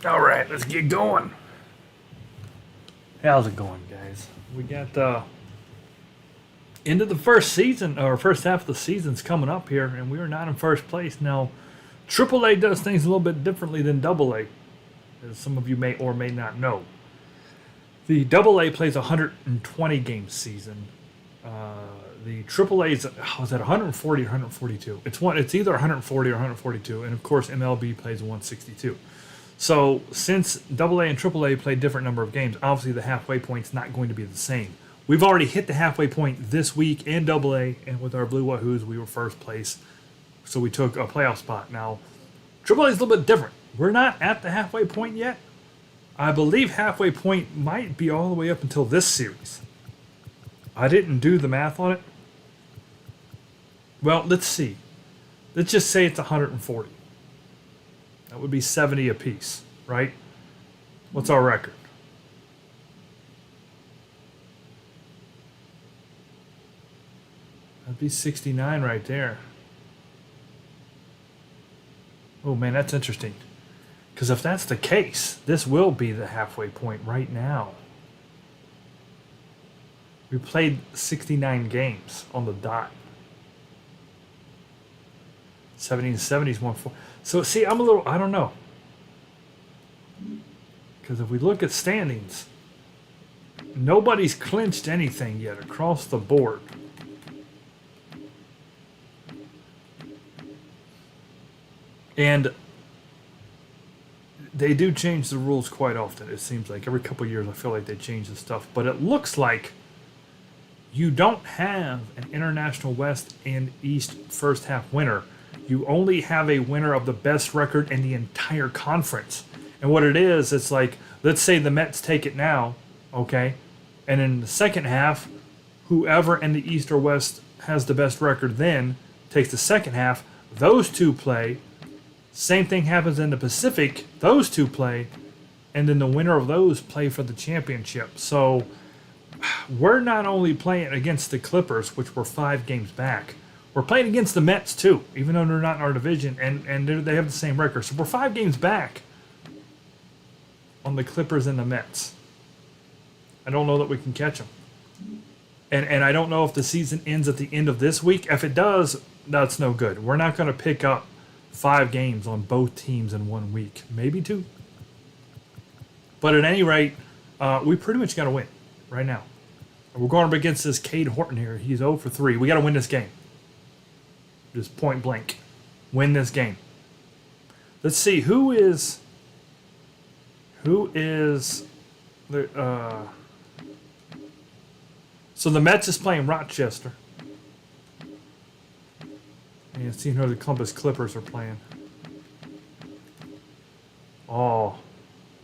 All right, let's get going. How's it going, guys? We got end of the first season, or first half of the season's coming up here, and we are not in first place now. AAA does things a little bit differently than AA, as some of you may or may not know. The AA plays a 120 game season. The AAA is was that 140 or 142? It's either 140 or 142, and of course MLB plays 162. So since AA and AAA play different number of games, obviously the halfway point's not going to be the same. We've already hit the halfway point this week in AA, and with our Blue Wahoos, we were first place, so we took a playoff spot. Now, AAA is a little bit different. We're not at the halfway point yet. I believe halfway point might be all the way up until this series. I didn't do the math on it. Well, let's see. Let's just say it's 140. That would be 70 apiece, right? What's our record? That'd be 69 right there. Oh man, that's interesting. Because if that's the case, this will be the halfway point right now. We played 69 games on the dot. 70 and 70 is 140. So see, I don't know. Because if we look at standings, nobody's clinched anything yet across the board. And they do change the rules quite often. It seems like every couple of years I feel like they change the stuff. But it looks like you don't have an International West and East first half winner. You only have a winner of the best record in the entire conference. And what it is, it's like, let's say the Mets take it now, okay? And in the second half, whoever in the East or West has the best record then takes the second half. Those two play. Same thing happens in the Pacific. Those two play. And then the winner of those play for the championship. So we're not only playing against the Clippers, which were 5 games back. We're playing against the Mets too, even though they're not in our division, and they have the same record. So we're 5 games back on the Clippers and the Mets. I don't know that we can catch them. And I don't know if the season ends at the end of this week. If it does, that's no good. We're not going to pick up 5 games on both teams in 1 week. Maybe 2. But at any rate, we pretty much got to win right now. We're going up against this Cade Horton here. He's 0 for 3. We got to win this game. Just point blank. Win this game. Let's see, who is the so the Mets is playing Rochester. And seeing who the Columbus Clippers are playing. Oh,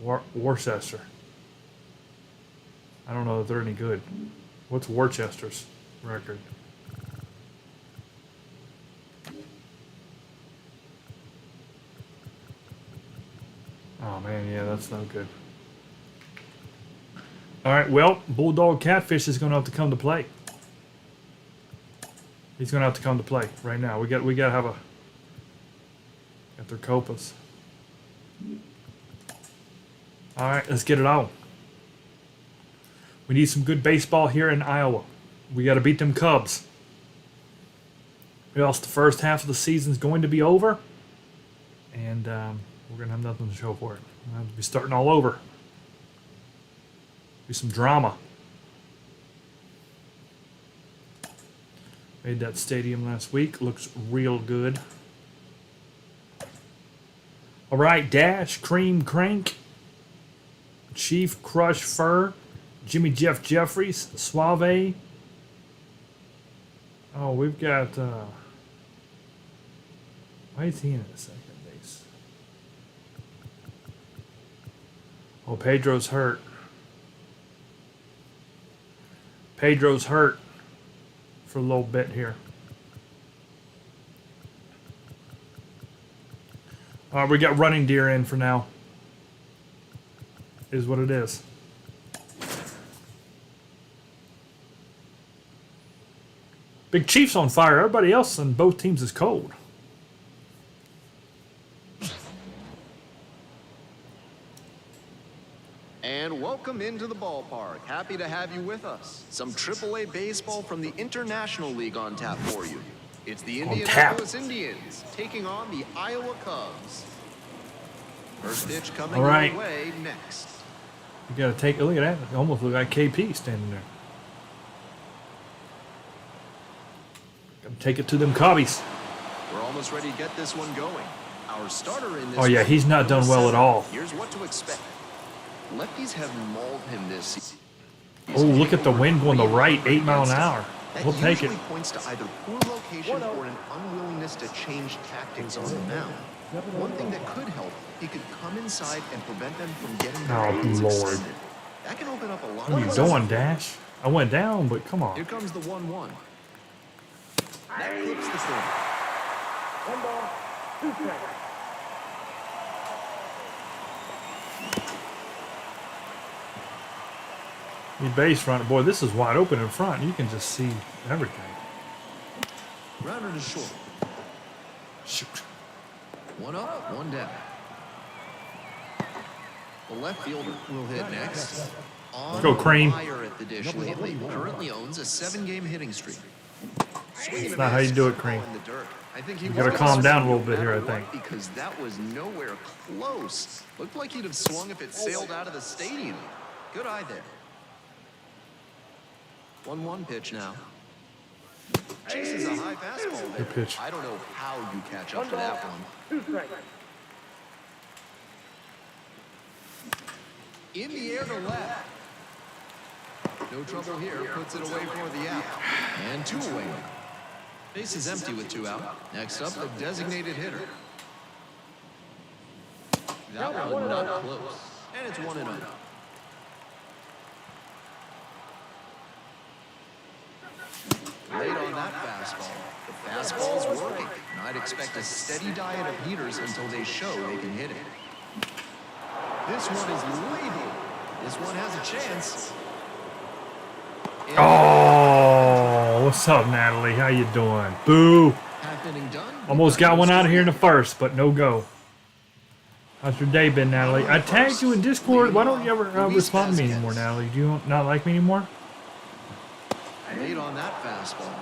Worcester. I don't know if they're any good. What's Worcester's record? Oh man, yeah, that's no good. All right, well, Bulldog Catfish is going to have to come to play. He's going to have to come to play right now. We got to have a got their copas. All right, let's get it on. We need some good baseball here in Iowa. We got to beat them Cubs. Or else the first half of the season's going to be over, and we're going to have nothing to show for it. We're going to be starting all over. Be some drama. Made that stadium last week. Looks real good. All right, Dash, Cream, Crank, Chief, Crush, Fur, Jimmy Jeff Jeffries, Suave. Oh, we've got... why is he in the second base? Oh, Pedro's hurt. Pedro's hurt for a little bit here. We got Running Deer in for now. Is what it is. Big Chief's on fire. Everybody else on both teams is cold. Welcome into the ballpark. Happy to have you with us. Some AAA baseball from the International League on tap for you. It's the Indianapolis Indians taking on the Iowa Cubs. First pitch coming your way next. You got to take a look at that. It almost look like KP standing there. Got to take it to them Cubbies. We're almost ready to get this one going. Our starter in this. Oh yeah, he's not done well at all. Here's what to expect. Lefties have mauled him this season. Oh, look at the wind going the right, 8 miles an hour. We'll take it. That points to either poor location or an unwillingness to change tactics on the mound. One thing that could help, he could come inside and prevent them from getting their leads extended. That can open up a lot. What are you doing, Dash? I went down, but come on. Here comes the 1-1. That clips the corner. 1 ball, 2 strikes. You base runner. Boy, this is wide open in front. You can just see everything. Rounder to short. Shoot. 1 up, 1 down. The left fielder will hit next. Let's go, Cream. At the dish lately. Currently owns a 7-game hitting streak. That's not how you do it, Cream. You got to calm down a little bit here, I think. Because that was nowhere close. Looked like he'd have swung if it sailed out of the stadium. Good eye there. 1-1 pitch now. Chases a high fastball there. Good pitch. I don't know how you catch up to that one. 2 strikes. In the air to left. No trouble here. Puts it away for the out. And 2 away. Base is empty with 2 out. Next up, the designated hitter. That one not close. And it's 1-0. Late on that fastball. The fastball's working, and I'd expect a steady diet of heaters until they show they can hit it. This one is leading. This one has a chance. Oh, what's up, Natalie? How you doing? Boo! Half inning done. Almost got one out of here in the first, but no go. How's your day been, Natalie? I tagged you in Discord. Why don't you ever respond to me anymore, Natalie? Do you not like me anymore? Late on that fastball.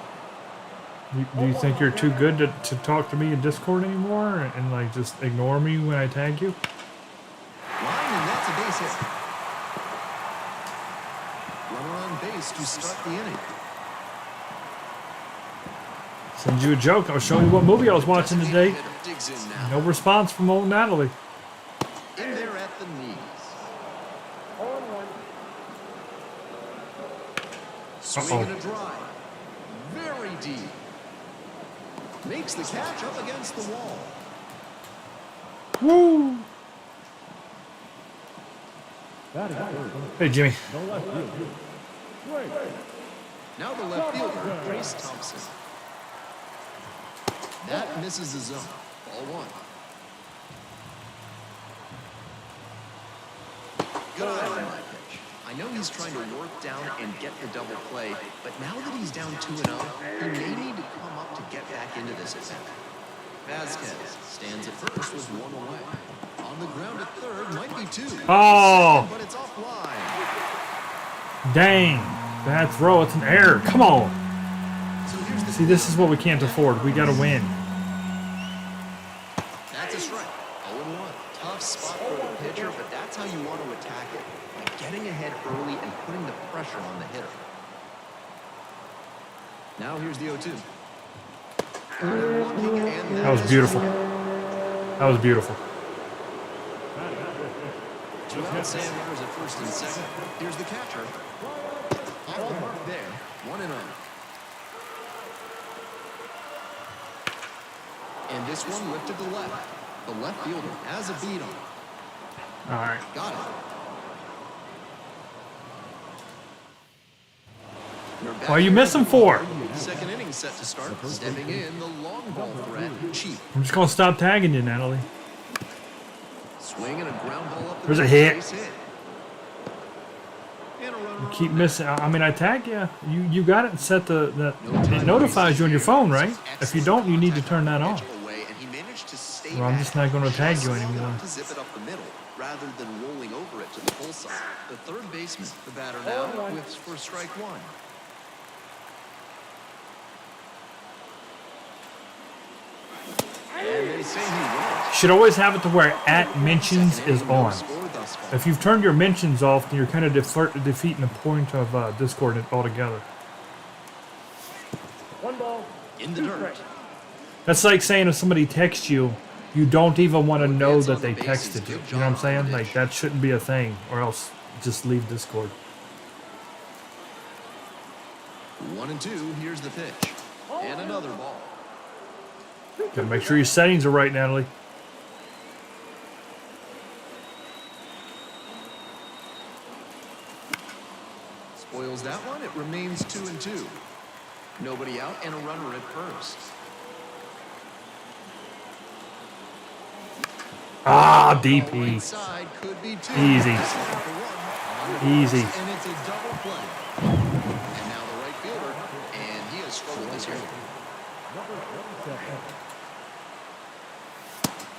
Do you think you're too good to talk to me in Discord anymore and like just ignore me when I tag you? Line, and that's a base hit. Runner on base to start the inning. Send you a joke. I was showing you what movie I was watching today. Digs in now. No response from old Natalie. In there at the knees. 0-1. Swing and a drive. Very deep. Makes the catch up against the wall. Woo! Hey, Jimmy. Now the left fielder, Grace Thompson. That misses the zone. Ball 1. Good eye on that pitch. I know he's trying to work down and get the double play, but now that he's down 2-0, he may need to come up to get back into this attempt. Vasquez stands at first with 1 away. On the ground at third, might be 2. Oh! But it's offline. Dang. Bad throw. It's an error. Come on. So here's the See, this is what we can't afford. We got to win. That's a strike. 0-1. Tough spot for the pitcher, but that's how you want to attack it. By getting ahead early and putting the pressure on the hitter. Now here's the 0-2. That was beautiful. That was beautiful. Sam runners at first and second. Here's the catcher. Off the mark there. 1-0. And this one lifted to left. The left fielder has a beat on it. All right. Got it. Why are you missing for? Second inning set to start. Stepping in, the long ball threat, Chief. I'm just going to stop tagging you, Natalie. Swing and a ground ball up the There's a middle, hit. base hit. And a runner You on keep base. missing. I mean, I tag you. You got it and set the it notifies you on your phone, right? If you don't, you need to turn that off. Away, and he managed to stay Well, I'm back just not going to tag you just long anymore. enough to zip it up the middle, rather rather than rolling over it to the pull side. The third baseman, the batter now, whiffs for strike one. And they say he wins. Should always have it to where @mentions is on. If you've turned your mentions off, then you're kind of defeating the point of Discord altogether. 1 ball, In the 2 dirt. strikes. That's like saying if somebody texts you, you don't even want to know that they texted you. You know what I'm saying? Like, that shouldn't be a thing, or else just leave Discord. 1-2, here's the pitch. And another ball. Gotta make sure your settings are right, Natalie. Spoils that one, it remains 2-2. Nobody out and a runner at first. Ah, Right DP. side could be two. Easy. Easy. And it's a double play. And now the right fielder, and he has struggled this year.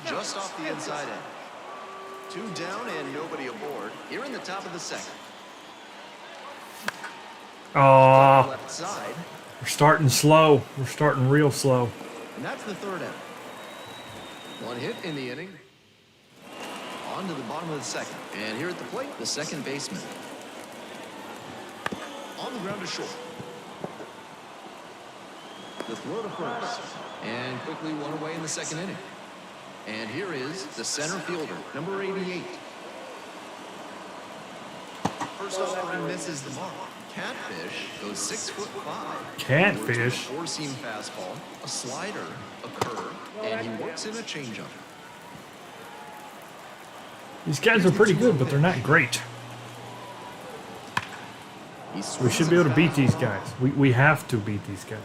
Just off the inside edge. 2 down and nobody aboard. Here in the top of the second. Oh, Left side. we're starting slow. We're starting real slow. And that's the third out. 1 hit in the inning. On to the bottom of the second. And here at the plate, the second baseman. On the ground to short. The throw to first. And quickly 1 away in the second inning. And here is the center fielder, number 88. First offering misses the mark. Catfish goes 6'5". Catfish? Four-seam fastball, a slider, a curve, and he works in a changeup. These guys are pretty good, but they're not great. We should be able to beat these guys. We have to beat these guys.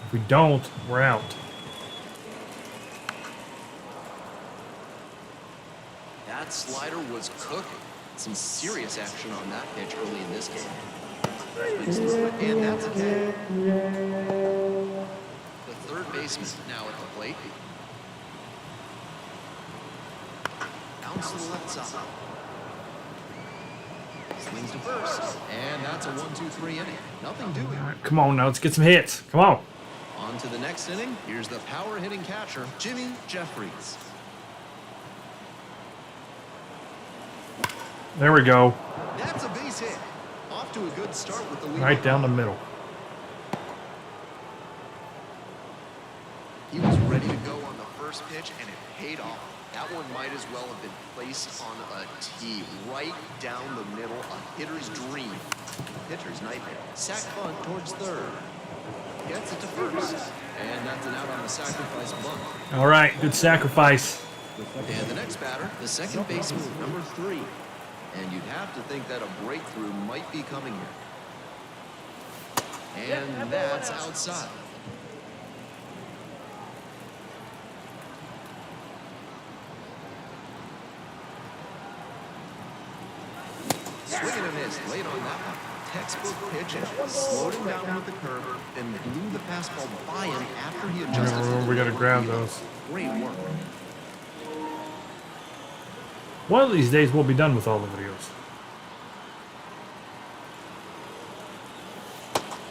If we don't, we're out. That slider was cooking. Some serious action on that pitch early in this game. And that's a tag. The third baseman now at the plate. Bounce to the left side. Swings to first. And that's a 1-2-3 inning. Nothing doing. All right, come on now, let's get some hits. Come on. On to the next inning. Here's the power-hitting catcher, Jimmy Jeffries. There we go. That's a base hit. Off to a good start with the lead. Right down the middle. He was ready to go on the first pitch, and it paid off. That one might as well have been placed on a tee right down the middle, a hitter's dream. Pitcher's nightmare. Sack bunt towards third. Gets it to first. And that's an out on the sacrifice bunt. All right, good sacrifice. And the next batter, the second baseman, number 3. And you'd have to think that a breakthrough might be coming here. And that's outside. Swing and a miss late on that one. Textbook pitch and slowed him down with the curve, then blew the fastball by him after he adjusted. to the We gotta lower grab field. those. Great work. One of these days we'll be done with all the videos.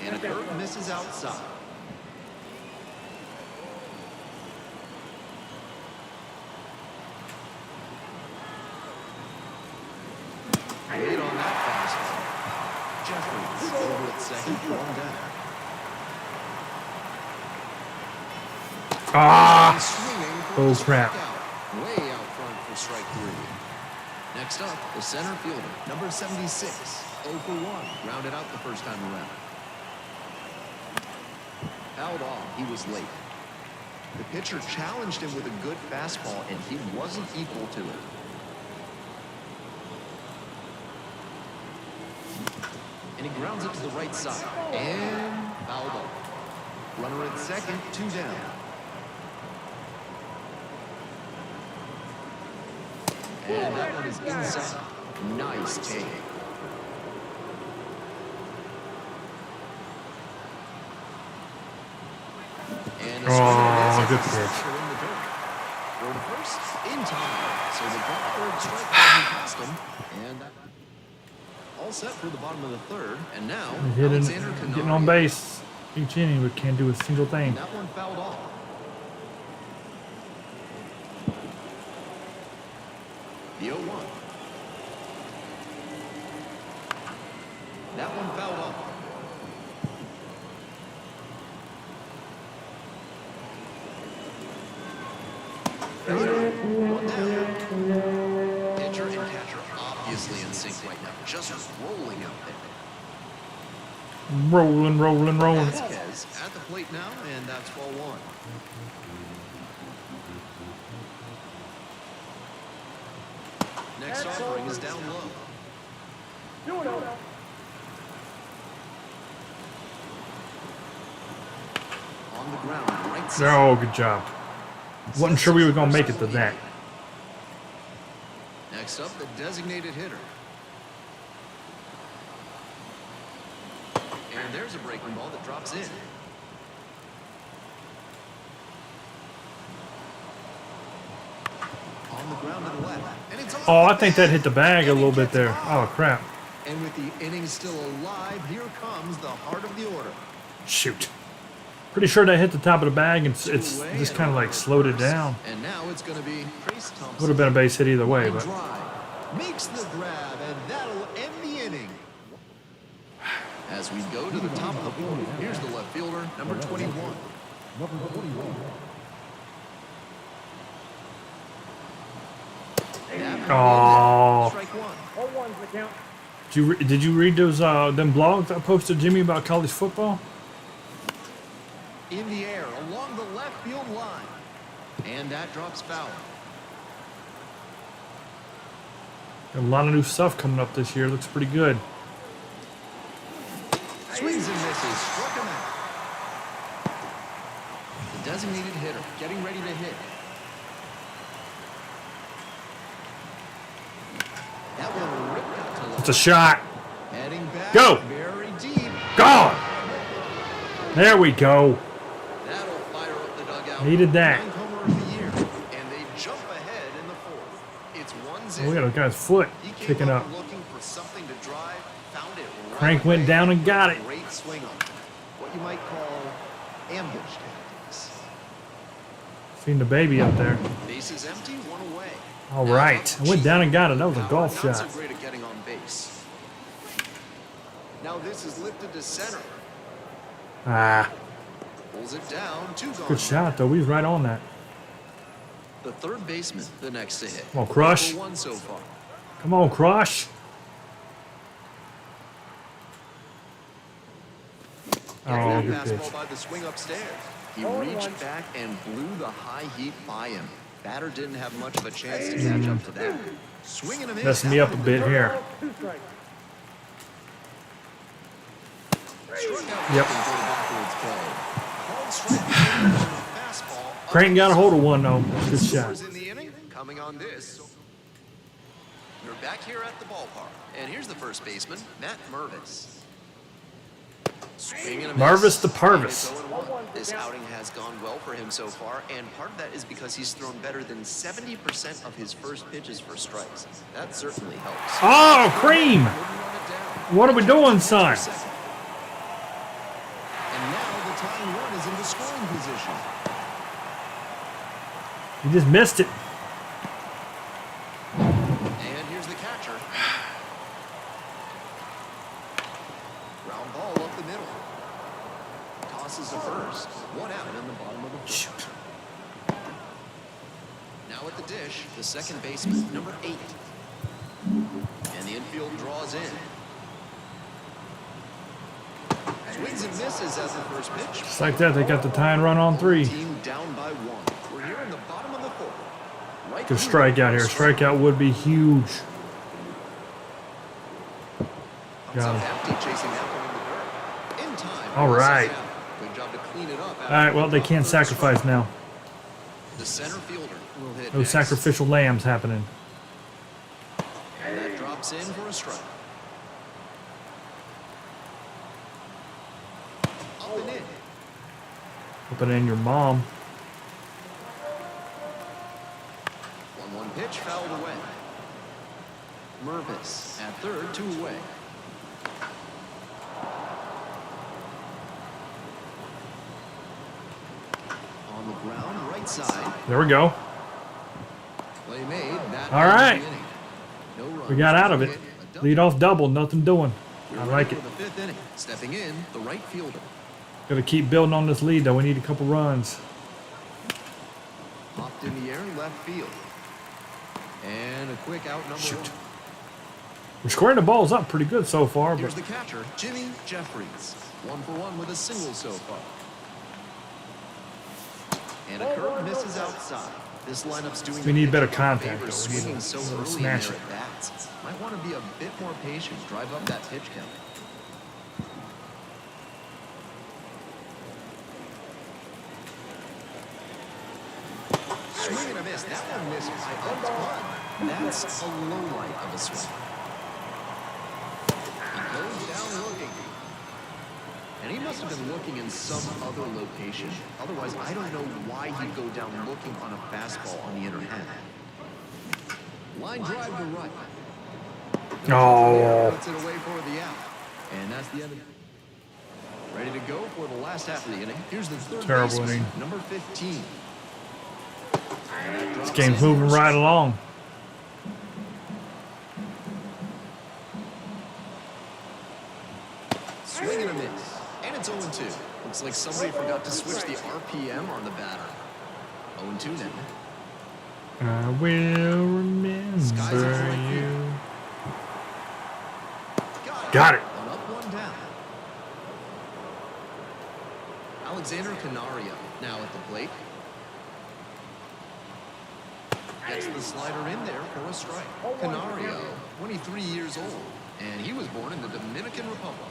And a curve misses outside. Late on that fastball. Jeffries over at second, 1 down. Ah! Swinging for Oh, the crap. strikeout. Way out front for strike 3. Next up, the center fielder, number 76, 0 for 1, rounded out the first time around. Fouled off, he was late. The pitcher challenged him with a good fastball, and he wasn't equal to it. And he grounds it to the right side. And fouled off. Runner at second, 2 down. And that one is inside. Nice take. And a swing and a miss Oh, as good the pitch. slider in the dirt. Throw to first, in time. So the drop third strike doesn't cost him. And all set for the bottom of the third. And now, Hitting, Alexander getting on base each inning, but can't do a single thing. That one fouled off. The 0-1. That one fouled off. Pitcher and catcher obviously in sync right now. Just rolling out there. Rolling, rolling, rolling. Vasquez at the plate now, and that's 12-1. Next offering is down low. 2-0. On the ground, right side. Oh, good job. Wasn't sure we were going to make it to that. Next up, the designated hitter. And there's a breaking ball that drops in. On the ground to the left. And it's Oh, I think that hit the bag a little bit there. Oh, crap. And with the inning still alive, here comes the heart of the order. Shoot. Pretty sure that hit the top of the bag, and it's just kind of like slowed it down. And now it's going to be Trace Thompson. Would have been a base hit either way, but Drive. Makes the grab, and that'll end the inning. As we go to the top of the board, here's the left fielder, number 21. Oh. Strike one. 0-1's the count. did you read those them blogs I posted, Jimmy, about college football? In the air, along the left field line. And that drops foul. Got a lot of new stuff coming up this year. Looks pretty good. Swings and misses, struck him out. The designated hitter getting ready to hit. That one ripped out to left. It's a shot. Heading back. Go. Very deep. Gone. There we go. That'll fire up the dugout. Needed that. Ninth homer of the year, and they jump ahead in the fourth. It's 1-0. Oh, we got a guy's foot He came kicking up. looking for something to drive, found it right Crank went away. down and got it. Great swing on it. What you might call ambush tactics. Seen the baby up there. Base is empty, one away. All Now right. up I went down and got it. That was a Power golf not shot. so great at getting on base. Now this is lifted to center. Ah, Pulls it down, two gone. good shot, though. We was right on that. The third baseman, the next to hit. Come on, Crush. 1 so far. Come on, Crush. Oh, That good fastball pitch. by the swing upstairs. He Oh, reached one. back and blew the high heat by him. Batter didn't have much of a chance to catch up to that. Swinging him in. Messing me up a bit here. 2 strikes. Struck out Yep. looking for the backwards play. Called strike on the fastball. Crank got a hold of one, though. Good shot. Scores in the inning. Coming on this. You're back here at the ballpark. And here's the first baseman, Matt Mervis. Swing and a miss. Mervis the And Purvis. it's 0-1. This outing has gone well for him so far, and part of that is because he's thrown better than 70% of his first pitches for strikes. That certainly helps. Oh, cream. Wouldn't run it down. What are we doing, son? And now the tying run is in the scoring position. You just missed it. And here's the catcher. Ground ball up the middle. Tosses to first. One out in the bottom of the fourth. Shoot. Now at the dish, the second baseman, number 8. And the infield draws in. Swings and misses as the first pitch. Just like that, they got the tying run on 3. Team down by 1. We're here in the bottom of the fourth. Right Good here. strikeout here. Strikeout would be huge. Comes Got up him. empty, chasing that one in the dirt. In time. All right. Good job to clean it up. All right, well, they can't sacrifice now. The center fielder will hit No next. sacrificial lambs happening. And that drops in for a strike. Up and in. Open in your mom. pitch fouled away. Mervis at third, 2 away. On the ground, right side. There we go. Play made. That All right. ends the inning. No runs, We got out of no it. hit, a double. Lead off double, nothing doing. We're I ready like for it. the 5th inning. Stepping in, the right fielder. Gotta keep building on this lead, though. We need a couple runs. Popped in the air, left field. And a quick out, number Shoot. 1. We're squaring the balls up pretty good so far, Here's but the catcher, Jimmy Jeffries. 1 for 1 with a single so far. And a curve misses outside. This lineup's doing We need a better bit of contact, favor though. We need swinging to so really early in smash their it. at-bats. Might want to be a bit more patient, drive up that pitch count. Swing and a miss. That one missed by a ton. That's a low light of a swing. He goes down looking. And he must have been looking in some other location. Otherwise, I don't know why he'd go down looking on a fastball on the inner hand. Line drive to right. Oh. Puts it away for the out. And that's the end of it. Ready to go for the last half of the inning. Here's the third Terrible baseman, inning. number 15. this game's moving right along. Swing and a miss. And it's 0-2. Looks like somebody forgot to switch the RPM on the batter. 0-2 now. I will remember you. Got it. One up, one down. Alexander Canario now at the plate. Gets the slider in there for a strike. Canario, 23 years old, and he was born in the Dominican Republic.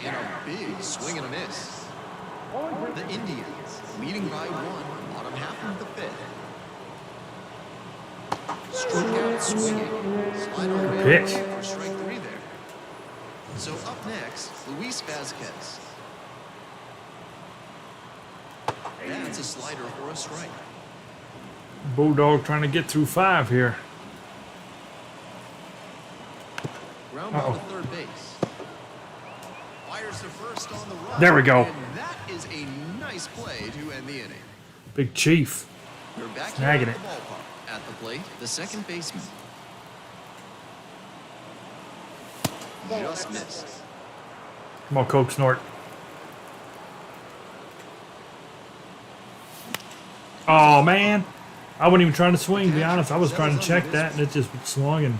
And a big swing and a miss. The Indians leading by 1, bottom half of the 5th. Struck out swinging. Slider away Pitch. for strike 3 there. So up next, Luis Vazquez. That's a slider for a strike. Bulldog trying to get through 5 here. Ground ball to third base. Fires to first on the run. There we go. And that is a nice play to end the inning. Big Chief. We're back here Snagging at it. the ballpark. At the plate, the second baseman. Just missed. Come on, Coke Snort. Oh, man. I wasn't even trying to swing, to be honest. I was trying to check that, and it just swung and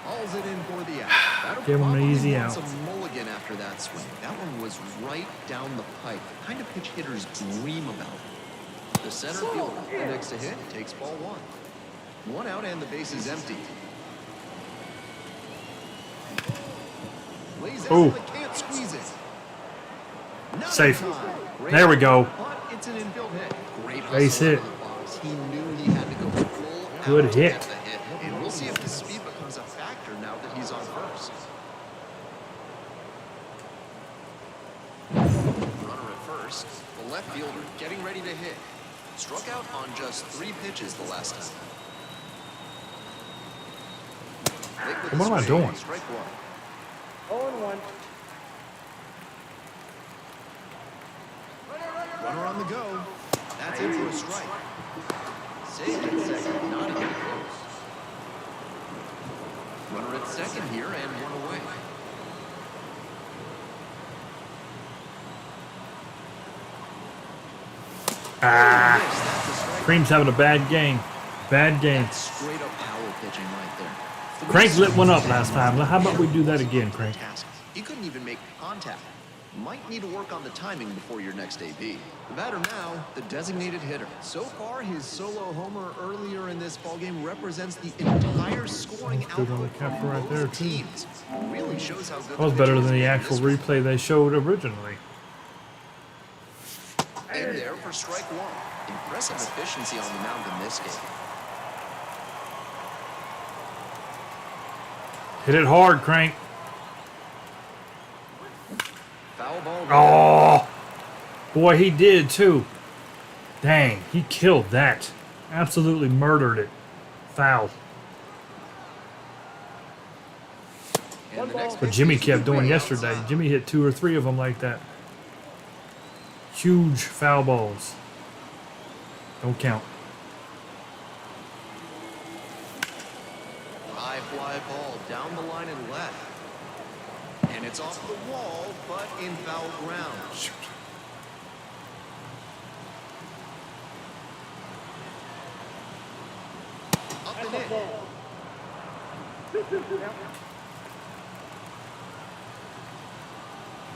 Hauls it in for the out. That'll Give him an probably easy want out. some mulligan after that swing. That one was right down the pipe. The kind of pitch hitters dream about. The center fielder, the next to hit, takes ball 1. 1 out and the base is empty. Lays it, Ooh. but can't squeeze it. Not Safe. in time. Great There we go. But it's an infield hit. Great Base hustle out hit. of the box. He knew he had to go full Good out to hit. get the hit. And we'll see if his speed becomes a factor now that he's on first. Runner at first. The left fielder getting ready to hit. Struck out on just 3 pitches the last time. Late with What the am I swing, doing? Strike 1. 0-1. Runner on the go. That's in for a strike. Saved at second, not even close. Runner at second here and 1 away. Ah, That's a strike. Cream's having a bad game. Bad game. That's straight up power pitching right there. Crank lit one up last time. How about we do that again, Crank? Task. He couldn't even make contact. Might need to work on the timing before your next AB. The batter now, the designated hitter. So far, his solo homer earlier in this ballgame represents the entire scoring Good on the output capper of right both there, too. teams. Really shows how good That was the better pitcher than is the in actual this one. replay they showed originally. In there for strike 1. Impressive efficiency on the mound in this game. Hit it hard, Crank. Foul ball. Oh, boy, he did too. Dang, he killed that. Absolutely murdered it. Foul. And the next What pitch Jimmy is kept doing way yesterday. outside. Jimmy hit 2 or 3 of them like that. Huge foul balls. Don't count. High fly ball down the line and left. And it's off the wall, but in foul ground. Shoot. Up and in.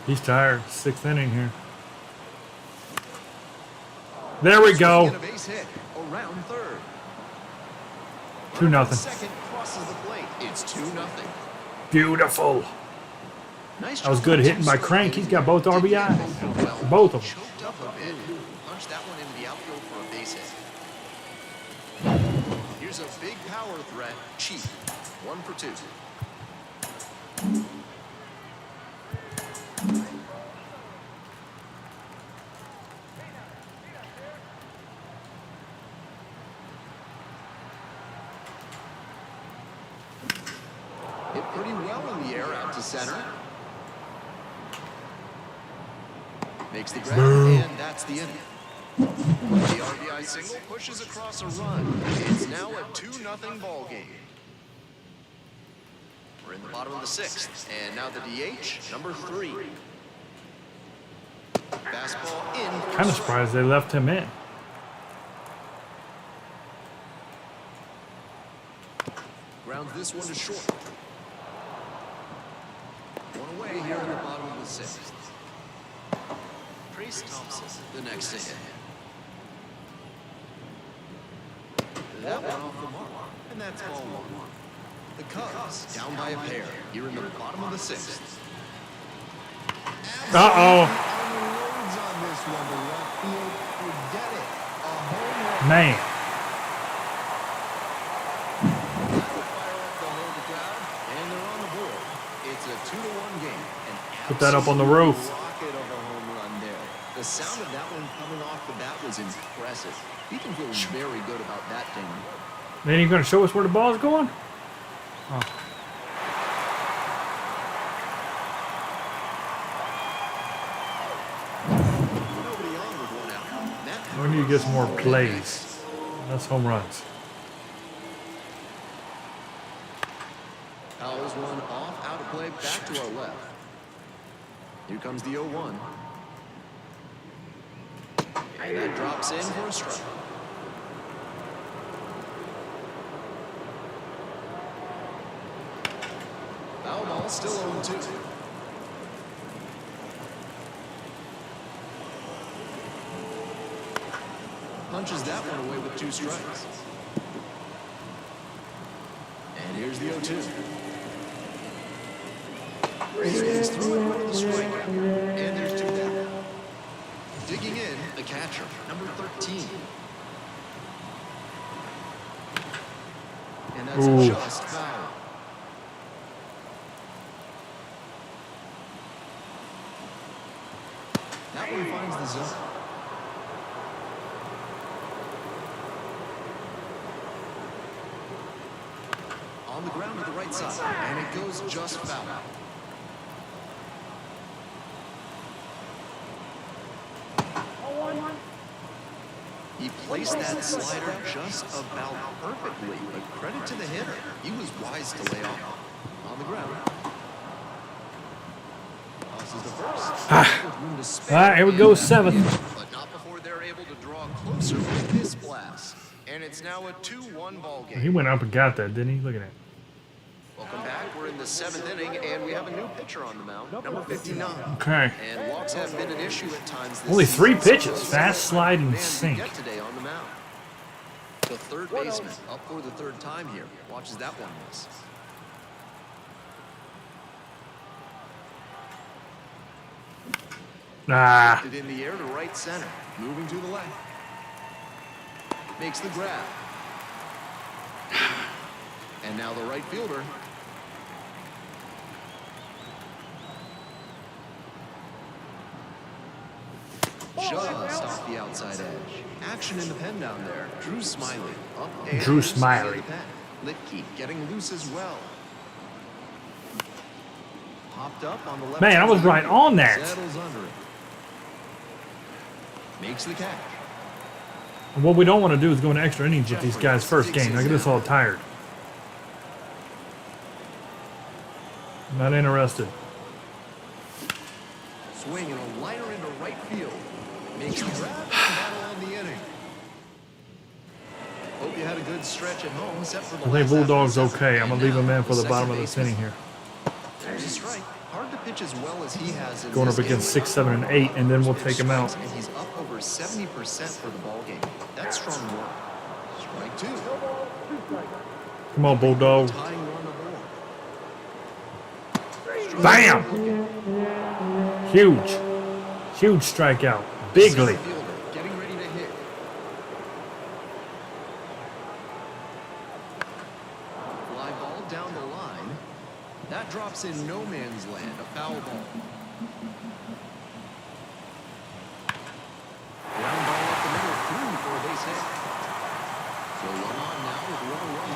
He's tired. 6th inning here. There we go. And a base hit around third. 2-0. Second crosses the plate. It's 2-0. Beautiful. Nice That was job good on hitting by two Crank. He's got both strikes. RBIs. Well, Both of them. choked up a bit. Punched that one into the outfield for a base hit. Here's a big power threat. Cheap. 1 for 2. Hit pretty well in the air out to center. Makes the grab, and that's the inning. The RBI single pushes across a run. It's now a 2-0 ball game. We're in the bottom of the 6th, and now the DH, number 3. Fastball in. for a Kind of strike. surprised they left him in. Grounds this one to short. One away here in the bottom of the 6th. Trace Thompson, the next to hit. That one off the mark, and that's ball 1. The Cubs down by a pair here in the bottom of the 6th. Uh-oh. Unloads on this one to left field. Forget it. A home run. Man. Fire up the home crowd, and they're on the board. It's a 2-1 game. An Put that up on the roof. rocket of a home run there. The sound of that one coming off the bat was impressive. He can feel very good about that thing. Then you going to show us where the ball's going? Oh. Nobody on with 1 out. That We need to get some more plays. That's home runs. Fouls one off, out of play, back to our left. Here comes the 0-1. And that drops in for a strike. Foul ball, still 0-2. Punches that one away with 2 strikes. And here's the 0-2. He's throwing one to the strike. And there's 2 down. Digging in, the catcher, number 13. And that's Ooh. just foul. That one finds the zone. On the ground to the right side, and it goes just foul. He placed that slider just about perfectly, but credit to the hitter. He was wise to lay off. On the ground. Tosses the first. With room to spare. All right, here we go, 7th. But not before they're able to draw closer with this blast. And it's now a 2-1 ball game. He went up and got that, didn't he? Look at that. Welcome back. We're in the 7th inning, and we have a new pitcher on the mound, number 59. Okay. And walks have been an issue at times this Only 3 season. pitches. Fast, slide, and Man, we sink. get today on the mound. The third baseman up for the 3rd time here. Watches that one miss. Ah. Lifted in the air to right center. Moving to the left. Makes the grab. And now the right fielder. just off the outside edge. Action in the pen down there. Drew Smiley up and Drew loose Smiley. via the pen. Litke getting loose as well. Popped up on the left. Man, I was right on that. Settles under it. Makes the catch. And what we don't want to do is go into extra innings with these guys' first game. I get us all tired. Not interested. Swing and a liner into right field. Makes the grab and battle on the inning. Hope you had a good stretch at home. Set for the I think last Bulldog's half of the okay. I'm seventh. going to leave him And in for the now, bottom of second this inning baseman. here. There's a strike. Hard to pitch as well as he has in Going this up against game. 6, 7, and 8, and then we'll take him out. And he's up over 70% for the ball game. That's strong work. Strike two. Come on, Bulldog. Tying run aboard. Bam! Huge. Huge strikeout. Bigly. Center fielder getting ready to hit. Fly ball down the line. That drops in no man's land. A foul ball. Ground ball up the middle through for a base hit. So one on now with one away.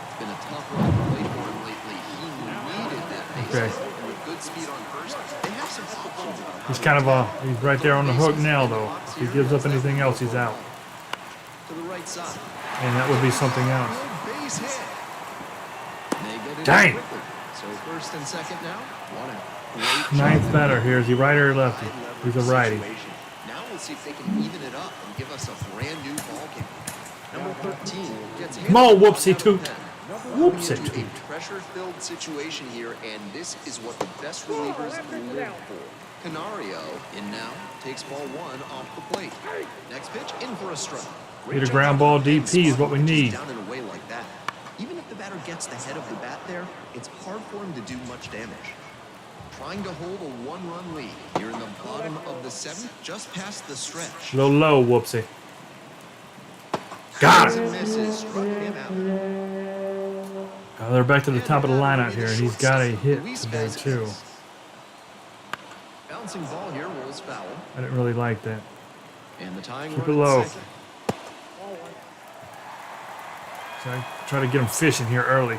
It's been a tough run to play for him lately. He needed that base Okay. hit. And with good speed on first, they have some options about how He's to kind of play. he's right there on the hook now, though. If he gives up anything else, he's out. To the right side. And that would be something else. Good base hit. They get it Dang. in quickly. So first and second now. One out. Great Ninth job. batter here. Is he righty or lefty? He's a righty. Situation. Now we'll see if they can even it up and give us a brand new ball game. Number 13 gets Come on, handed whoopsie off toot. the pen. Whoopsie Into toot. a pressure-filled situation here, and this is what the best relievers live for. Canario in now takes ball one off the plate. Next pitch in for a strike. Great Need a job ground ball on the DP is what we spot, need. down and away like that. Even if the batter gets the head of the bat there, it's hard for him to do much damage. Trying to hold a one-run lead here in the bottom of the seventh, just past the stretch. A little low, whoopsie. Got Swings it. and misses, struck him out. They're back to the top of the lineup here, and he's got a hit today, too. Bouncing ball here rolls foul. I didn't really like that. And the tying Keep run it at low. second. So I try to get him fishing here early.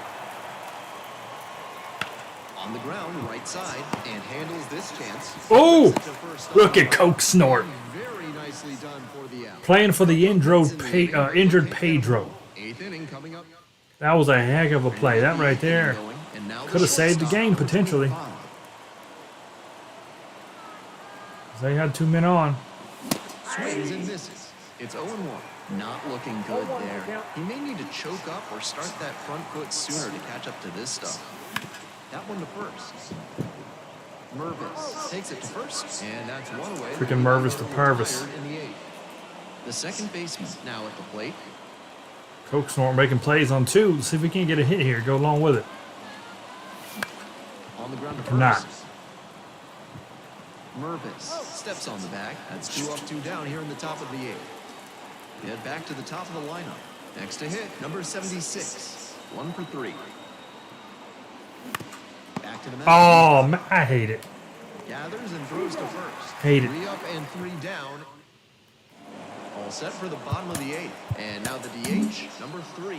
On the ground, right side, and handles this chance. Oh! Gets it to first Look down. at Coke snort. Very nicely done for the out. Playing for the injured Pedro. Eighth inning coming up. That was a heck of a play. That right there And now could have saved the shortstop, game, number potentially. 25. They had 2 men on. Swings and misses. It's 0-1. Not looking good there. He may need to choke up or start that front foot sooner to catch up to this stuff. That one to first. Mervis takes it to first, and that's one away. Freaking Mervis to Purvis. Retired in the eighth. The second baseman now at the plate. Coke snort making plays on 2. Let's see if we can't get a hit here. Go along with it. On the ground to Cannot. first. Mervis steps on the bag. That's 2 up, 2 down here in the top of the eighth. Get back to the top of the lineup. Next to hit, number 76. 1 for 3. Back to the mound. Oh, man, I hate it. Gathers and throws to first. Hate it. 3 up and 3 down. All set for the bottom of the eighth. And now the DH, number 3.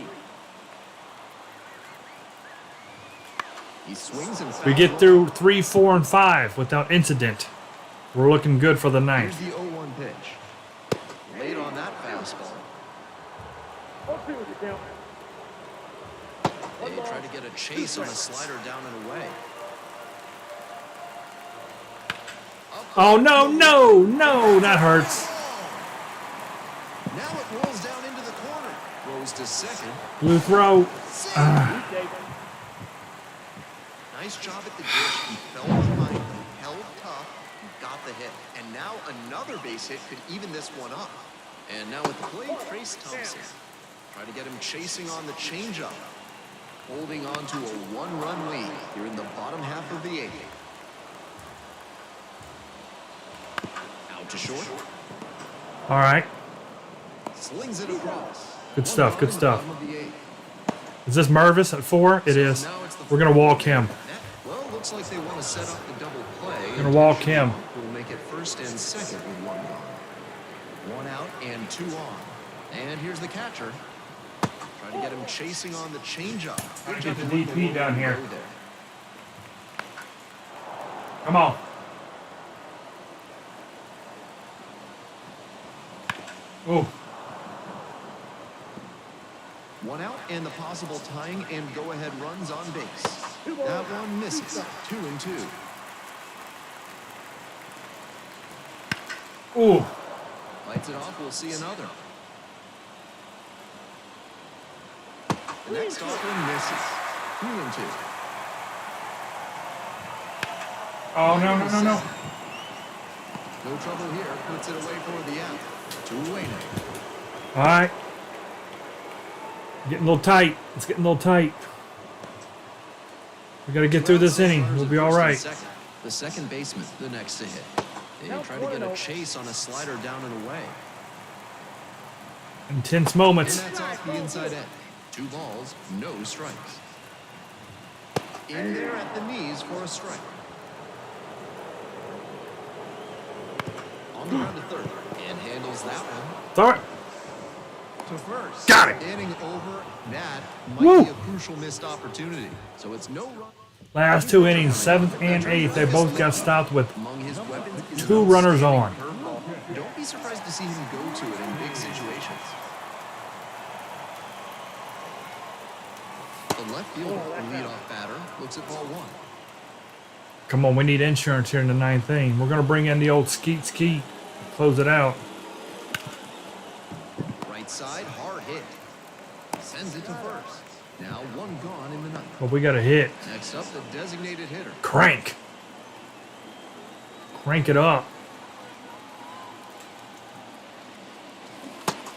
He swings and We get through 3, 4, and 5 without incident. We're looking good for the Here's ninth. the 0-1 pitch. Late on that fastball. They try to get a chase on a slider down and away. Oh, no, no, no. That hurts. Now it rolls down into the corner. Throws to second. Blue throw. Nice job at the dish. He fell behind, held tough, and got the hit. And now another base hit could even this one up. And now at the plate, Trace Thompson. Try to get him chasing on the changeup. Holding on to a 1-run lead here in the bottom half of the eighth. Out to short. All right. Slings it across. Good stuff, good stuff. Bottom of the eighth. Is this Mervis at 4? It is. We're going to walk him. Well, looks Looks like they want to set up the double play. Gonna walk him. We'll make it first and second with one gone. One out and two on. And here's the catcher. Trying to get him chasing on the changeup. Good job Get the of DP down here. there. Come on. Oh, One out and the possible tying and go-ahead runs on base. That one misses. 2-2. oh. Lights it off. We'll see another. The next offering misses. 3-2. Oh, no, no, no, no. No trouble here. Puts it away for the out. 2-away now. All right. Getting a little tight. It's getting a little tight. We got to get through this inning. We'll be all right. The second baseman, the next to hit. They try to get a chase on a slider down and away. Intense And moments. that's off the inside edge. 2 balls, no strikes. In there at the knees for a strike. On the ground to third. And handles that one. Throw it. To first. Got it. Inning over. That might Woo. be a crucial missed opportunity. So it's no run. Last 2 innings, 7th and 8th, they both got stopped with Among his weapons is 2 an runners outstanding on. curveball. Don't be surprised to see him go to it in big situations. The left fielder, the leadoff batter, looks at ball 1. Come on, we need insurance here in the 9th inning. We're going to bring in the old skeet, close it out. Right side, hard hit. Sends it to first. Now 1 gone in the 9th. But we got a hit. Next up, the designated hitter. Crank. Crank it up.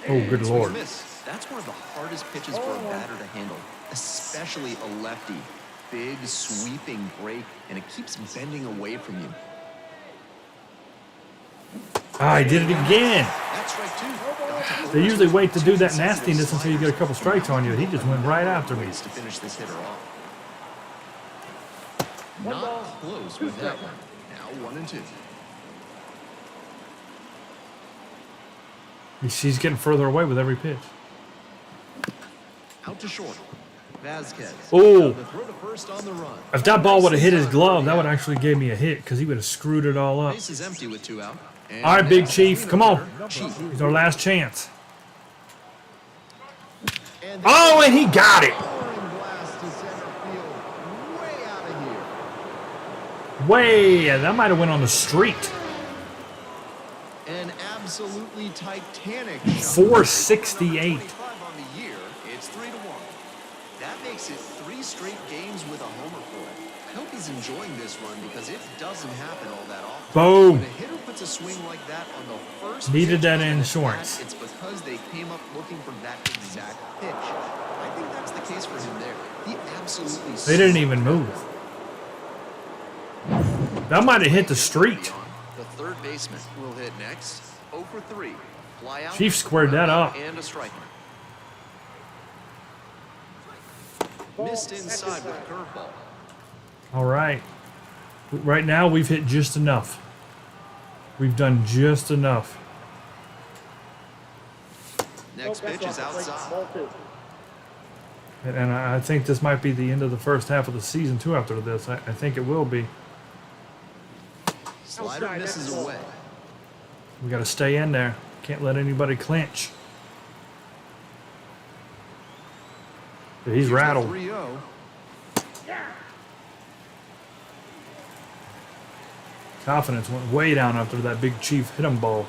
Oh, good Swing and Lord. miss. That's one of the hardest pitches for a batter to handle, especially a lefty. Big, sweeping break, and it keeps bending away from you. Ah, I did it again. That's strike 2. They usually wait to do that nastiness until you get a couple strikes on you. He just went right after me. Ways to finish this hitter off. Not close with that one. Now 1 and 2. He's getting further away with every pitch. Out to short. Vasquez. Oh. The throw to first on the run. If that ball would have hit his glove, that would actually give me a hit because he would have screwed it all up. Base is empty with 2 out. And All right, Big next, Chief, come on. Chief. It's our last chance. And Oh, and he got it. pouring blast to center field. Way out of here. Way, that might have went on the street. An absolutely titanic shot. 468. 25 on the year. It's 3-1. That makes it 3 straight games with a homer for him. I hope he's enjoying this run because it doesn't happen all that often. Boom. When a hitter puts a swing like that on the first Needed pitch that of an insurance. at-bat, it's because they came up looking for that exact pitch. I think that's the case for him there. He absolutely. They didn't even move. That might have hit the street. The third baseman will hit next. 0 for 3. Fly out. Chief squared that up. And a strike. Missed inside with a curveball. All right. Right now, we've hit just enough. We've done just enough. Next pitch is outside. Ball 2. And I think this might be the end of the first half of the season, too, after this. I think it will be. Slider misses away. We got to stay in there. Can't let anybody clinch. But he's rattled. 3-0. Confidence went way down after that Big Chief hit him ball.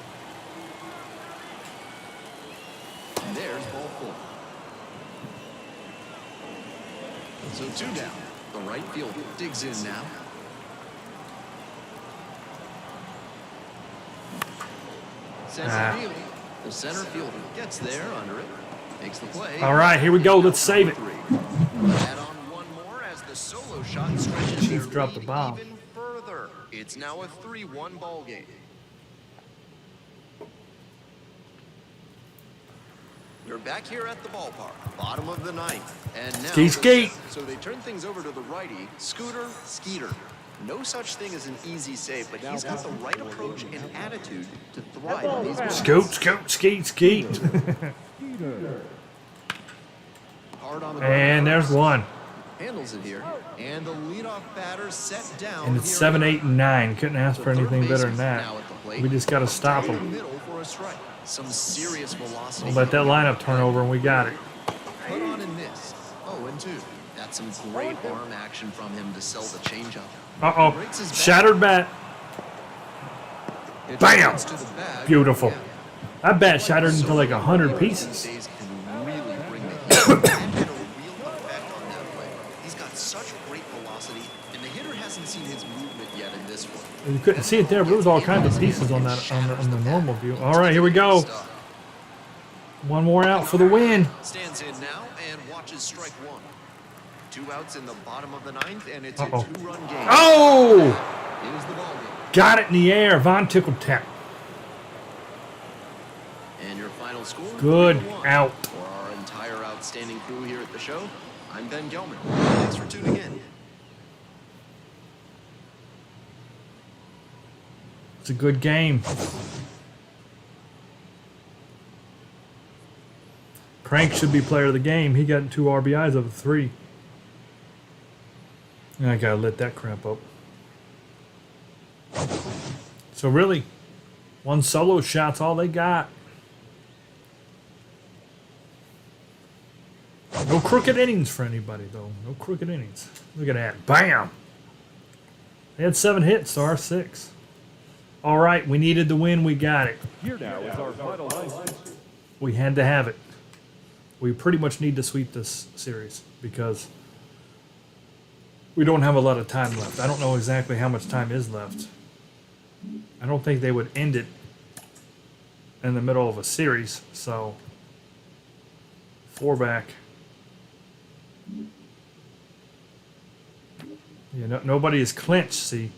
There's ball 4. So 2 down. The right fielder digs in now. Center field. The center fielder gets there under it. Makes the play. All right, here we go. Let's save it. Add on one more as the solo shot stretches Chief their dropped the lead bomb. even further. It's now a 3-1 ball game. We're back here at the ballpark, bottom of the ninth. And now Skate, skate. So they turn things over to the righty, Scooter Skeeter. No such thing as an easy save, but he's got the right approach and attitude to thrive in these moments. Scoot, scoot, skeet, skeet. Hard on the And there's one. handles it here, and the leadoff batter set down. And it's here 7, at 8, and 9. Couldn't ask for the third anything better than baseman's that. now at the plate. We just got to stop Down the them. middle for a strike. Some serious velocity. We'll let that lineup turn over, and we got it. Put on and missed. 0-2. That's some great arm action from him to sell the changeup. Uh-oh. Breaks his back. Shattered bat. It Bam! gets to the bag. Beautiful. Yeah. That bat shattered into like 100 These pieces. days can really bring the heat. That had a real effect on that play. He's got such great velocity, and the hitter hasn't seen his movement yet in this one. You couldn't see it there, but there was all kinds of pieces on that on the normal view. All right, here we go. One more out for the win. Stands in now and watches strike one. 2 outs in the bottom of the ninth, and it's Uh-oh. a 2-run game. Oh! Here's the ball game. Got it in the air. Von Tickletack. And your final score? Good 3-1. out. For our entire outstanding crew here at the show, I'm Ben Gelman. Thanks for tuning in. It's a good game. Crank should be player of the game. He got 2 RBIs of the 3. And I gotta lit that crap up. So really, 1 solo shot's all they got. No crooked innings for anybody though. No crooked innings. Look at that. Bam! They had 7 hits, so our 6. All right, we needed the win. We got it. Here now is our final line. We had to have it. We pretty much need to sweep this series because we don't have a lot of time left. I don't know exactly how much time is left. I don't think they would end it in the middle of a series, so 4 back. Yeah, nobody is clinched, see.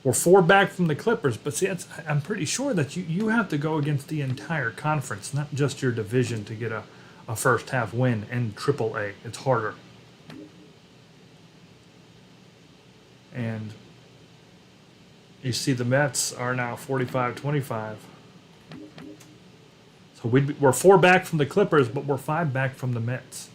We're 4 back from the Clippers, but see, I'm pretty sure that you have to go against the entire conference, not just your division, to get a first half win in AAA. It's harder. And you see the Mets are now 45-25. So we're 4 back from the Clippers, but we're 5 back from the Mets.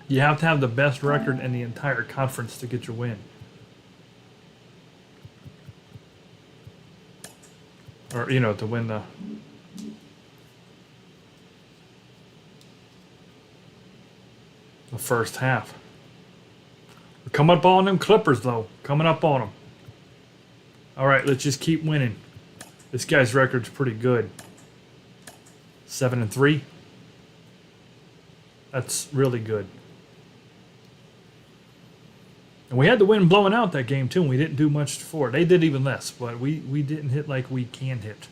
You have to have the best record in the entire conference to get your win. Or, you know, to win the first half. We're coming up on them Clippers, though. Coming up on them. All right, let's just keep winning. This guy's record's pretty good. 7-3. That's really good. And we had the wind blowing out that game, too, and we didn't do much for it. They did even less, but we didn't hit like we can hit.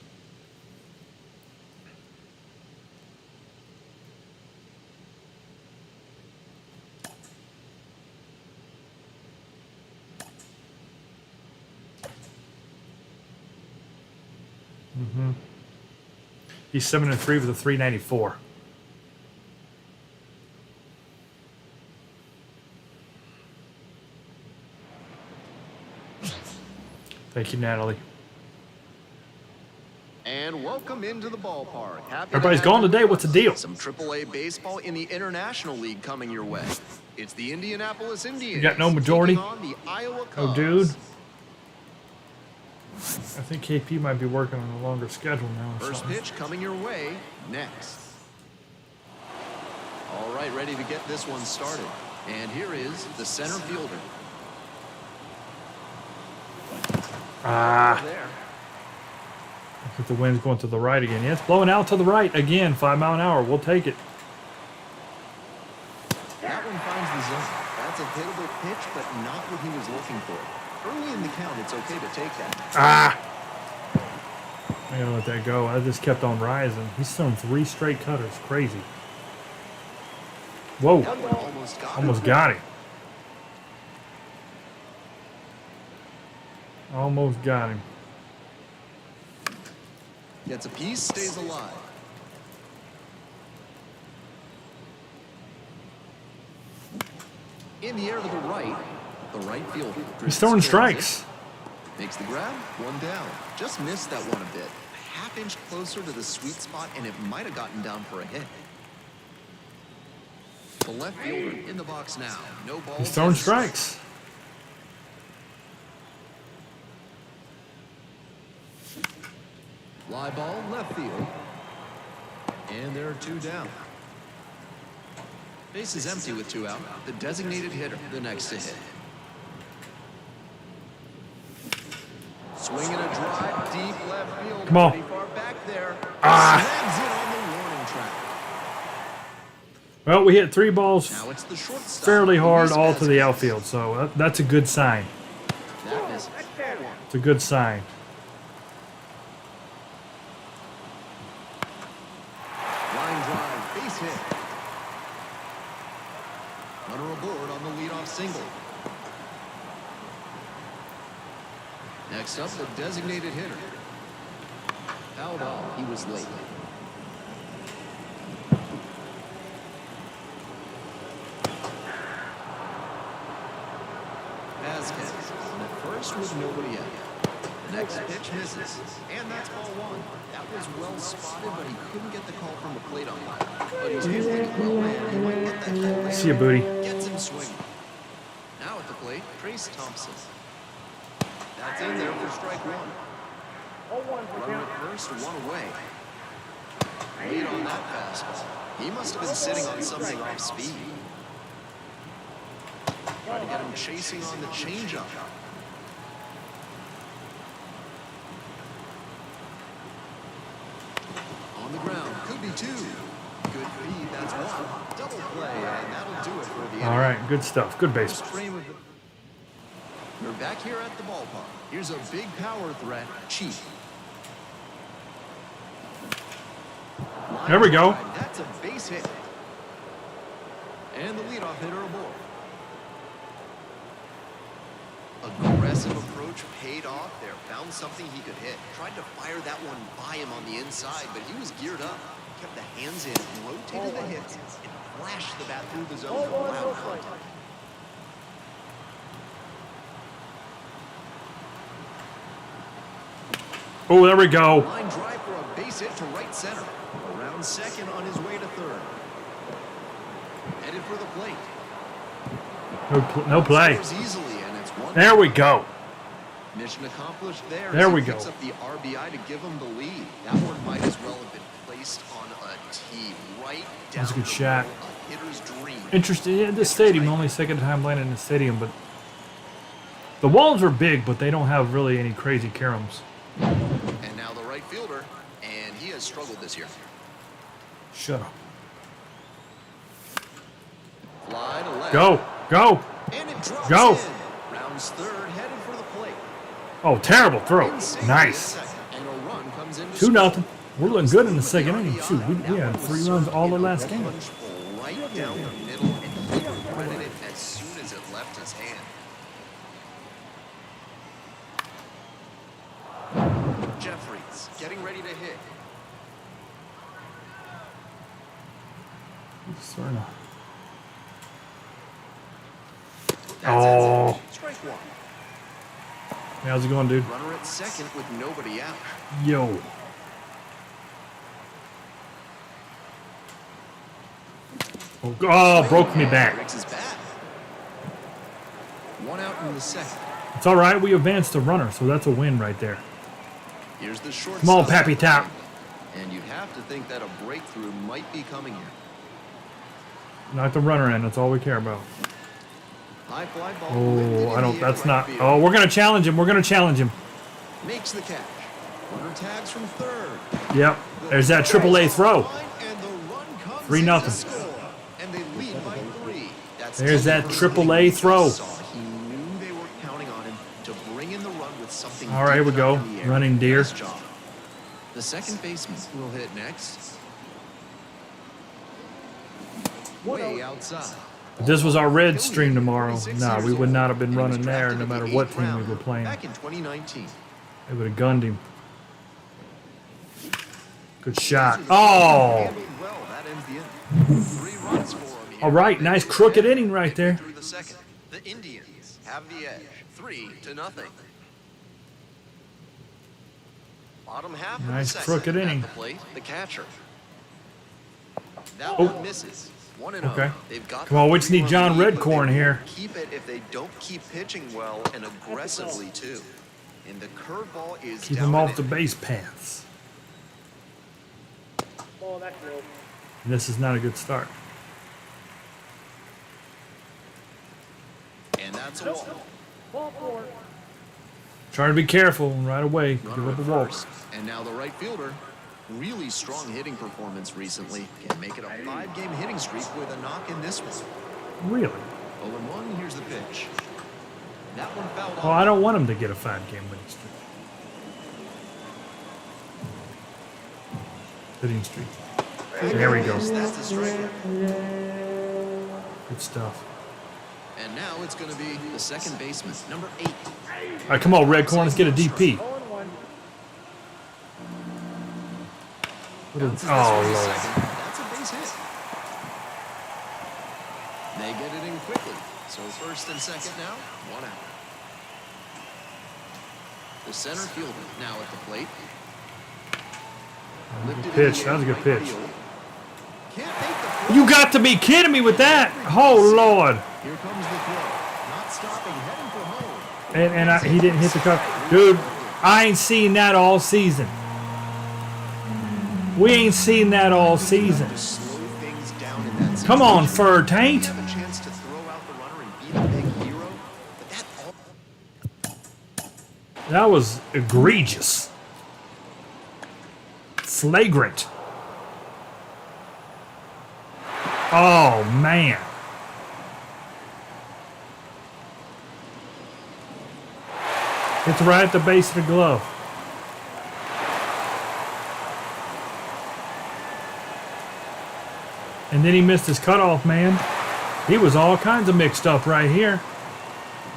He's 7-3 with a 394. Thank you, Natalie. And welcome into the ballpark. Happy Everybody's to have gone you today. with What's us. the deal? Some AAA baseball in the International League coming your way. It's the Indianapolis Indians. You got no majority? taking on the Iowa Oh, Cubs. dude. I think KP might be working on a longer schedule now or First something. pitch coming your way next. All right, ready to get this one started. And here is the center fielder. Ah, There. I think the wind's going to the right again. Yeah, it's blowing out to the right again. 5 mile an hour. We'll take it. That one finds the zone. That's a hittable pitch, but not what he was looking for. Early in the count, it's okay to take that. Ah! I gotta let that go. I just kept on rising. He's thrown 3 straight cutters. Crazy. Whoa. That one almost got him. Almost got him. Almost got him. Gets a piece, stays alive. In the air to the right fielder. He's throwing strikes. Makes the grab, one down. Just missed that one a bit. A half inch closer to the sweet spot, and it might have gotten down for a hit. The left fielder in the box now. No ball. He's throwing strikes. Fly ball, left field. And there are two down. Base is empty with two out. The designated hitter, the next to hit. Swinging a drive, deep left field. Come on. Pretty far back there. Ah. Slams it on the warning track. Well, we hit 3 balls Now it's the shortstop. fairly hard Luis all to the Vasquez. outfield, so that's a good sign. That misses. It's a good sign. Line drive, base hit. Runner aboard on the leadoff single. Next up, the designated hitter. Fouled off. He was late. Vasquez on at first with nobody out. Next pitch misses, and that's ball one. That was well spotted, but he couldn't get the call from the plate umpire. But he's handling it well, man. He might get that call. See ya, booty. Gets him swinging. Now at the plate, Trace Thompson. That's in there for strike one. Runner at first, one away. Lead on that fastball. He must have been sitting on something off speed. Try to get him chasing on the changeup. On the ground, could be two. Good feed, that's one. Double play, and that'll do it for the All right, good stuff. Good base. We're back here at the ballpark. Here's a big power threat, Chief. There we go. That's a base hit. And the leadoff hitter aboard. Aggressive approach paid off there. Found something he could hit. Tried to fire that one by him on the inside, but he was geared up. Kept the hands in, rotated the hits, and flashed the bat through the zone for loud contact. Oh, there we go. Line drive for a base hit to right center. Around second on his way to third. Headed for the plate. No play. Scores easily, and it's one. There we go. Mission accomplished there. There as we he go. picks up the RBI to give him the lead. That one might as well have been placed on a tee right down That's a good the shot. middle, a hitter's dream. Interesting. Yeah, this stadium, only second time playing in the stadium, but the walls are big, but they don't have really any crazy caroms. And now the right fielder, and he has struggled this year. Shut up. Fly to left. Go. And it drops Go. in. Rounds third, headed for the plate. Oh, terrible throw. In safely Nice. at second, and a run comes in to 2-0. score. We're looking good in the second inning. Shoot, we had 3 runs all the last game. Punch ball right down the middle, and he regretted it as soon as it left his hand. Jeffries getting ready to hit. Serna. That's Oh. it. Strike one. Hey, how's it going, dude? Runner at second with nobody out. Yo. Oh, broke me back. Breaks his bat. One out in the second. It's all right. We advanced the runner, so that's a win right there. Here's the short. Come on, Pappy Top. And you'd have to think that a breakthrough might be coming here. Knock the runner in. That's all we care about. High fly ball. Oh, lifted I in don't. the air That's right not. field. Oh, we're gonna challenge him. We're gonna challenge him. Makes the catch. Runner tags from third. Yep. There's that AAA throw. And the run comes 3-0. in to score. And they lead by 3. That's There's that Teddy AAA Verlander throw. just saw. He knew they were counting on him to bring in the run with something. All right, here we deep go. down in the air. Running deer. Nice job. The second baseman will hit next. way outside. If this was our red stream tomorrow, nah, we would not have been running there no matter what team we were playing. Back in 2019. They would have gunned him. Good shot. Oh! Well, that ends the inning. 3 runs for him here. All right, nice crooked inning right there. Through the second. The Indians have the edge, 3-0. Bottom half of Nice the second. crooked inning. At the plate, the catcher. That Oh. one misses. 1-0. Okay. They've got Come on, the we just need 3-1 John lead, but Redcorn they here. won't keep it if they don't keep pitching well and aggressively too. And the curveball is Keep down him and off the in. base paths. And this is not a good start. And that's a walk. Try to be careful right away. Give Runner up a at walk. first. And now the right fielder. Really strong hitting performance recently. Can make it a 5-game hitting streak with a knock in this one. Really? 0-1, here's the pitch. That one fouled Well, off. I don't want him to get a 5-game winning streak. Hitting streak. There we go. That's the strike. Good stuff. And now it's going to be the second baseman, number 8. All right, come on, Redcorn. Let's get a DP. Bounces this Oh, one to Lord. second. That's a base hit. They get it in quickly. So first and second now, 1 out. The center fielder now at the plate. Lifted in pitch. the That was a air, good right pitch. field. Can't make the throw. You got to be kidding me with that. Oh, Lord. Here comes the throw. Not stopping, heading for home. And he didn't hit the cup. Dude, I ain't seen that all season. We ain't seen that all season. To slow things down in that Come on, situation. Fur You Taint. have a chance to throw out the runner and beat a big hero, but that all That was egregious. Flagrant. Oh, man. It's right at the base of the glove. And then he missed his cutoff, man. He was all kinds of mixed up right here.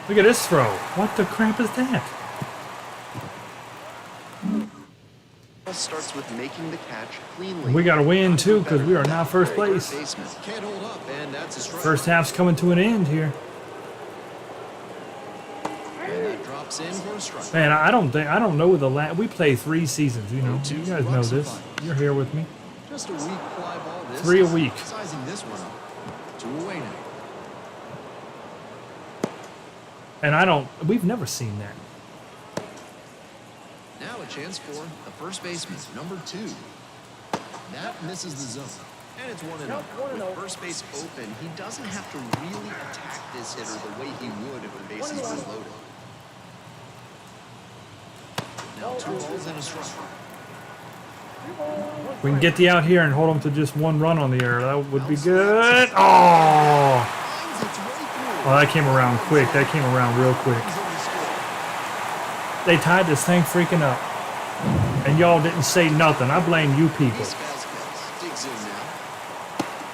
Look at this throw. What the crap is that? starts with making the catch cleanly. We got to win, too, because we are now first place. Baseman can't hold up, and that's a strike. First half's coming to an end here. And that drops in for a strike. Man, I don't know the we play 3 seasons, you know. You guys know this. You're here with me. Just a weak fly ball. This 3 a is week. Sizing this one up. 2 away now. And we've never seen that. Now a chance for the first baseman, number 2. That misses the zone. And it's 1-0. With first base open, he doesn't have to really attack this hitter the way he would if the bases were loaded. Now 2 balls and a strike. We can get the out here and hold them to just 1 run on the air. That would be good. Oh! Finds its way through. Oh, that came around quick. That came around real quick. He's on the score. They tied this thing freaking up. And y'all didn't say nothing. I blame you people. He's Vasquez. Digs in now.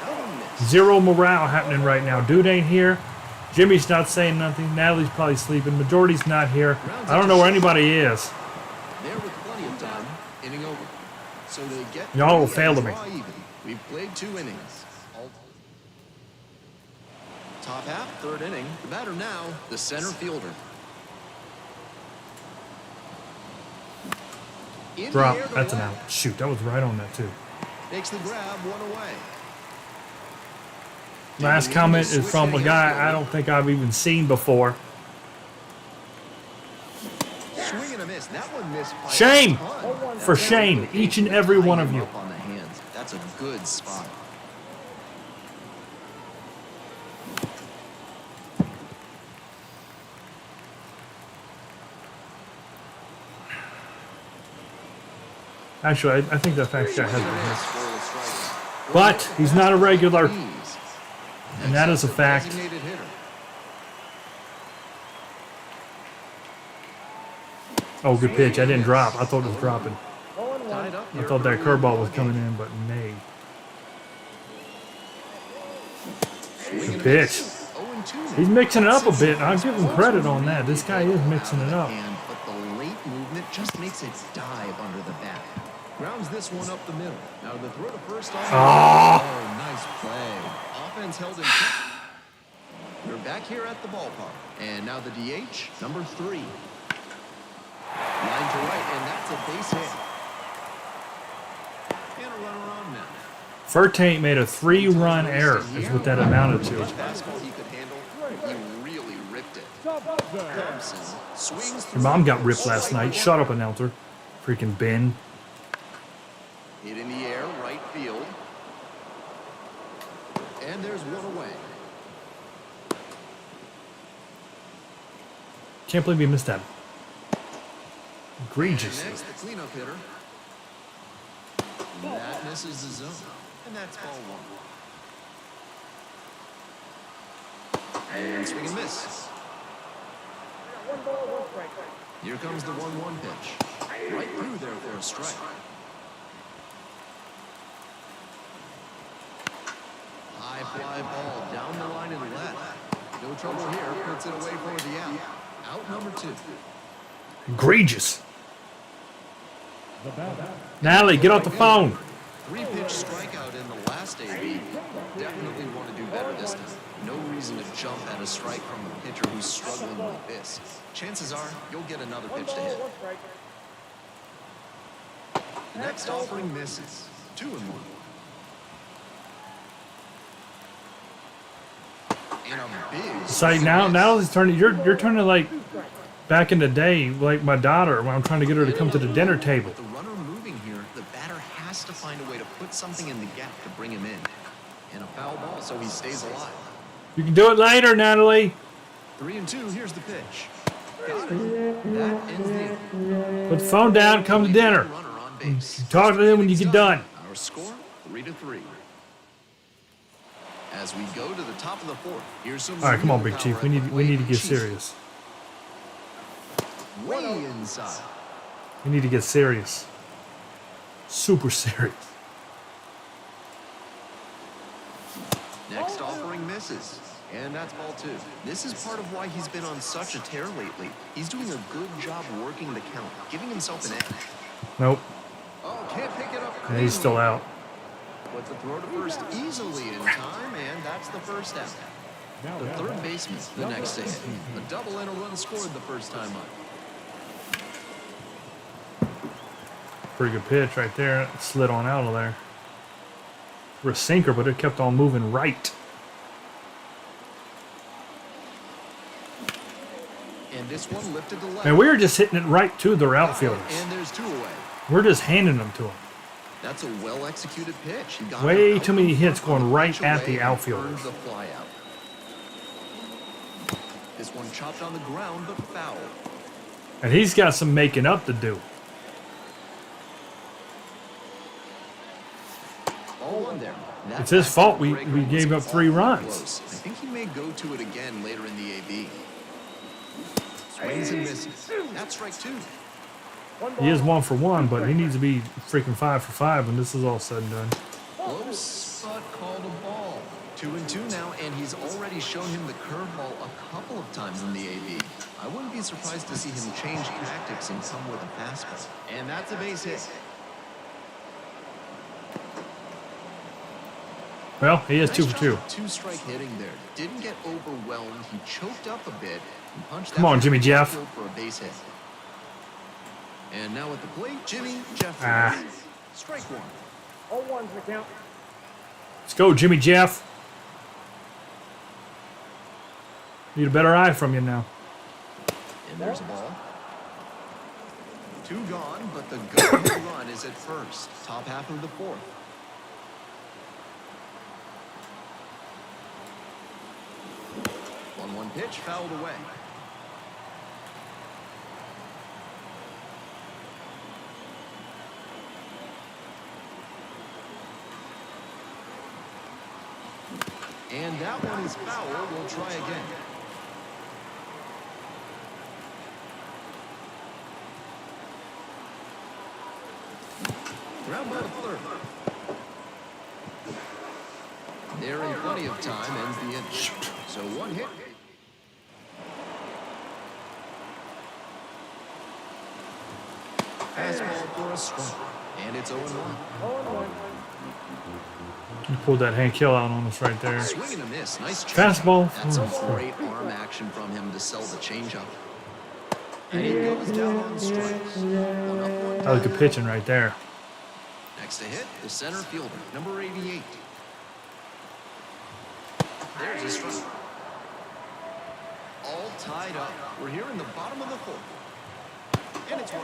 That one missed. 0 morale happening right now. Dude ain't here. Jimmy's not saying nothing. Natalie's probably sleeping. Majority's not here. I don't know where anybody is. There with plenty of time. Inning over. So they get Y'all will 3 fail and to me. draw even. We've played 2 innings. Top half, 3rd inning. The batter now, the center fielder. In the Drop. air to That's an left. out. Shoot, that was right on that, too. Makes the grab, 1 away. Last comment is from a guy I don't think I've even seen before. Swing and a miss. That one missed by Shame. a ton. For shame, each and every one of you. Up on the hands. That's a good spot. Actually, I think that fact guy has been hit. Scoreless strike. But he's not a regular, Ease. and that is a fact. Designated hitter. Oh, good pitch. I didn't drop. I thought it was dropping. Tied up I here thought that early in the curveball was ballgame. coming in, but nay. Good pitch. 0-2. He's mixing it up a bit. I'll give him credit on that. This guy is mixing it up. But the late movement just makes it dive under the bat. Grounds this one up the middle. Now the throw to first on Oh, nice play. Offense held in check. We're back here at the ballpark. And now the DH, number 3. Line to right, and that's a base hit. And a runner on now. Fertain made a 3-run error, is what that amounted to. Fastball he could handle. He really ripped it. Thompson swings Your mom got ripped last night. Shut up, announcer. Freaking Ben. Hit in the air, right field. And there's one away. Can't believe he missed that. Egregious. And next, the cleanup hitter. That misses the zone. And that's ball 1. And swing and miss. Here comes the 1-1 pitch. Right through there for a strike. High fly ball down the line and left. No trouble here. Puts it away for the out. Out number 2. Egregious. Natalie, get off the phone. 3-pitch strikeout in the last AB. Definitely want to do better this time. No reason to jump at a strike from a pitcher who's struggling like this. Chances are you'll get another pitch to hit. The next offering misses. 2-1. And a big. It's like now it's turning. You're turning like back in the day, like my daughter when I'm trying to get her to come to the dinner table. With the runner moving here, the batter has to find a way to put something in the gap to bring him in. And a foul ball, so he stays alive. You can do it later, Natalie. 3-2. Here's the pitch. Got it. That ends the inning. Put the phone down. Come to dinner. Runner on base. Talk to him when you get done. Our score 3-3. As we go to the top of the 4th, here's some. All right, come on, Big power Chief. at We the need plate to for get Chief. serious. Way inside. We need to get serious. Super serious. Next offering misses. And that's ball 2. This is part of why he's been on such a tear lately. He's doing a good job working the count, giving himself an edge. Nope. Oh, can't pick it up. And he's still out. But the throw to first easily in time, and that's the first out. The third baseman, the next to hit. A double and a run scored the first time up. Pretty good pitch right there. It slid on out of there. For a sinker, but it kept on moving right. And this one lifted to left. And we were just hitting it right to their outfielders. And there's 2 away. We're just handing them to them. That's a well-executed pitch. He got Way it out too many from hits front, going right pitch at away, the and outfielders. earned the fly out. This one chopped on the ground, but foul. And he's got some making up to do. Ball 1 there. That It's his fault we breaker was gave up 3 awfully runs. close. I think he may go to it again later in the AB. Swings and misses. That's strike 2. He is 1 for 1, but he needs to be freaking 5 for 5 when this is all said and done. Close, but called a ball. 2-2 now, and he's already shown him the curveball a couple of times in the AB. I wouldn't be surprised to see him change tactics and come with a fastball. And that's a base hit. Well, he is 2 Nice for job 2. of two-strike hitting there. Didn't get overwhelmed. He choked up a bit and punched Come that on, one Jimmy to Jeff. the field for a base hit. And now at the plate, Jimmy Jeff. Strike 1. Let's go, Jimmy Jeff. Need a better eye from you now. And there's a ball. 2 gone, but the go-ahead run is at first. Top half of the 4th. One pitch fouled away. And that one is foul. We'll try again. Ground ball to third. There in plenty of time ends the inning. So one hit. Fastball for a strike. And it's 0-1. You pulled that Hank Hill out on us right there. Swing and a miss. Nice change. Fastball. That's some great arm action from him to sell the changeup. And he goes down on strikes. 1-1. That was good pitching right there. Next to hit, the center fielder, number 88. There's his strike. All tied up. We're here in the bottom of the fourth. And it's 1-1.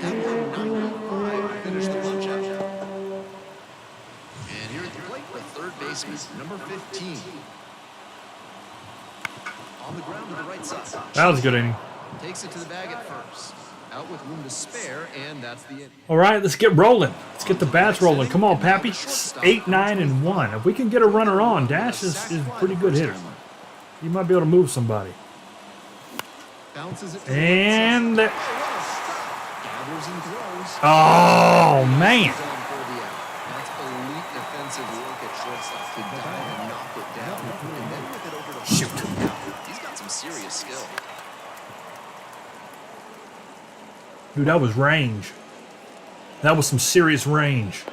That one, 95, finish the punch-out. And here at the plate, the third baseman, number 15. On the ground to the right side. That was a good inning. Takes it to the bag at first. Out with room to spare, and that's the inning. All right, let's get rolling. Let's get the bats rolling. Come on, Pappy. 8, 9, and 1. If we can get a runner on, Dash is a pretty good hitter. You might be able to move somebody. Bounces it to And gathers and throws. oh man, That's elite defensive work at shortstop to dive and knock it down, and then whip it over to Shoot. first. He's got some serious skill. dude, that was range. That was some serious range.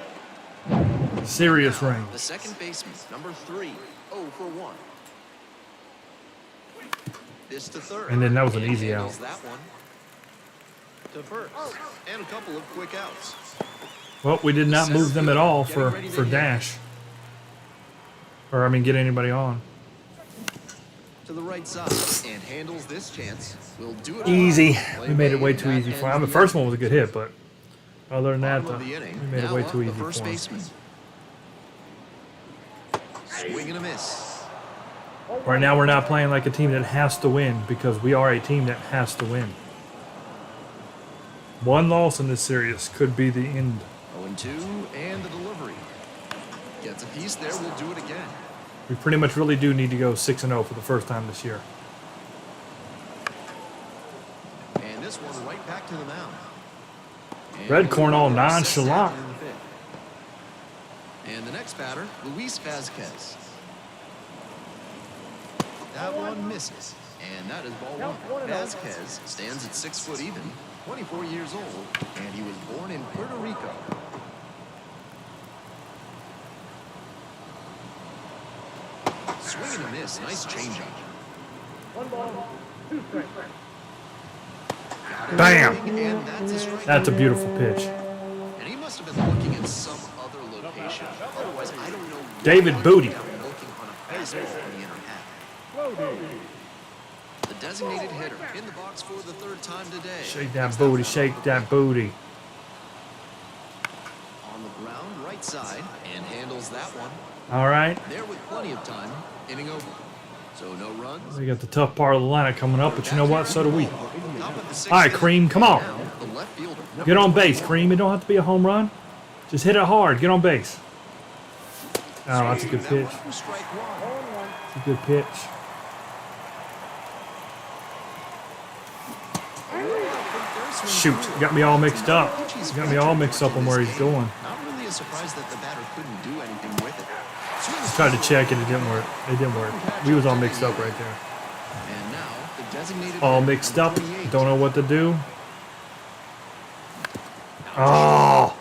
Serious range. The second baseman, number 3, 0 for 1. This to third. And then that was an And easy handles out. that one. To first. And a couple of quick outs. Well, we did not move them at all for Dash. Or I mean, get anybody on. To the right side and handles this chance. We'll do it Easy. Play We made it way made, too that easy for him. ends The the first inning. one was a good hit, but other than that, Bottom of the we inning. made it Now way up too the easy first for him. baseman. Swing and a miss. Right now, we're not playing like a team that has to win because we are a team that has to win. One loss in this series could be the end. 0-2 and the delivery. Gets a piece there. We'll do it again. We pretty much really do need to go 6-0 for the first time this year. And this one right back to the mound. And Red corn all we'll set nonchalant. down in the fifth. And the next batter, Luis Vazquez. That one misses. And that is ball one. Vazquez stands at 6 foot even, 24 years old, and he was born in Puerto Rico. Swing and a miss. Nice changeup. Bam! And that's a strike. That's a beautiful pitch. And he must have been looking at some other location. Otherwise, I don't know. David why Booty. he would be looking on a fastball in the inner half. The designated hitter in the box for the third time today. Shake that booty, shake that booty. On the ground, right side, and handles that one. All right. There with plenty of time. Inning over. So no runs. We got the tough part of the lineup coming up, but you know what? So do we. Top of the sixth All right, inning. Cream, come on. Now, the left fielder. Get on base, Cream. It don't have to be a home run. Just hit it hard. Get on base. Oh, that's a good That pitch. one, strike one. That's a good pitch. Shoot, got me all mixed up. Got me all mixed up on where he's going. Not really a surprise that the batter couldn't do anything with it. Tried to check it, it didn't work. It didn't work. We was all mixed up right there. And now the designated All hitter, mixed up. 28. Don't know what to do. Oh,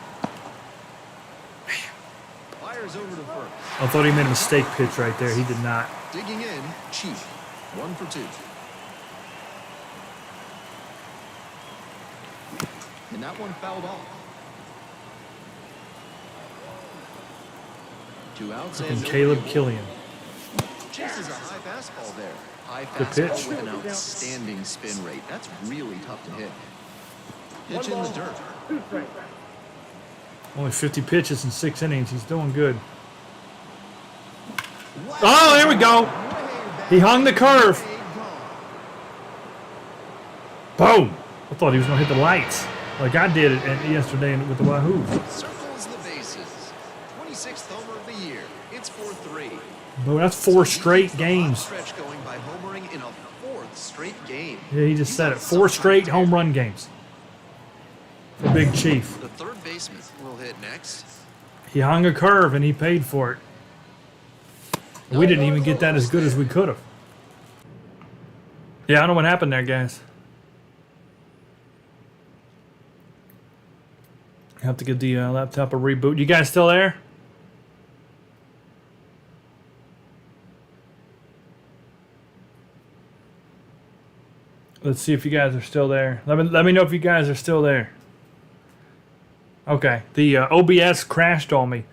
Fires over to first. I thought he made a mistake pitch right there. He did not. Digging in, Chief. 1 for 2. And that one fouled off. 2 outs And and no Caleb deal. Killian. Chases a high fastball there. High Good fastball pitch. with an outstanding spin rate. That's really tough to hit. Pitch in the dirt. Only 50 pitches in 6 innings. He's doing good. Oh, there we go. He hung the curve. Boom. I thought he was going to hit the lights like I did it yesterday with the Wahoos. Circles the bases. 26th homer of the year. It's 4-3. Brady. But that's 4 straight games. Stretch going by homering in a 4th straight game. Yeah, he just said it. 4 straight home run games for Big Chief. The third baseman will hit next. He hung a curve and he paid for it. We didn't even get that as good as we could have. Yeah, I don't know what happened there, guys. Have to give the laptop a reboot. You guys still there? Let's see if you guys are still there. Let me know if you guys are still there. Okay, the OBS crashed on me,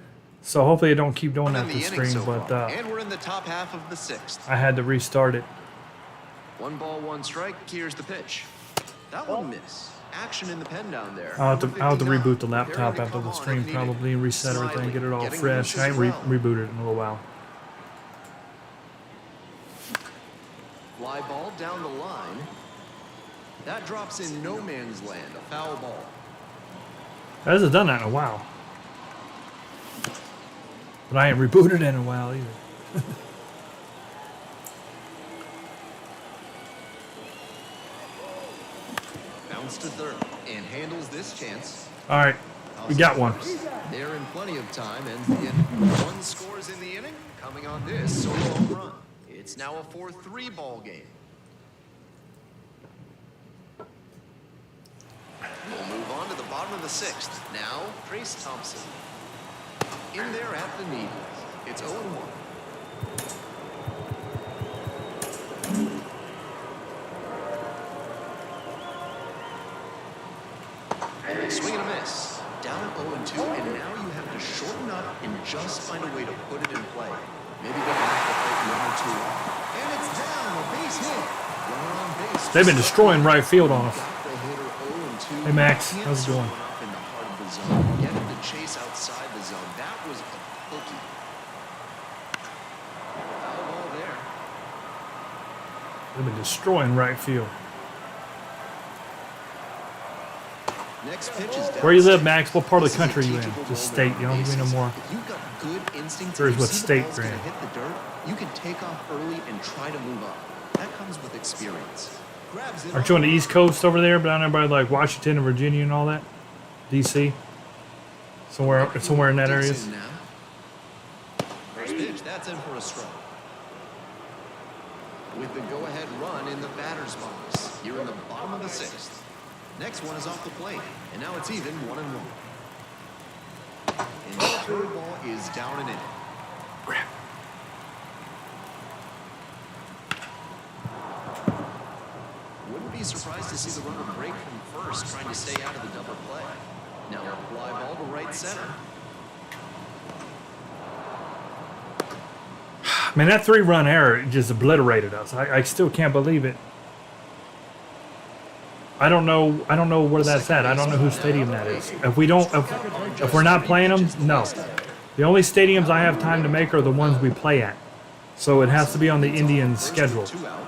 so hopefully it don't keep doing that to stream. But and we're in the top half of the 6th. I had to restart it. 1 ball, 1 strike. Here's the pitch. That one miss. Action in the pen down there. I'll have to 59. reboot the laptop Preparing to after come the on stream if needed. probably and reset everything, Smiley get it all getting fresh. loose I as ain't well. rebooted it in a little while. Fly ball down the line. That drops in no man's land. A foul ball. I hasn't done that in a while. But I ain't rebooted it in a while either. Bounce to third and handles this chance. All right, we got one. They're in plenty of time, and the inning. 1 scores in the inning, coming on this solo home run. It's now a 4-3 ball game. We'll move on to the bottom of the 6th. Now, Trace Thompson. In there at the knees. It's 0-1. Swing and a miss. Down at 0-2, and now you have to shorten up and just find a way to put it in play. Maybe get back to play 1 or 2. And it's down, a base hit. Runner on base. They've been destroying right field on us. Got the hitter 0-2. Hey, Max, Can't how's it going? score up in the heart of the zone. Get him to chase outside the zone. That was a hooky. Foul ball there. They've been destroying right field. Next pitch is down. Where you live, Max? What part of the country are you in? Just state. You don't give me no more. If you've got good instincts, Here's and you what see the state ball's you're gonna in. hit the dirt, you can take off early and try to move up. That comes with experience. Grabs it Aren't you on the East Coast over there, down there by like Washington and Virginia and all that? DC? Somewhere in that area. Dixon now. First pitch, that's in for a strike. With the go-ahead run in the batter's box, here in the bottom of the 6th. Next one is off the plate, and now it's even 1-1. And the third ball is down and in. Wouldn't be surprised to see the runner break from first, trying to stay out of the double play. Now a fly ball to right center. Man, that 3-run error just obliterated us. I still can't believe it. I don't know where that's at. I don't know whose stadium that is. If we're not playing them, no. The only stadiums I have time to make are the ones we play at. So it has to be on the Indians' schedule. 2 out.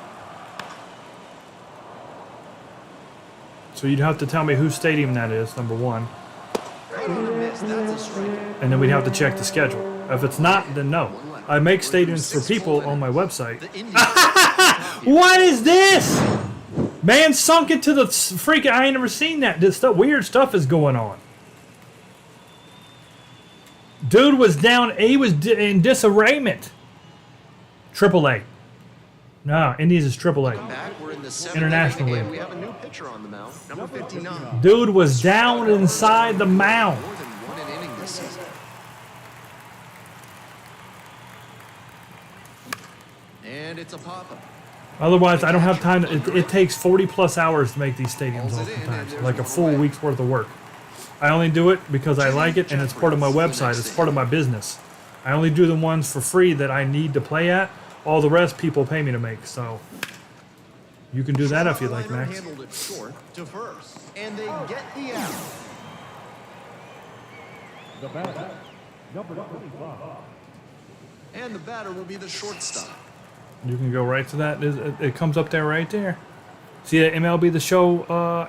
So you'd have to tell me whose stadium that is, number one. Cut on a miss, that's a strike. And then we'd have to check the schedule. If it's not, then no. I make stadiums for people on my website. The Indians. What is this? Man sunk into the freaking... I ain't never seen that. This stuff, weird stuff is going on. Dude was down. He was in disarrayment. Triple A. No, Indians is Triple A. Back, we're in the 7th International inning, and League. we have a new pitcher on the mound, number 59. Dude was down inside the mound. More than 1 inning this season. And it's a pop-up. Otherwise, I don't have time. It takes 40-plus hours to make these stadiums oftentimes. Like a full week's worth of work. I only do it because I like it and it's part of my website. It's part of my business. I only do the ones for free that I need to play at. All the rest people pay me to make. So you can do that if you like, Max. Handled it short to first, and they get the out. The batter, number 25. And the batter will be the shortstop. You can go right to that. It comes up there right there. See that MLB The Show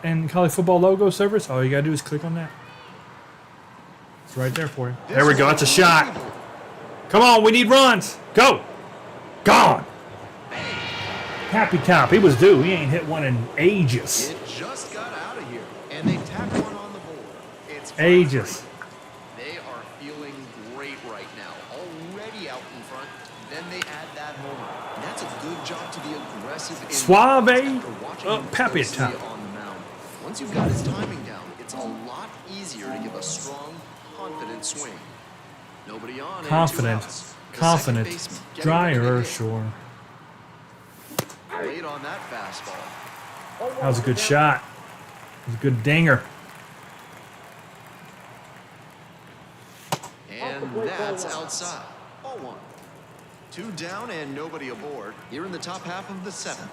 and college football logo service? All you got to do is click on that. It's right there for you. There we go. That's a shot. Come on, we need runs. Go. Gone. Happy Top. He was due. He ain't hit one in ages. It just got out of here, and they tack one on the board. It's Ages. They are feeling great right now, already out in front. Then they add that homer. And that's a good job to be aggressive. Suave. Happy Top. On the mound. Once you've got his timing down, it's a lot easier to give a strong, confident swing. Nobody on. Confident. Confident. Dryer, sure. Late on that fastball. That was a good shot. It was a good dinger. And that's outside. Ball one. 2 down and nobody aboard. Here in the top half of the 7th.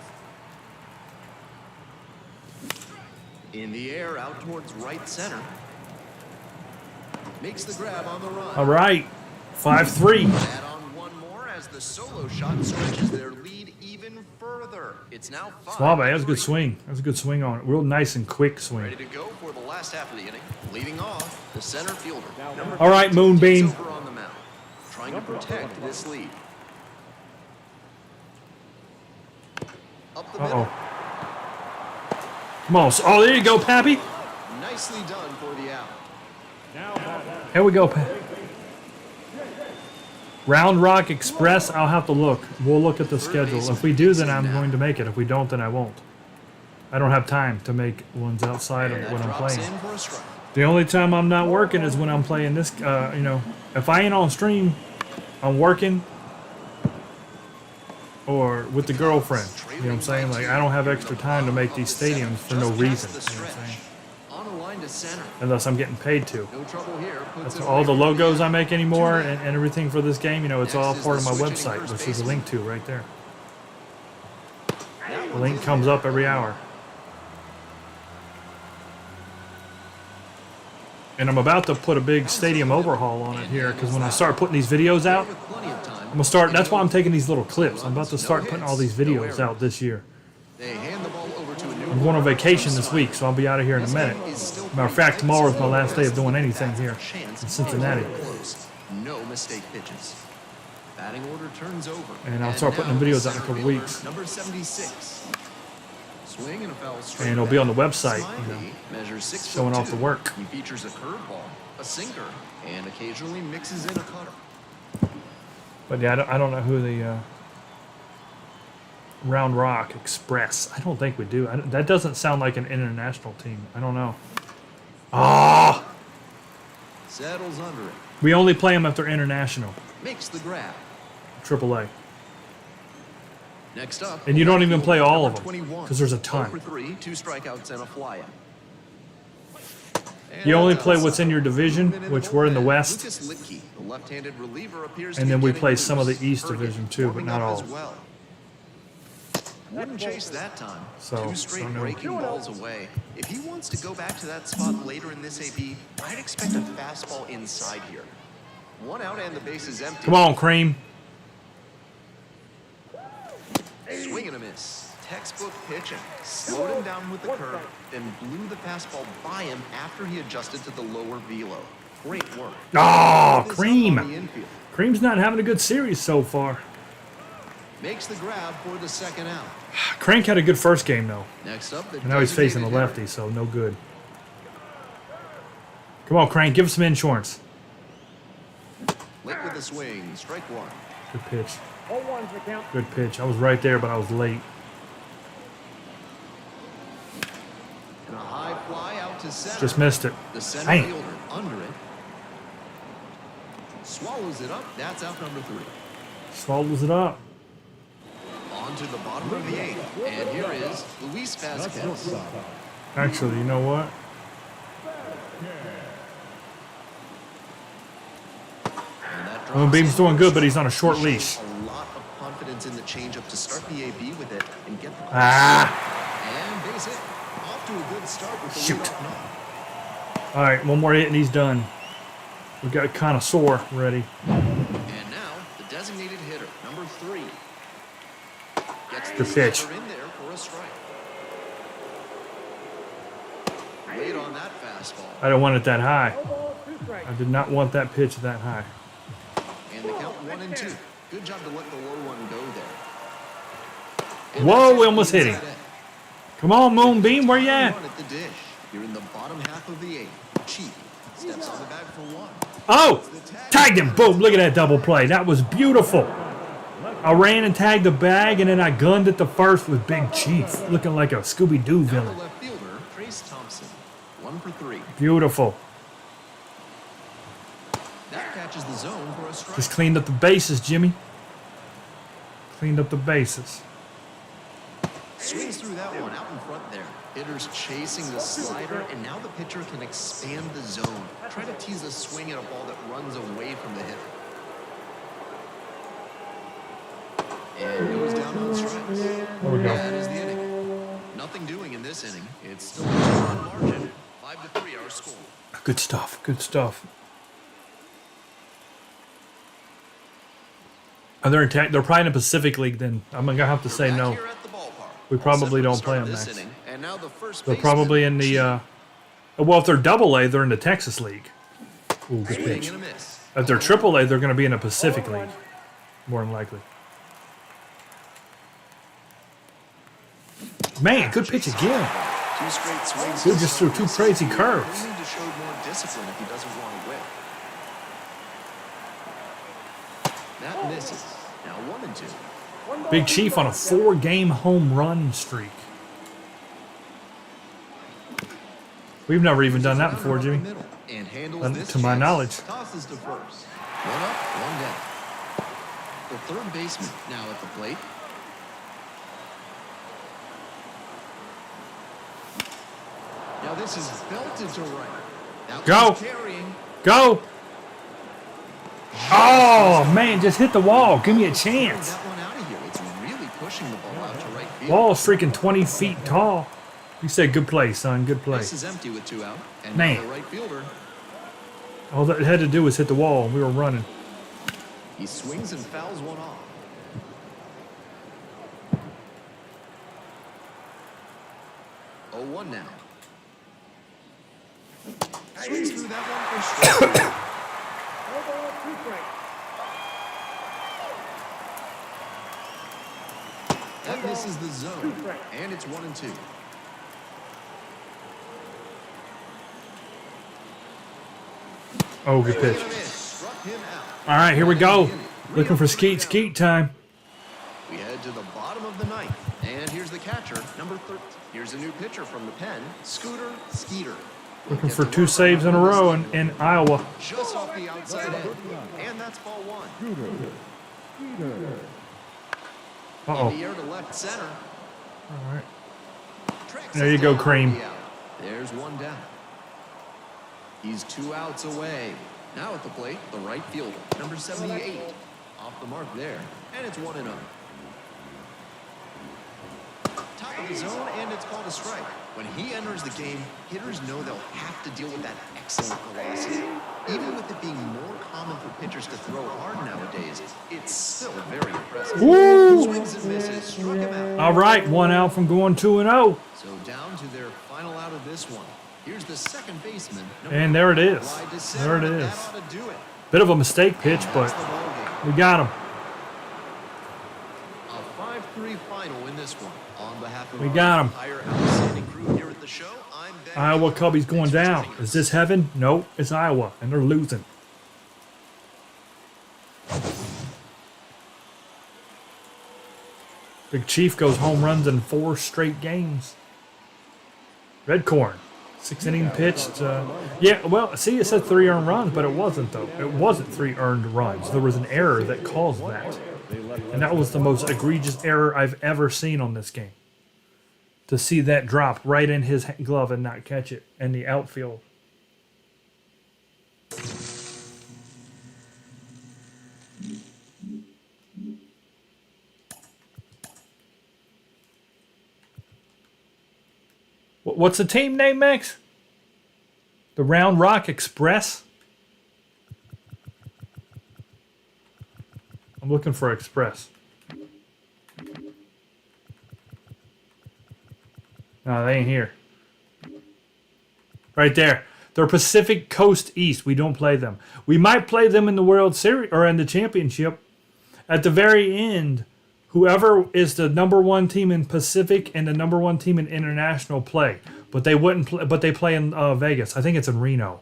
In the air, out towards right center. Makes the grab on the run. All right. 5-3. Add on one more as the solo shot stretches their lead even further. It's now 5. Suave. That was a good swing. That was a good swing on it. Real nice and quick swing. Ready to go for the last half of the inning. Leading off, the center fielder. All right, Moonbeam. Over on the mound, trying to protect this lead. Up the middle. Come on. Oh, there you go, Pappy. Nicely done for the out. Here we go, Pappy. Round Rock Express, I'll have to look. We'll look at the schedule. If we do, then I'm going to make it. If we don't, then I won't. I don't have time to make ones outside of when I'm playing. The only time I'm not working is when I'm playing this, you know. If I ain't on stream, I'm working or with the girlfriend. You know what I'm saying? Like, I don't have extra time to make these stadiums for no reason. You know what I'm saying? Unless I'm getting paid to. That's all the logos I make anymore and everything for this game, you know, it's all part of my website, which there's a link to right there. The link comes up every hour. And I'm about to put a big stadium overhaul on it here, because when I start putting these videos out, I'm going to start, that's why I'm taking these little clips. I'm about to start putting all these videos out this year. I'm going on vacation this week, so I'll be out of here in a minute. Matter of fact, tomorrow is my last day of doing anything here in Cincinnati. No mistake pitches. Batting order turns over. And I'll start putting the videos out in a couple weeks. Number 76. Swing and a foul straight. And it'll be on the website, you know, measures 6'2". showing off the work. He features a curveball, a sinker, and occasionally mixes in a cutter. But yeah, I don't know who the Round Rock Express. I don't think we do. That doesn't sound like an international team. I don't know. Ah! Settles under it. We only play them if they're international. Makes the grab. AAA. Next up. And you don't even play all of them because there's a ton. 0 for 3, 2 strikeouts and a flyout. You only play what's in your division, which we're in the West. Lucas Litke, the left-handed reliever, appears And then we play some of the East division too, but not all. Well. Wouldn't chase that time. So, 2 straight no. breaking balls away. If he wants to go back to that spot later in this AP, I'd expect a fastball inside here. 1 out and the base is empty. Come on, Cream. Swing and a miss. Textbook pitching. Slowed him down with the curve, then blew the fastball by him after he adjusted to the lower velo. Great work. Oh, Cream. Cream's not having a good series so far. Makes the grab for the 2nd out. Crank had a good first game, though. Next up, the And now he's facing a designated lefty, so no good. Come on, Crank. Give us some insurance. hitter. Late with a swing. Strike 1. Good pitch. 0-1's the count. Good pitch. I was right there, but I was late. And a high fly out to center. Just missed it. The center Dang. fielder under it. Swallows it up. That's out number 3. Swallows it up. On to the bottom of the 8th. And here is Luis Vasquez. Actually, you know what? And that drops Moonbeam's in. doing good, but he's on a short leash. A lot of confidence in the changeup to start the AB with it and get the Ah! and base hit. Off to a good start with the Shoot. leadoff knock. All right, one more hit and he's done. We got Connoisseur ready. And now the designated hitter, number 3. Gets the Good pitch. slider in there for a strike. Late on that fastball. I don't want it that high. 2 strikes. I did not want that pitch that high. And And the count 1-2. Good job to let the low one go there. And Whoa, that's we almost hit him. today. Come on, Moonbeam, where you at? Run at the dish. Here in the bottom half of the 8th. Chief steps on the bag for 1. Oh, tagged him. Boom, look at that double play. That was beautiful. I ran and tagged the bag, and then I gunned it the first with Big Chief, looking like a Scooby-Doo Now villain. the left fielder, Trace Thompson. 1 for 3. Beautiful. That catches the zone for a strike. Just cleaned up the bases, Jimmy. Cleaned up the bases. Swings through that one out in front there. Hitters chasing the slider, and now the pitcher can expand the zone. Try to tease a swing at a ball that runs away from the hitter. And goes down on strikes. There we go. That is the inning. Nothing doing in this inning. It's still a 2-run margin. 5-3 our score. Good stuff. Good stuff. They're probably in the Pacific League. Then I'm gonna have to say Back no. here at the ballpark. We probably All don't set for play the them, start of Max. this inning. And now the first They're baseman, probably in the. Well, if they're Double A, they're in the Texas League. Ooh, good swing pitch. and a miss. If they're Triple A, they're going to be in the Pacific League, more than likely. Man, good pitch again. 2 straight swings. Dude just threw 2 crazy curves. He'll need to show more discipline if he doesn't want to win. That misses. Now 1-2. Big Chief on a 4-game home run streak. We've never even done that before, Jimmy. And handles this To my chance. knowledge. Tosses to first. 1 up, 1 down. The third baseman now at the plate. Now this is belted to right. That Go. one's carrying. Go. Oh, man, just hit the wall. Give me a chance. That one out of here. It's really pushing the ball out to right field. Wall's freaking 20 feet tall. You said good play, son. Good play. Base is empty with 2 out. And Man. now the right fielder. All that it had to do was hit the wall, and we were running. He swings and fouls one off. Oh, 1 now. Swings through that one for strike. That misses the zone, and it's 1-2. Oh, good pitch. Struck him out. All right, here we go. Looking for skeet time. We head to the bottom of the 9th, and here's the catcher, number 13. Here's a new pitcher from the pen, Scooter Skeeter. Looking for 2 saves in a row in Iowa. Just off the outside edge, and that's ball 1. In Uh-oh. the air to left center. All right. Tracks There it you go, down Cream. for the out. There's 1 down. He's 2 outs away. Now at the plate, the right fielder, number 78. Off the mark there, and it's 1-0. Top of the zone, and it's called a strike. When he enters the game, hitters know they'll have to deal with that excellent velocity. Even with it being more common for pitchers to throw hard nowadays, it's still very impressive. Woo! Swings and misses, struck him out. All right, 1 out from going 2-0. So down to their final out of this one. Here's the second baseman. And there it is. Wide to There center, it and is. that ought to do it. Bit of a mistake pitch, That's but the ball game. we got him. A 5-3 final in this one. On behalf of We our got 'em. entire outstanding crew here at the show, I'm Ben. Iowa Cubbies going Thanks for down. joining Is us. this heaven? No, it's Iowa, and they're losing. Big Chief goes home runs in 4 straight games. Red Corn, 6-inning pitched. Yeah, well, see, it said 3 earned runs, but it wasn't, though. It wasn't 3 earned runs. There was an error that caused that. And that was the most egregious error I've ever seen on this game. To see that drop right in his glove and not catch it in the outfield. What's the team name, Max? The Round Rock Express? I'm looking for Express. No, they ain't here. Right there. They're Pacific Coast East. We don't play them. We might play them in the World Series or in the championship. At the very end, whoever is the number one team in Pacific and the number one team in international play. But they wouldn't. But they play in Vegas. I think it's in Reno.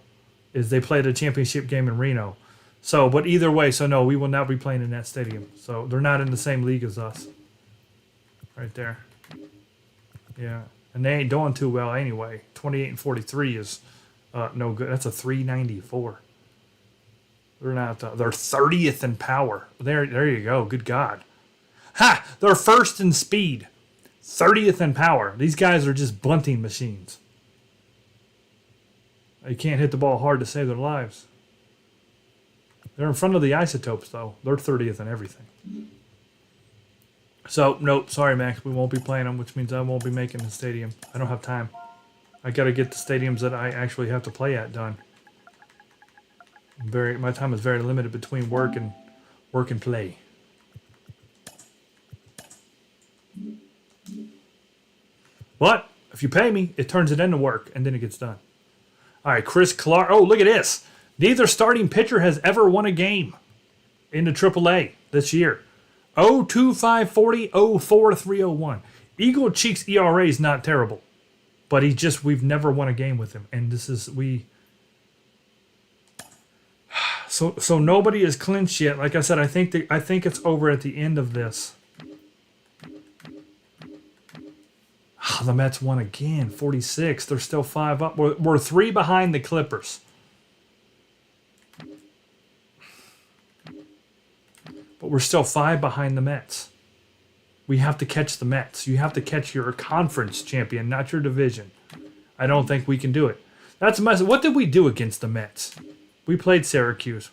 They play the championship game in Reno. So, but either way, so no, we will not be playing in that stadium. So they're not in the same league as us. Right there. Yeah, and they ain't doing too well anyway. 28-43 is no good. That's a 394. They're not. They're 30th in power. There you go. Good God. Ha! They're first in speed. 30th in power. These guys are just bunting machines. They can't hit the ball hard to save their lives. They're in front of the Isotopes, though. They're 30th in everything. So, nope. Sorry, Max. We won't be playing them, which means I won't be making the stadium. I don't have time. I got to get the stadiums that I actually have to play at done. My time is very limited between work and play. But if you pay me, it turns it into work, and then it gets done. All right, Chris Clark. Oh, look at this. Neither starting pitcher has ever won a game in the AAA this year. 0.2540, 0.4301. Eagle Cheeks ERA is not terrible, but we've never won a game with him, and So nobody is clinched yet. Like I said, I think it's over at the end of this. The Mets won again, 46. They're still 5 up. We're 3 behind the Clippers. But we're still 5 behind the Mets. We have to catch the Mets. You have to catch your conference champion, not your division. I don't think we can do it. That's a mess. What did we do against the Mets? We played Syracuse.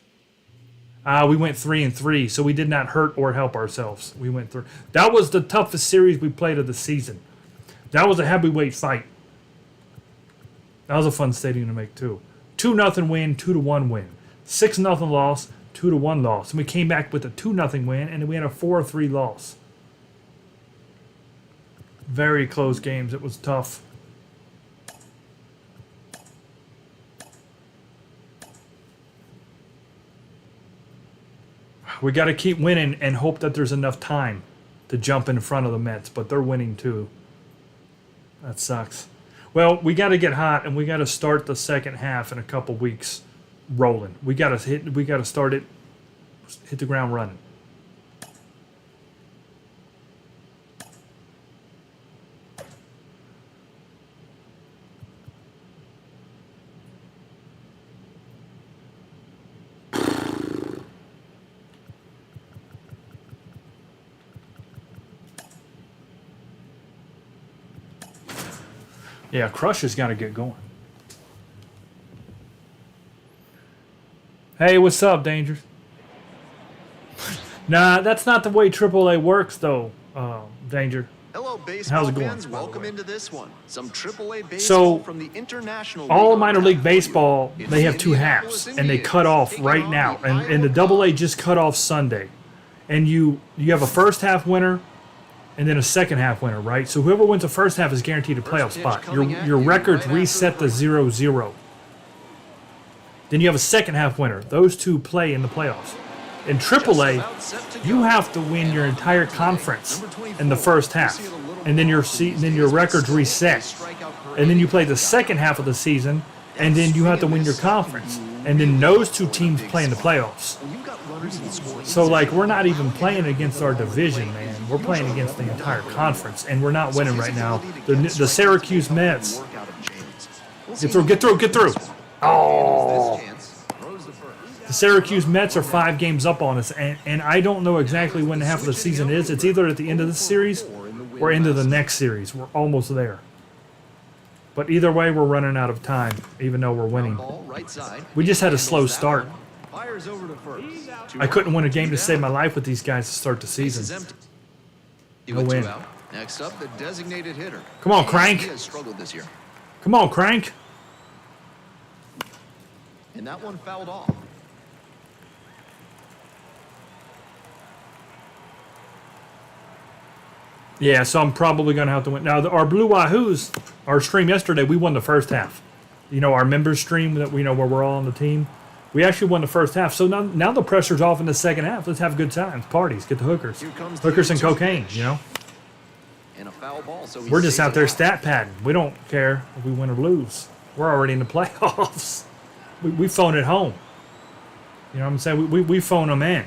We went 3-3, so we did not hurt or help ourselves. We went through. That was the toughest series we played of the season. That was a heavyweight fight. That was a fun stadium to make, too. 2-0 win, 2-1 win. 6-0 loss, 2-1 loss. And we came back with a 2-0 win, and then we had a 4-3 loss. Very close games. It was tough. We got to keep winning and hope that there's enough time to jump in front of the Mets, but they're winning too. That sucks. Well, we got to get hot, and we got to start the second half in a couple weeks rolling. We got to start it, hit the ground running. Yeah, Crush has got to get going. Hey, what's up, Dangerous? Nah, that's not the way AAA works, though, Danger. Hello, baseball How's it going? fans. Welcome into this one. Some AAA baseball from the International All League minor on league tap. baseball, It's they have the 2 halves, Indianapolis and they Indians cut off taking right on now. the And the Iowa AA just cut off Sunday. And you have a first half winner and then a second half winner, right? So whoever wins the first half is guaranteed a playoff pitch spot. coming at Your you records right after reset the to 0-0. Then you have a second half winner. Those two play in the playoffs. In AAA, you have to win your entire conference in the first half, and then your records reset, and then you play the second half of the season, and then you have to win your conference, and then those 2 teams play in the playoffs. So like we're not even playing against our division, man. We're playing against the entire conference, and we're not winning right now. The Syracuse Mets. Get through. Oh. The Syracuse Mets are 5 games up on us, and I don't know exactly when the half of the season is. It's either at the end of this series or into the next series. We're almost there. But either way, we're running out of time, even though we're winning. We just had a slow start. I couldn't win a game to save my life with these guys to start the season. No win. Next up, the designated hitter. Come on, Crank. He has struggled this year. Come on, Crank. And that one fouled off. Yeah, so I'm probably going to have to win. Now, our Blue Wahoos, our stream yesterday, we won the first half. you know, our members stream that we know where we're all on the team. We actually won the first half, so now the pressure's off in the second half. Let's have good times, parties, get the hookers, Here comes hookers the and 0-2 cocaine. pitch. You know, And a foul ball, so he we're just stays out there alive. stat padding. We don't care if we win or lose. We're already in the playoffs. We phone it home. You know what I'm saying? We phone them in.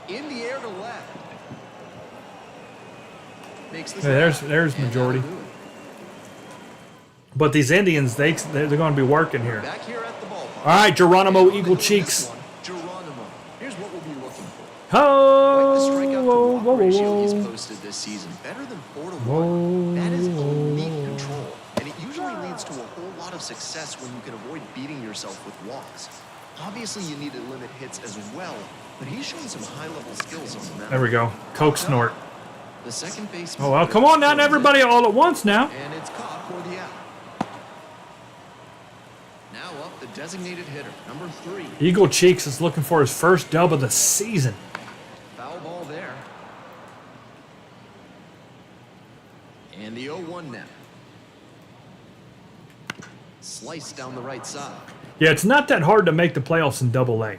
In the air to left. Makes the Hey, there's catch. And majority. that'll do it. But these Indians, they're going to be working here. Back here at the ballpark. All right, Geronimo And on Eagle the hill Cheeks. this one, Geronimo. Here's what we'll be looking for. Oh, Quite the strikeout to whoa, walk whoa, ratio he's whoa. posted this season. Better than 4 to 1. Whoa. That is elite control. And it usually leads to a whole lot of success when you can avoid beating yourself with walks. Obviously, you need to limit hits as well, but he's showing some high-level skills on the mound. There we go. Coke snort. The second baseman. Oh, well, come on, not everybody all at once now. And it's caught for the out. Now up the designated hitter, number 3. Eagle Cheeks is looking for his first dub of the season. Foul ball there. And the 0-1 now. Slice down the right side. Yeah, it's not that hard to make the playoffs in Double A.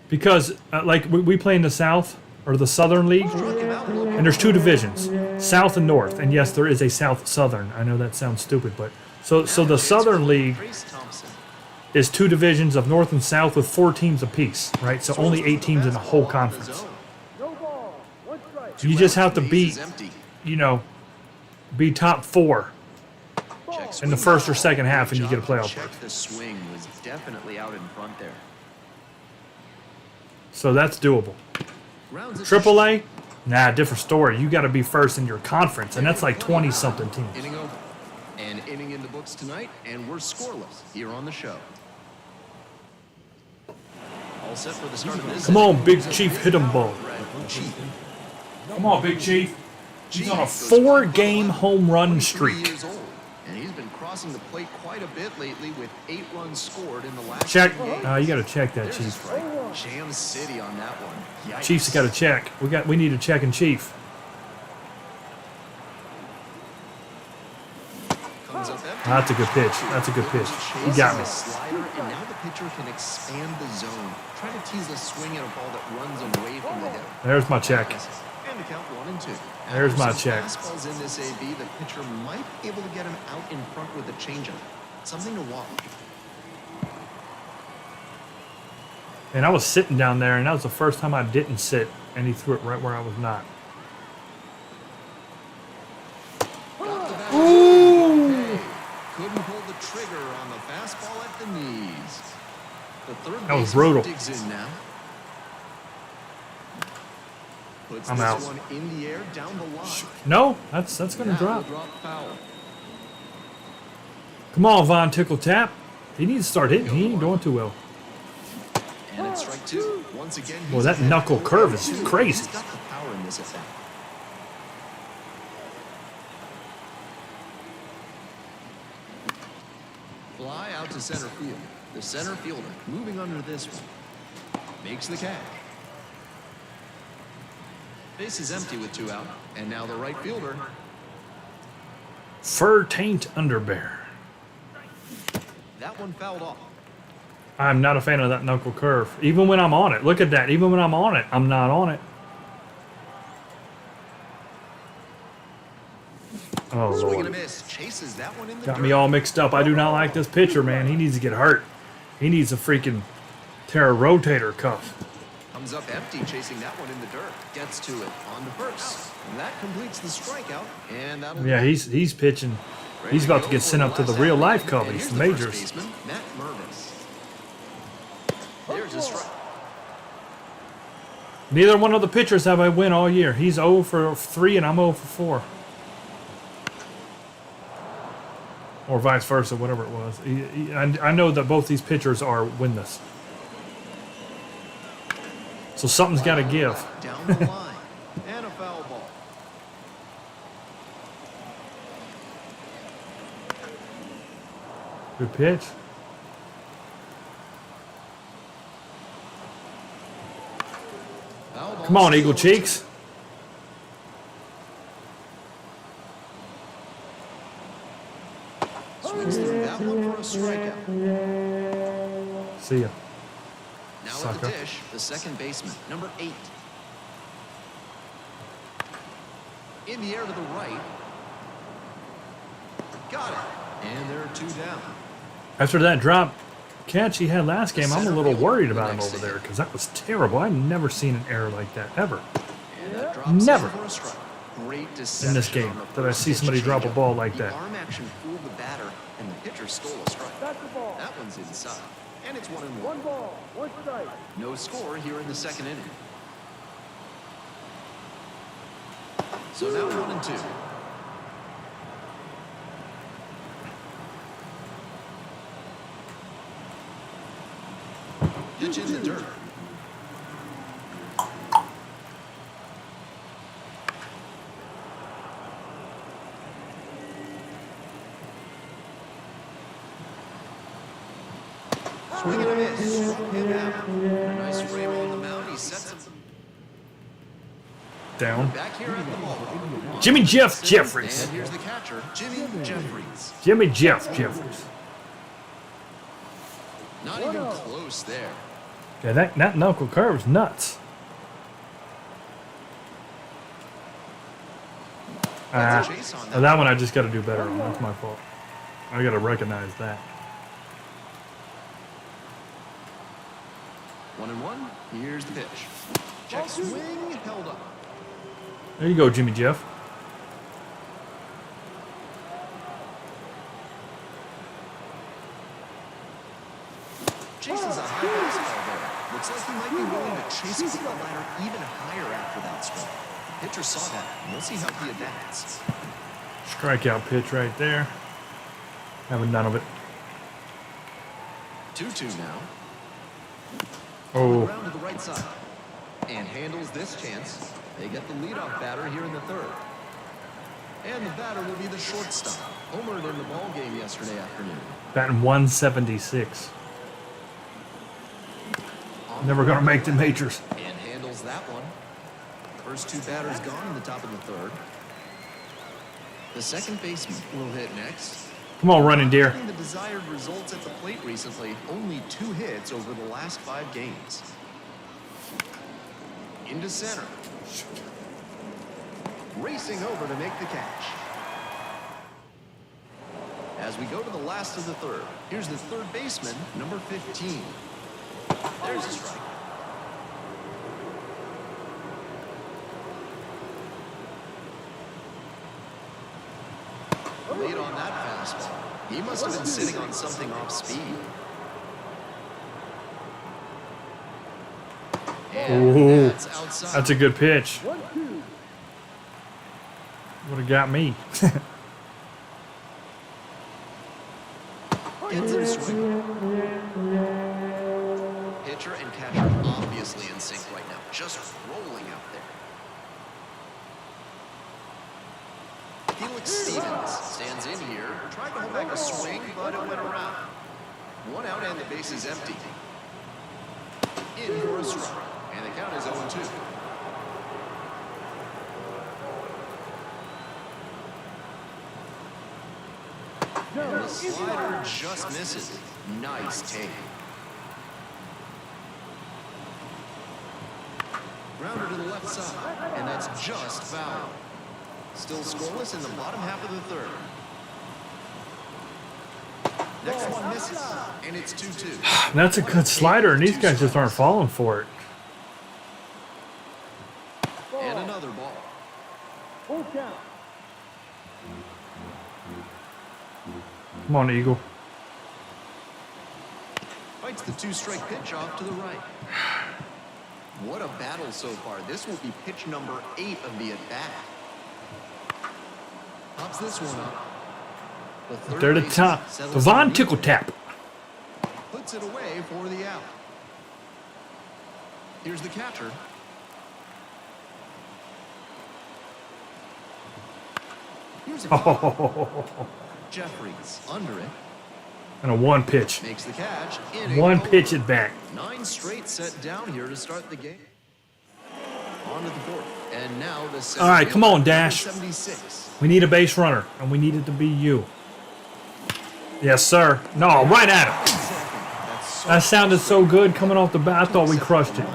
Because, like, we play in the South, or the Southern League, Struck him out looking. and there's two divisions, South and North. And yes, there is a South-Southern. I know that sounds stupid, but... So the Southern League Trace Thompson. is two divisions of North and South with 4 teams apiece, right? So only 8 teams in the whole conference. No ball. One strike. You just have to Base beat, is empty. you know, be top 4 Check in the swing. first or second half, and you get a Good job to playoff check berth. the swing was definitely out in front there. So that's doable. Rounds it to Triple A, nah, different story. You got to be first in your conference, and that's like 20-something teams. Inning over. An inning in the books tonight, and we're scoreless here on the show. All set for the start of this. Come on, Big Chief, hit 'em ball. Chief. Come on, Big Chief. He's on a Chief goes 4-game home run 23 streak. years old, and he's been crossing the plate quite a bit lately with 8 runs scored in the last Check. 2 games. You got to check that, There's a Chief. strike. Jam City on that one. Yikes. Chief's got to check. We need a check and Chief. Comes up empty. That's a good pitch. That's a good pitch. He got me. Chases the slider, and now the pitcher can expand the zone. Try to tease a swing at a ball that runs away from the hitter. There's my check. And the count 1 and 2. There's After my some check. Fastballs in this AB, the pitcher might be able to get him out in front with a changeup. Something to watch. And I was sitting down there, and that was the first time I didn't sit, and he threw it right where I was not. Ooh! Couldn't pull the trigger on the fastball at the knees. The third That was baseman brutal. digs in now. Puts I'm this out. one in the air down the line. No, that's going to That will drop. drop foul. Come on, Von Tickle Tap. He needs to start hitting. He ain't doing too well. And it's strike 2. Once again, Boy, he's that ahead knuckle 4-2. curve is crazy. He's got the power in this at-bat. Fly out to center field. The center fielder moving under this one. Makes the catch. Base is empty with 2 out. And now the right fielder. Fur Taint Underbear. That one fouled off. I'm not a fan of that knuckle curve. Even when I'm on it. Look at that. Even when I'm on it, I'm not on it. Oh, Swing and a Lord. miss. Chases that one in the Got dirt. me all mixed up. I do not like this pitcher, man. He needs to get hurt. He needs a freaking tear a rotator cuff. Comes up empty, chasing that one in the dirt. Gets to it on the first. And that completes the strikeout. And that'll Yeah, he's pitching. He's about to get sent up to the real life Cubbies, the majors. Baseman, Matt Mervis. There's a strike. Neither one of the pitchers have I win all year. He's 0 for 3 and I'm 0 for 4. Or vice versa, whatever it was. I know that both these pitchers are winless. So something's got to give. Down the line. And a foul ball. Good pitch. Foul ball Come on, still Eagle 2. Cheeks. Swings through that for a strikeout. See ya. Now at Sucker. the dish, the second baseman, number 8. In the air to the right. Got it. And there are 2 down. After that drop catch he had last game, I'm a little worried about him over there because that was terrible. I've never seen an error like that ever. And that drops Never. in for a strike. Great In this deception game on the did I first see pitch somebody drop a changeup. ball like The that. arm action fooled the batter, and the pitcher stole a strike. That's the ball. That one's inside, and it's 1-1. 1 ball, 1 strike. No score here in the second inning. So now 1-2. Pitch in the dirt. Swing and a miss. Struck him out. A nice frame on the mound. He sets him Down. back here at the ball. Jimmy Jeff Jeffries. And here's the catcher, Jimmy Jeffries. Jimmy Jeff Jeffries. Not even close there. Yeah, that knuckle curve's nuts. That's a chase on that. That one I just got to do better on. That's my fault. I got to recognize that. 1-1. Here's the pitch. Check swing, held up. There you go, Jimmy Jeff. Chases a high fastball there. Looks like he might be willing to chase up the ladder even higher after that swing. The pitcher saw that, and we'll see how he adapts. Strikeout pitch right there. Having none of it. 2-2 now. Oh, Ground to the right side. And handles this chance. They get the leadoff batter here in the third. And the batter will be the shortstop. Homered in the ball game yesterday afternoon. batting 176. Never gonna make the majors. And handles that one. First 2 batters gone in the top of the third. The second baseman will hit next. Come on, running deer. Getting the desired results at the plate recently. Only 2 hits over the last 5 games. Into center. Racing over to make the catch. As we go to the last of the third, here's the third baseman, number 15. There's a strike. Late on that fastball. He must have been sitting on something off speed. And Ooh, that's outside. that's a good pitch. 1-2. Would have got me. Gets him swinging. Pitcher and catcher obviously in sync right now. Just rolling out there. Felix Stevens stands in here. Tried to hold back a swing, but it went around. 1 out and the base is empty. In for a strike. And the count is 0-2. And the slider just misses. Nice take. Grounder to the left side, and that's just foul. Still scoreless in the bottom half of the third. Next one misses, and it's 2-2. That's a good slider, and these guys just aren't falling for it. And another ball. Full count. Come on, Eagle. Fights the 2-strike pitch off to the right. What a battle so far. This will be pitch number 8 of the at-bat. Pops this one up. The third They're the baseman top. settles Pavon underneath Tickle it. Tap. Puts it away for the out. Here's the catcher. Here's a call. Jeffries under it. And a one pitch. Makes the catch. Inning One over. pitch at back. 9 straight set down here to start the game. On to the fourth. And now the All right, come on, number Dash. 76. We need a base runner, and we need it to be you. Yes, sir. No, right at him. That's so That sounded so good coming off the bat. I thought we crushed it.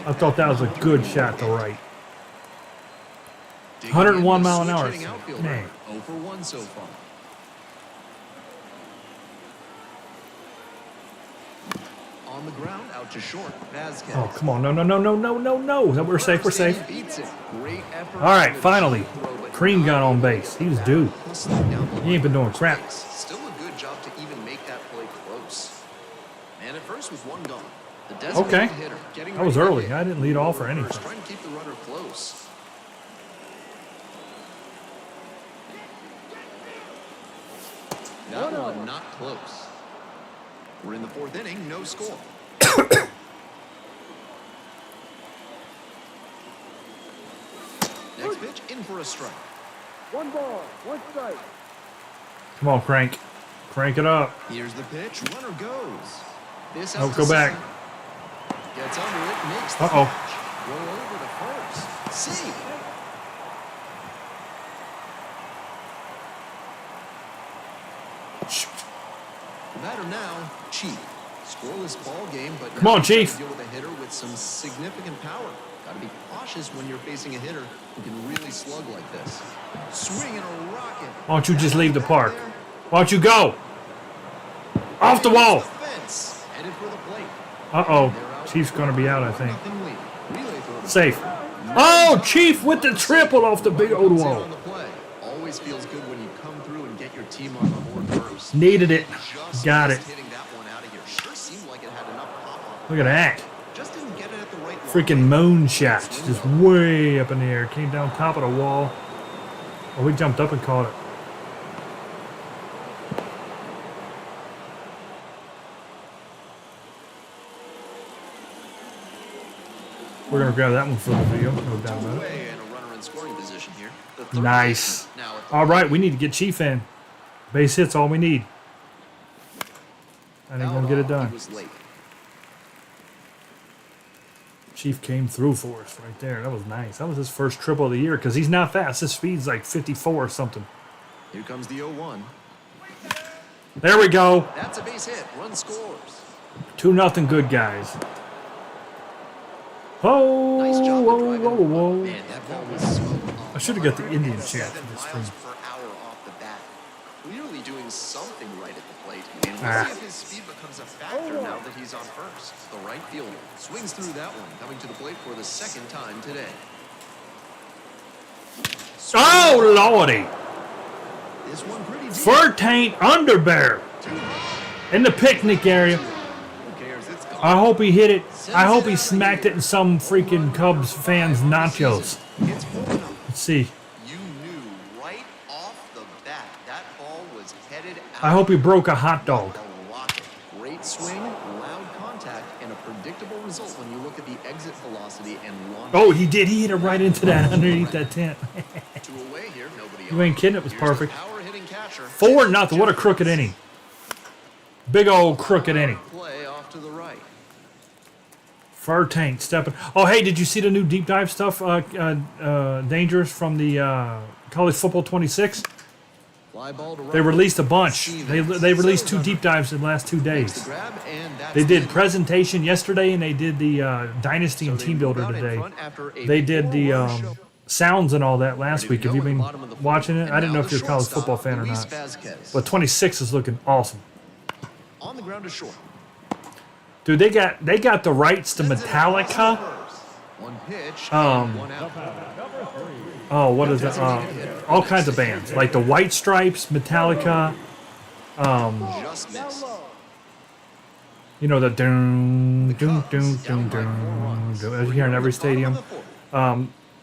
I thought that was a good shot to right. digging 101 in, the mile an hour. switch-hitting outfielder. Man. 0 for 1 so far. On the ground, out to short. Vasquez. Oh, come on. No, no, no, no, no, no, no. We're safe. We're safe. Beats it. Great effort. All right, finally. Cream got on base. He was due. Hustling down the He ain't been doing crap. line. Still a good job to even make that play close. And at first with one gone. The designated Okay. hitter getting That was ready to early. hit. I didn't lead off or anything. Trying to keep the runner close. That one not close. We're in the 4th inning, no score. Next pitch, in for a strike. 1 ball, 1 strike. Come on, Crank. Crank it up. Here's the pitch, runner goes. This Oh, out go to back. second. Gets under it, makes the Uh-oh. catch. Roll over to first. See. Shoot. The batter now, Chief. Scoreless ball game, but Come now on, he's got to Chief. deal with a hitter with some significant power. Got to be cautious when you're facing a hitter who can really slug like this. Swinging a rocket. Why don't you just leave the park? Why don't you go? Off the wall. Hits the fence. Headed for the plate. Uh-oh. Chief's going to be out, I think. Nothing lead. Relay throw. Safe. Oh, Chief with the triple off the big old Puts in wall. on the play. Always feels good when you come through and get your team on the board first. Needed it. Just Got it. missed hitting that one out of here. Sure seemed like it had enough pop on. Look at that. Just didn't get it at the right line. Freaking moon shot. Just way up in the air. Came down top of the wall. Oh, we jumped up and caught it. We're going to grab that one for the video. No doubt about it. Away and a runner in scoring position here. The third Nice. baseman now at the All right, we need to get Chief in. Base hit's all we need. I ain't going to get it He done. was late. Chief came through for us right there. That was nice. That was his first triple of the year because he's not fast. His speed's like 54 or something. Here comes the 0-1. There we go. That's a base hit. Run scores. 2-0 good guys. Oh, Nice job whoa, to drive whoa, it. whoa. Man, that ball was smoked. I should have got the Indian chant for 7 this miles thing. per hour off the bat. Clearly doing something right at the plate. And we'll Ah. see if his speed becomes a factor now that he's on first. The right fielder swings through that one, coming to the plate for the 2nd time today. Oh, Lordy. This one pretty deep. Fur taint underbear in the picnic area. Who cares? It's gone. I hope he hit it. I hope he smacked it in some freaking Cubs fans' nachos. It's 4-0. Let's see. You knew right off the bat that ball was headed out. I hope he broke a hot dog. A rocket. Great swing, loud contact, and a predictable result when you look at the exit velocity and launch. Oh, he did. He hit it right into that underneath that tent. 2 away here, nobody You ain't kidding. It was Here's the perfect. power-hitting catcher. 4-0. What a crooked inning. Big old crooked inning. Play off to the right. Fur tank stepping. Oh, hey, did you see the new deep dive stuff? Dangerous from the College Football 26. Fly ball to right. They released a bunch. They released 2 deep dives in the last 2 Makes days. the grab, and that's They did the- presentation yesterday, and they did the Dynasty and So they Team move Builder out in today. front after a They did the 4-1 show. sounds and all that last Ready to week. Have go you at the been bottom of the fourth. watching it? And I didn't know now if you're a the college shortstop, football fan or Luis not. Vasquez. But 26 is looking awesome. On the ground to short. Dude, they got the rights to Metallica. One pitch, Um, one out. Oh, what is that? All kinds of bands like the White Stripes, Metallica. Just missed. You know the doom doom doom doom doom. As you hear in every stadium.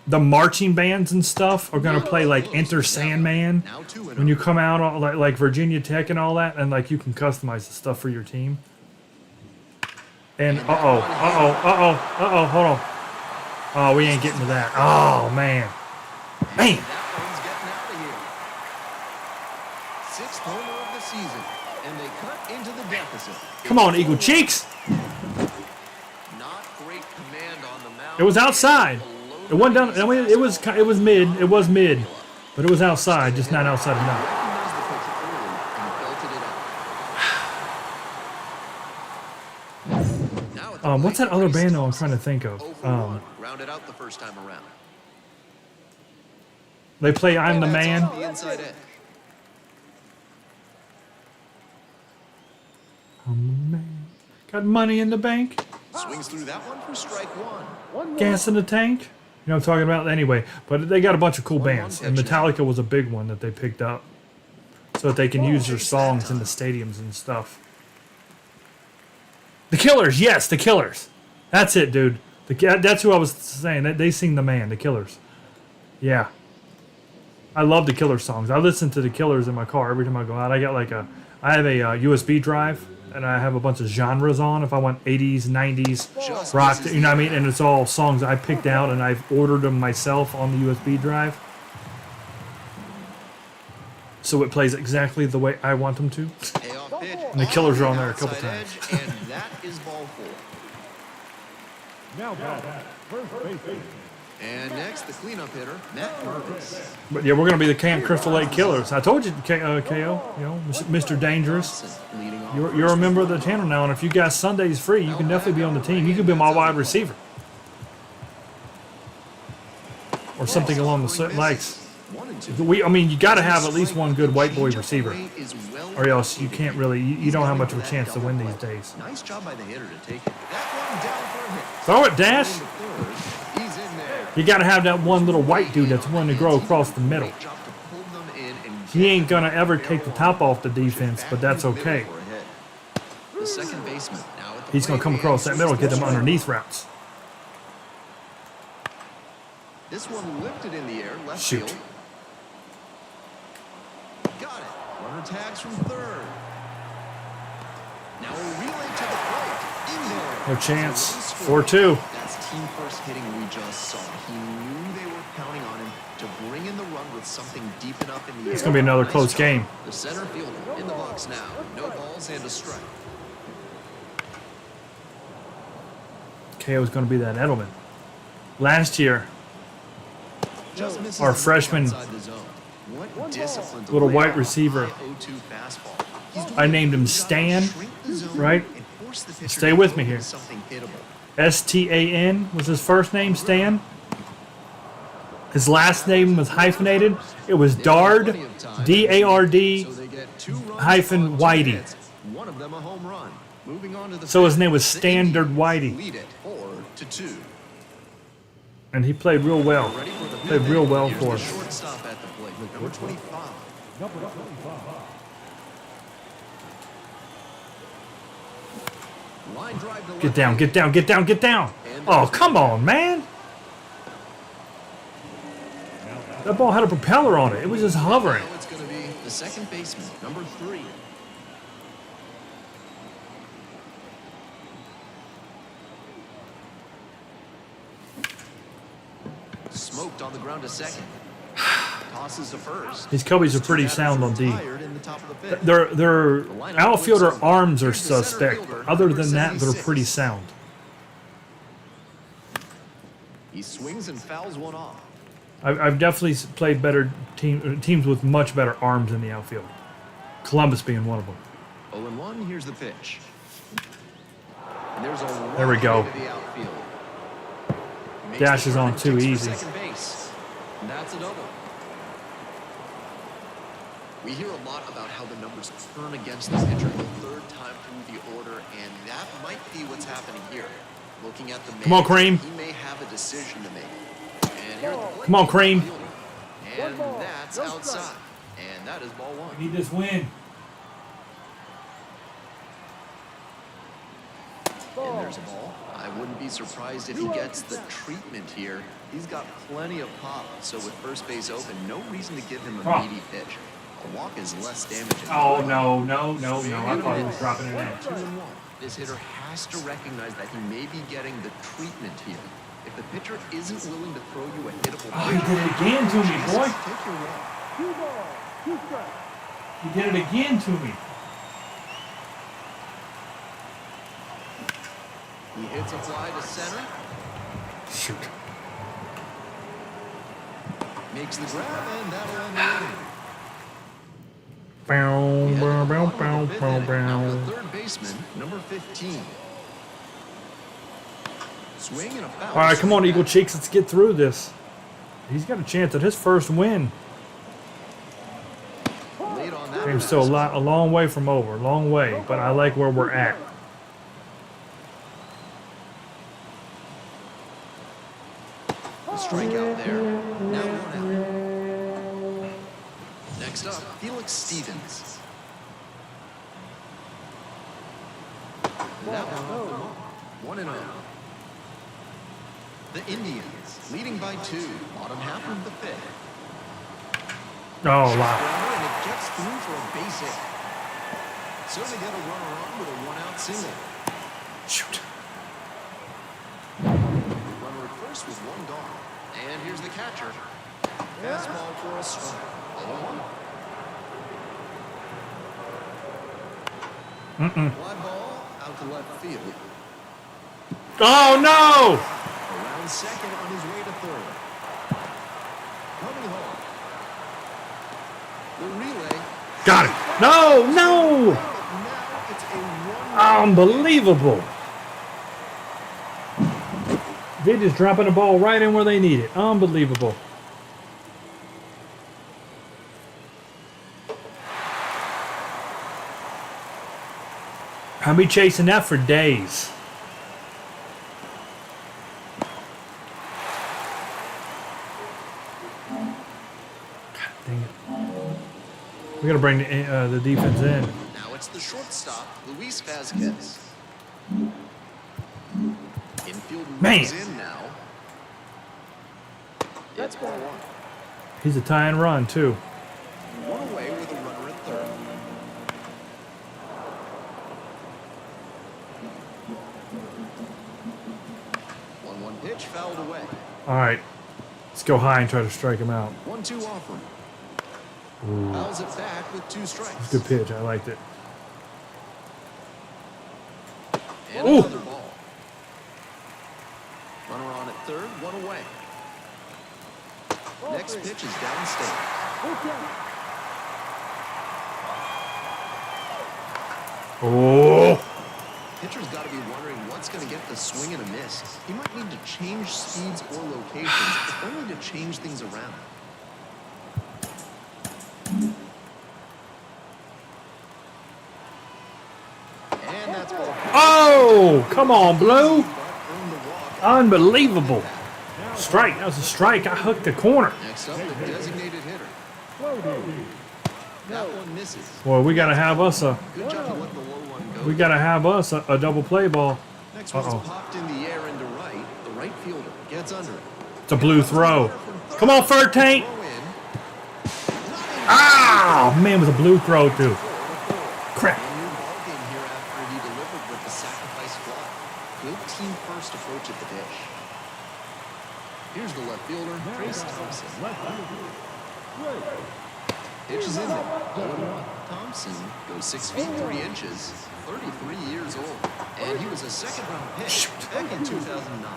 The marching bands and stuff are gonna play like Enter Sandman Now 2-0. when you come out, like Virginia Tech and all that, and like you can customize the stuff for your team. And hold on. Oh, we ain't getting to that. Oh man. That one's getting out of here. 6th homer of the season, and they cut into the deficit. Come on, Eagle Cheeks. Not great command on the mound. It was outside. It went down. I mean, it was mid. It was mid, but it was outside, just not outside enough. Recognized the pitch early and belted it out. What's that other band though I'm trying to think of? 0 for 1. Rounded out the first time around. They play I'm the That's Man. off the inside edge. I'm the man. Got money in the bank. Swings through that one for strike one. Gas in the tank. You know what I'm talking about? Anyway, but they got a bunch of cool 1-1 bands. And pitch now. Metallica was a big one that they picked up. So that they can use their songs in the stadiums and stuff. The Killers, yes, the Killers. That's it, dude. That's who I was saying. They sing The Man, the Killers. Yeah. I love the Killers songs. I listen to the Killers in my car every time I go out. I have a USB drive, and I have a bunch of genres on. If I want 80s, 90s, rock, you know what I mean? And it's all songs I picked out, and I've ordered them myself on the USB drive. So it plays exactly the way I want them to. Payoff pitch. And the Killers are on there a couple Outside times. edge, and that is ball 4. Now back, first base. And next, the cleanup hitter, Matt Purvis. But yeah, we're going to be the Camp Crystal Lake Killers. I told you, KO, you know, Mr. Dangerous. Leading off. You're a member of the channel now, and if you got Sundays free, you can definitely be on the team. You could be my wide receiver. Or something along the lines. 1 and 2. I mean, you got to have at least one good white boy receiver, or else you can't really. You don't have much of a chance to win these days. Nice job by the hitter to take it. That one down for a hit. Throw it, Dash. He's in there. You got to have that one little white dude that's willing to grow across the middle. Great job to pull them in and He ain't gonna ever take the top off the defense, but that's okay. for a hit. The second baseman now at the He's gonna plate. come across that middle, get them underneath routes. This one lifted in the air, left Shoot. field. Got it. Runner tags from third. Now a relay to the plate. In there. No chance. So one 4-2. That's team first hitting we just saw. He knew they were counting on him to bring in the run with something deep enough in the air. It's gonna be another Nice close job. game. The center fielder in the box now. No balls and a strike. KO's gonna be that Edelman. Last year, Just misses Our the freshman outside the zone. What discipline to little lay white off a receiver. high 0-2 fastball. He's doing I a named him good job to Stan, shrink the zone right? and force the pitcher Stay to with go me into here. something hittable. STAN was his first name, Stan. His last name was hyphenated. It was Dard, Plenty of time. D-A-R-D. So they get 2 runs hyphen on 2 Whitey. hits. One of them a home run. Moving on to the So his fifth, name was the Standard Indians Whitey. Lead it 4-2. And he played real well. Ready for the Played fifth real inning. well Here's for the us. shortstop at the plate, number 25. Line drive to Get left down, field. get down, get down, get down. Oh, come on, man. That ball had a propeller on it. It was just hovering. Now it's going to be the second baseman, number 3. Smoked on the ground to second. Tosses to first. These Cubbies are pretty sound on D. Retired in the top of the fifth. Their outfielder arms are suspect. Other than that, they're pretty sound. He swings and fouls one off. I've definitely played better teams with much better arms in the outfield. Columbus being one of them. 0-1, here's the pitch. And there's a There we go. rocket into the outfield. He makes Dash the is turn on and too kicks for easy. second base. And that's a double. We hear a lot about how the numbers turn against the pitcher the third time through the order, and that might be what's happening here. Looking at the man, Come on, Cream. he may have a decision to make. And here at the plate, Come on, Cream. and that's outside. And that is ball 1. Need this win. And there's a ball. I wouldn't be surprised if he gets the treatment here. He's got plenty of pop, so with first base open, no reason to give him a Oh. meaty pitch. A walk is less damaging. Oh, no. I thought he was dropping it in. 2-1. This hitter has to recognize that he may be getting the treatment here. If the pitcher isn't willing to throw you a hittable Oh, he did it again to me, boy. take your walk. 2 balls, 2 strikes. He did it again to me. He hits a fly to center, Shoot. makes the grab, and that'll end the inning. Bow, We head to bow, the bow, bottom bow, of the fifth bow, inning. Now bow. the third baseman, number 15. Swing and a foul. All right, come on, Eagle Cheeks. Let's get through this. He's got a chance at his first win. Late on that Game's still a long way from over. Long way, but I like where we're at. A strikeout there. Now one out. Next up, Felix Stevens. That one off the mark. 1-0. The Indians leading by 2. Bottom half of the 5th. Oh, wow. And it gets through for a base hit. So they get a runner on with a 1-out single. Shoot. Runner at first with 1 gone. And here's the catcher. Fastball for a strike. 0-1. Fly ball out to left field. Oh, no! Around second on his way to third. Coming home. The relay. Got it. No, no! Now it's a 1-1. Unbelievable. They just dropping the ball right in where they need it. Unbelievable. I'll be chasing that for days. God dang it. We gotta bring the defense in. Now it's the shortstop, Luis Vasquez. Infield Man. moves in now. It's ball 1. He's a tie and run too. 1 away with a runner at third. 1-1 pitch fouled away. All right, let's go high and try to strike him out. 1-2 offer. Ooh, Fouls it back with 2 strikes. good pitch. I liked it. And Ooh. another ball. Runner on at third, 1 away. Next pitch is downstate. Oh, Pitcher's got to be wondering what's going to get the swing and a miss. He might need to change speeds or locations, if only to change things around. And that's ball. oh, come on, Blue. But earned the walk. Unbelievable. Strike. That was a strike. I hooked the corner. Next up, the designated hitter. That one misses. Boy, we gotta have us a Good job to let the low one go. we gotta have us a double play ball. Next one's Uh-oh. popped in the air into right. The right fielder gets under it. It's a blue throw. Come on, third tank. Throw in. Ah, man, with a blue throw too. Crap. A new ball game here after he delivered with the sacrifice fly. Good team first approach at the dish. Here's the left fielder, Trace Thompson. Pitch is in there. 0-1. Thompson goes 6 feet 3 inches, 33 years old, and he was a second-round pick back in 2009.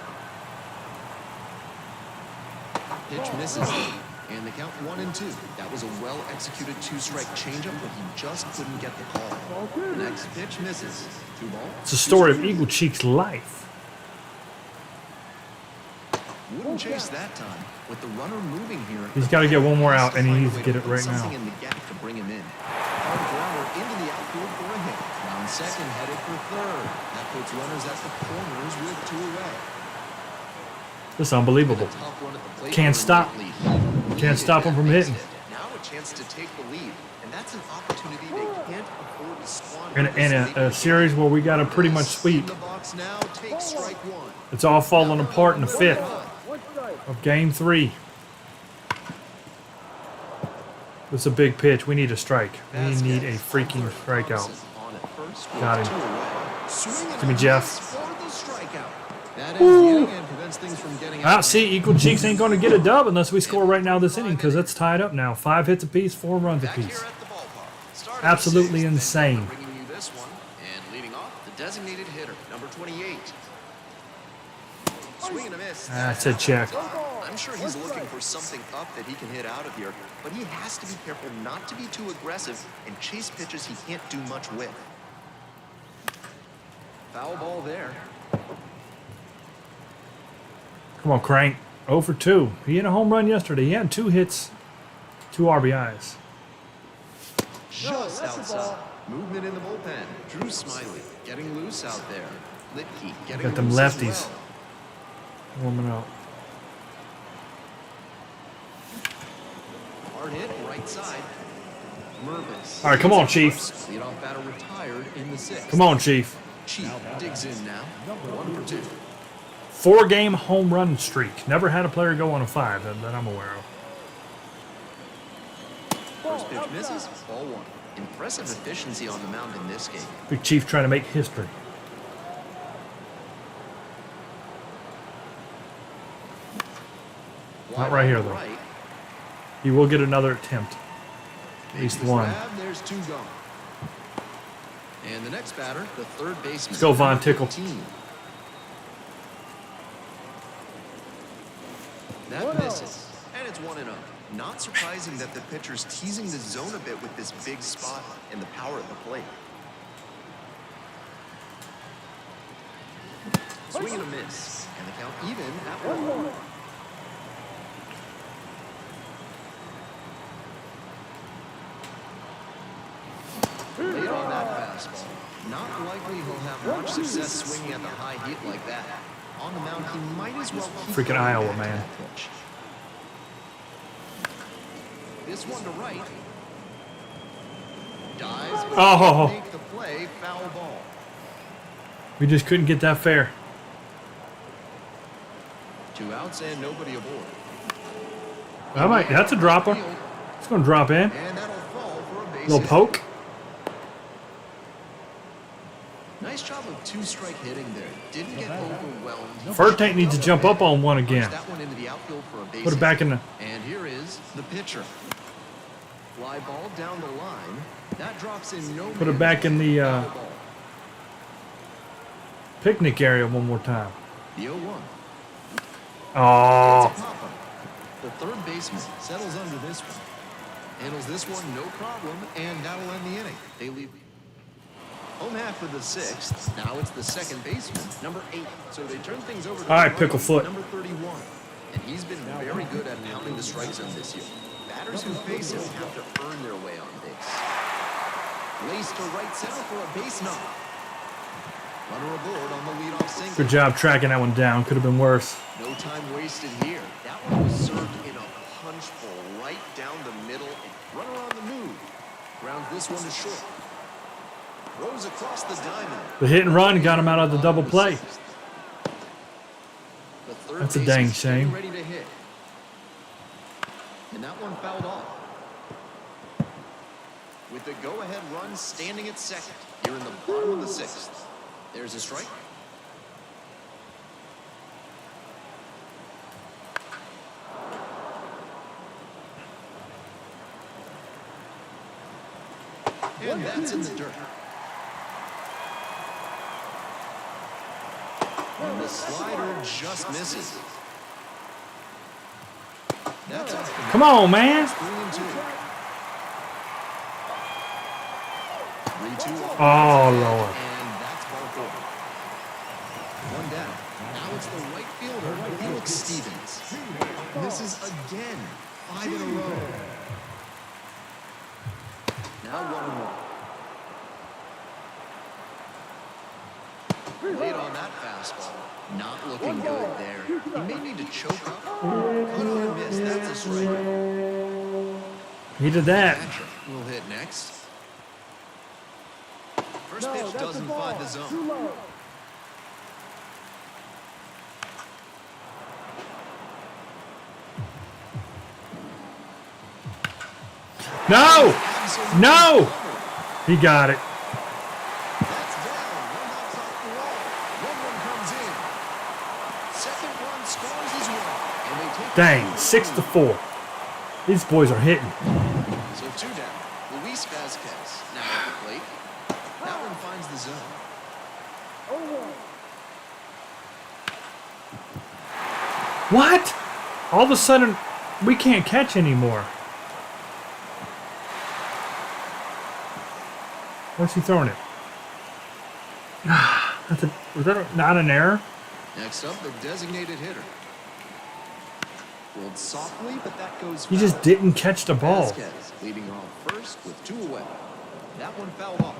Pitch misses, and the count 1-2. That was a well-executed 2-strike changeup, but he just couldn't get the call. The next pitch misses. 2 balls. It's a story of Eagle Cheek's life. Wouldn't chase that time. With the runner moving here, He's got to get one more out, and he needs to get it right something now. in the gap to bring him in. Hard grounder into the outfield for a hit. Round second, headed for third. That puts runners at the corners with 2 away. This is unbelievable. A tough run at the plate Can't for stop. Whitley. Can't stop him from hitting. Now a chance to take the lead, and that's an opportunity they can't afford to squander. In a series where we got to pretty much sweep. In the box now, take strike 1. It's all falling apart in the 5th of Game 3. This is a big pitch. We need a strike. We need a freaking strikeout. Got him. Give me Jeff. Ah, see, Eagle Cheeks ain't going to get a dub unless we score right now this inning because it's tied up now. 5 hits apiece, 4 runs apiece. Absolutely insane. Bringing you this one, and leading off, the designated hitter, number 28. Swing and a miss. I said check. I'm sure he's looking for something up that he can hit out of here, but he has to be careful not to be too aggressive and chase pitches he can't do much with. Foul ball there. Come on, Crank. 0 for 2. He hit a home run yesterday. He had 2 hits, 2 RBIs. Just outside. Movement in the bullpen. Drew Smiley getting loose out there. Litke getting Got them loose as lefties well. warming up. Hard hit, right side. Mervis. All right, come on, Chief. Leadoff batter retired in the 6th. Come on, Chief. Chief digs in now. 1 for 2. 4-game home run streak. Never had a player go on a 5 that I'm aware of. First pitch misses. Ball 1. Impressive efficiency on the mound in this game. Big Chief trying to make history. Not right here, though. Right. He will get another attempt. At least one. There's 2 gone. And the next batter, the third baseman. Let's go, Von Tickle. That misses. And it's 1-0. Not surprising that the pitcher's teasing the zone a bit with this big spot and the power at the plate. Swing and a miss. And the count even at 1. Late on that fastball. Not likely he'll have much success swinging at the high heat like that. On the mound, he might as well keep Freaking going Iowa, back to man. that pitch. This one to right. Dives, but Oh. can't make the play. Foul ball. We just couldn't get that fair. 2 outs and nobody aboard. That's a dropper. It's going to drop in. And that'll fall for a base Little hit. poke. Nice job of 2-strike hitting there. Didn't get overwhelmed. He Furtank needs to jump up on one punched again. that one into the outfield for a base Put it hit. back in the... And here is the pitcher. Fly ball down the line. That drops in no Put it man's back in the land. Foul ball. picnic area one more time. The 0-1. Oh. It's a pop-up. The third baseman settles under this one. Handles this one no problem, and that'll end the inning. They leave home half of the 6th. Now it's the second baseman, number 8. So they turn things over to All right, the rookie, Picklefoot. number 31. And he's been very good at pounding the strike zone this year. Batters who face him have to earn their way on base. Lace to right center for a base knock. Runner aboard on the leadoff single. Good job tracking that one down. Could have been worse. No time wasted here. That one was served in a punch bowl right down the middle. Runner on the move. Grounds this one to short. Rose across the diamond. The hit and run got him out of the double play. The third That's a dang baseman's getting shame. ready to hit. And that one fouled off. With the go-ahead run standing at second here in the bottom of the 6th. There's a strike. And that's in the dirt. And the slider just misses. That's up. Come on, man. 3-2. 3-2. Oh, Lord. And that's ball 4. One down. Now it's the right fielder, Felix Stevens. Misses again. 5 in a row. Now 1-1. Late on that fastball. Not looking good there. He may need to choke up. Cut on a miss. That's a strike. He did that. Patrick will hit next. First pitch doesn't find the zone. No! No! He got it. That's down. One knocks off the wall. One run comes in. Second run scores as well. And they take Dang, 6-4. These boys are hitting. So 2 down. Luis Vasquez now at the plate. That one finds the zone. What? All of a sudden, we can't catch anymore. Where's he throwing it? Was that not an error? Next up, the designated hitter. Rolled softly, but that goes He just foul. didn't catch the ball. Vasquez leading off first with 2 away. That one fouled off.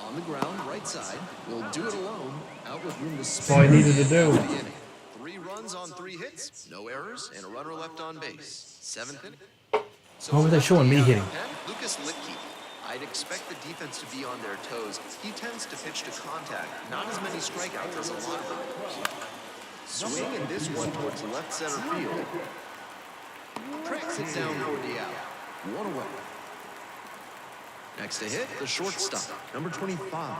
On the ground, right side. Will do it alone. Out with room to spare. all he needed to do. The inning. 3 runs on 3 hits, no errors, and a runner left on base. 7th inning. So Why were they showing me hitting? Lucas Litke. I'd expect the defense to be on their toes. He tends to pitch to contact, not as many strikeouts as a lot of them. Swing and this one towards left center field. Tracks it down toward the out. 1 away. Next to hit, the shortstop, number 25.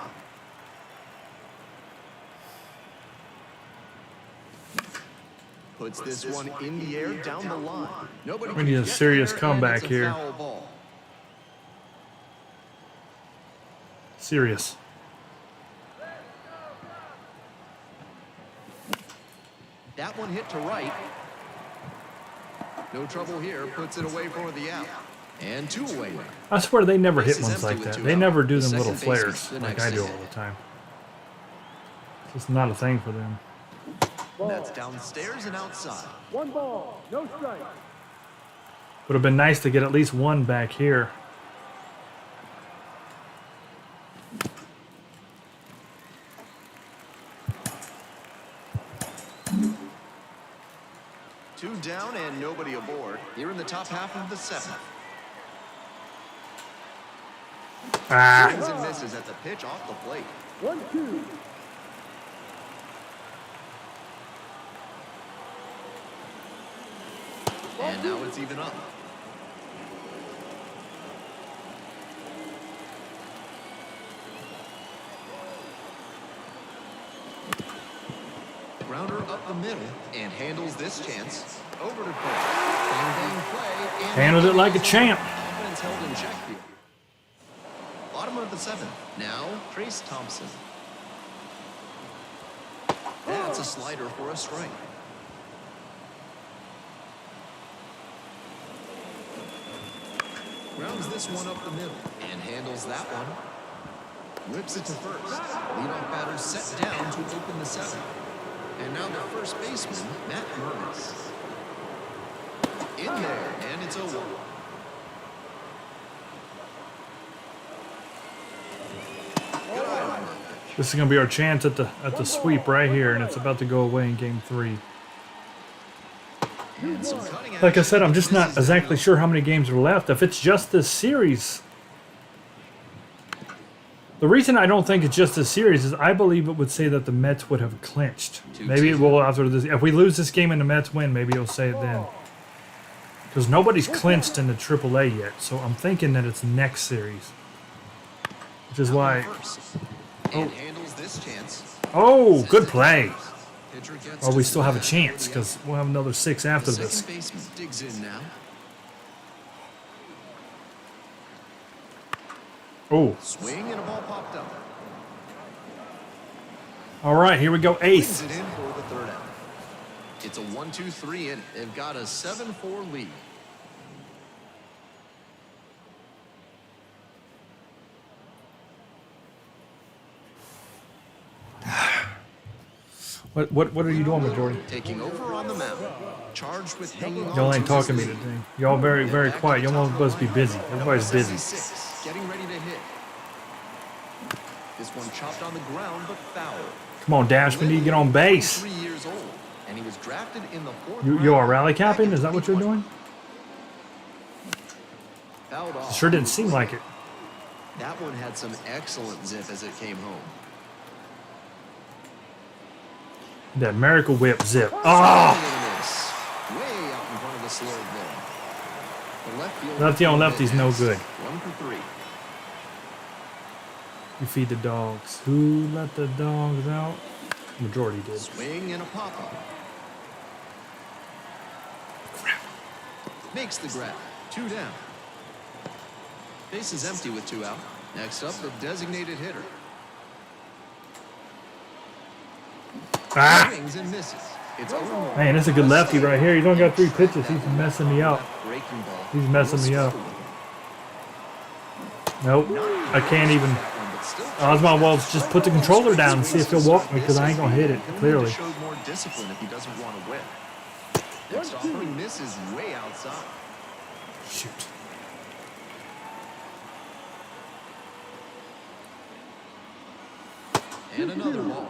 Puts this one in the air down the line. Nobody We need a can get serious there, comeback and it's a here. foul ball. Serious. That one hit to right. No trouble here. Puts it away for the out. And 2 away now. I swear they never hit Base is ones empty like with that. 2 They out. never do The them little second baseman, flares the like next I to do hit. all the time. It's just not a thing for them. And that's downstairs and outside. 1 ball, no strike. Would have been nice to get at least one back here. Two down and nobody aboard. Here in the top half of the 7th. Ah, Swings and misses at the pitch off the plate. 1-2. And now it's even up. Grounder up the middle and handles this chance. Over to first. Bang, bang play. And handled it like a champ. Offense held in check here. Bottom of the 7th. Now, Trace Thompson. That's a slider for a strike. Grounds this one up the middle and handles that one. Whips it to first. Leadoff batter set down to open the 7th. And now the first baseman, Matt Mervis. In there, and it's 0-1. Good eye on that pitch. This is gonna be our chance at the sweep right here, and it's about to go away in Game 3. And some cutting Like I action. said, I'm just not Misses exactly down. sure how many games are left. If it's just this series, the reason I don't think it's just this series is I believe it would say that the Mets would have clinched. Maybe it will after this. If we lose this game and the Mets win, maybe it'll say it then. Because nobody's clinched in the AAA yet, so I'm thinking that it's next series. Which is why. First. And handles this chance. Oh, good play. Pitcher gets Well, to we still have a swing. chance because we'll have another 6 after The this. second baseman digs in now. Oh, Swing and a ball popped up. all right, here we go. Brings 8th. it in for the 3rd out. It's a 1-2-3 and they've got a 7-4 lead. What are you doing, Majority? Taking over on the mound. Charged with hanging on Y'all ain't to talking to his me lead. today. Y'all very quiet. Y'all all supposed to be busy. Everybody's busy. 76, getting ready to hit. This one chopped on the ground but foul. Come on, Dash. We need to get on base. 3 years old, and he was drafted in the 4th You are round rally back capping? in Is that what you're 2020. doing? Fouled off. Sure didn't seem like it. That one had some excellent zip as it came home. That miracle whip zip. Swing Ah! and a miss. Way out in front of the slurve there. The left field Lefty on field lefty's no hits. good. 1 for 3. You feed the dogs. Who let the dogs out? Majority did. Swing and a pop-up. Makes the grab. 2 down. Base is empty with 2 out. Next up, the designated hitter. Ah! Swings and misses. It's over. Man, that's a good lefty right here. He's only got 3 pitches. He's messing me up. Breaking ball. He's messing me up. Nope. I can't even. Still Well, just put the controller down and see if he'll walk me because I ain't gonna hit it. He'll Clearly. need to show more discipline if he doesn't want to whip. Next offering misses way outside. Shoot. And another ball.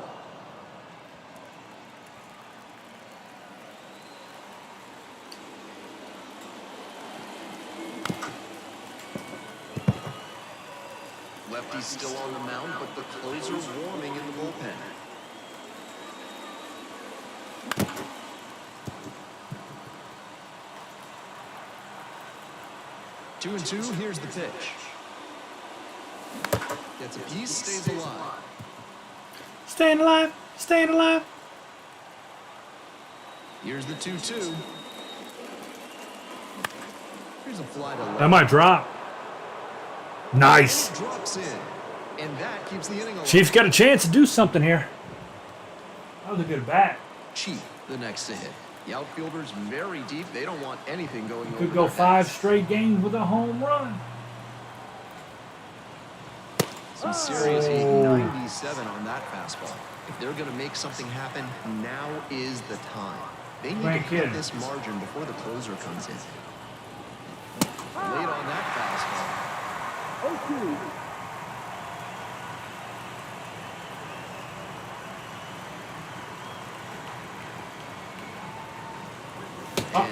Lefty's still on the mound, but the closer warming in the bullpen. Two and two, here's the pitch. Gets a piece, stays alive. Staying alive. Staying alive. Here's the 2-2. Here's a fly to left. That might drop. Nice. Drops in, and that keeps the inning alive. Chiefs got a chance to do something here. That was a good bat. Chief, the next to hit. The outfielder's very deep. They don't want anything going over Could go their 5 heads. straight games with a home run. Some serious heat, 97 on that fastball. If they're going to make something happen, now is the time. They need to cut this margin before the closer comes in. Late on that fastball. 0-2.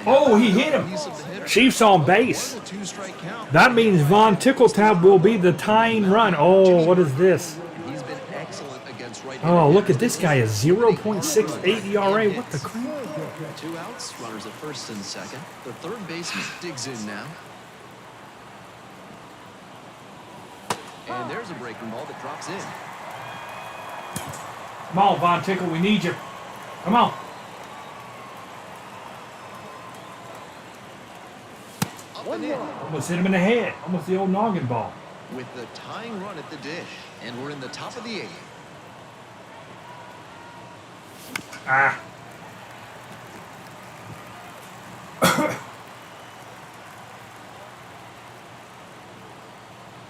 Oh, he hit him. Piece of the hitter. Chiefs on base. One, a 2-strike count. That means Von Tickletab will be the tying run. Oh, what is this? He's been excellent against right. Oh, look at this guy. A 0.68 ERA. What the crap? 2 outs, runners at first and second. The third baseman digs in now. And there's a breaking ball that drops in. Come on, Von Tickle. We need you. Come on. Up and in Almost hit him in the head. Almost the old noggin ball. with the tying run at the dish. And we're in the top of the 8th. Ah.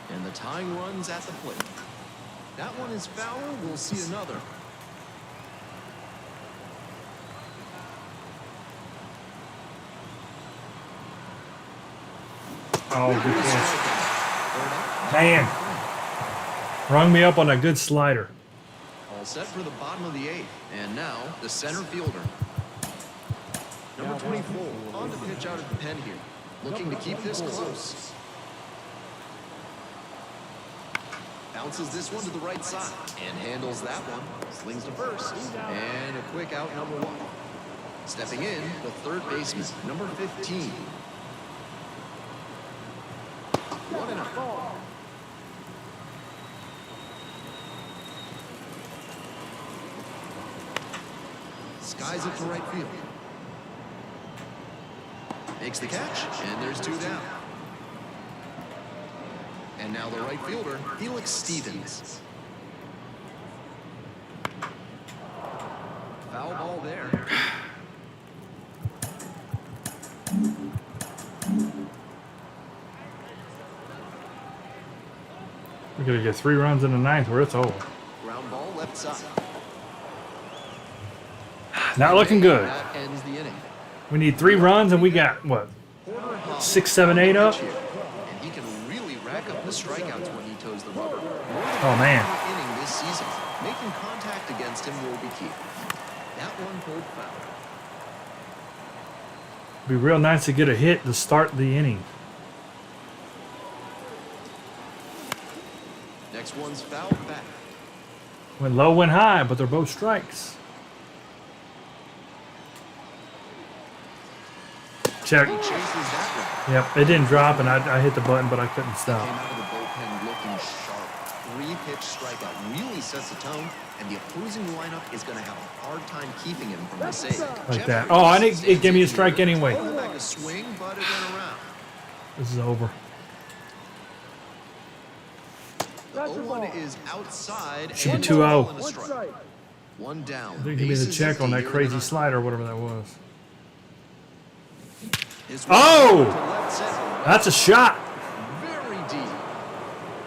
And the tying run's at the plate. That one is foul. We'll see another. Oh, good catch. Man. Rung me up on a good slider. All set for the bottom of the 8th. And now, the center fielder. Number 24, on the pitch out of the pen here. Looking to keep this close. Bounces this one to the right side. And handles that one. Slings to first. And a quick out, number 1. Stepping in, the third baseman, number 15. 1-0. Skies it to right field. Makes the catch, and there's 2 down. And now the right fielder, Felix Stevens. Foul ball there. We're going to get 3 runs in the 9th or it's over. Ground ball left side. Not looking good. That ends the inning. We need 3 runs and we got, what, 6, 7, 8 up? And he can really rack up the strikeouts when he toes the rubber. Oh, man. Inning this season. Making contact against him will be key. That one pulled foul. Be real nice to get a hit to start the inning. Next one's fouled back. Went low, went high, but they're both strikes. Check. He chases that Yep, it didn't drop, and I hit the button, but I couldn't one. Came stop. out of the bullpen looking sharp. 3-pitch strikeout really sets the tone, and the opposing lineup is going to have a hard time keeping him from the save. Like that. Oh, I think it gave me a strike anyway. Back a swing, but it went around. This is over. The 0-1 is outside. Should be and 2-0. ball and a 1 strike. strike. One down. They give me the Bases check on empty that here in crazy the slider or whatever that was. This Oh! one to left center. That's a shot. Very deep.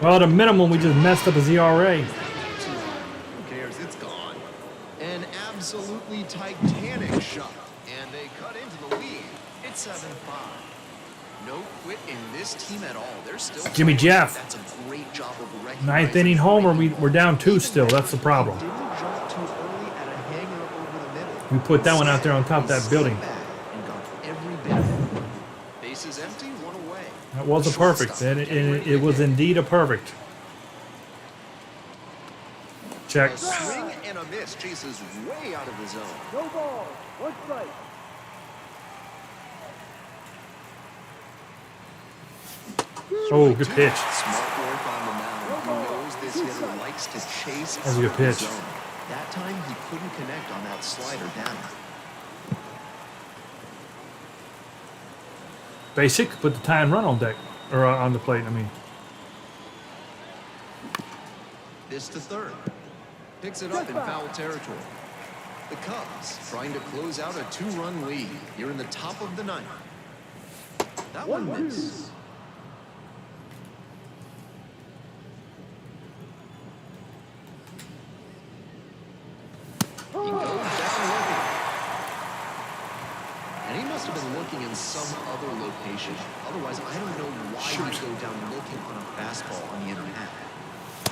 Well, at a minimum, we just messed up his ERA. Who cares? It's gone. An absolutely titanic shot. And they cut into the lead. It's 7-5. No quit in this team at all. They're still Jimmy playing. Jeff. That's a great job of recognizing. Ninth inning homer. We're down 2 still. That's the problem. Didn't jump too early at a hanger over the middle. We put that one out there on top of that building. And got every bit of it. Bases empty, one away. That was a perfect. And it was indeed a perfect. Check. A swing and a miss. Chases way out of the zone. No ball. One strike. Oh, good pitch. Smart work on the mound. He knows this hitter likes to chase. That was a good out of the pitch. zone. That time he couldn't connect on that slider down. Basic. Put the tie and run on deck. Or on the plate, I mean. This to third. Picks it up in foul territory. The Cubs trying to close out a 2-run lead here in the top of the ninth. That one missed. He goes down looking. And he must have been looking in some other location. Otherwise, I don't know why he would go down looking on a fastball on the inner half.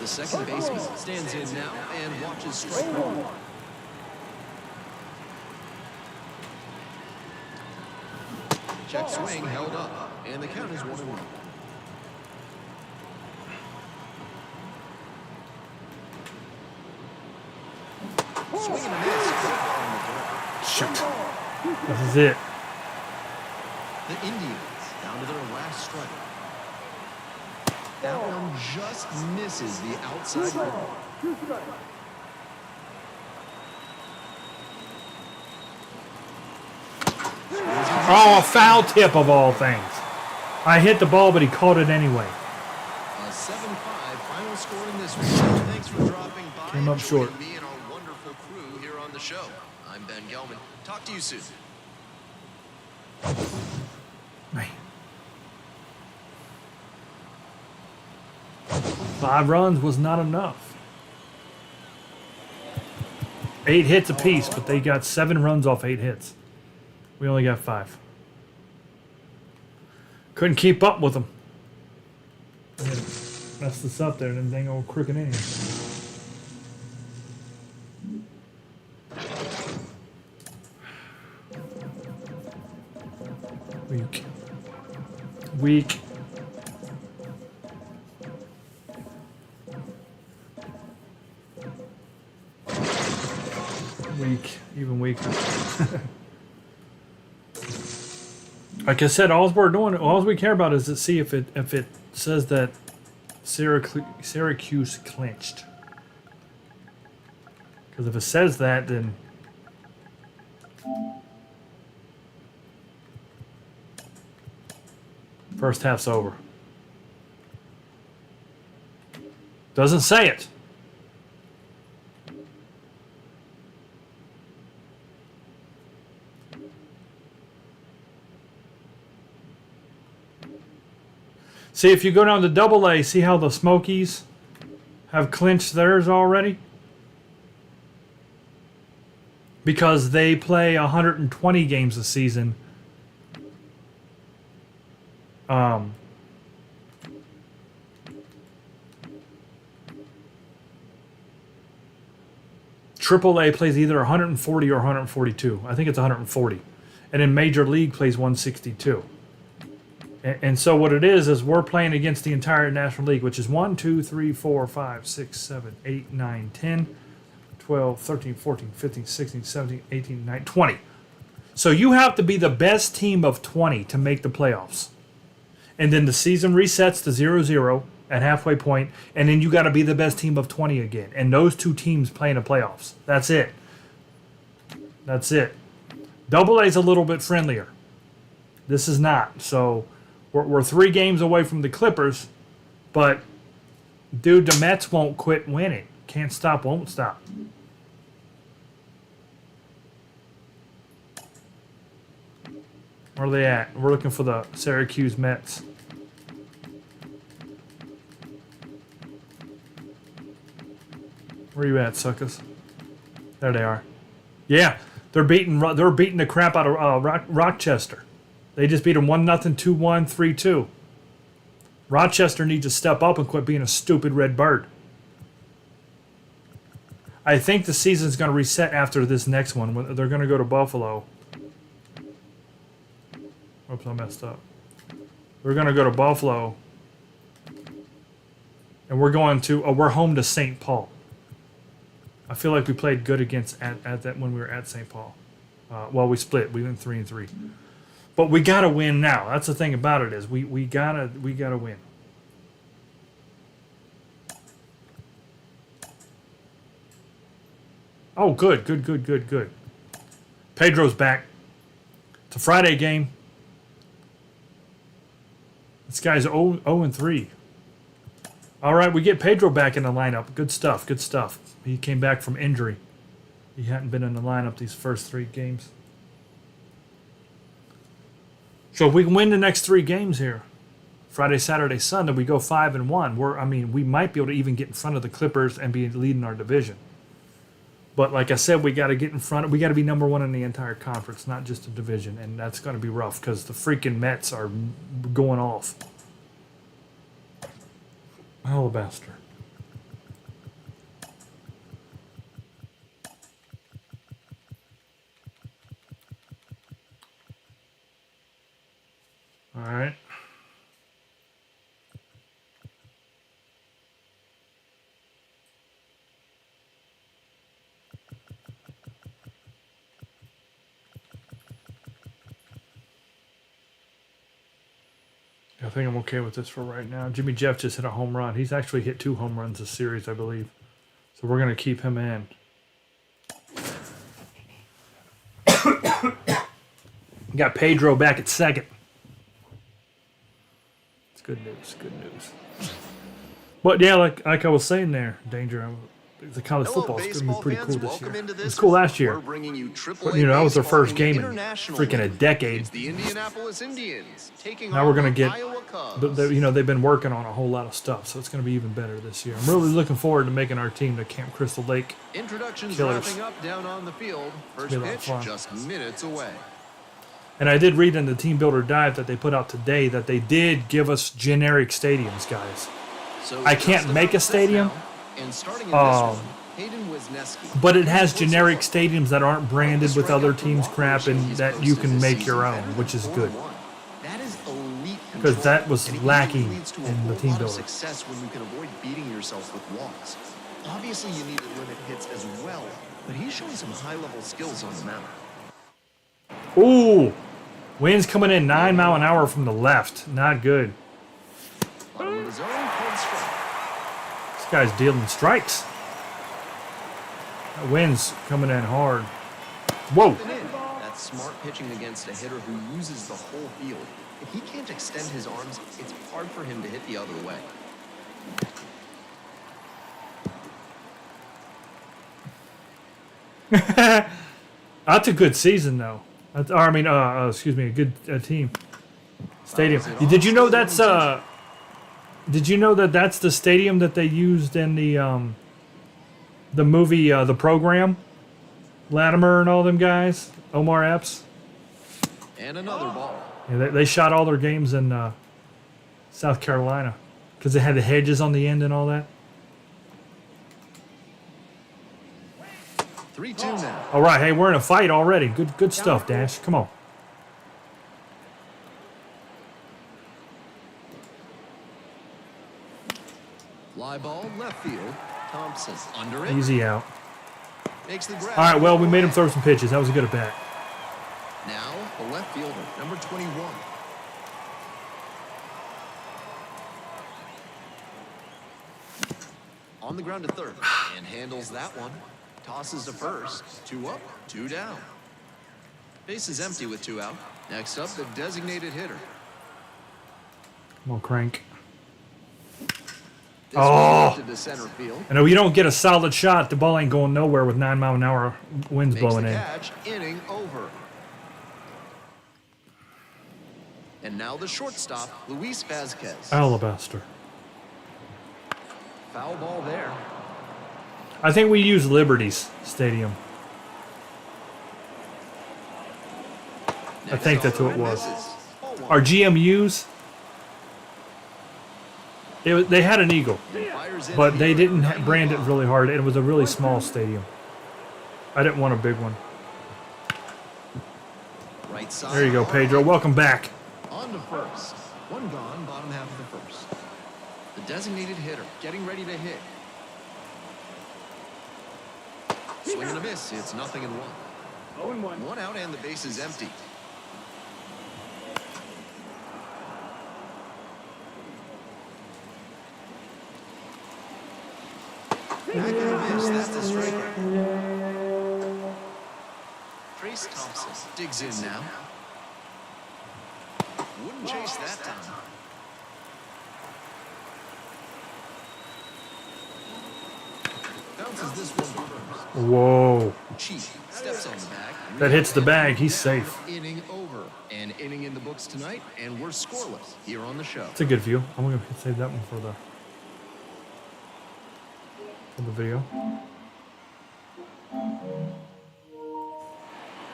The second baseman stands in now and watches strike one. Check swing held up, and the count is 1-1. Swing and a miss. Good on the dirt. Shoot. This is it. The Indians down to their last strike. That one just misses the outside corner. 2 strikes. Oh, a foul tip of all things. I hit the ball, but he caught it anyway. A 7-5 final score in this one. Thanks for dropping by. Came up and short. joining me and our wonderful crew here on the show. I'm Ben Gelman. Talk to you soon. Man. 5 runs was not enough. 8 hits apiece, but they got 7 runs off 8 hits. We only got 5. Couldn't keep up with them. Messed this up there, them dang old crooked innings. Weak. Weak. Weak. Even weaker. Like I said, all we're doing, all we care about is to see if it says that Syracuse clinched. Because if it says that, then first half's over. Doesn't say it. See, if you go down to Double A, see how the Smokies have clinched theirs already? Because they play 120 games a season. Triple A plays either 140 or 142. I think it's 140. And then Major League plays 162. And so what it is we're playing against the entire National League, which is 1, 2, 3, 4, 5, 6, 7, 8, 9, 10, 12, 13, 14, 15, 16, 17, 18, 19, 20. So you have to be the best team of 20 to make the playoffs. And then the season resets to 0-0 at halfway point, and then you got to be the best team of 20 again. And those 2 teams play in the playoffs. That's it. That's it. Double A is a little bit friendlier. This is not. So we're 3 games away from the Clippers, but dude, the Mets won't quit winning. Can't stop, won't stop. Where are they at? We're looking for the Syracuse Mets. Where you at, suckers? There they are. Yeah, they're beating the crap out of Rochester. They just beat them 1-0, 2-1, 3-2. Rochester needs to step up and quit being a stupid red bird. I think the season's going to reset after this next one. They're going to go to Buffalo. Oops, I messed up. We're going to go to Buffalo. And we're home to St. Paul. I feel like we played good against at that when we were at St. Paul. Well, we split. We went 3-3. But we gotta win now. That's the thing about it is we gotta win. Oh, good. Pedro's back. It's a Friday game. This guy's 0-3. All right, we get Pedro back in the lineup. Good stuff. He came back from injury. He hadn't been in the lineup these first 3 games. So if we can win the next 3 games here, Friday, Saturday, Sunday, we go 5-1. We might be able to even get in front of the Clippers and be leading our division. But like I said, we got to get in front. We got to be number 1 in the entire conference, not just the division, and that's going to be rough because the freaking Mets are going off. Alabaster. All right. I think I'm okay with this for right now. Jimmy Jeff just hit a home run. He's actually hit 2 home runs this series, I believe. So we're going to keep him in. We got Pedro back at second. It's good news. But yeah, like I was saying there, Danger, the college football is going to be pretty cool this year. It was cool last year. But, that was their first game in freaking a decade. It's the Indianapolis Indians taking Now we're going to get, Iowa Cubs. they've been working on a whole lot of stuff, so it's going to be even better this year. I'm really looking forward to making our team the Camp Crystal Lake Introductions Killers. wrapping up down on the field. First be a lot of pitch fun. just minutes away. And I did read in the Team Builder Dive that they put out today that they did give us generic stadiums, guys. So I can't just make a about set stadium, now, and starting in this one, Hayden Wisniewski. but it has generic stadiums that aren't branded with other teams' crap and that you can make your own, which is good. That is elite Because control, that was and it lacking usually leads to a in the whole Team lot of Builder. success when you can avoid beating yourself with walks. Obviously, you need to limit hits as well, but he's showing some high-level skills on the mound. Ooh, wind's coming in 9 mile an hour from the left. Not good. Bottom of the zone, called strike. This guy's dealing strikes. That wind's coming in hard. Whoa. And in. That's smart pitching against a hitter who uses the whole field. If he can't extend his arms, it's hard for him to hit the other way. That's a good season, though. A good team. Stadium. Did you know that's Did you know that that's the stadium that they used in the movie The Program? Latimer and all them guys, Omar Epps. And another ball. Yeah, they shot all their games in South Carolina because they had the hedges on the end and all that. 3-2 now. All right, hey, we're in a fight already. Good stuff, Dash. Come on. Fly ball, left field. Thompson under it. Easy out. Makes the grab. All right, well, we made him throw some pitches. That was a good at bat. Now, the left fielder, number 21. On the ground to third, and handles that one. Tosses to first. 2 up, 2 down. Base is empty with 2 out. Next up, the designated hitter. Come on, Crank. This one lifted to center field. I know you don't get a solid shot. The ball ain't going nowhere with 9 mile an hour winds Makes blowing the in. catch, inning over. And now the shortstop, Luis Vazquez. Alabaster. Foul ball there. I think we use Liberty's stadium. I think that's who it was. Our GMUs, they had an eagle, but they didn't brand it really hard. It was a really small stadium. I didn't want a big one. Right side. There you go, Pedro. Welcome back. On to first. One gone, bottom half of the first. The designated hitter getting ready to hit. Swing and a miss. It's 0-1. 0-1. One out and the base is empty. Back and a miss. That's a strikeout. Trace Thompson digs in now. Wouldn't chase that time. Bounces this one first. Whoa. Chief steps on the bag. That hits the bag. He's safe. Inning over. An inning in the books tonight, and we're scoreless here on the show. It's a good view. I'm going to save that one for the video.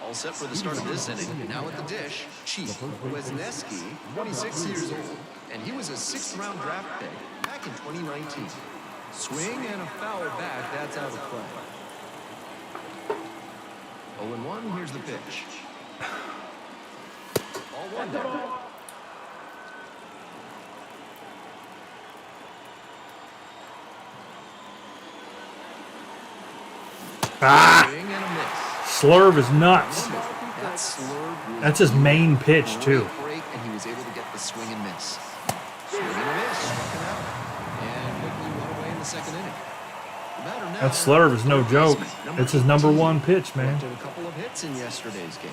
All set for the start of this inning. Now at the dish, Chief Wisniewski, 26 years old, and he was a 6th-round draft pick back in 2019. Swing and a foul back. That's out of play. 0-1. Here's the pitch. Ball one down. Ah! Swing and a miss. Slurve is nuts. That slurve was That's his main pitch, too. break, and he was able to get the swing and miss. Swing and a miss, struck him out, and quickly one away in the second inning. The batter now, That slurve is no joke. It's his number 1 pitch, man. Did a couple of hits in yesterday's game.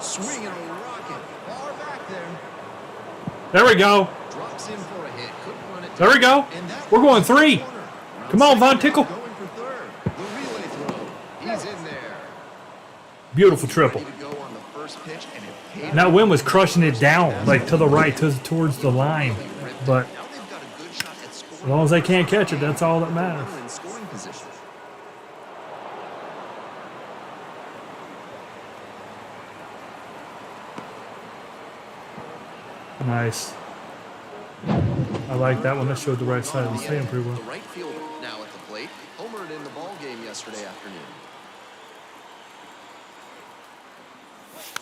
Swing and a rocket, far back there. There we go. Drops in for a hit, couldn't run it. There we go. And that We're going one's 3. corner. Come on, Von Tickle. Going for third. The relay throw. He's in there. Beautiful triple. Ready to go on the first pitch, and it paid And that wind was crushing it down, like to the right, towards the line. But Now they've got a good shot at scoring. as long as they can't catch it, that's all that matters. In scoring position. Nice. I like that one. That showed the right side of the stadium pretty The well. right fielder now at the plate. Homered in the ball game yesterday afternoon.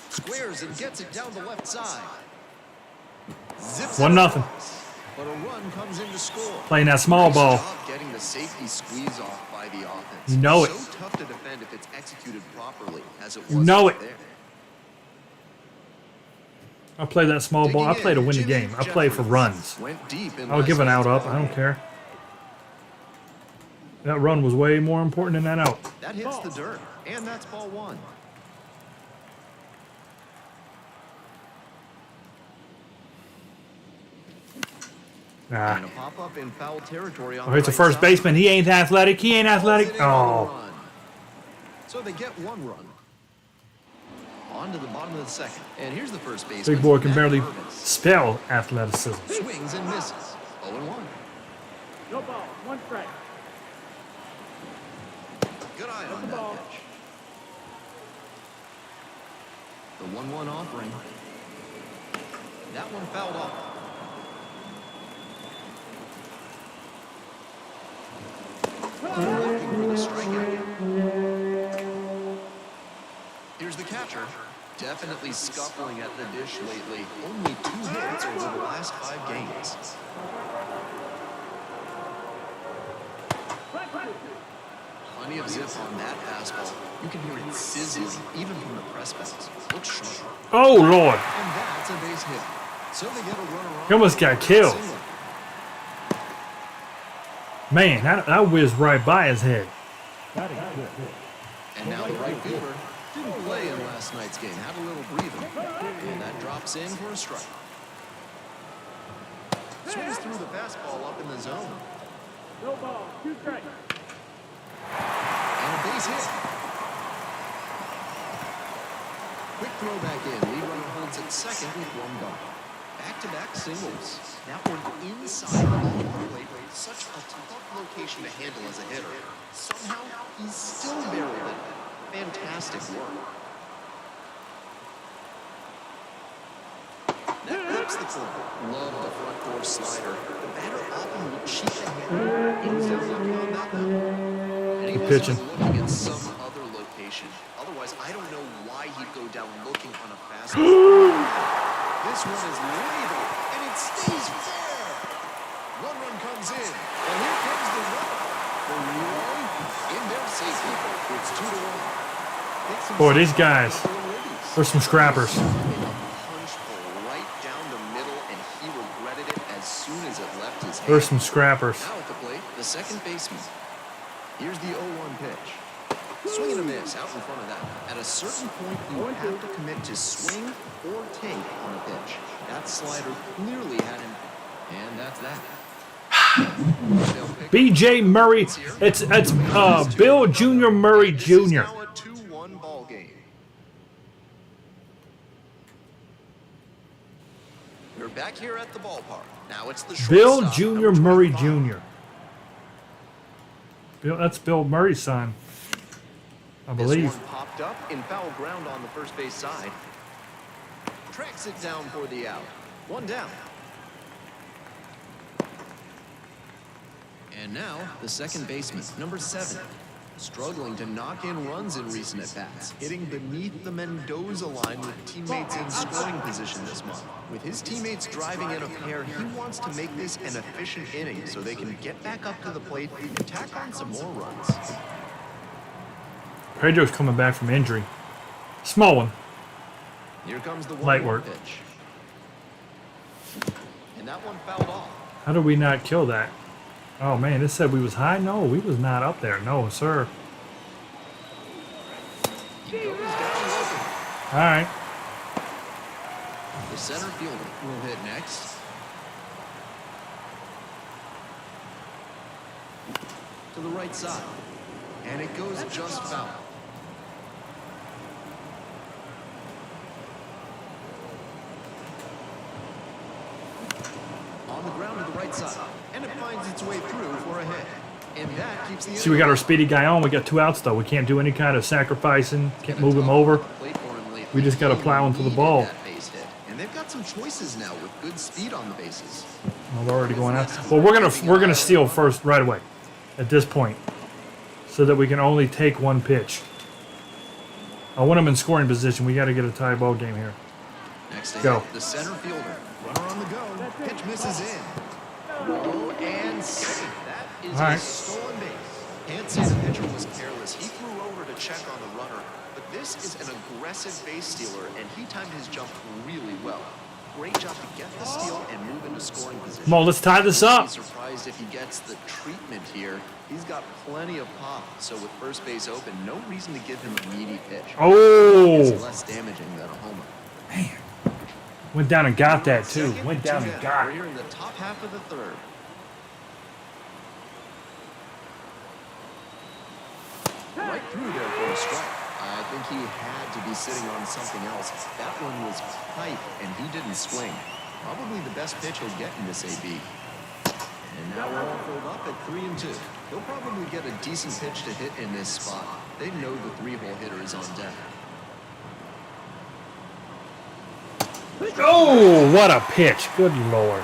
Squares and gets it down the left side. Zips 1-0. across, but a run comes in to score. Playing that small ball. Nice job getting the safety squeeze off by the offense. You know it. So tough to defend if it's executed properly, as it was You know it. there. I play that small ball. I play to win the game. I play for runs. Went deep in I'll give an last out night's up. I ball don't game. care. That run was way more important than that out. That hits the dirt, and that's ball one. Nah. And a pop-up in foul territory on Oh, it's a the right first side. baseman. He ain't athletic. He ain't athletic. Hits it in on the Oh. run. So they get one run. On to the bottom of the second. And here's the first baseman. Big boy can Matt barely Purvis. spell athleticism. Swings and misses. 0-1. No ball. 1 strike. Good eye on ball. that pitch. The 1-1 offering. That one fouled off. Looking for the strikeout. Here's the catcher. Definitely scuffling at the dish lately. Only 2 hits over the last 5 games. Plenty of zip on that fastball. You can hear it sizzling even from the press box. Looks sharp. Oh, Lord. And that's a base hit. So they get a runner on. He almost got killed. Man, that whizzed right by his head. And now the right fielder didn't play in last night's game. Had a little breather. And that drops in for a strike. Swings through the fastball up in the zone. No ball. 2 strikes. And a base hit. Quick throw back in. Lead runner holds at second with 1 gone. Back-to-back singles. That one inside the plate. Such a tough location to handle as a hitter. Somehow, he's still barreled it. Fantastic work. That clips the corner. Love the front door slider. The batter often will cheat the hitter. He's lucky on that one. And he must Pitching. be looking at some other location. Otherwise, I don't know why he'd go down looking on a fastball. This one is labeled, and it stays fair. One run comes in, and here comes the run. The Roy in there safely. It's 2-1. Boy, these guys, there's some scrappers. Punch right down the middle, and he regretted it as soon as it left his hand. There's some scrappers. Now at the plate, the second baseman. Here's the 0-1 pitch. Swing and a miss out in front of that. At a certain point, you have to commit to swing or take on a pitch. That slider clearly had him, and that's that. B.J. Murray. It's Bill Jr. Murray This is Jr. now a 2-1 ball game. We're back here at the ballpark. Now it's the Bill shortstop, Jr. number Murray 25. Jr. Bill, that's Bill Murray's son, I believe. This one popped up in foul ground on the first base side. Tracks it down for the out. One down. And now, the second baseman, number 7. Struggling to knock in runs in recent at-bats. Hitting beneath the Mendoza line with teammates in scoring position this month. With his teammates driving in a pair, he wants to make this an efficient inning so they can get back up to the plate and tack on some more runs. Pedro's coming back from injury. Small one. Here comes the Light 1-1 work. pitch. And that one fouled off. How did we not kill that? Oh man, this said we was high? No, we was not up there. No, sir. He goes down looking. All right. The center fielder will hit next. To the right side. And it goes just foul. On the ground to the right side. And it finds its way through for a hit. And that keeps the See, we got our speedy guy on. We got 2 outs though. We can't do any kind of sacrificing. Can't move him over. We just got to plow into the ball. And they've got some choices now with good speed on the bases. Well, they're already going out. Well, we're gonna steal first right away, at this point, so that we can only take 1 pitch. I want them in scoring position. We got to get a tie ball game here. Next to Go. hit, the center fielder. Runner on the go. Pitch misses in. Low and safe. That is All right. a stolen base. Can't say the pitcher was careless. He flew over to check on the runner. But this is an aggressive base stealer, and he timed his jump really well. Great job to get the steal and move into scoring position. Come on, let's tie this Won't up. be surprised if he gets the treatment here. He's got plenty of pop, so with first base open, no reason to give him a meaty pitch. It's Oh, less damaging than a homer. went down and got that too. Second Went down to and hit. got We're it. here in the top half of the third. Right through there for a strike. I think he had to be sitting on something else. That one was tight, and he didn't swing. Probably the best pitch he'll get in this AB. And now we're all filled up at 3-2. He'll probably get a decent pitch to hit in this spot. They know the 3-hole hitter is on deck. Oh, what a pitch. Good Lord.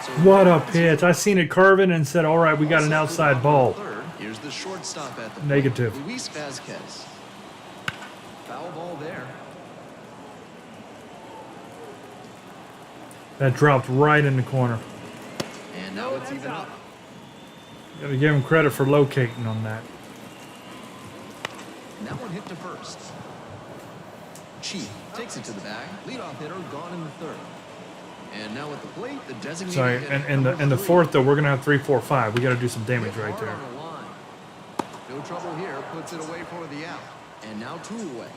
So What a pitch. I seen it curving and said, all right, we got an outside ball. Third, here's the shortstop at the plate, Negative. Luis Vazquez. Foul ball there. That dropped right in the corner. And now it's even up. Got to give him credit for locating on that. And that one hit to first. Chief takes it to the bag. Leadoff hitter gone in the third. And now at the plate, the designated Sorry, hitter, and in the number 3. fourth though, we're gonna have 3, 4, 5. We got to do some damage Hit right hard there. on the line. No trouble here. Puts it away for the out. And now 2 away.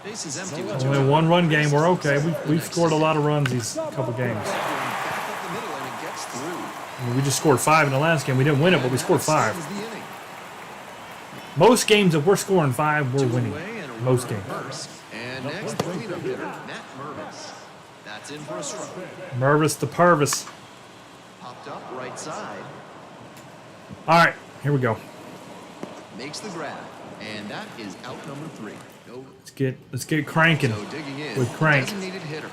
Base is empty with 2 Only a out. 1-run game. We're okay. We've scored a lot of runs these couple games. Back up the middle, and it gets through. I mean, we just scored 5 in the last game. We didn't win it, but we scored 5. Settles the inning. Most games, if we're scoring 5, we're 2 winning. away and a Most runner games. at first. And next, the cleanup hitter, Matt Mervis. That's That's in for a strike. Mervis the Purvis. Popped up right side. All right, here we go. Makes the grab. And that is out number 3. No. Let's get cranking So digging in. with Crank. Designated hitter.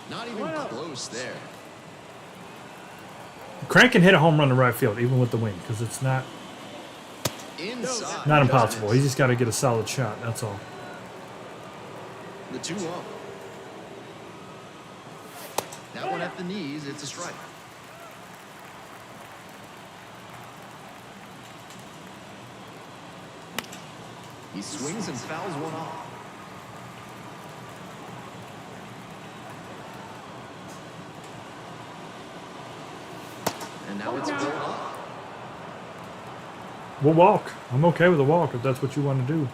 Not even close there. Crank can hit a home run to right field, even with the wind, because it's not Inside. impossible. He just got to get a solid shot. That's all. The 2-0. That one at the knees. It's a strike. He swings and fouls one off. And now it's built up. We'll walk. I'm okay with a walk if that's what you want to do.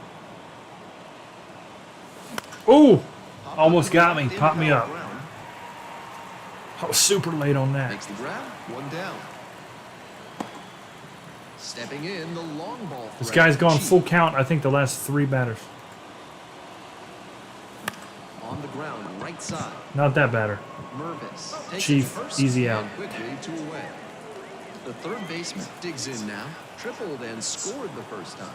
Ooh! Almost got me. Popped me up. I was super late on that. Makes the grab. 1 down. Stepping in, the long ball. This threat. guy's gone Chief full count, I think, the last 3 batters. on the ground, right side. Not that batter. Mervis takes Chief, it to first easy and out. quickly 2 away. The third baseman digs in now, tripled and scored the first time.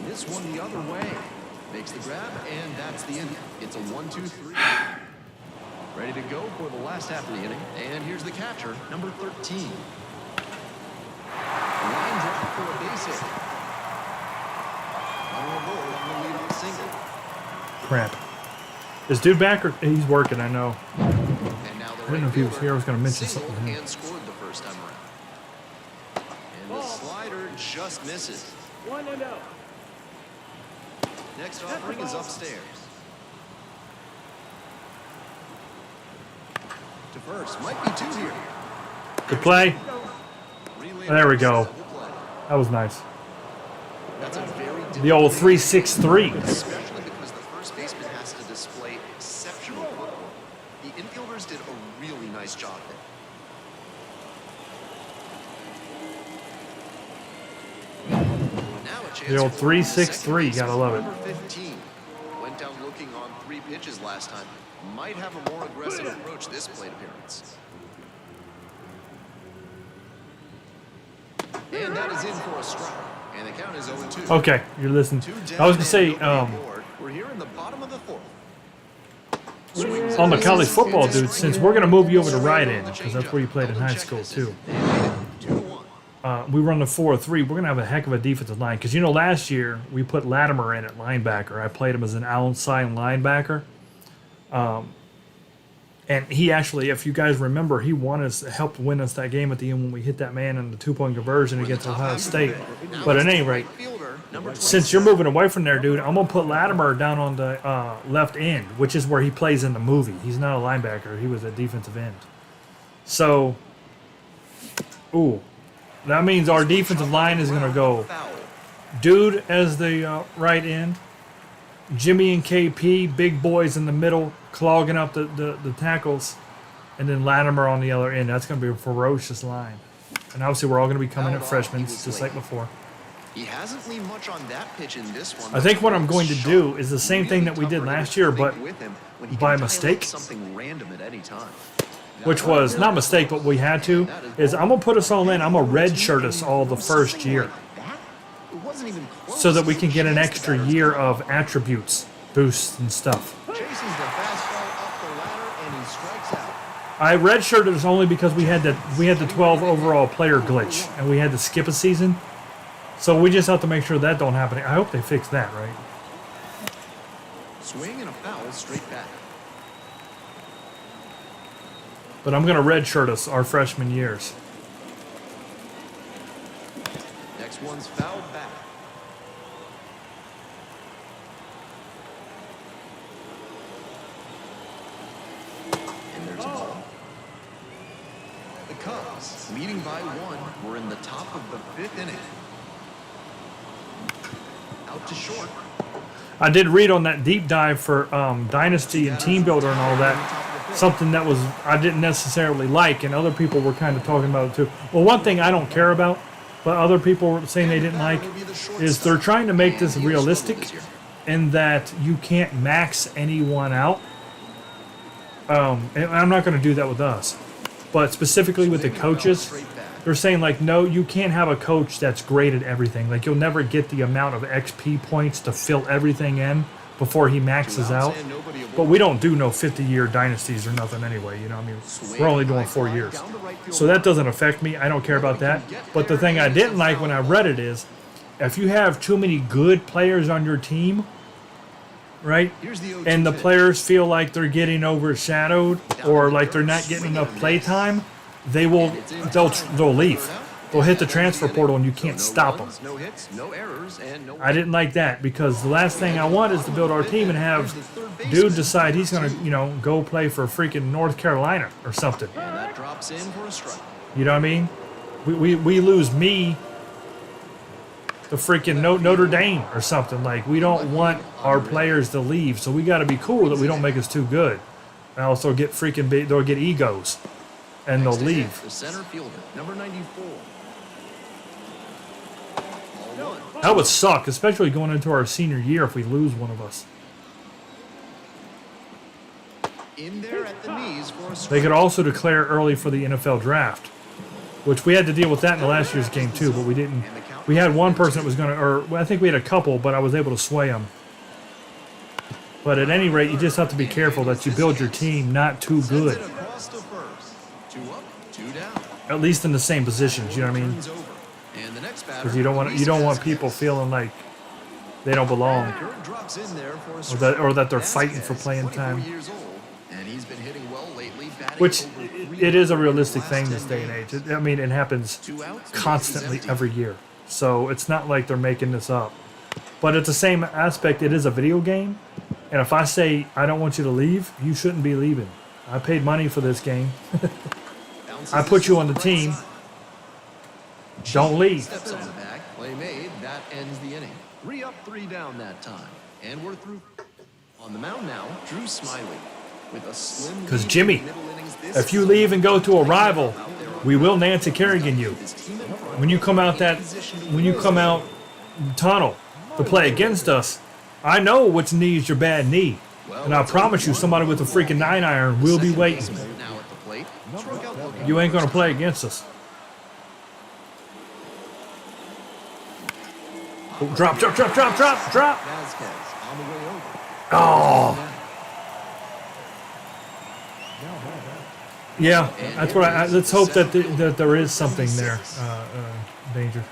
This one the other way. Makes the grab, and that's the inning. It's a 1-2-3. Ready to go for the last half of the inning. And here's the catcher, number 13. Line drive for a base hit. Runner aboard on the leadoff single. Crap. Is dude back or he's working? I know. And now the I didn't know if he was here. I was going to mention singled something. and scored the first time around. And the slider just misses. 1-0. Next offering is upstairs. To first, might be 2 here. Good play. Relay There we go. double play. That was nice. That's a very The old 3-6-3. especially because the first baseman has to display exceptional footwork. The infielders did a really nice job there. Now a chance The old for 3-6-3, second gotta love it. Number 15 went down looking on 3 pitches last time. Might have a more aggressive approach this plate appearance. And that is in for a strike. And the count is 0-2. Okay, you're listening. 2 down I was going to say, and nobody aboard. We're here in the bottom of the 4th. Swings on and the college misses. football, It's a dude, strike. since we're going to move you over to right end, Changeup. because that's where you played in high Double school, check this. too. They made it 2-1. We run the 4-3. We're going to have a heck of a defensive line. Because, you know, last year we put Latimer in at linebacker. I played him as an outside linebacker. And he actually, if you guys remember, he won us, helped win us that game at the end when we hit that man in the 2-point conversion against Ohio State. But at any rate, Fielder, number since you're 27. moving away from there, dude, I'm going to put Latimer down on the left end, which is where he plays in the movie. He's not a linebacker. He was a defensive end. So, ooh, that means our defensive line is going to go Foul. dude as the right end, Jimmy and KP, big boys in the middle, clogging up the tackles, and then Latimer on the other end. That's going to be a ferocious line. And obviously, we're all going to be coming at freshmen, just like before. He hasn't leaned much on that pitch in this one. I think what I'm going to do is the same thing that we did last year, but by mistake, something random at any time. which was not a mistake, but we had to, is I'm going to put us all in. I'm going to redshirt us all the first year so that we can get an extra year of attributes, boosts, and stuff. Chases the fastball up the ladder and he strikes out. I redshirted us only because we had the 12 overall player glitch, and we had to skip a season. So we just have to make sure that don't happen. I hope they fix that, right? Swing and a foul straight back. But I'm going to redshirt us our freshman years. Next one's fouled back. And there's a ball. The Cubs, leading by 1, were in the top of the 5th inning. Out to short. I did read on that deep dive for Dynasty and Team Builder and all that, something that I didn't necessarily like, and other people were kind of talking about it too. Well, one thing I don't care about but other people were saying they didn't like, is they're trying to make this realistic in that you can't max anyone out. And I'm not going to do that with us, but specifically with the coaches, they're saying like, no, you can't have a coach that's great at everything. Like you'll never get the amount of XP points to fill everything in before he maxes out. But we don't do no 50-year dynasties or nothing anyway. You know, I mean, we're only doing 4 years, so that doesn't affect me. I don't care about that. But the thing I didn't like when I read it is, if you have too many good players on your team, right, and the players feel like they're getting overshadowed or like they're not getting enough play time, they'll leave. They'll hit the transfer portal and you can't stop them. I didn't like that because the last thing I want is to build our team and have dude decide he's gonna, you know, go play for freaking North Carolina or something. You know what I mean? We lose me to freaking Notre Dame or something. Like we don't want our players to leave, so we got to be cool that we don't make us too good. And also get freaking they'll get egos and they'll leave. The center fielder, number 94. That would suck, especially going into our senior year if we lose one of us. In there at the knees for a They could also declare early for the NFL draft, which we had to deal with that in the last year's game too, but we didn't. We had one person that was going to, or I think we had a couple, but I was able to sway them. But at any rate, you just have to be careful that you build your team not too good. At least in the same positions, you know what I mean? Because you don't want people feeling like they don't belong, or that they're fighting for playing time. Which it is a realistic thing this day and age. I mean, it happens constantly every year. So it's not like they're making this up. But at the same aspect, it is a video game. And if I say, I don't want you to leave, you shouldn't be leaving. I paid money for this game. I put you on the team. Don't leave. Steps on the back, play made, that ends the inning. 3 up, 3 down that time. And we're through. On the mound now, Drew Smiley. With a slim because Jimmy, if you leave and go to a rival, we will Nancy Kerrigan you. When you come out tunnel to play against us, I know which knee is your bad knee, and I promise you, somebody with a freaking 9-iron will be waiting. You ain't gonna play against us. Oh, drop! Oh. Yeah, that's what let's hope that that there is something there. Danger.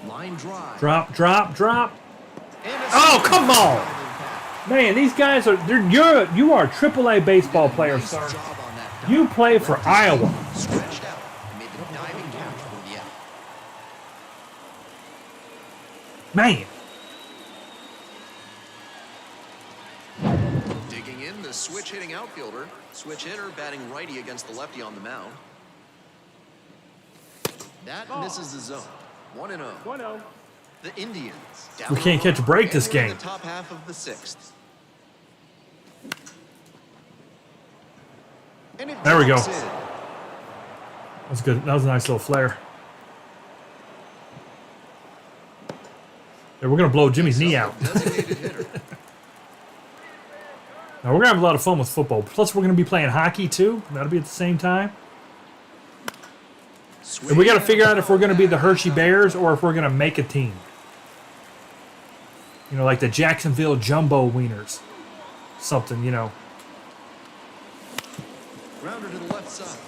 Line drive. Drop. Oh, come on. Man, these guys are you are AAA baseball players, sir. You play for Iowa. Stretched out and made the diving catch for the out. Man. Digging in, the switch hitting outfielder. Switch hitter batting righty against the lefty on the mound. That misses the zone. 1-0. 1-0. The Indians. We can't catch a break this game. The top half of the 6th. There we go. That's good. That was a nice little flare. Yeah, we're gonna blow Jimmy's knee out. Now we're gonna have a lot of fun with football. Plus, we're gonna be playing hockey too. That'll be at the same time. And we got to figure out if we're gonna be the Hershey Bears or if we're gonna make a team. You know, like the Jacksonville Jumbo Wieners, something. You know. Rounder to the left side.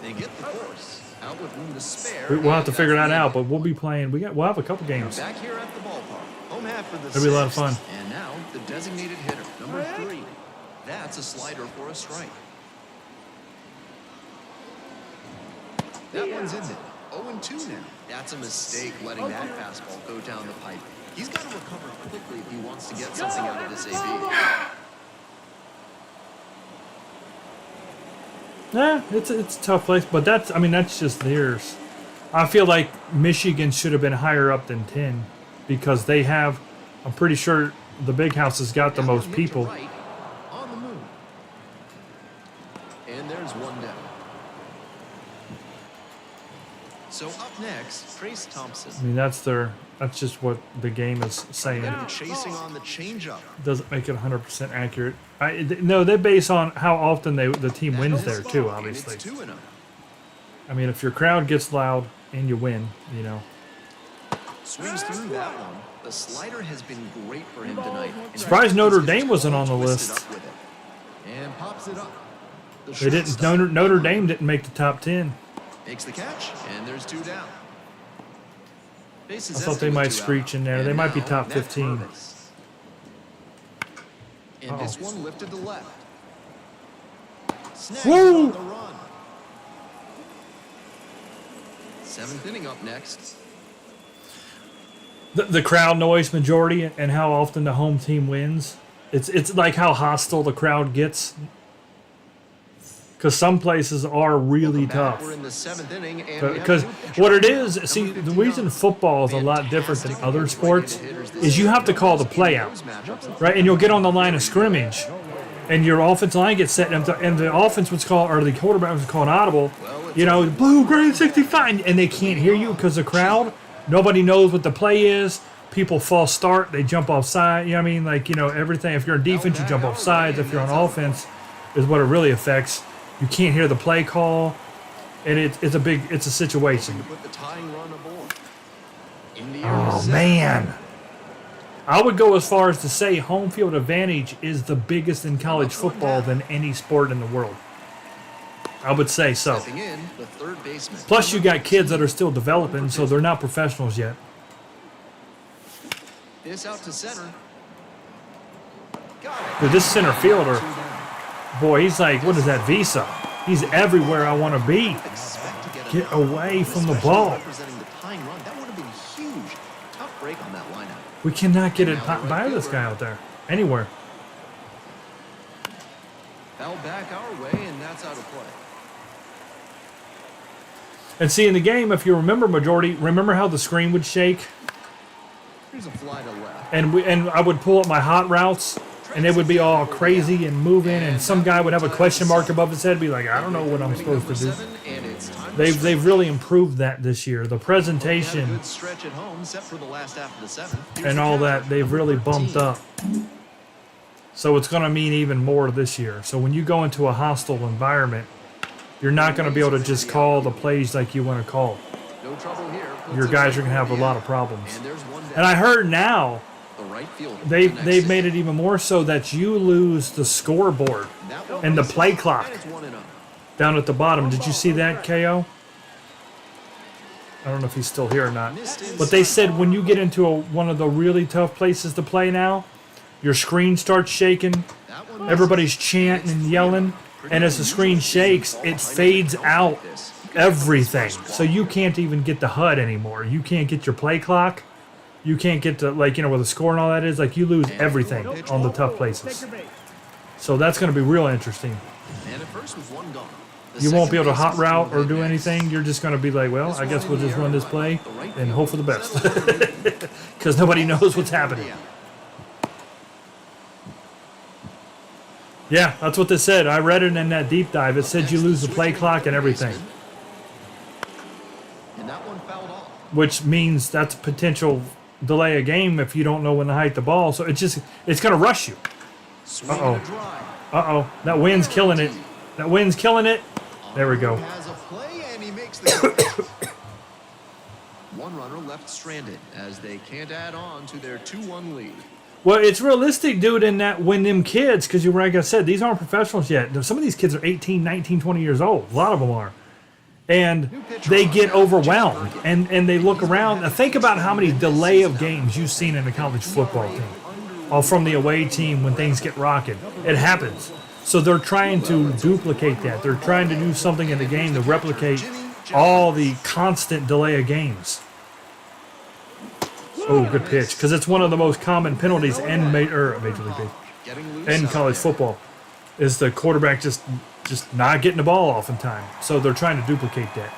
They get the force. Out with room to spare. We'll have to figure that out, but we'll be playing. We'll have a couple games. Back here at the ballpark. Home half for the It'll be a lot of fun. And now the designated hitter, number 3. That's a slider for a strike. That one's in there. 0-2 now. That's a mistake letting that fastball go down the pipe. He's got to recover quickly if he wants to get something out of this AB. Yeah, it's a tough place, but that's just theirs. I feel like Michigan should have been higher up than 10 because they have. I'm pretty sure the Big House has got the most people. Right, on the move. And there's one down. So up next, Trace Thompson. I mean, that's just what the game is saying. Chasing on the changeup. Doesn't make it 100% accurate. No, they base on how often the team wins there too, obviously. And it's 2-0. I mean, if your crowd gets loud and you win, you know. Swings through that one. The slider has been great for him tonight. Surprised Notre Dame wasn't on the Twisted list. up with it. And pops it up. The They didn't. shortstop Notre Dame didn't make the top 10. makes the catch, and there's 2 down. I thought they might screech in there. They might be top 15. And this one lifted to left. Snags Woo! on the run. 7th inning up next. The crowd noise majority and how often the home team wins. It's like how hostile the crowd gets. Because some places are really tough. We're in the 7th inning, and Because what it is, see, the reason football is a lot different than other sports is you have to call the play out, right? And you'll get on the line of scrimmage, and your offensive line gets set, and the offense was called, or the quarterback was called an audible, you know, blue, green, 65, and they can't hear you because the crowd, nobody knows what the play is. People false start, they jump off side, you know what I mean? Like, you know, everything. If you're on defense, you jump off sides. If you're on offense, is what it really affects. You can't hear the play call, and it's a situation. put the tying run aboard. Indy Oh man, I would go as far as to say home field advantage is the biggest in college football than any sport in the world. I would say so. Stepping in, the third baseman. Plus, you got kids that are still developing, so they're not professionals yet. This out to center. Got it. Dude, this center fielder, boy, he's like, what is that, Visa? He's everywhere I want to be. Expect to Get away from the ball. Representing the tying run. That would have been huge. Tough break on that lineup. We cannot get it by this guy out there, anywhere. Foul back our way, and that's out of play. And see, in the game, if you remember, remember how the screen would shake? Here's a fly to left. And I would pull up my hot routes, and they would be all crazy and moving, and some guy would have a question mark above his head, be like, I don't know what I'm supposed to do. And it's time to They've really improved that this year. The Had a presentation good stretch at home, except for the last half of the 7th. Here's and the all count. that, they've really bumped up. So it's going to mean even more this year. So when you go into a hostile environment, you're not going to be able to just call the plays like you want to call. No trouble here. Puts Your it guys are away going to have a from lot the of problems. And there's one down. And I heard now The right field. they've made it even more so that you lose the scoreboard and the play clock And it's 1-0. down at the bottom. Did you see that, KO? I don't know if he's still here or not. But they said when you get into one of the really tough places to play now, your screen starts shaking. That one Everybody's chanting and yelling. And as the screen shakes, it fades out everything. So you can't even get the HUD anymore. You can't get your play clock. You can't get to, like, you know, where the score and all that is. Like, you lose everything on the tough places. So that's going to be real interesting. And at first was one gone. The You won't be able to second hot route or baseman do next. anything. You're just going to be like, well, I guess we'll just run this play and hope for the best. Because nobody knows what's happening. Yeah, that's what they said. I read it in that deep dive. It said you lose the play clock and everything, And that one fouled off. which means that's a potential delay a game if you don't know when to hike the ball. So it's going to rush you. Swing Uh-oh. and a drive. Uh-oh, that wind's killing it. That wind's killing it. There we go. Has a play and he makes the catch. One runner left stranded as they can't add on to their 2-1 lead. Well, it's realistic, dude, in that when them kids, because like I said, these aren't professionals yet. Some of these kids are 18, 19, 20 years old. A lot of them are. And they get overwhelmed, and they look around. Now, think about how many delay of games you've seen in a college football team. All from the away team when things get rocking. It happens. So they're trying to duplicate that. They're trying to do something in the game to replicate all the constant delay of games. Oh, good pitch. Because it's one of the most common penalties in Major League Baseball, in college football, is the quarterback just not getting the ball off in time. So they're trying to duplicate that.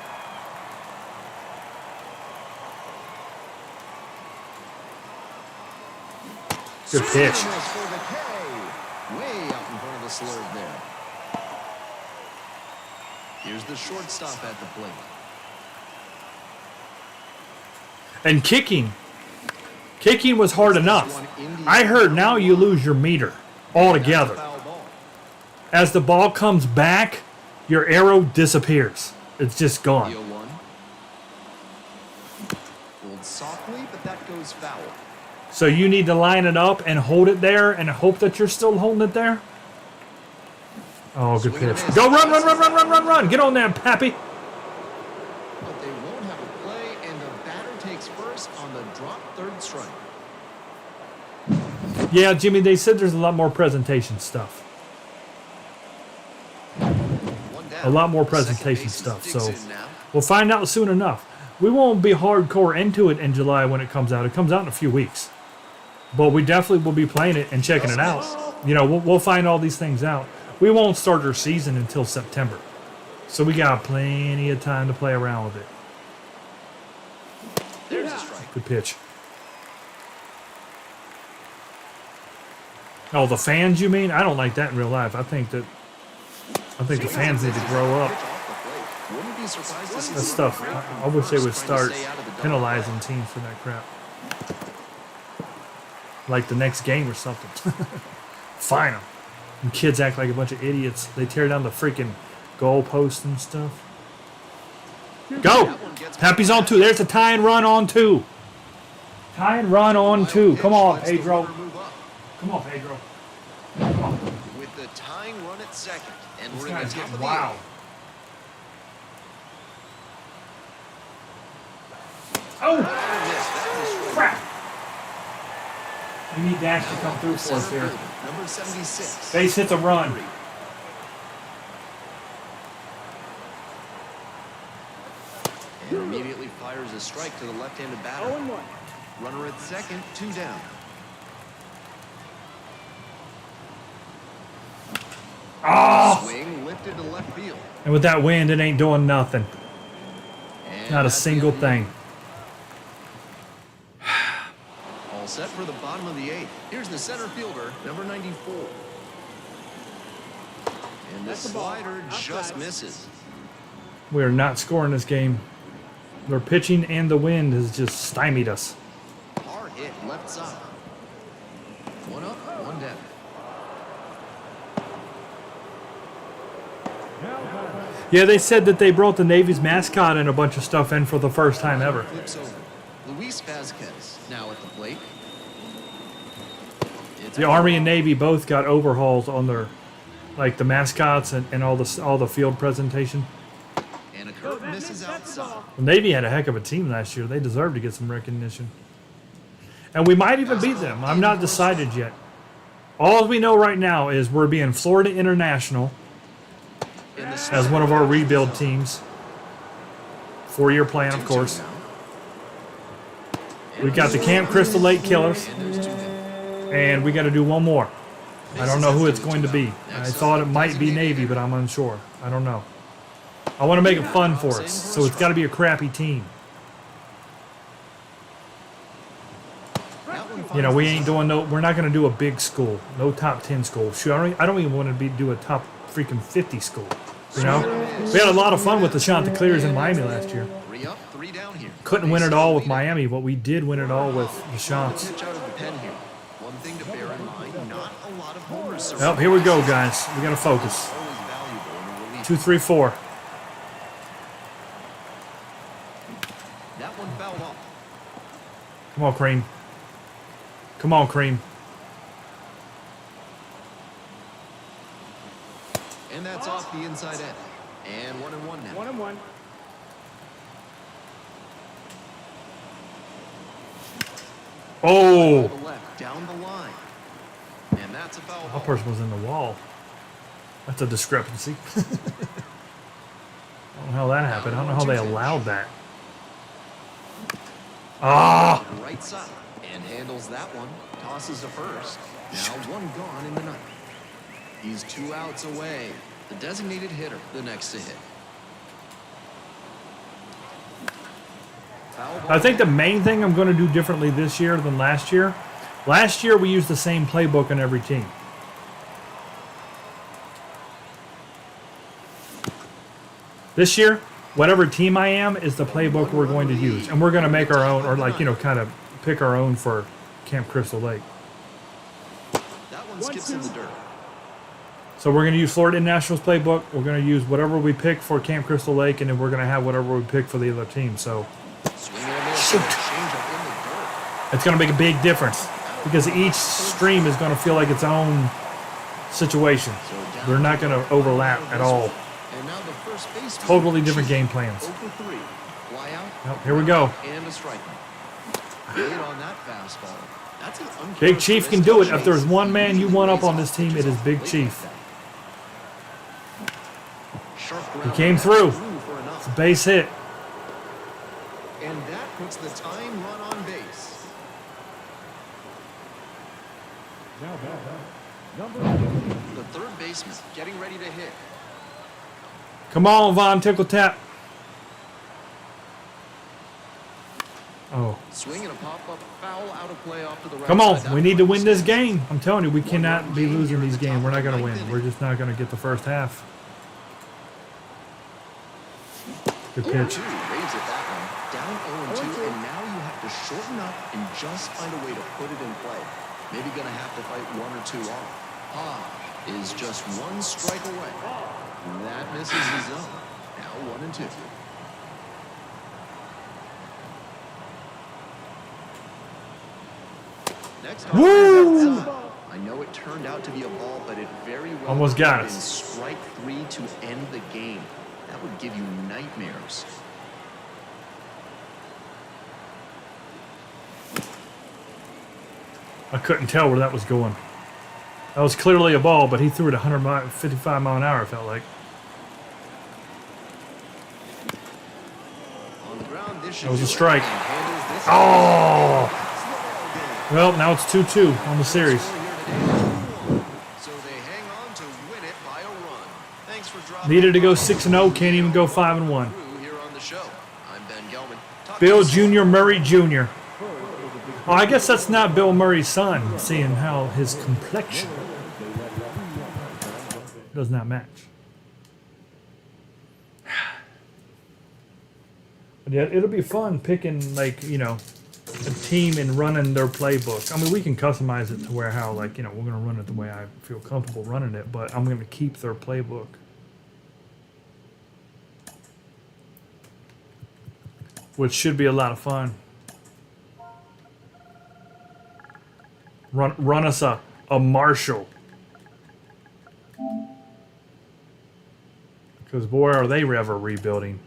Good pitch. For the K. Way out in front of the slurve there. Here's the shortstop at the plate. And kicking. Kicking was hard enough. I heard now you lose your meter altogether. Foul ball. As the ball comes back, your arrow disappears. It's just The gone. 0-1. Pulled softly, but that goes foul. So you need to line it up and hold it there and hope that you're still holding it there? Oh, good pitch. Go run, run, run, run, run, run, run. Get on there, Pappy. But they won't have a play, and the batter takes first on the drop third strike. Yeah, Jimmy, they said there's a lot more presentation stuff. One down. A lot more The second presentation baseman stuff, digs so in now. we'll find out soon enough. We won't be hardcore into it in July when it comes out. It comes out in a few weeks. But we definitely will be playing it and checking it out. You know, we'll find all these things out. We won't start our season until September. So we got plenty of time to play around with it. There's a strike. Good pitch. Oh, the fans, you mean? I don't like that in real life. I think the fans need to grow up. Pitch off the plate. Wouldn't be surprised to see That some stuff. great I wish they would trying to start stay out of the double penalizing teams for that crap. Like the next game or something. Fine them. And kids act like a bunch of idiots. They tear down the freaking goalposts and stuff. Go! Pappy's on 2. There's a tie and run on 2. Tie and run on 2. Come on, Lets the Pedro. runner move up. Come on, Pedro. With the tying run at second, and This we're in the guy's top getting of the wild. eighth. Oh! Missed. That was a strike. Crap! We need Dash to come through for us Center here. fielder, number 76. Base hits a run. And immediately fires a strike to the left-handed batter. 0-1. Runner at second, 2 down. Oh! Swing lifted to left field. And with that wind, it ain't doing nothing. And Not a that's the single end of the thing. inning. All set for the bottom of the 8th. Here's the center fielder, number 94. And the That's the ball. slider just Outside. misses. We are not scoring this game. Their pitching and the wind has just stymied us. Hard hit left side. 1 up, 1 down. Yeah, they said that they brought the Navy's mascot and a bunch of stuff in for the first time ever. Flips over. Luis Vazquez now at the plate. It's The Army and Navy both got overhauls on their, like the mascots and all the field presentation. And a curve misses outside. The Navy had a heck of a team last year. They deserve to get some recognition. And we might even beat them. I'm not decided yet. All we know right now is we're being Florida International In the as one of our rebuild teams. 4-year plan, of course. We got the Camp Crystal Lake Killers, And there's 2 down. and we got to do one more. I don't know who it's going to be. I thought it might be Navy, but I'm unsure. I don't know. I want to make it fun for us, so it's got to be a crappy team. That one You know, finds we the ain't doing no. We're not going to do a big school, no top 10 school. Shoot, I don't even want to do a top freaking 50 school. You know, we had a lot of fun with the Chanticleers in Miami last year. 3 up, 3 down here. Couldn't win it all with Miami, but we did win it all with the Chants. Pitch out of the pen here. One thing to bear in mind, not a lot of homers. Well, here we go, guys. We got to focus. Always valuable in a relief. 2, 3, 4. That one fouled off. Come on, Cream. Come on, Cream. And that's off the inside edge. And 1-1 now. 1-1. Oh, To the left, down the line. And that's a foul that ball. person was in the wall. That's a discrepancy. I don't know how that happened. I don't know how they allowed that. Ah! Right side. And handles that one. Tosses to first. Now 1 gone in the ninth. He's 2 outs away. The designated hitter, the next to hit. Foul ball. I think the main thing I'm going to do differently this year than last year. Last year we used the same playbook on every team. This year, whatever team I am is the playbook we're going to use, and we're going to make our own, or like kind of pick our own for Camp Crystal Lake. That one skips in the dirt. So we're going to use Florida International's playbook. We're going to use whatever we pick for Camp Crystal Lake, and then we're going to have whatever we pick for the other team. So Swing and a miss. Change up in the dirt. it's going to make a big difference because each stream is going to feel like its own situation. They're not going to overlap at all. And now the first baseman. Totally different game plans. 0 for 3. Fly out. Well, here we go. And a strike. Late on that fastball. That's an Big Chief can do it. If uncharacteristic there's one chase. man you want up on this team, it is Big Chief. He came through. It's a base hit. And that puts the tying run on base. The third baseman getting ready to hit. Come on, Von Tickle Tap. Oh, Swing and a pop-up foul out of play off to the right. come on. side. We need to win this game. I'm telling you, we cannot be losing these games. We're not going to win. We're just not going to get the first half. Good pitch. 2 waves at that one. Down 0-2, and now you have to shorten up and just find a way to put it in play. Maybe going to have to fight 1 or 2 off. Is just 1 strike away. That misses the zone. Now 1 and 2. Next on Woo! outside. I know it turned out to be a ball, but it very well Almost could got have been us. strike 3 to end the game. That would give you nightmares. I couldn't tell where that was going. That was clearly a ball, but he threw it 155 mile an hour, it felt like. On the ground, this should That was a do it. strike. And handles this Oh! That's the ball game. Well, now it's 2-2 on the series. Score here today. So they hang on to win it by a run. Thanks for dropping Needed to go by. 6-0, can't even go 5-1. Through here on the show. I'm Ben Gelman. Talk Bill to you soon. Jr. Murray Jr. Oh, I guess that's not Bill Murray's son, seeing how his complexion does not match. But yeah, it'll be fun picking, like, a team and running their playbook. I mean, we can customize it to where how, like, we're going to run it the way I feel comfortable running it, but I'm going to keep their playbook. Which should be a lot of fun. Run us a Marshall. Because, boy, are they ever rebuilding.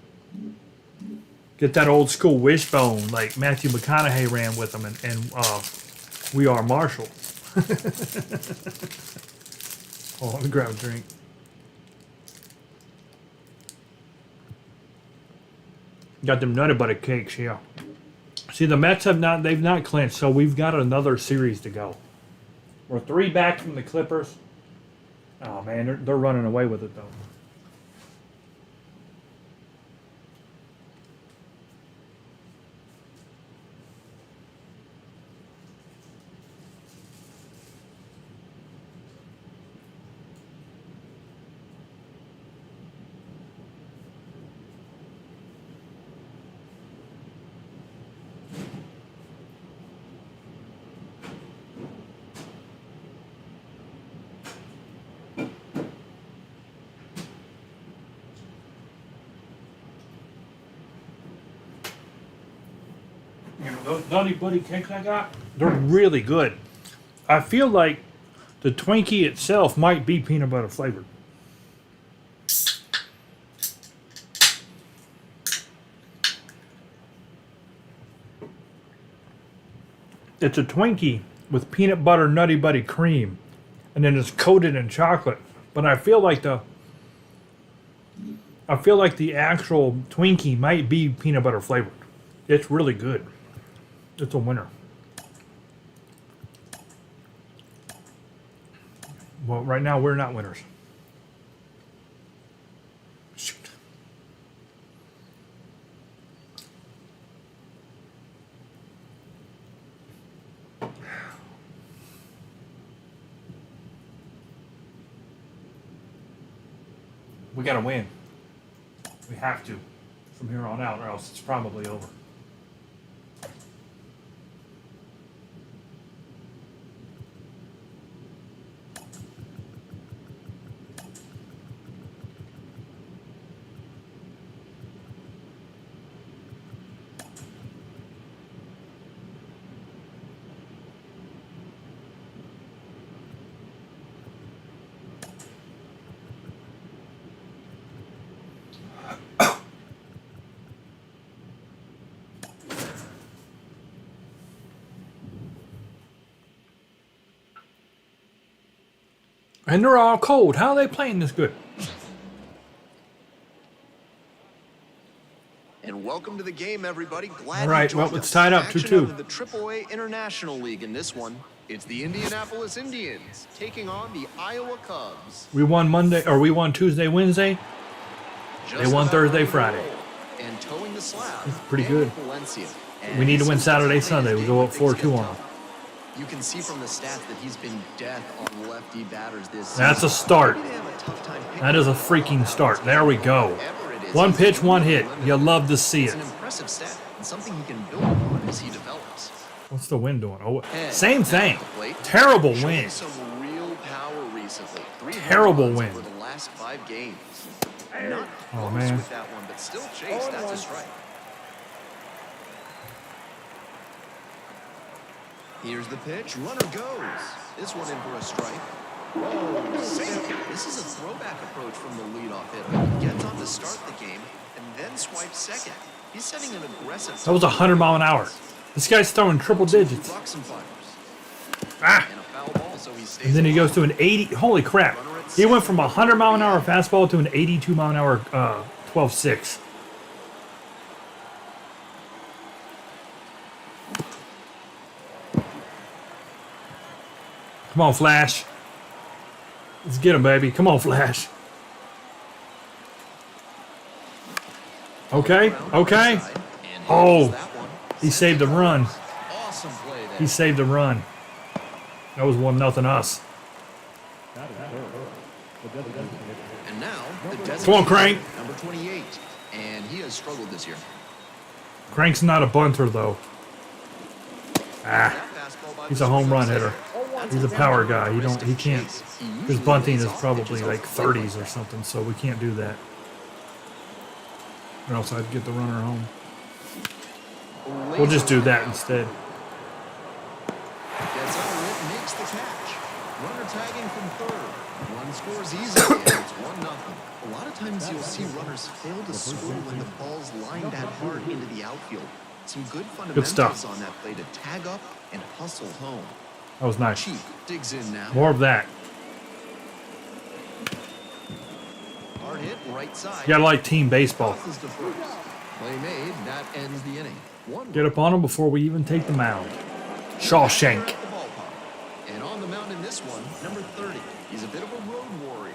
Get that old school wishbone like Matthew McConaughey ran with them, and we are Marshall. Oh, let me grab a drink. Got them Nutty Butter cakes here. See, the Mets they've not clinched, so we've got another series to go. We're 3 back from the Clippers. Oh man, they're running away with it though. Those Nutty Buddy cakes I got, they're really good. I feel like the Twinkie itself might be peanut butter flavored. It's a Twinkie with peanut butter Nutty Buddy cream, and then it's coated in chocolate. But I feel like the actual Twinkie might be peanut butter flavored. It's really good. It's a winner. Well, right now we're not winners. Shoot. We gotta win. We have to. from here on out, or else it's probably over. And they're all cold. How are they playing this good? And welcome to the game, everybody. Glad All right, you joined well, it's us. tied up Action 2-2. out of the AAA International League in this one. It's the Indianapolis Indians taking on the Iowa Cubs. We won Monday, or we won Tuesday, Wednesday. They won Just Thursday, about Friday. ready to roll. And towing the slab. That's pretty Daniel good. Valencia. We need to And win since Saturday, it's Sunday. We his go game, up things 4-2 get on them. tough. You can see from the stats that he's been death on lefty batters this That's a season. start. Maybe they have a tough time picking That is a him. freaking start. There we go. Whatever it is, One he's pitch, one hit. limited. You love to see It's it. an impressive stat and something he can build upon as he develops. What's the wind doing? Oh, Head same now thing. at the plate. Terrible Showing wind. some real power recently. 3 home Terrible runs wind. over the last 5 games. Not Oh, close man. with that one, but still chase. That's a strike. Here's the pitch. Runner goes. This one in for a strike. Oh, safety. This is a throwback approach from the leadoff hitter. He gets on to start the game and then swipes second. He's setting an aggressive. That was 100 mile an hour. This guy's throwing triple digits. Rocks and fires. Ah! And a foul ball, so he stays And then he goes alive. to an 80. Holy crap. He went from a 100 mile an hour fastball to an 82 mile an hour 12-6. Come on, Flash. Let's get him, baby. Come on, Flash. Okay, okay. And Oh, handles that one. he saved the run. Awesome play there. He saved the run. That was 1-0 us. And now the Come on, designated Crank. hitter, number 28, and he has struggled this year. Crank's not a bunter, though. Ah, That fastball by he's the a home run Swingers hitter. That's He's a power guy. He risk don't. He of can't. chase. He His usually bunting lays is off probably pitches like off the plate 30s or like something, so we can't do that. Or else I'd get the runner home. that. We'll just do that instead. Gets under it, makes the catch. Runner tagging from third. One scores easily, and it's 1-0. A lot of times you'll see runners fail to score when the ball's lined that hard into the outfield. Some good fundamentals stuff. on that play to tag up and hustle home. That was nice. Chief digs in now. More of that. Hard hit, right side. You gotta like team baseball. Tosses to first. Play made, that ends the inning. Get up on them before we even take the mound. Shawshank. The ballpark. And on the mound in this one, number 30. He's a bit of a road warrior.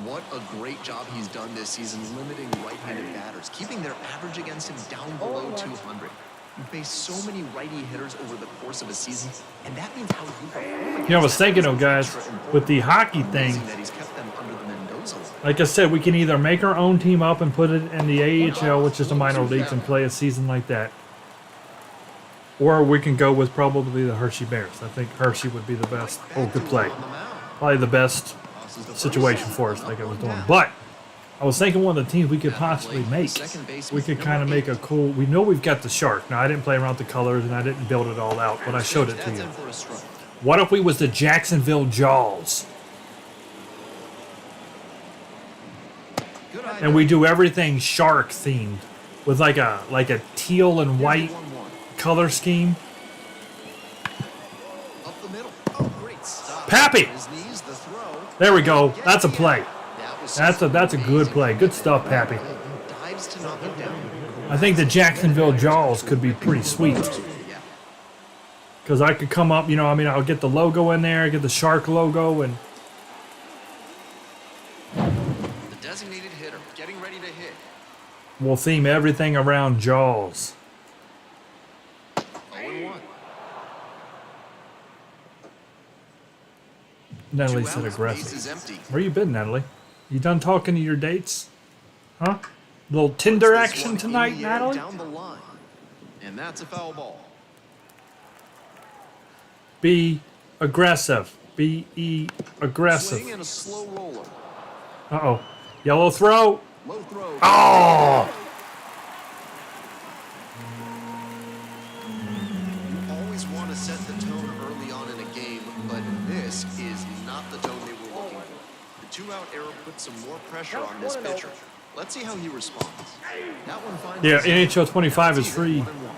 What a great job he's done this season limiting right-handed batters, keeping their average against him down below 200. You face so many righty hitters over the course of a season, and that means how you perform. You know, I was thinking of guys with the hockey thing. Amazing that he's kept them under the Mendoza line. Like I said, we can either make our own team up and put it in the AHL, which is the minor leagues, and play a season like that. Or we can go with probably the Hershey Bears. I think Hershey would be the best. Oh, good play. On the mound. Probably the best situation for us, like I was doing. But I was thinking one of the teams we could possibly make. We could kind of make a cool. We know we've got the shark. Now I didn't play around with the colors and I didn't build it all out, but I showed it to That's you. in for a strike. What if we was the Jacksonville Jaws Good eye and we do everything shark themed with like a teal and white 1-1. color scheme? Up the middle. Oh, great stop. Pappy! His knees, the throw. There we go. That's a play. That was That's a good amazing. play. Good stuff, Pappy. Dives to knock it down. I think the Jacksonville Jaws could be pretty sweet. Yeah. Because I could come up, I'll get the logo in there, get the shark logo, and The designated hitter getting ready to hit. we'll theme everything around Jaws. 0-1. Natalie 2 said outs, aggressive. base is empty. Where you been, Natalie? You done talking to your dates? Huh? Little Tinder Puts this action one tonight, in the air Natalie? down the line. And that's a foul ball. Be aggressive. Be aggressive. Swing and a slow roller. Uh-oh. Yellow throw. Low throw. Oh! You always want to set the tone early on in a game, but this is not the tone they were looking for. The two-out error puts some more pressure on this pitcher. Let's see how he responds. That one finds Yeah, his end. NHL 25 is Now it's free. even 1-1.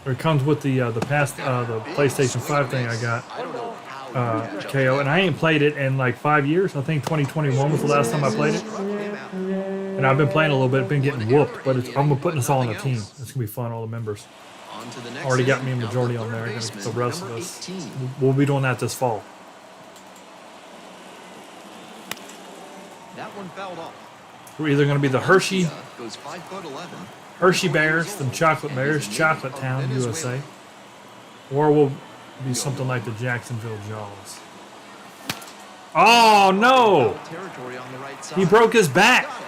Or it comes with the the PlayStation 5 thing I got. I don't know how you catch up KO, to and that. I ain't played it in like 5 years. I think 2021 was the last time I played it. And I've been playing a little bit, been getting whooped, but I'm gonna put this all on a team. It's gonna be fun, all the members. On to the next Already got inning. me a Now majority the on there. third I gotta get the baseman, rest of number us. 18. We'll be doing that this fall. That one fouled off. We're either gonna be the Hershey Goes 5'11". Hershey Bears, them chocolate bears, Chocolate Town, USA, or we'll be something like the Jacksonville Jaws. Oh no! Territory on the right side. He broke his back. Got it.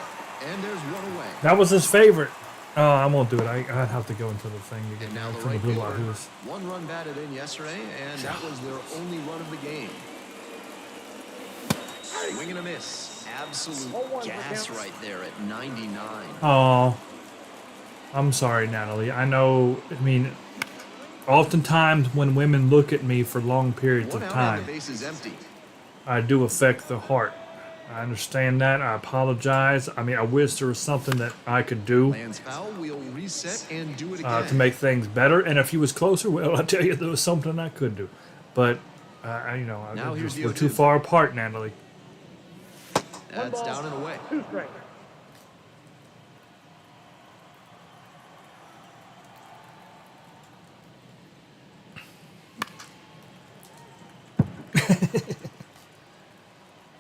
And there's one away. That was his favorite. Oh, I won't do it. I'd have to go into the thing to get And now the from the right blue fielder. light. Who's One run batted in yesterday, and that was their only run of the game. Swing and a miss. Absolute gas right there at 99. Oh, I'm sorry, Natalie. I know. I mean, oftentimes when women look at me for long periods One of out time, and the base is empty. I do affect the heart. I understand that. I apologize. I mean, I wish there was something that I could do Lands foul, we'll reset and do it again. to make things better. And if he was closer, well, I tell you, there was something I could do. But Now here's the we're 0-2. too far apart, Natalie. That's down and away. 2 straight.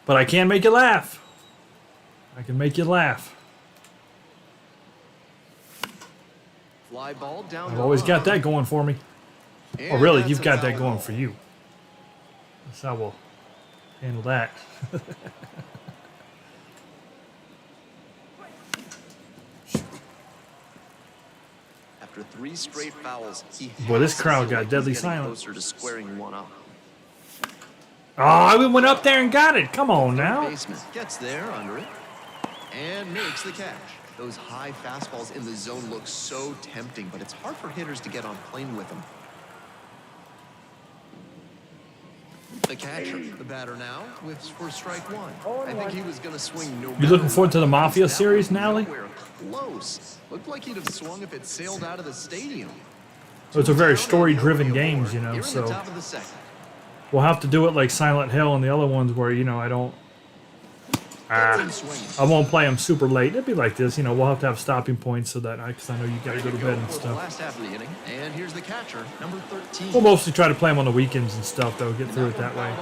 But I can make you laugh. I can make you laugh. Fly ball down I've the always got line. that going for me. Oh, And really? that's You've a got foul that going ball. for you. That's how we'll handle that. After 3 straight fouls, he Boy, this has to crowd feel got like deadly he's getting silent. closer to squaring one up. Oh, I went up there and got it. Come on Third now. baseman gets there under it and makes the catch. Those high fastballs in the zone look so tempting, but it's hard for hitters to get on plane with them. The catcher, the batter now, with for strike one. I think he was going to swing no matter You looking forward to the what. Mafia That series, was Natalie? nowhere close. Looked like he'd have swung if it sailed out of the stadium. It's a very Down and story-driven nobody games, aboard. you know, Here in so the top of the second. we'll have to do it like Silent Hill and the other ones where, you know, I don't... Gets him swinging. I won't play them super late. It'd be like this, you know, we'll have to have stopping points so that because I know you got to go to bed and For the stuff. last half of the inning, and here's the catcher, number 13. We'll mostly try to play them on the weekends and stuff, though, get through it that way.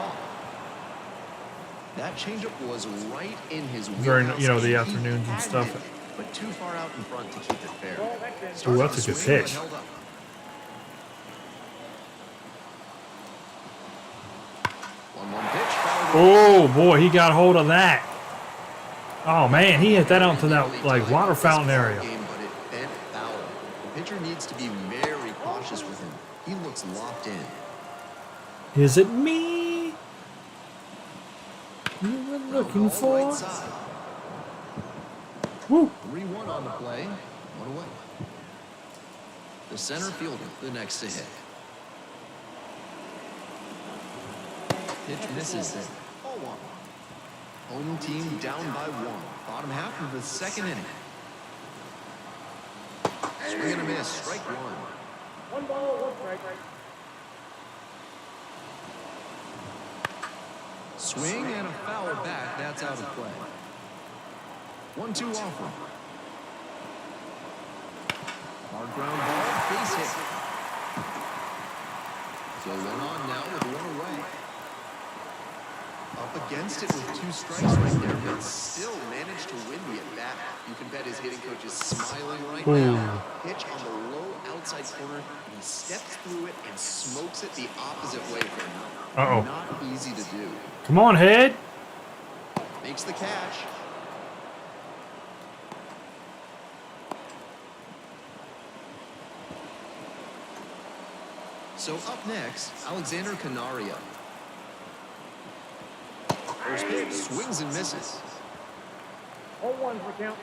That changeup was right in his During, wheelhouse, you know, the he afternoons and had stuff. it, but too far out in front to keep it fair. Ooh, that's a good Swing, but pitch. held up. One pitch, foul ball. Oh, boy, he got hold of that. Oh, man, he hit that out to that, like, water fountain area. Game, but it bent foul. The pitcher needs to be very cautious with him. He looks locked in. Is it me you were looking Ball for? right side. Woo. 3-1 on the play. One away. The center fielder, the next to hit. Pitch misses it. Ball one. Home team down by 1. Bottom half of the second inning. Swing and a miss. Strike 1. 1 ball, 1 strike. Swing and a foul back. That's out of play. 1-2 offer. Hard ground ball. Base hit. So 1 on now with 1 away. Up against it with 2 strikes right there, but still managed to win the at-bat. You can bet his hitting coach is smiling right now. Pitch on the low outside corner, and he steps through it and smokes it the opposite way from him. Uh-oh. Not easy to do. Come on, head. Makes the catch. So up next, Alexander Canario. First pitch, swings and misses. 0-1 for count.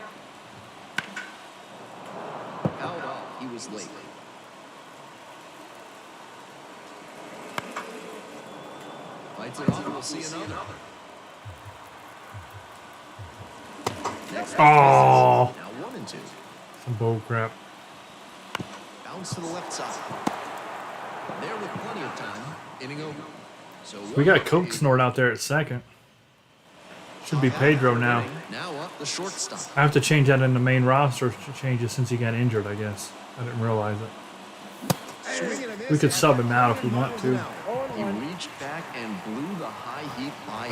Fouled off, he was late. Lights it off, we'll see another. Next Oh. now 1-2. Some bull crap. Bounce to the left side. There with plenty of time. Inning over. So We got Coke Snort out there at second. Should be Pedro now. Now up the shortstop. I have to change that in the main roster to change it since he got injured, I guess. I didn't realize it. Swing and a miss. We could sub him out if we want to. He reached back and blew the high heat by.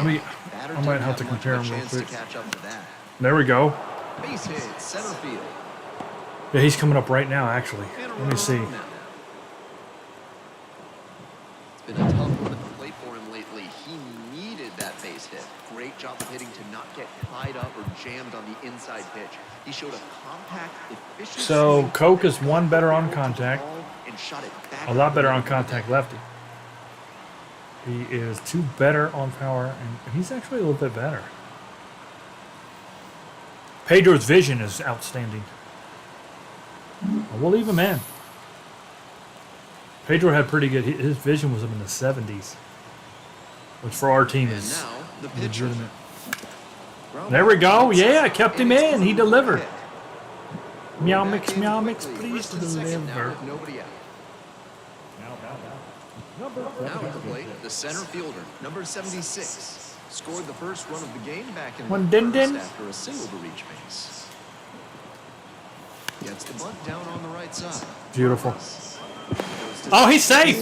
I might have to compare him real chance quick. to catch up to that. There we go. Base hit, center field. Yeah, he's coming up right now, actually. And a Let me runner see. on now. It's been a tough one at the plate for him lately. He needed that base hit. Great job of hitting to not get tied up or jammed on the inside pitch. He showed a compact, efficient So swing, Coke is one better on contact, and shot it back a lot better on over the contact lefty. He is two better on power, and he's actually a little bit better. Pedro's vision is outstanding. We'll leave him in. Pedro had pretty good. His vision was up in the 70s, which for our team And is now the pitcher. legitimate. There we go. Yeah, kept him in. He delivered. Meow mix, please deliver. Nobody out. Now at the plate, the center fielder, number 76, scored the first run of the game back in One the din first din. after a single to reach base. Gets the bunt down on the right side. Beautiful. Goes to Oh, he's safe.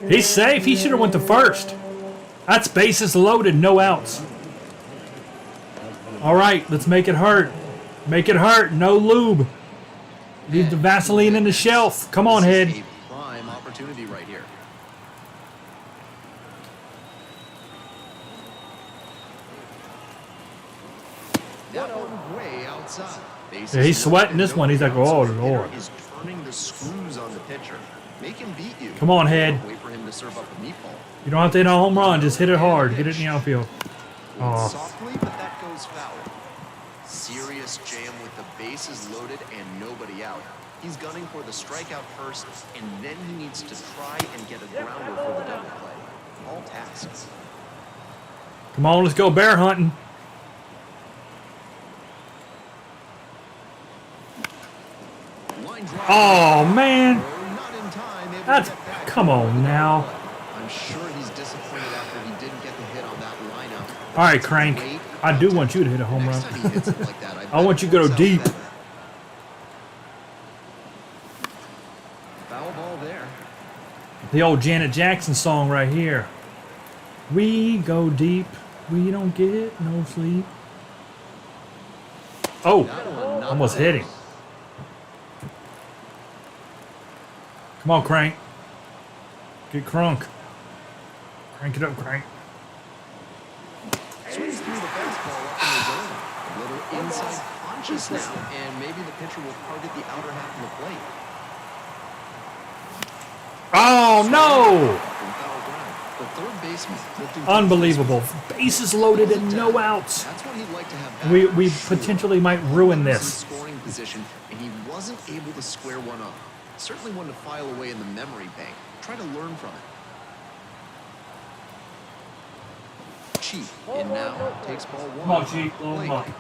He's safe. He should have went to first. That's bases loaded, no outs. All right, let's make it hurt. Make it hurt. No lube. Leave the Vaseline in the shelf. Come on, This is head. a prime opportunity right here. That one way outside. Yeah, he's sweating this one. He's like, oh, Lord. He's turning the screws on the pitcher. Make him beat you. Come on, head. Wait for him to serve up a meatball. You don't have to hit a home run. Just hit it hard. Get it in the outfield. Oh, Softly, but that goes foul. Serious jam with the bases loaded and nobody out. He's gunning for the strikeout first, and then he needs to try and get a grounder for the double play. All tasks. come on. Let's go bear hunting. Line drive. Oh, man. Not in time. Able to That's, get back. come on now. I'm sure he's disappointed after he didn't get the hit on that lineup. All right, Crank. I do want you to hit a home Next run. time he hits it like that, I want you to go bet it works deep. out better. Foul ball there. The old Janet Jackson song right here. We go deep. We don't get no sleep. Oh, That one not almost there. hit him. Come on, Crank. Get crunk. Crank it up, Crank. Swings through the fastball up in the zone. A little inside conscious now, and maybe the pitcher will target the outer half of the plate. Oh, no! From foul ground. The third baseman lifting Unbelievable. Bases loaded and no outs. That's what he'd like to have back. We for sure. potentially might ruin He was in this. scoring position, and he wasn't able to square one up. Certainly one to file away in the memory bank. Try to learn from it. Chief in now takes ball one. Come on, Chief. Little Blake. monkey.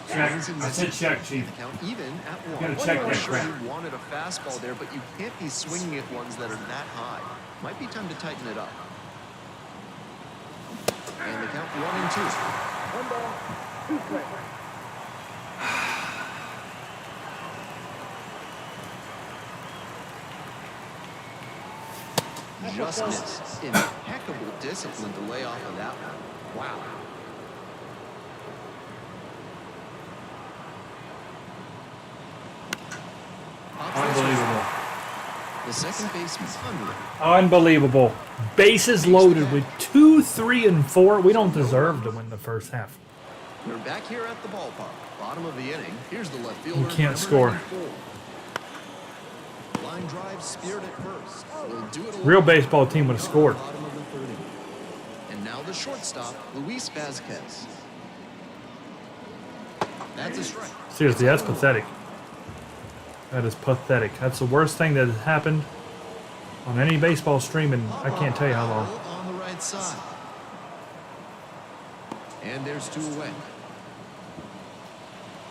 Check. I said check, Chief. The count even at one. gotta check I'm that sure crap. you wanted a fastball there, but you can't be swinging at ones that are that high. Might be time to tighten it up. And the count 1-2. 1 ball, 2 strikes. Just missed. Impeccable discipline to lay off of that one. Wow. Unbelievable. The second baseman under it. Unbelievable. Bases loaded with 2, 3, and 4. We don't deserve to win the first half. We're back here at the ballpark. Bottom of the inning. Here's the left fielder. can't number score. 94. Line drive speared at first. Will do it Real alone. baseball team would have scored. Bottom of the third inning. And now the shortstop, Luis Vazquez. That's a strike. Seriously, that's pathetic. That is pathetic. That's the worst thing that has happened on any baseball stream in I can't tell you how long. On the right side. And there's 2 away.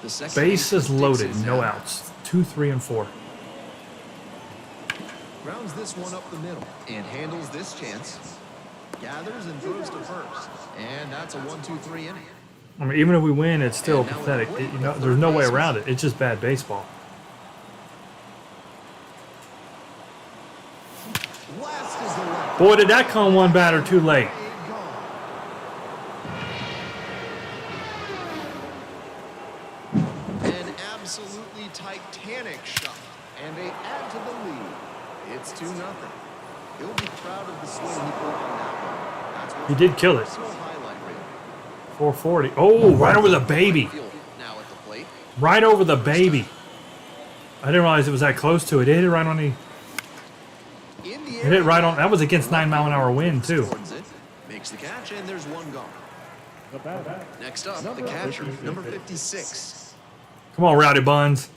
The second Bases baseman loaded, digs his no hat. outs. 2, 3, and 4. Grounds this one up the middle and handles this chance. Gathers and throws to first. And that's a 1-2-3 inning. I mean, even if we win, it's still pathetic. There's no way around it. It's just bad baseball. Last is the left. Boy, did that come one batter too late. An absolutely titanic shot. And they add to the lead. It's 2-0. He'll be proud of the swing he put on that one. That's what He did kill it. personal highlight reel. 440. Oh, right over the baby. Field now at the plate. Right over the baby. I didn't realize it was that close to it. It hit it right on the. In the It hit right on. That was against 9-mile-an-hour wind too. Towards it. Makes the catch, and there's one gone. The batter. Next up, the catcher, number 56. Come on, Rowdy Buns.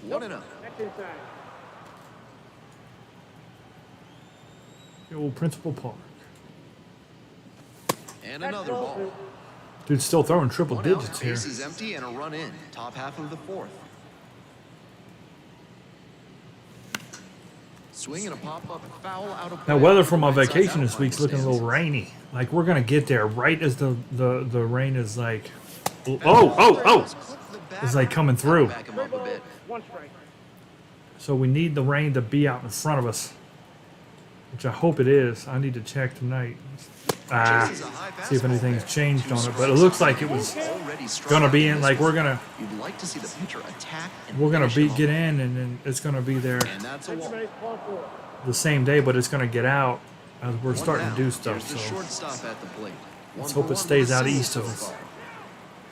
1-0. Next inside. The old Principal Park. And another ball. Dude's still throwing triple One out, digits here. base is empty, and a run in. Top half of the 4th. Swing and a pop-up foul out of Now, play. weather for my Right side's vacation this outline week's looking a stands. little rainy. Like we're gonna get there right as the rain is like. Oh! Clip the bat. It's like coming through. Back him 3 up a balls, bit. 1 strike. So we need the rain to be out in front of us, which I hope it is. I need to check tonight. Chases a high See if fastball anything's there. changed 2 on it, but it strikes. looks like it was Already struck gonna out be in in. this Like we're one. gonna You'd like to see the pitcher attack and we're gonna finish him get off. in, and then it's gonna be there And that's a Extra walk. base, ball 4. the same day, but it's gonna get out as we're One starting down. to do stuff. Here's the So shortstop at the plate. let's One hope for it one stays with a out single east of so us, far.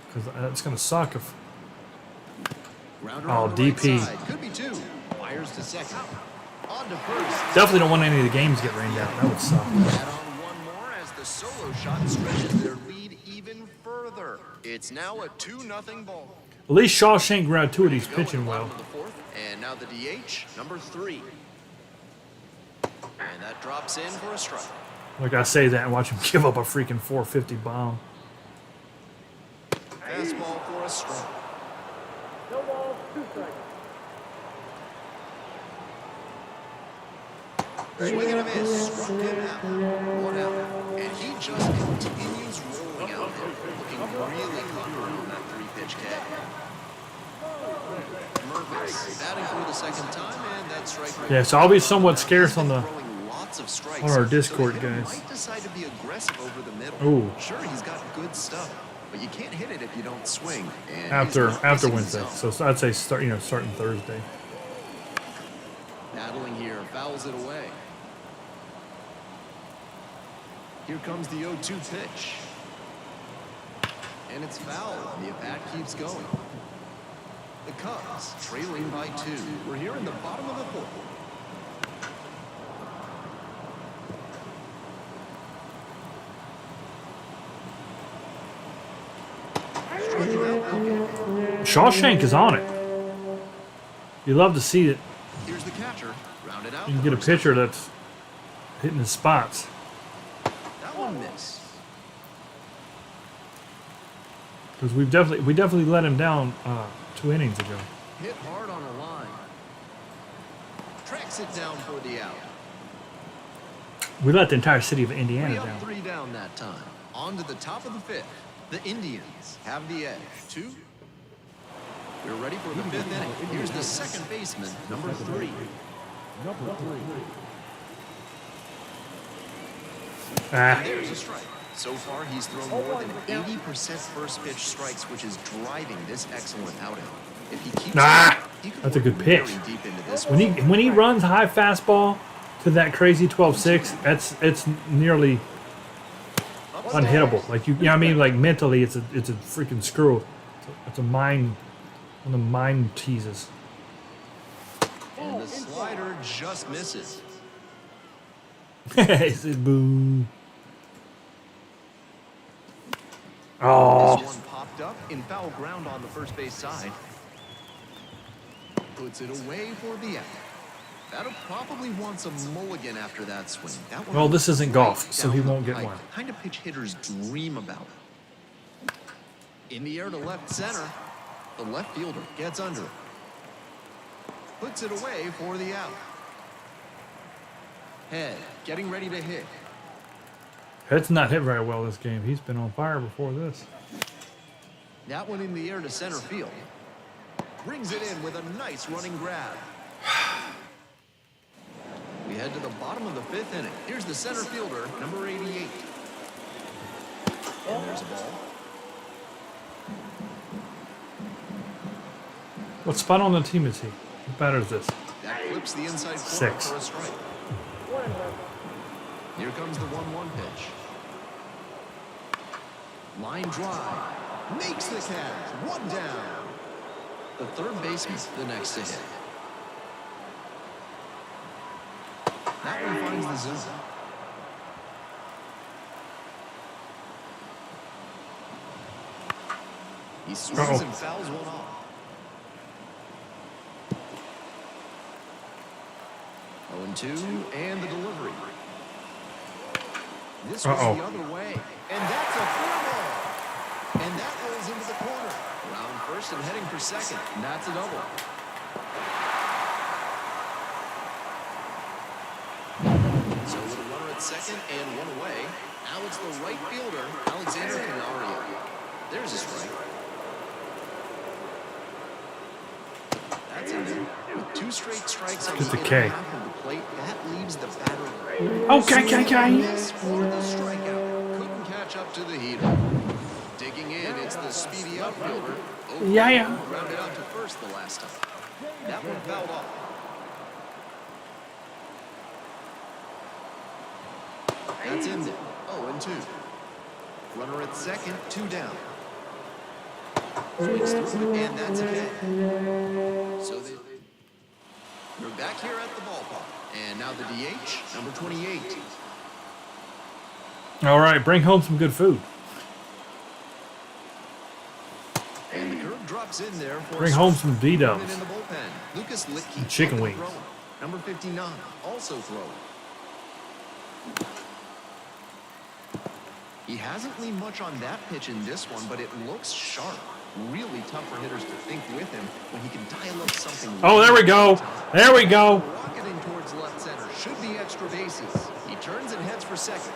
because it's gonna suck if. Grounder Oh, on the right DP. side. Could be 2. Fires to second. On to first. Definitely don't want any of the games to get rained out. That would suck. Add on one more as the solo shot stretches their lead even further. It's now a 2-0 ball. At least Shawshank Gratuity's Go in pitching the well. bottom of the 4th, and now the DH, number 3. And that drops in for a strike. Like I say that and watch him give up a freaking 450 bomb. Fastball for a strike. No balls, 2 strikes. Swing and a miss. Struck him out. 1 out. And he just continues rolling out there, looking really confident on that 3-pitch tag. Murphy batting for the second time, and that's strike rate. Yeah, so I'll be somewhat scarce on the Throwing lots of strikes, on our so Discord, the hitter guys. Might decide to be aggressive over the middle. Ooh. Sure, he's got good stuff, but you can't hit it if you don't swing. And after he's not missing Wednesday. his So I'd say starting Thursday. Battling here, fouls it away. Here comes the 0-2 pitch. And it's foul. The at-bat keeps going. The Cubs trailing by 2. We're here in the bottom of the 4th. Shawshank is on it. You love to see it. Here's the catcher. Rounded out. You can get a pitcher that's hitting his spots. That one missed. Because we definitely let him down 2 innings ago. Hit hard on a line. Tracks it down for the out. We let the entire city of Indiana 3 up, down. 3 down that time. On to the top of the 5th. The Indians have the edge. 2. We're ready for the 5th inning. Here's the second baseman, number 3. Number 3. Ah, There's a strike. So far, he's thrown more than 80% first pitch strikes, which is driving this excellent outing. If he keeps he could that's a work good pitch. very deep into this when he runs high fastball to that crazy 12-6, it's nearly unhittable. Like you know what I mean? Like mentally, it's a freaking screw. It's a mind, one of the mind teases. And the slider just misses. He said, "Boo." This Oh, one popped up in foul ground on the first base side. Puts it away for the out. That'll probably want some mulligan after that swing. That one well, this was isn't right golf, so down he the won't get pipe. one. Kind of pitch hitters dream about. In the air to left center. The left fielder gets under it. Puts it away for the out. Head getting ready to hit. Head's not hit very well this game. He's been on fire before this. That one in the air to center field. Brings it in with a nice running grab. We head to the bottom of the fifth inning. Here's the center fielder, number 88. And there's a ball. What spot on the team is he? What batter is this? That clips the inside corner 6. for a strike. Here comes the 1-1 pitch. Line drive. Makes the catch. One down. The third baseman, the next to hit. That one finds the zone. He swings and fouls one off. 0-2, and the delivery. This was the other way, and that's a fair ball. And that rolls into the corner. Round first and heading for second, and that's a double. So with a runner at second and one away, now it's the right fielder, Alexander Canario. There's a strike. That's in there. With 2 straight strikes on Get the the K. inner half of the plate, that leaves the batter. Okay. This for the strikeout. Couldn't catch up to the heater. Digging in, it's the speedy outfielder. Yeah. Grounded out to first the last time. That one fouled off. That's in there. 0-2. Runner at second, 2 down. Swings through it, and that's a hit. So we're back here at the ballpark. And now the DH, number 28. All right, bring home some good food. And the curve drops in there for Bring home some D-dubs. in the bullpen. Lucas Litke, Chicken up and wings. throwing. Number 59, also throwing. He hasn't leaned much on that pitch in this one, but it looks sharp. Really tough for hitters to think with him when he can dial up something. Oh, there we go. There we go. Rocketing towards left center. Should be extra bases. He turns and heads for second.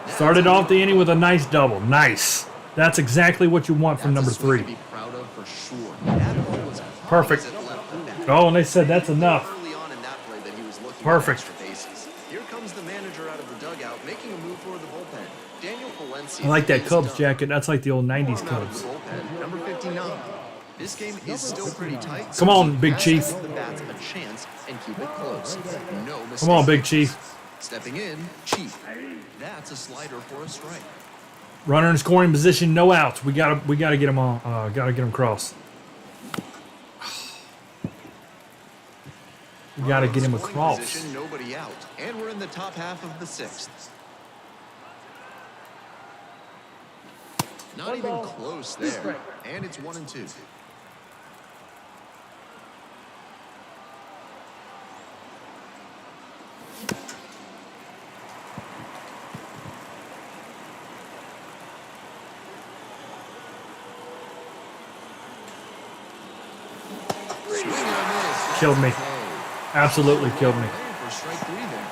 Started off the inning with a nice double. Nice. That's exactly what you want from number That's a swing 3. to be proud of for sure. That ball was Perfect. opposite left of bat. Oh, and they said that's enough. Early on in that play that he was looking Perfect. for extra bases. Here comes the manager out of the dugout, making a move for the bullpen. Daniel Valencia. I like that is Cubs done. jacket. That's like the old 90s Form out of Cubs. the bullpen, number 59. This game is still pretty tight. Come so on, he Big has Chief. to give the bats a chance and keep it close. No mistakes. Come on, Big Chief. Stepping in, Chief. That's a slider for a strike. Runner in scoring position, no outs. We gotta get him on. Gotta get him across. We gotta get him Scoring across. Position, nobody out, and we're in the top half of the 6th. Not even close there, and it's 1-2. Swing and a miss. Killed me. Okay. Absolutely killed me. For strike 3 there.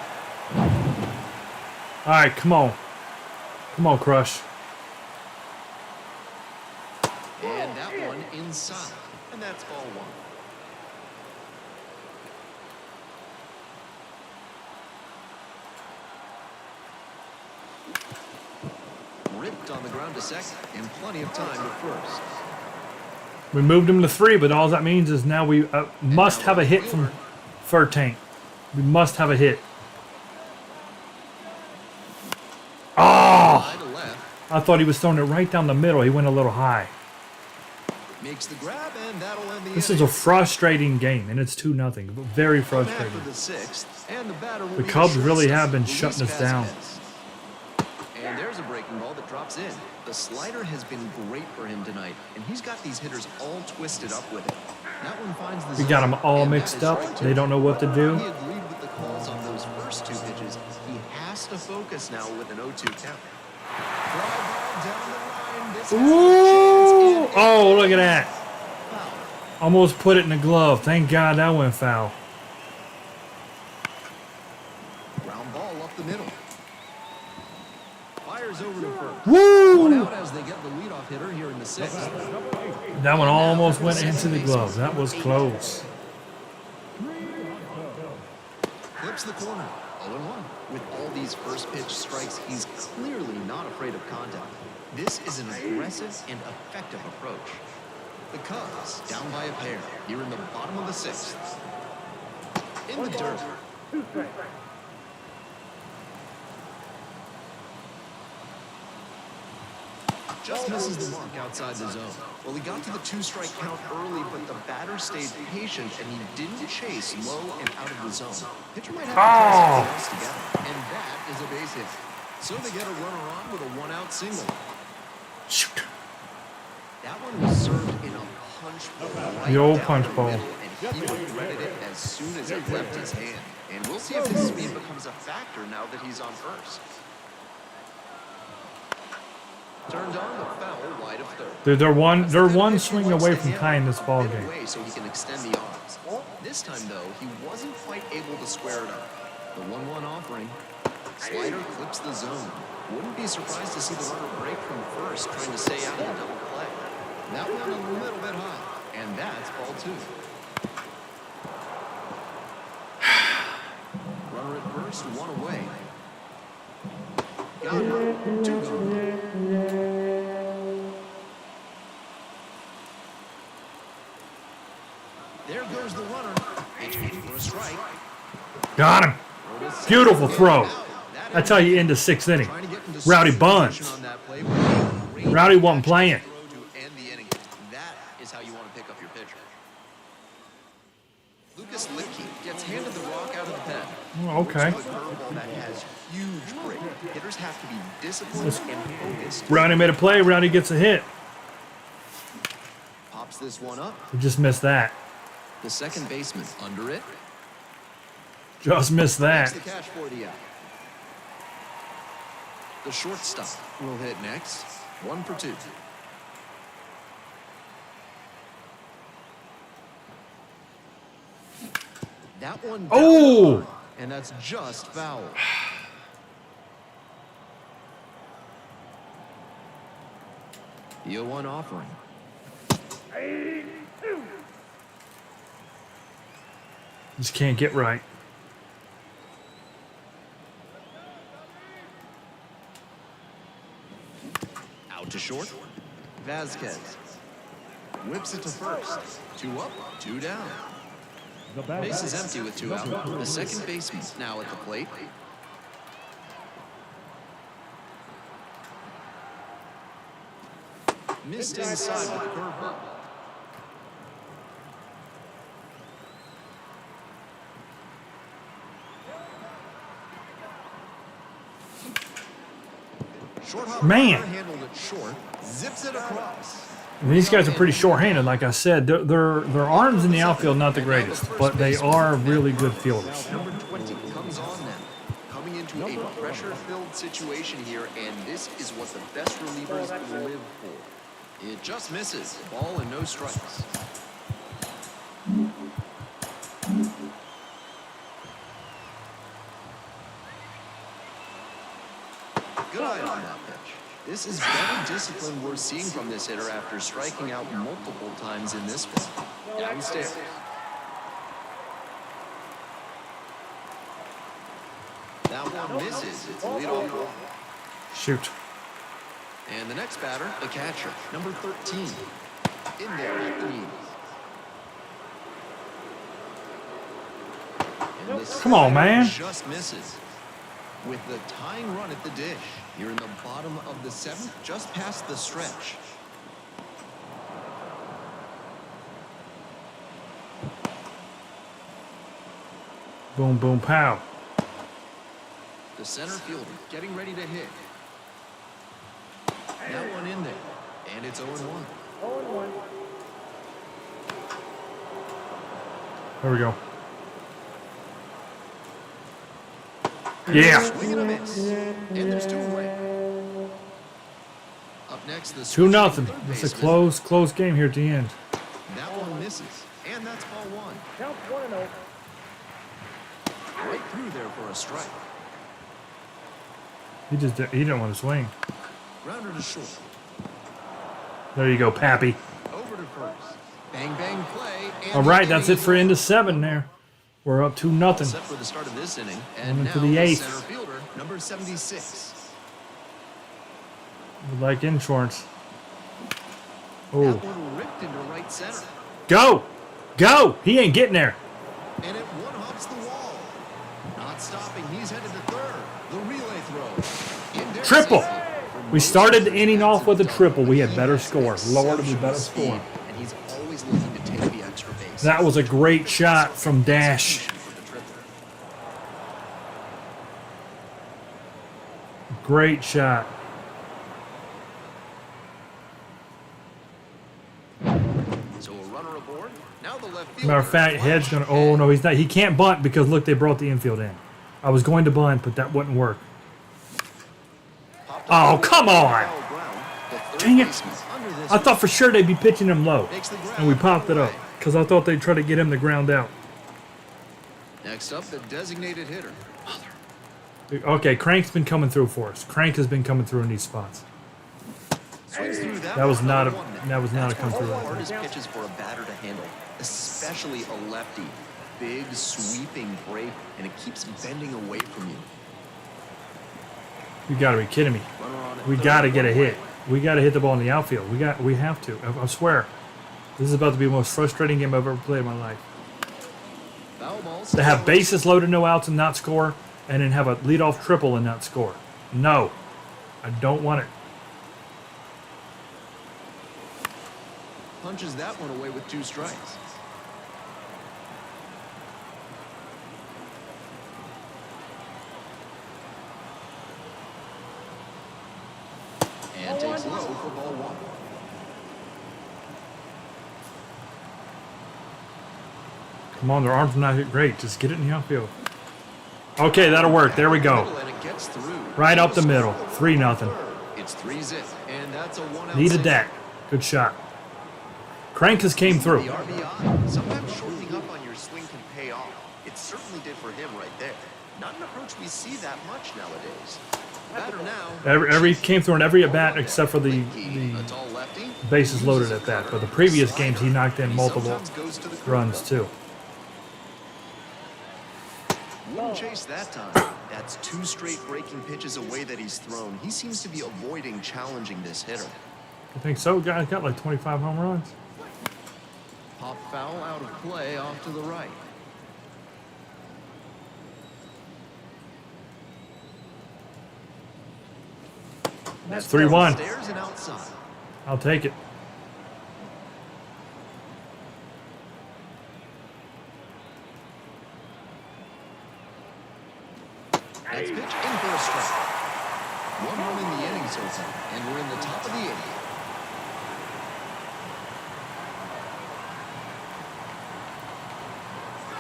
All right, come on. Come on, Crush. And that one inside. And that's ball 1. Ripped on the ground to second, and plenty of time to first. We moved him to 3, but all that means is now we must have a hit from Tank. We must have a hit. I thought he was throwing it right down the middle. He went a little high. Makes the grab, and that'll end the This is a inning. frustrating game, and it's 2-0. Very After frustrating. the sixth, and the batter will The be Cubs the really shortstop, have been Luis shutting us down. Vasquez. And there's a breaking ball that drops in. The slider has been great for him tonight, and he's got these hitters all twisted up with it. That one finds the We zone, got them all and that mixed is up. strike They two. don't know what to do. He agreed with the calls on those first two pitches. He has to focus now with an 0-2 count. Fly ball down the line. This has a Ooh! chance, and Oh, look at that. foul. Almost put it in the glove. Thank God that went foul. Ground ball up the middle. Fires over to first. One Woo! out as they get the leadoff hitter here in the sixth. That one almost went into the glove. That was close. Clips the corner. 0-1. With all these first pitch strikes, he's clearly not afraid of contact. This is an aggressive and effective approach. The Cubs down by a pair here in the bottom of the sixth. In the dirt. Just misses the mark outside the zone. Well, he got to the 2-strike count early, but the batter stayed patient and he didn't chase low and out of the zone. Pitcher might have to try something else together, and that is a base hit. So they get a runner on with a 1-out single. Shoot. That one was served in a punch bowl right The old down punch the bowl. middle, and he regretted it as soon as it left his hand. And we'll see if his speed becomes a factor now that he's on first. Turned on the foul wide of third. Dude, they're one Pitcher swing wants away to from hit tying this a ball bit game. away so he can extend the arms. This time, though, he wasn't quite able to square it up. The 1-1 offering. Slider clips the zone. Wouldn't be surprised to see the runner break from first, trying to stay out of the double play. That one a little bit high, and that's ball two. Runner at first, one away. Got him. 2 gone. There goes the runner. Pitch waiting for a strike. Got him. Beautiful throw. That's how you end the 6th inning. Trying to get into Rowdy scoring buns. position on that play, but great Rowdy wasn't playing. throw to end the inning. That is how you want to pick up your pitcher. Lucas Lipke gets handed the rock out of the pen. Oh, okay. Looks to a curveball that has huge break. Hitters have to be disciplined and focused. Rowdy made a play. Rowdy gets a hit. Pops this one up. We just missed that. The second baseman under it. Just missed Makes that. the catch for the out. The shortstop will hit next. 1 for 2. That one. down Oh! the line, and that's just foul. The 0-1 offering. Just can't get right. Out to short. Vasquez whips it to first. 2 up, 2 down. The batter. Base is empty with 2 out. The second baseman now at the plate. Missed inside with the curveball. Short hop Man. handled it short, zips it across. These guys are pretty short-handed, like I said. Their arms in the outfield not the greatest, but they are really good fielders. Number 20 comes on now, coming into a pressure-filled situation here, and this is what the best relievers live for. It just misses. Ball and no strikes. Good eye on that pitch. This is better discipline we're seeing from this hitter after striking out multiple times in this one. Downstairs. That one misses. It's a leadoff walk. Shoot. And the next batter, the catcher, number 13. In there at the knees. And the Come on, man. just misses. with the tying run at the dish. You're in the bottom of the seventh, just past the stretch. Boom, boom, pow. The center fielder getting ready to hit. That one in there, and it's 0-1. 0-1. There we go. Yeah. Swing and a miss, and there's two away. Up next, the 2-0. third It's a baseman. close game here at the end. That one misses, and that's ball one. Count 1-0. Right through there for a strike. He didn't want to swing. Grounder to short. There you go, Pappy. Over to first. Bang, bang, play. And All right, the that's inning it for is into 7 there. We're up 2-0. set for the start of this inning. And On now into the eighth. center fielder, number 76. Like insurance. That Oh, one ripped into right center. go, go! He ain't getting there. And it one-hops the wall. Not stopping, he's headed to third. The relay throw. In there Triple. safely. We started the inning off with a triple. We had better score. Lord, we better Speed, score. and he's always looking to take the extra base. That was a great shot from Dash. For the triple. Great shot. So a runner aboard. Now the left fielder. Matter of fact, Head's gonna. Oh no, he's not. He can't bunt because look, they brought the infield in. I was going to bunt, but that wouldn't work. Popped Oh, up come over the on. foul ground. The third Dang it. baseman under this I thought for sure they'd be pitching him low, makes the grab and we popped it up away. because I thought they'd try to get him to ground out. Next up, the designated hitter. Okay, Crank's been coming through for us. Crank has been coming through in these spots. Swings through that. That was one, not a- 0-1 now. that was not a That's one of come the through. hardest pitches for a batter to handle, especially a lefty. Big sweeping break, and it keeps bending away from you. You got to be kidding me. Runner on at We third, got to get a one hit. away. We got to hit the ball in the outfield. We have to. I swear. This is about to be the most frustrating game I've ever played in my life. Foul ball, To have bases loaded, no outs, and not score, and then have a leadoff triple and not score. No, I don't want it. punches that one away with 2 strikes. And takes low for ball 1. Come on, their arms are not hit great. Just get it in the outfield. Okay, that'll work. There we go. And it gets through. Right up the middle. 3-0. It's 3-zip, and that's a 1-out Needed single. that. Good shot. Crank has came through. The RBI. Sometimes shortening up on your swing can pay off. It certainly did for him right there. Not an approach we see that much nowadays. Batter now. Every came through in every at bat except for the A tall lefty. bases loaded at that. But the previous games he knocked in multiple Sometimes goes to the curveball. runs too. Wouldn't chase that time. That's 2 straight breaking pitches away that he's thrown. He seems to be avoiding challenging this hitter. I think so. Guys got like 25 home runs. Pop foul out of play off to the right. It's 3-1. Stairs and outside. I'll take it. Next pitch in for a strike. 1 run in the inning so far, and we're in the top of the 8th.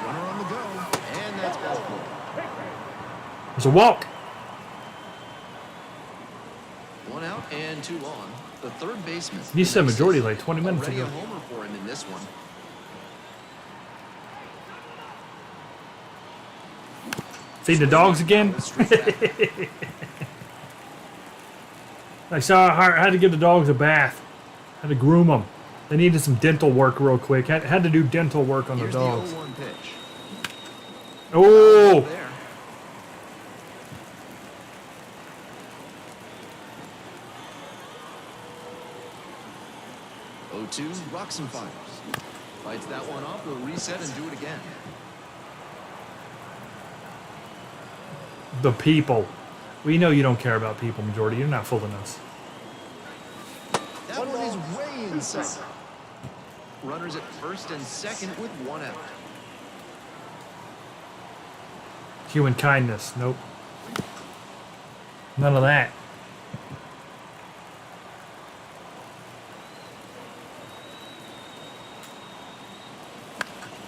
Runner on the go, and that's ball 4. There's a walk. 1 out and 2 on. The third baseman. He said majority like 20 minutes Already ago. a homer for him in this one. Feed the dogs again. Straight back. I saw I had to give the dogs a bath. Had to groom them. They needed some dental work real quick. Had to do dental work on the Here's dogs. the 0-1 pitch. Oh, There. Oh, 2 rocks and fires. Fights that one off, will reset and do it again. The people. We know you don't care about people, Majority. You're not fooling us. That one is way inside. Runners at first and second with one out. Human kindness. Nope. None of that.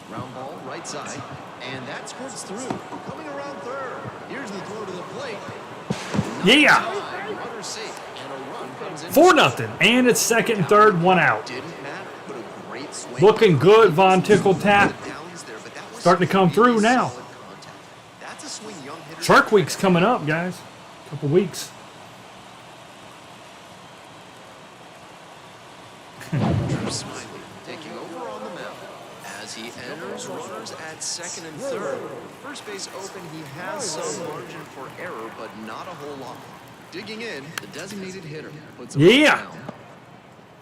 Ground ball, right side, and that squirts through. Coming around third. Here's the throw to the plate. Yeah! Runner safe, and a run comes in. 4-0. And it's second and third, one out. Didn't matter, but a great swing. Looking good, Von Tickle tap. Downs there, but that was Starting to come through really now. solid contact. That's a swing young hitters Shark Week's coming up, guys. Couple weeks. Drew Smiley taking over on the mound. As he enters, runners at second and third. First base open, he has some margin for error, but not a whole lot. Digging in, the designated hitter puts him Yeah. down.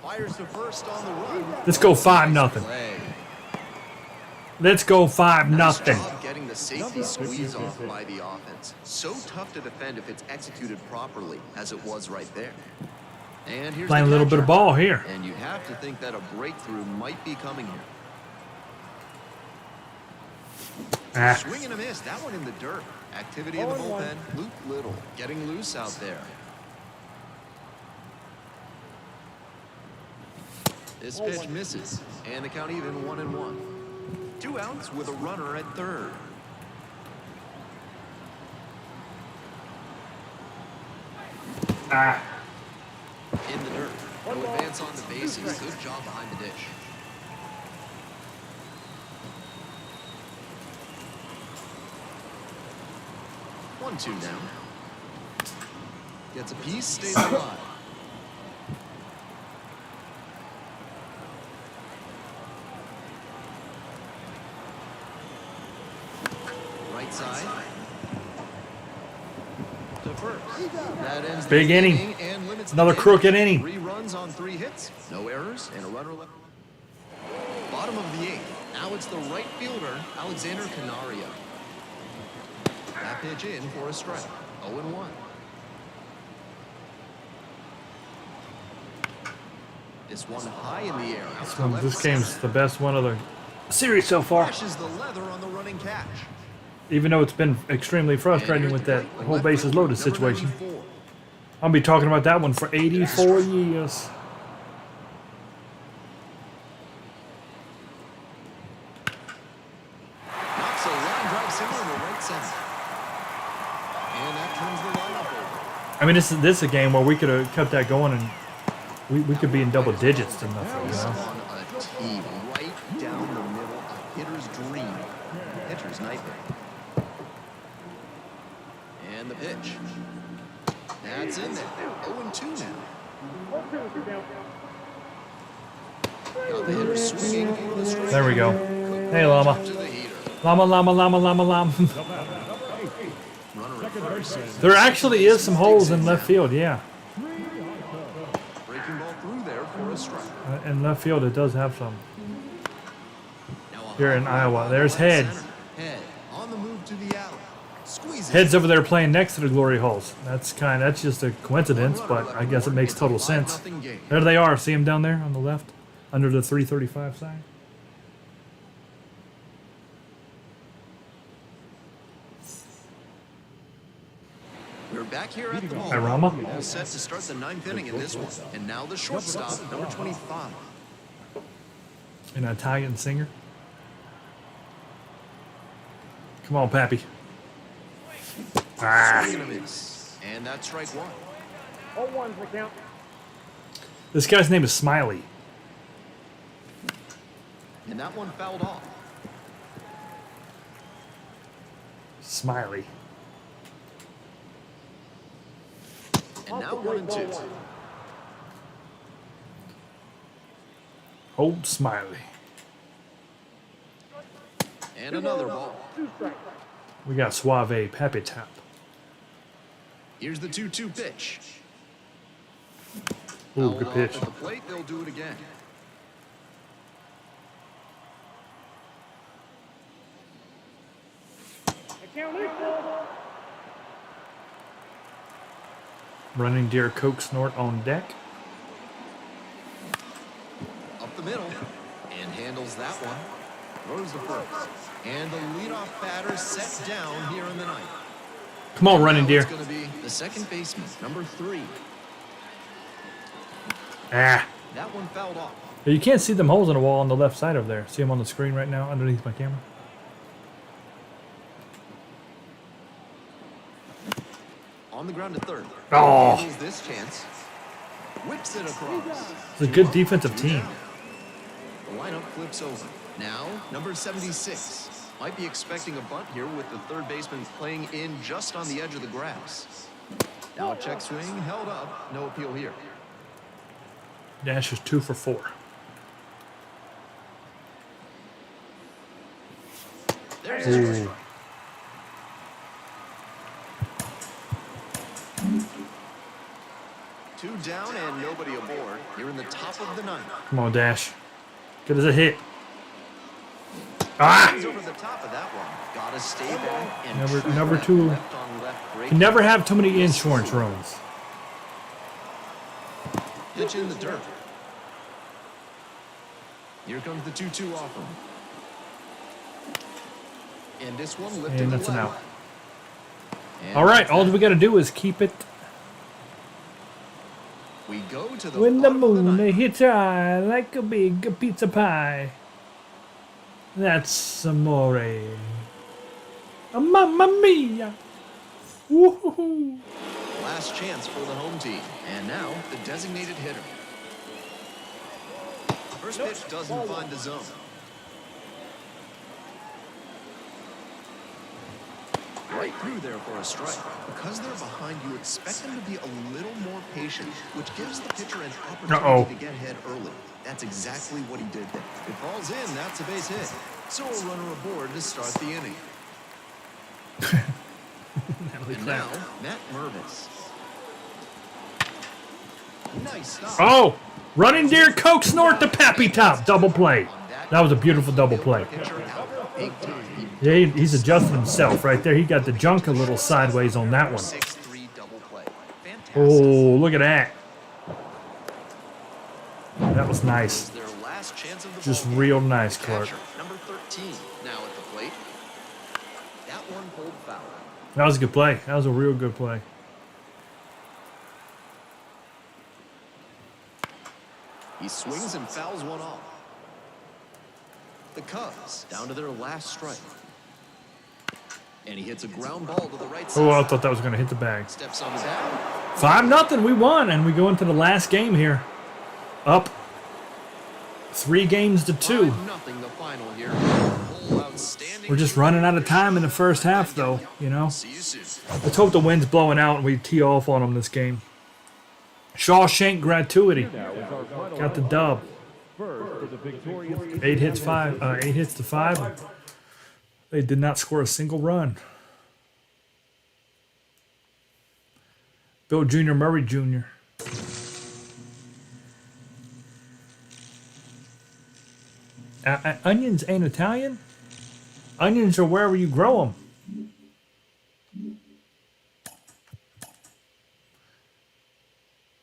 Fires to first on the run. Let's go 5-0. Play. Let's go 5-0. Nice job getting the safety squeeze off by the offense. So tough to defend if it's executed properly, as it was right there. And here's Playing a the little bit catcher. of ball here. And you have to think that a breakthrough might be coming here. Ah. Swing and a miss. That one in the dirt. Activity in the bullpen. Luke Little getting loose out there. This pitch misses, and the count even 1-1. 2 outs with a runner at third. Ah. In the dirt. No advance on the bases. Good job behind the dish. One, two now. Gets a piece, stays alive. Right side. To first. That ends the Big inning. and limits the Another damage. crooked inning. 3 runs on 3 hits. No errors and a runner left. Bottom of the 8th. Now it's the right fielder, Alexander Canario. That pitch in for a strike. 0-1. This one high in the air. Out to left This game's center. the best one of the series so far. Flashes the leather on the running catch. Even though it's been extremely frustrating And with here's that the whole left bases fielder, loaded number situation. 94. I'll be talking about that one for 84 years. Knocks a line drive single to right center. And that turns the lineup over. I mean, this is a game where we could have kept that going and we could be in double digits to nothing, you This know? on a tee right down the middle. A hitter's dream. Pitcher's nightmare. And the pitch. That's in there. 0-2 now. Got the hitter swinging for the strike. There we go. Hey, Llama. To the heater. Llama, llama, llama, llama, llama. Runner at first. There actually is some holes in left field, yeah. Breaking ball through there for a strike. In left field, it does have some. Now a Here in high Iowa. fly There's ball left Head. center. Head on the move to the alley. Squeezes. Head's over there playing next to the glory holes. That's just a coincidence, but I guess it makes total sense. 5-0 game. There they are. See them down there on the left, under the 335 sign. We're back here at the ball. Hi, Rama. All set to start the 9th inning in this one. And now the shortstop, number 25. An Italian singer. Come on, Pappy. Ah, Swing and a miss. And that's strike one. 0-1's the count. this guy's name is Smiley. And that one fouled off. Smiley. And now 1-2. Old Smiley. And another ball. 2 strikes. We got Suave Pappy Tap. Here's the 2-2 pitch. Ooh, Fouled good off pitch. at the plate, they'll do it again. The count equal. Running deer Coke snort on deck. Up the middle. And handles that one. Throws the first. And the leadoff batter set down here in the ninth. Come on, running Now deer. it's going to be the second baseman, number 3. Ah. That one fouled off. You can't see them holes in the wall on the left side over there. See them on the screen right now underneath my camera? On the ground to third. Oh. Handles this chance. Whips it across. It's a good defensive team. The lineup flips over. Now, number 76. Might be expecting a bunt here with the third baseman playing in just on the edge of the grass. Now check swing, held up. No appeal here. Dash is 2 for 4. There's a strike. Two down and nobody aboard. Here in the top of the ninth. Come on, Dash. Good as a hit. Ah! He's over the top of that one. Gotta stay back and Number 2. left on left break. You never have too many insurance runs. Pitch in the dirt. Here comes the 2-2 offer. And this one lifted And to that's an left. out. And All right, that's all that. we got to do is keep it. We go to the When the bottom of moon ninth. hits your eye like a big pizza pie. That's amore. Oh, mamma mia. Woohoo. Last chance for the home team. And now the designated hitter. First pitch doesn't find the zone. Right through there for a strike. Because they're behind, you expect them to be a little more patient, which gives the pitcher an opportunity to get ahead early. That's exactly what he did there. If falls in, that's a base hit. So a runner aboard to start the inning. And now, Matt Mervis. Nice stop. Oh, running deer Coke snort the Pappy Top. Double play. That was a beautiful double play. Pitcher out big time. Yeah, he's adjusting himself right there. He got the junk a little sideways on that one. 6-3 double play. Fantastic. Oh, look at that. That was nice. Their last chance of the Just ball game. real nice, Clark. Catcher, number 13, now at the plate. That one pulled foul. That was a good play. That was a real good play. He swings and fouls one off. The Cubs down to their last strike. And he hits a ground ball to the right side. Oh, I thought that was going to hit the bag. Steps on the bag. 5-0. We won, and we go into the last game here. Up 3 games to 2. 5-0 the final here. Full outstanding. We're just running out of time in the first half, though, you know. See you soon. Let's hope the wind's blowing out and we tee off on them this game. Shawshank gratuity. Got the dub. 8 hits to 5. They did not score a single run. Bill Jr., Murray Jr. Onions ain't Italian? Onions are wherever you grow them.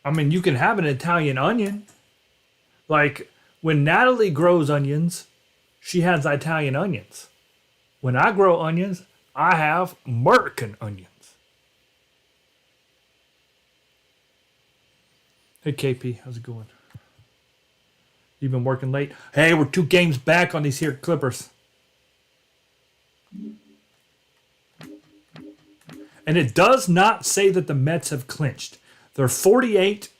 I mean, you can have an Italian onion. Like, when Natalie grows onions, she has Italian onions. When I grow onions, I have American onions. Hey, KP, how's it going? You been working late? Hey, we're 2 games back on these here Clippers. And it does not say that the Mets have clinched. They're 48.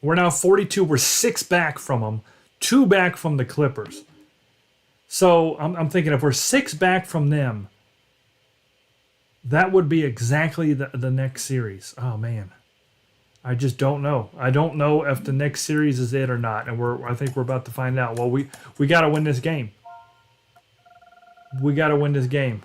We're now 42. We're 6 back from them. 2 back from the Clippers. So I'm thinking if we're 6 back from them, that would be exactly the next series. Oh, man. I just don't know. I don't know if the next series is it or not. And I think we're about to find out. Well, we got to win this game. We got to win this game.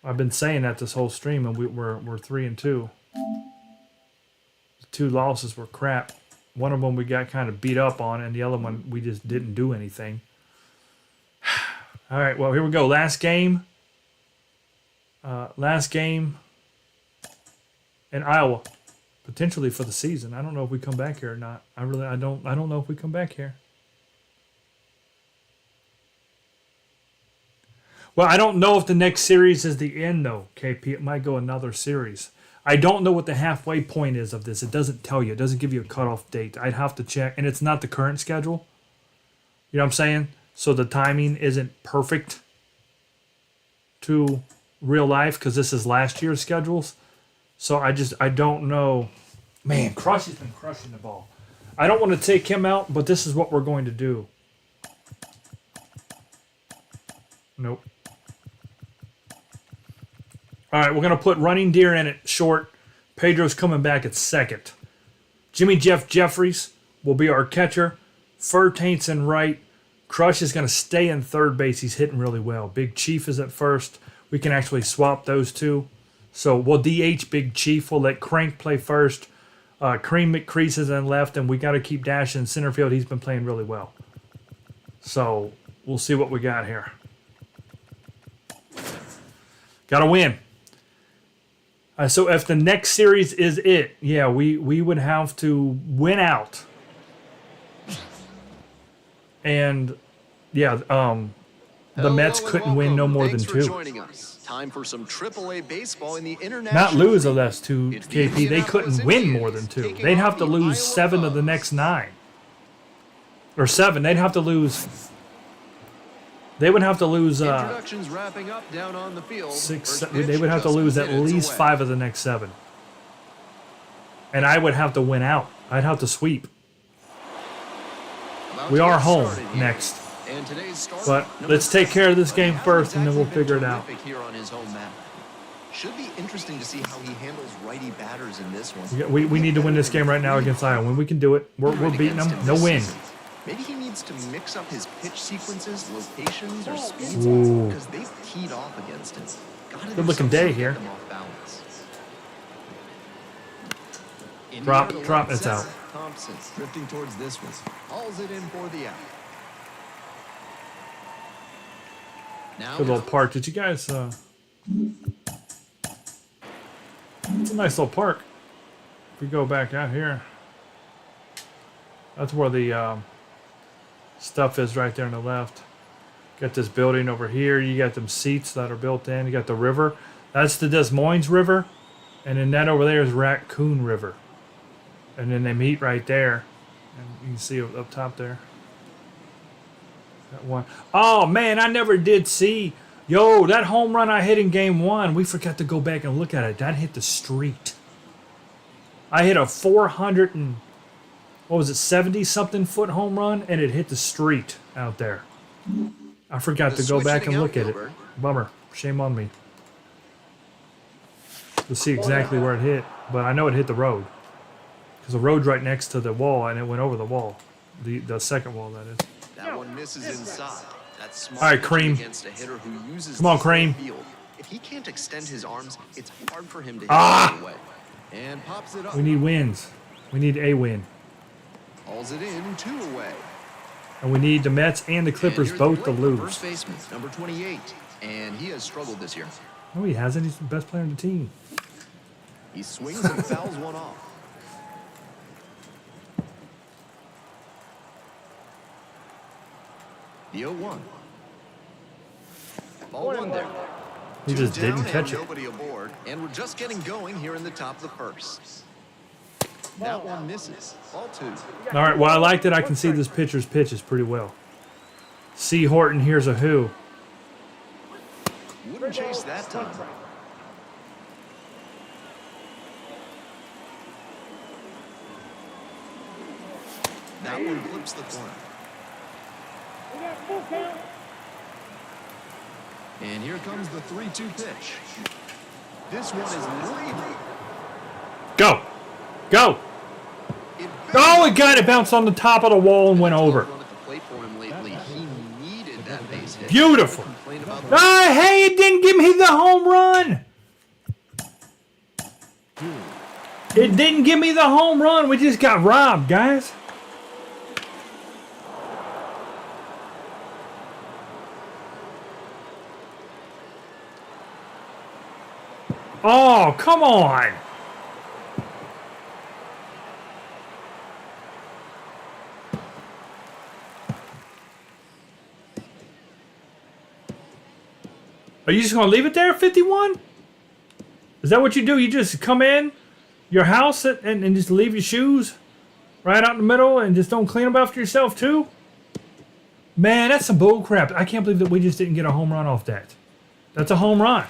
I've been saying that this whole stream, and we're 3-2. The 2 losses were crap. One of them we got kind of beat up on, and the other one we just didn't do anything. All right, well, here we go. Last game. in Iowa, potentially for the season. I don't know if we come back here or not. I don't know if we come back here. Well, I don't know if the next series is the end though, KP. It might go another series. I don't know what the halfway point is of this. It doesn't tell you. It doesn't give you a cutoff date. I'd have to check, and it's not the current schedule. You know what I'm saying? So the timing isn't perfect to real life because this is last year's schedules. So I don't know. Man, Crushy's been crushing the ball. I don't want to take him out, but this is what we're going to do. Nope. All right, we're going to put Running Deer in at short. Pedro's coming back at second. Jimmy Jeff Jeffries will be our catcher. Furtaint's in right. Crush is going to stay in third base. He's hitting really well. Big Chief is at first. We can actually swap those two. So we'll DH Big Chief. We'll let Crank play first. Cream McCrease is in left, and we got to keep Dash in center field. He's been playing really well. So we'll see what we got here. Got to win. So if the next series is it, yeah, we would have to win out. And yeah, the Mets couldn't win no more than two. Time for some AAA baseball in the international. Not lose the last two, KP. They couldn't win more than two. They'd have to lose 7 of the next 9. Or 7. They'd have to lose. They would have to lose. Introductions wrapping up down on the field. 6. They would have to lose at least 5 of the next 7. And I would have to win out. I'd have to sweep. We are home next. But let's take care of this game first, and then we'll figure it out. Here on his home mat. Should be interesting to see how he handles righty batters in this one. We need to win this game right now against Iowa. When we can do it, we're beating them. No win. Maybe he needs to mix up his pitch sequences, locations, or speeds because they've teed off against him. Good looking day here. Drop, it's out. Thompson drifting towards this one. Hauls it in for the out. Now Good little park. Did you guys? It's a nice little park. If we go back out here, that's where the stuff is right there on the left. Got this building over here. You got them seats that are built in. You got the river. That's the Des Moines River, and then that over there is Raccoon River. And then they meet right there, and you can see up top there. That one. Oh man, I never did see. Yo, that home run I hit in game 1, we forgot to go back and look at it. That hit the street. I hit a 70 something foot home run, and it hit the street out there. I forgot to go back and look at it. Bummer. Shame on me. To see exactly where it hit, but I know it hit the road. Because the road's right next to the wall, and it went over the wall. The second wall, that is. That one misses inside. That's smart. All right, Cream. Against a hitter who uses Come on, Cream. field. If he can't extend his arms, it's hard for him to hit it away. And pops it up. We need wins. We need a win. Hauls it in, 2 away. And we need the Mets and the Clippers both to lose. First baseman, number 28, and he has struggled this year. No, he hasn't. He's the best player on the team. He swings and fouls one off. The 0-1. Ball 1 there. He just Two down didn't catch and it. nobody aboard, and we're just getting going here in the top of the first. That one misses. Ball 2. All right, well, I like that I can see this pitcher's pitches pretty well. C. Horton, here's a who. Wouldn't chase that time. That one flips the corner. And here comes the 3-2 pitch. This one is leaving. Go. Go. Oh, it got it. Bounced on the top of the wall and went over. Beautiful. Ah, hey, it didn't give me the home run. It didn't give me the home run. We just got robbed, guys. Oh, come on. Are you just gonna leave it there at 51? Is that what you do? You just come in your house and just leave your shoes right out in the middle and just don't clean them after yourself too? Man, that's some bull crap. I can't believe that we just didn't get a home run off that. That's a home run.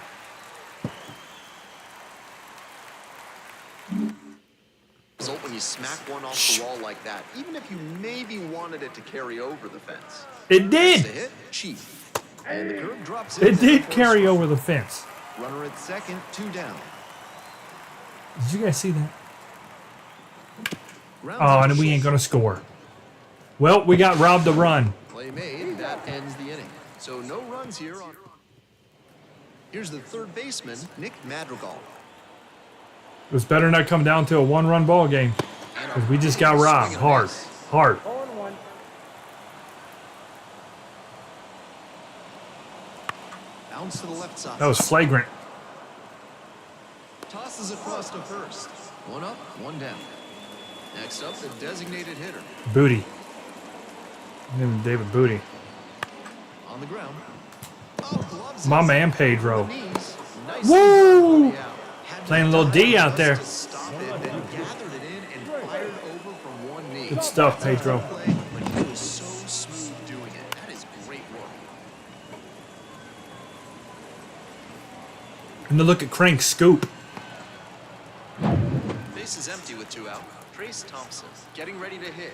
Result when you smack one off the wall like that, even if you maybe wanted it to carry over the fence. It did. It's a hit, cheap. And the curve drops in. It did carry over the fence. Runner at second, 2 down. Did you guys see that? Grounds Oh, into and we ain't Schultz. gonna score. Well, we got robbed the run. Play made, that ends the inning. So no runs here on. Here's the third baseman, Nick Madrigal. It was better not come down to a one-run ball game because we just got robbed hard, hard. 0-1. Bounce to the left side. That was flagrant. Tosses across to first. 1 up, 1 down. Next up, the designated hitter. Booty. His name is David Booty. On the ground. Oh, gloves My in. man Pedro. Knees. Nice Woo! Had Playing a to little dive D out just there. to stop it, then gathered it in and fired over from one knee. Good stuff, Pedro. Play, but he was so smooth doing it. That is great work. And then look at Crank scoop. Base is empty with 2 out. Trace Thompson getting ready to hit.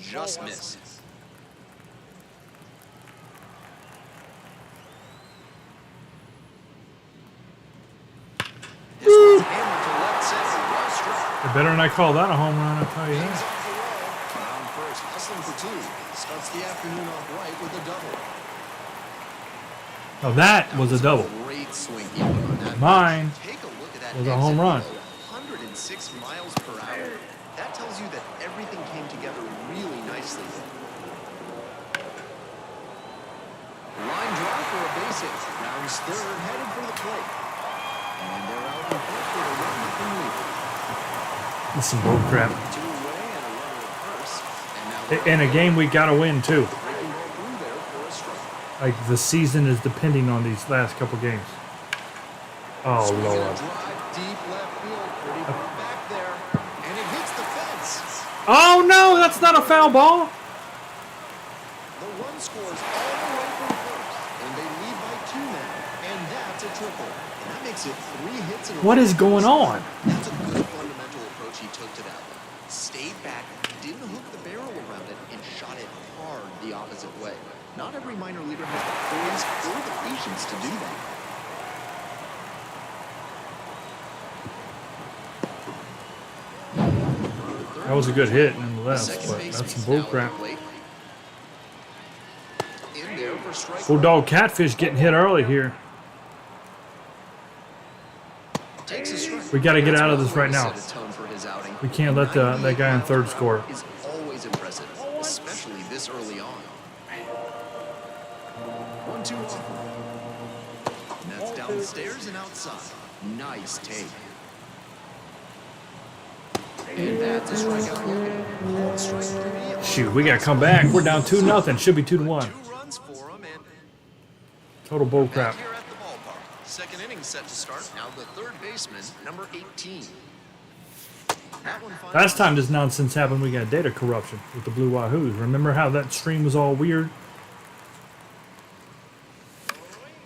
Just missed. This one's hammered to left center. Well struck. They better not call that a home run, I'll tell you Hangs that. off the wall. Round first, hustling for 2. Starts the afternoon off right with a double. Oh, that was a double. Great swing he put on that. Mine Take a look at that. was a exit home run. flow, 106 miles per hour. That tells you that everything came together really nicely. Line drive for a base hit. Rounds third, headed for the plate. And they're out in front for the 1-0 lead. This is some bull crap. 2 away and a runner at first. And now In a game we gotta win too. breaking ball through there for a strike. Like the season is depending on these last couple games. Oh Swinging a Lord. drive deep left field, pretty far back there, and it hits the fence. Oh no, that's not a foul ball. The run scores all the way from first, and they lead by 2 now, and that's a triple. And that makes it 3 hits in a row. What is going on? That's a good fundamental approach he took to that one. Stayed back, didn't hook the barrel around it, and shot it hard the opposite way. Not every minor leaguer has the poise or the patience to do that. That was a good hit nonetheless, Second but baseman that's some is bull now at crap. the plate. In there for strike Bulldog Catfish getting hit early here. Takes a strike. We gotta get That's out of one this way right to now. set a tone for his outing. We can't let that guy in third score. Is always impressive, especially this early on. 1-2. And that's downstairs and outside. Nice take. And that's a strikeout looking. Called strike 3. Shoot, we gotta come back. We're down 2-0. Should be 2-1. 2 runs for him, and Total bull back crap. here at the ballpark. Second inning set to start. Now the third baseman, number 18. That one finally- Last time this nonsense happened, we got data corruption with the Blue Wahoos. Remember how that stream was all weird?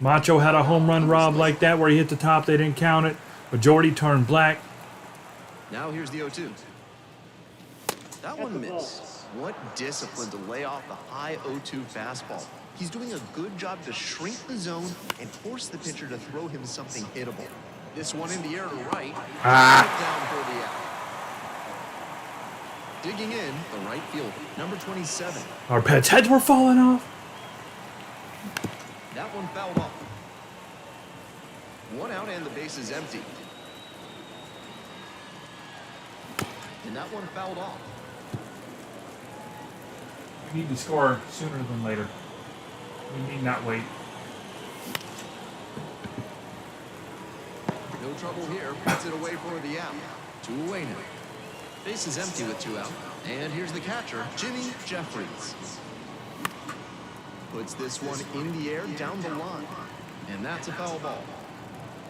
Macho had a home run rob like that where he hit the top, they didn't count it. Majority turned black. Now here's the 0-2. That one missed. What discipline to lay off the high 0-2 fastball. He's doing a good job to shrink the zone and force the pitcher to throw him something hittable. This one in the air to right. Down for the out. Digging in, the right fielder, number 27. Our pets' heads were falling off. That one fouled off. 1 out and the base is empty. And that one fouled off. We need to score sooner than later. We need not wait. No trouble here. Puts it away for the out. 2 away now. Base is empty with 2 out. And here's the catcher, Jimmy Jeffries. Puts this one in the air down the line. And that's a foul ball.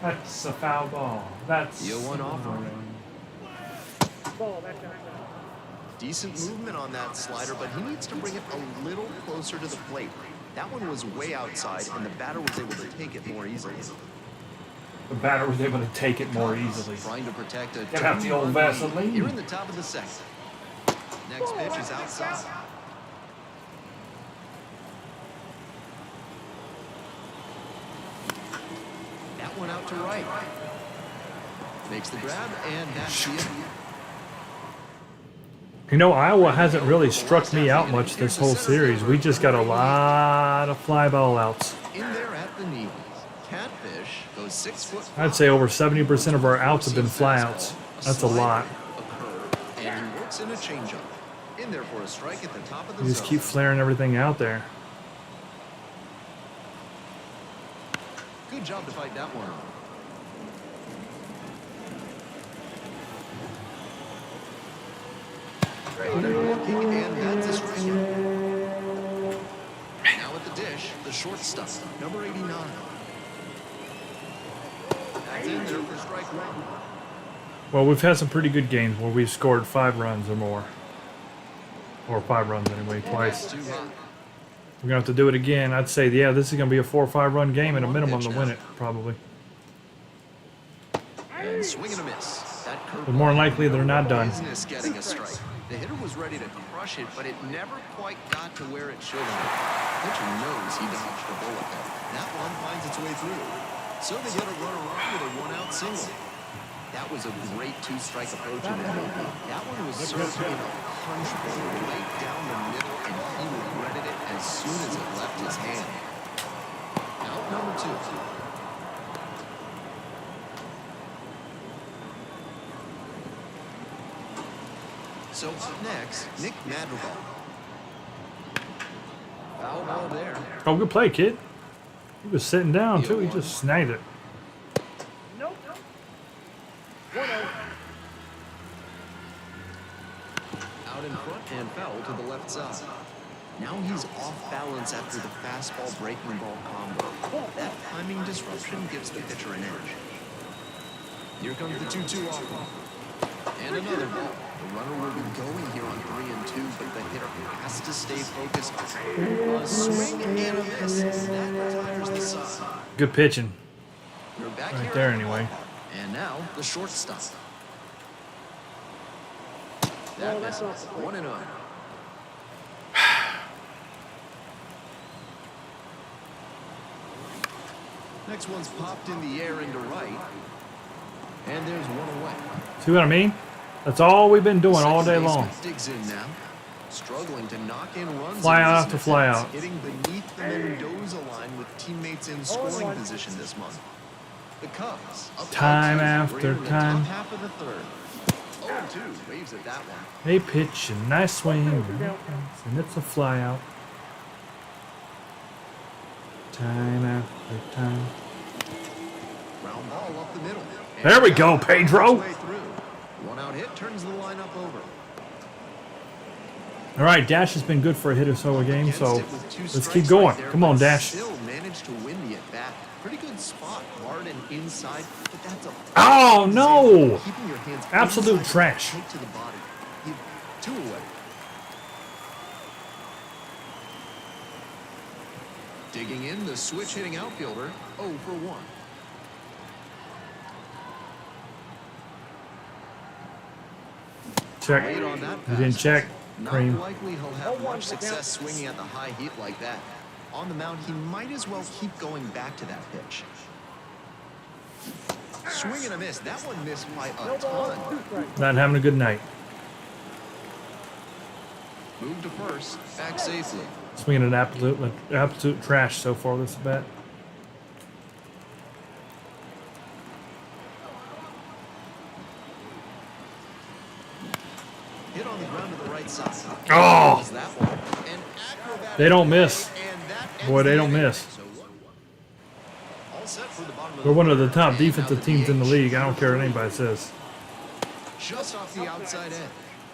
That's a foul ball. That's The 0-1 offer. Ball, that's outside. Decent movement on that slider, but he needs to bring it a little closer to the plate. That one was way outside, and the batter was able to take it more easily. The batter was able to take it more easily. Trying to protect a Get out the old 2-1 lead Vaseline. here in the top of the second. Next pitch is outside. That one out to right. Makes the grab, and that's the end. You know, Iowa hasn't really struck me out much this whole series. We just got a lot of fly ball outs. In there at the knees. Catfish goes 6 foot. I'd say over 70% of our outs have been fly outs. That's a lot. A curve, and he works in a changeup. In there for a strike at the top of the You just zone. keep flaring everything out there. Good job to fight that one off. And that's a strikeout. Now at the dish, the shortstop, number 89. That's in there for strike one. Well, we've had some pretty good games where we've scored 5 runs or more. Or 5 runs anyway, twice. Too high. We're going to have to do it again. I'd say, yeah, this is going to be a 4 or 5 run game at a minimum to win it, probably. And swing and a miss. That curve But more than likely, they're not done. business getting a strike. The hitter was ready to crush it, but it never quite got to where it should have. Pitcher knows he dodged a bullet there. That one finds its way through. So they get a runner on with a 1-out single. That was a great 2-strike approach in the game. That one was served in a punch bowl right down the middle, and he regretted it as soon as it left his hand. Out number 2. So up next, Nick Madrigal. Foul ball there. Oh, good play, kid. He was sitting down, too. He just snagged it. Nope. 1-0. Out in front and foul to the left side. Now he's off balance after the fastball breaking ball combo. That timing disruption gives the pitcher an edge. Here comes the 2-2 offer. And another ball. The runner will be going here on 3 and 2, but the hitter has to stay focused. A swing and a miss. That retires the side. Good pitching. We're back Right here there, at the anyway. ballpark. And now the shortstop. That misses. 1-0. Next one's popped in the air into right. And there's one away. See what I mean? That's all we've been doing all day Second long. baseman digs in now. Struggling to knock in runs. Fly in out this after fly defense, out. Hitting beneath the Mendoza line with teammates in scoring position this month. The Cubs up by Time 2. after We're in the time. top half of the third. 0-2 waves at that one. They pitch a nice swing, and it's a fly out. Time after time. Ground ball up the middle. There we go, And Pedro. way through. 1-out hit turns the lineup over. All right, Dash has been good for a hit or so a game, Against so it with 2 let's strikes keep going. right there, Come on, but Dash. Still managed to win the at-bat. Pretty good spot, hard and inside, but that's a... Oh, no! Keeping your hands Absolute inside, trash. take to the body. You 2 away. Digging in, the switch-hitting outfielder, 0 for 1. Check. Late on that You pass. didn't check, Not Cream. likely he'll have much success swinging at the high heat like that. On the mound, he might as well keep going back to that pitch. Swing and a miss. That one missed by a ton. Not having a good night. Move to first. Back safely. Swinging an absolute trash so far this bat. Hit on the ground to the right side. Oh! Was that one. An acrobatic They don't miss. play, and that Boy, ends they the don't inning. miss. So, all set for the bottom of We're one of the top And defensive now teams in the DH. league. I don't care what anybody says. Just off the outside edge.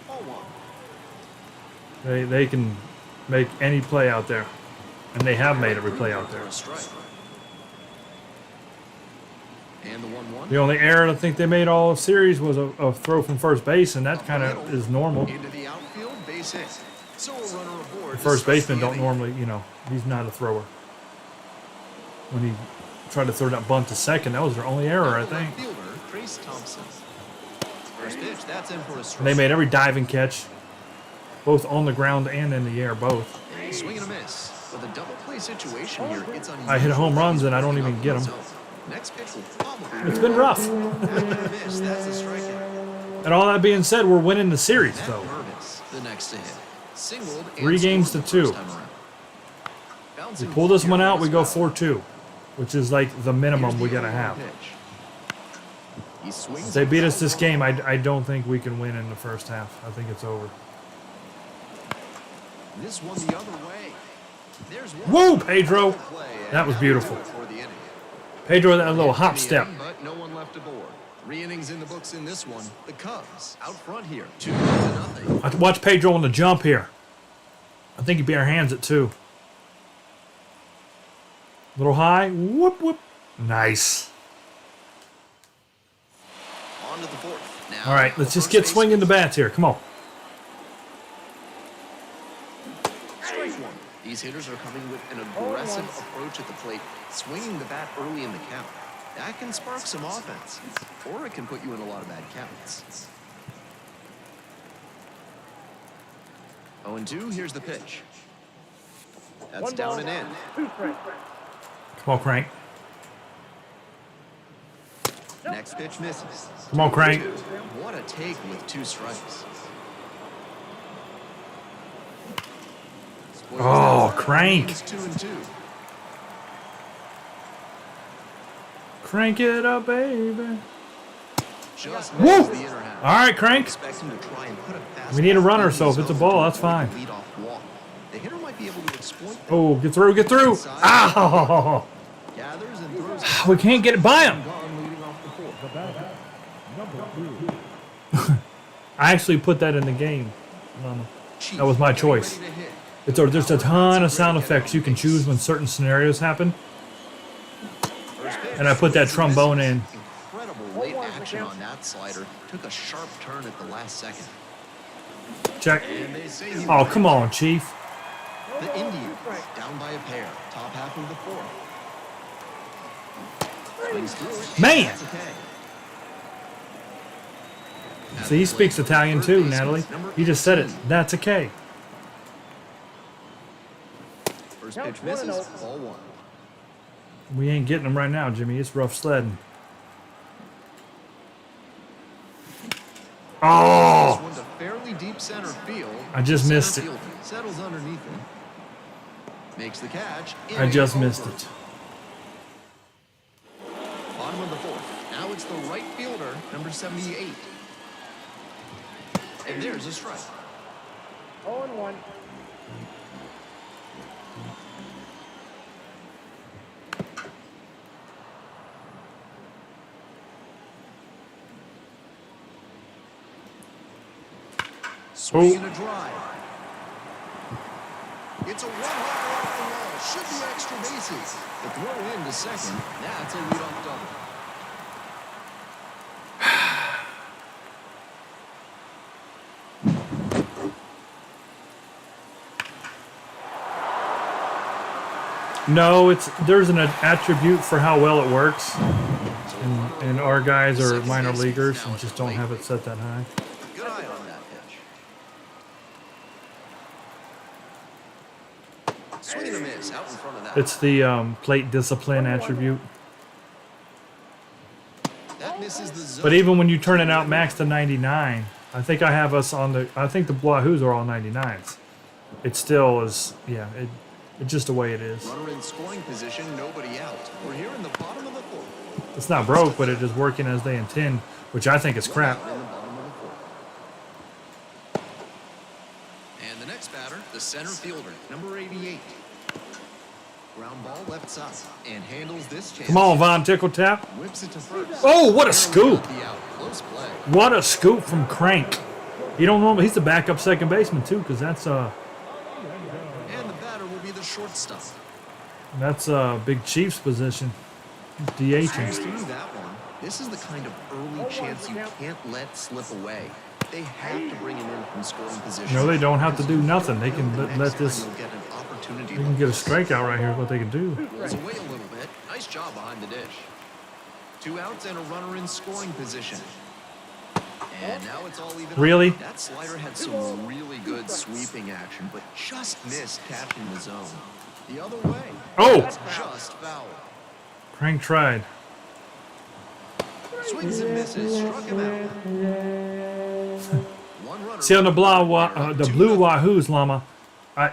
Ball one. They can make any play out there. And they have made every play out there. For a strike. And the 1-1. The only error I think they made all series was a throw from first base, and that kind of is normal. Into the outfield, base hit. So a runner aboard. The first baseman don't normally, you know, he's not a thrower. When he tried to throw that bunt to second, that was their only error, I think. Fielder, Trace Thompson. First pitch, that's in for a strike. And they made every diving catch, both on the ground and in the air, both. Swing and a miss. With a double play situation here, it's unusual. I hit home runs and I don't even get them. Next pitch will probably It's been rough. After a miss, that's a strikeout. And all that being said, we're winning the series, Matt though. Purvis, the next to hit. Singled and 3 games scored to the 2. first time around. We Bouncing pull this one here out, we is go foul. 4-2, which is like the minimum Here's we the gotta 0-1 have. pitch. He swings If they and beat us fouls this the game, ball. I don't think we can win in the first half. I think it's over. This one the other way. There's one. Woo, Pedro! Play, and That was now beautiful. for the inning. Pedro, that little hop Indy step. inning, But no one left aboard. 3 innings in the books in this one. The Cubs out front here, 2-0. Watch Pedro on the jump here. I think he bare hands it too. Little high. Whoop, whoop. Nice. On to the fourth. Now, All right, let's the just first get base swinging the bats here. Come on. Strike one. These hitters are coming with an aggressive approach at the plate, swinging the bat early in the count. That can spark some offense, or it can put you in a lot of bad counts. 0-2, here's the pitch. That's One down ball, and in. 2 strikes. Come on, Crank. Next pitch misses. Come on, Crank. 2. What a take with 2 strikes. Spoils Oh, that. Crank. It's 2-2. Crank it up, baby. Just Woo! misses the inner half. All right, Crank. Expect him to try and put a fastball We need a runner, in so if the it's a zone ball, to that's fine. avoid the leadoff walk. The hitter might be able to exploit that. Oh, get through, get through. Ow! Gathers and throws We can't get it by him. gone leading off the fourth. I actually put that in the game. Chief That was my getting choice. ready to hit. There's a ton of sound effects you can choose when certain scenarios happen. First pitch. And I put that trombone in. Incredible late action on that slider. Took a sharp turn at the last second. Check. And they say he Oh, come on, Chief. The Indians down by a pair. Top half of the fourth. Swings through it. Man. That's okay. See, he speaks Italian too, Natalie. He just said it. That's okay. First pitch misses. Ball 1. We ain't getting them right now, Jimmy. It's rough sledding. This Oh! one to fairly deep center field. I just Center missed it. fielder settles underneath him. Makes the catch. I Inning just over. missed it. Bottom of the fourth. Now it's the right fielder, number 78. And there's a strike. 0-1. Swing and a drive. It's a one-hopper off the wall. Should be extra bases. The throw in to second. That's a leadoff double. No, there's an attribute for how well it works. And our guys are minor leaguers and just don't have it set that high. Good eye on that pitch. Swing and a miss out in front of that. It's the plate discipline attribute. That misses the zone. But even when you turn it out max to 99, I think I have us on the. I think the Wahoos are all 99s. It still is. Yeah, it's just the way it is. Runner in scoring position, nobody out. We're here in the bottom of the fourth. It's not broke, but it is working as they intend, which I think is crap. In the bottom of the fourth. And the next batter, the center fielder, number 88. Ground ball left side and handles this chance. Come on, Von Tickle Tap. Whips it to first. Oh, what a Barely scoop! got the out. Close play. What a scoop from Crank. He don't normally. He's the backup second baseman too, because that's And the batter will be the shortstop, That's a big Chiefs position. Squeeze DHing. through that one. This is the kind of early chance you can't let slip away. They have to bring him in from scoring position. No, they don't have to do nothing. They can The let next this. time you'll get an opportunity They can like get a this. strikeout right here. Is what they can do. Rolls away a little bit. Nice job behind the dish. 2 outs and a runner in scoring position. And now it's all even. Really? That slider had some really good sweeping action, but just missed catching the zone. The other way. Oh! That's just foul. Crank tried. Swings and misses. Struck him out. One runner. See on the blue Wahoos, Llama,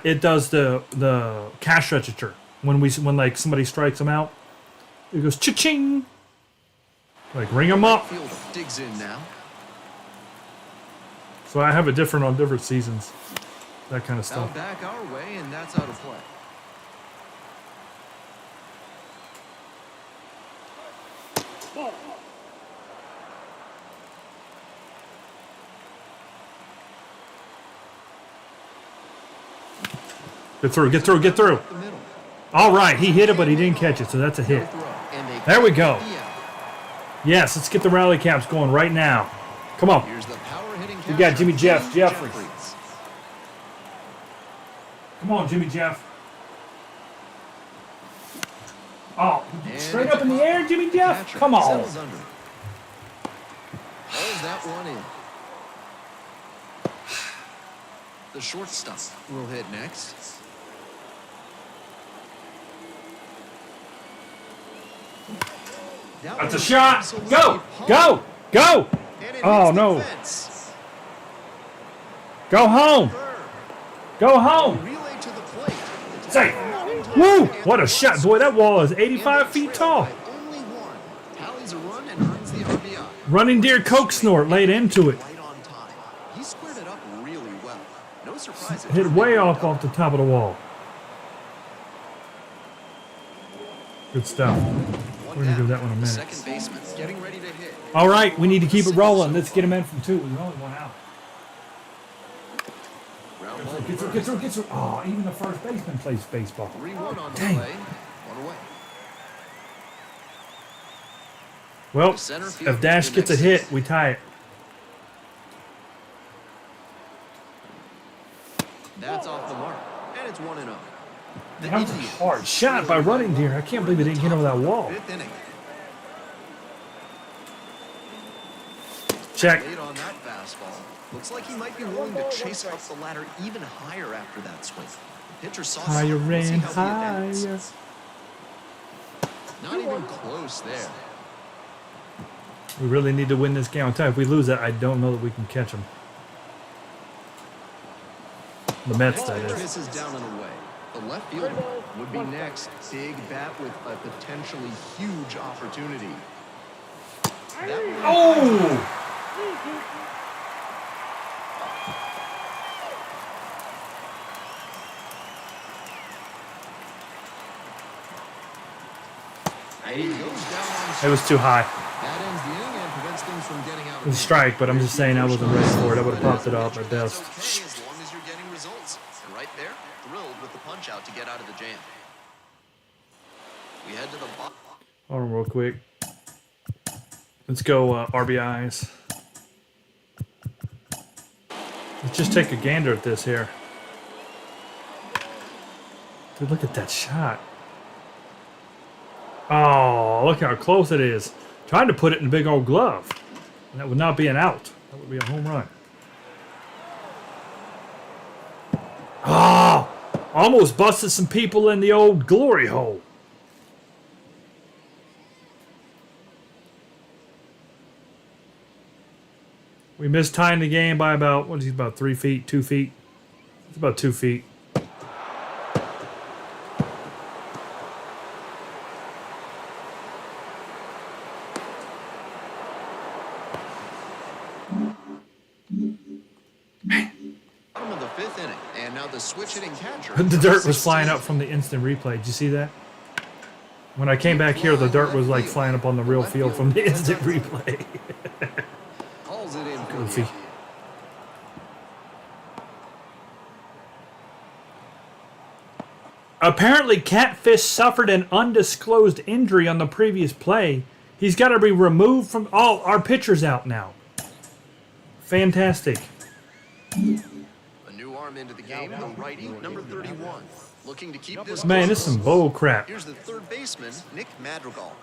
it does the cash register when like somebody strikes them out. It goes cha-ching. Like ring them up. Fielder digs in now. So I have it different on different seasons. That kind of Foul stuff. back our way, and that's out of play. Get through, get through, get through. The middle. All right, he hit it, but he didn't catch it, so that's a hit. Throw, and they There we cut go. the out. Yes, let's get the rally caps going right now. Come on. Here's the power hitting We got catcher, Jimmy Jeffries. Jeffries. Come on, Jimmy Jeff. Oh, And straight it's up in the a air, Jimmy Jeff. catcher Come on. settles under. Hauls that one in. The shortstop will hit next. That That's a was shot. absolutely Go, pumped. go, go. And it Oh, hits the no. fence. Go home. Third. Go home. Relay to the plate. The Say, tackle in time, woo, and what a the shot. runs. Boy, that wall is And they 85 feet trail tall. by only one. Tallies a run and earns the RBI. Running deer coke snort laid into it. Right on time. He squared it up really well. No surprise. it Hit turned way into a off the top of the wall. Good stuff. We're going to give that one a minute. Second baseman getting ready to hit. All right, we need to keep it rolling. Let's get him in from two. There's only one out. Ground ball Get through, get through, get through. Oh, even the first baseman plays baseball. 3-1 on the Dang. play. One away. Well, Center field if Dash the gets a next. hit, we tie it. That's off the mark. And it's 1-0. The That was a Indians hard shot by really running deer. I can't believe it didn't hit over that wall. Fifth inning. Check. Late on that fastball. Looks like he might be willing to chase up the ladder even higher after that swing. The pitcher saw Higher something. We'll see and how he adapts. higher. Not even close there. We really need to win this game. I'll tell you, if we lose that, I don't know that we can catch them. The Mets, that Pitch is. misses down and away. The left fielder would be next. Big bat with a potentially huge opportunity. That one- Oh! And he goes down on It was too high. That ends the inning and prevents things from getting out It of was a hand. strike, but I'm just saying I wasn't ready for it. I would have popped it up at That's best. okay as long as you're getting results. And right there, thrilled with the punch out to get out of the jam. We head to the bottom. Hold on real quick. Let's go RBIs. Let's just take a gander at this here. Dude, look at that shot. Oh, look how close it is. Trying to put it in the big old glove. And that would not be an out. That would be a home run. Oh, almost busted some people in the old glory hole. We missed tying the game by about, what is he, about 3 feet, 2 feet? It's about 2 feet. Bottom of the fifth inning, and now the switch hitting catcher. The dirt was flying up from the instant replay. Did you see that? When I came back here, the dirt was like flying up on the real field from the instant replay. Calls it in for Goofy. the Apparently, Catfish suffered an undisclosed injury on the previous play. He's got to be removed from... Oh, our pitcher's out now. Fantastic. A new arm into the game, the righty, number 31. Looking to keep this Man, this is some bull crap. Here's the third baseman, Nick Madrigal.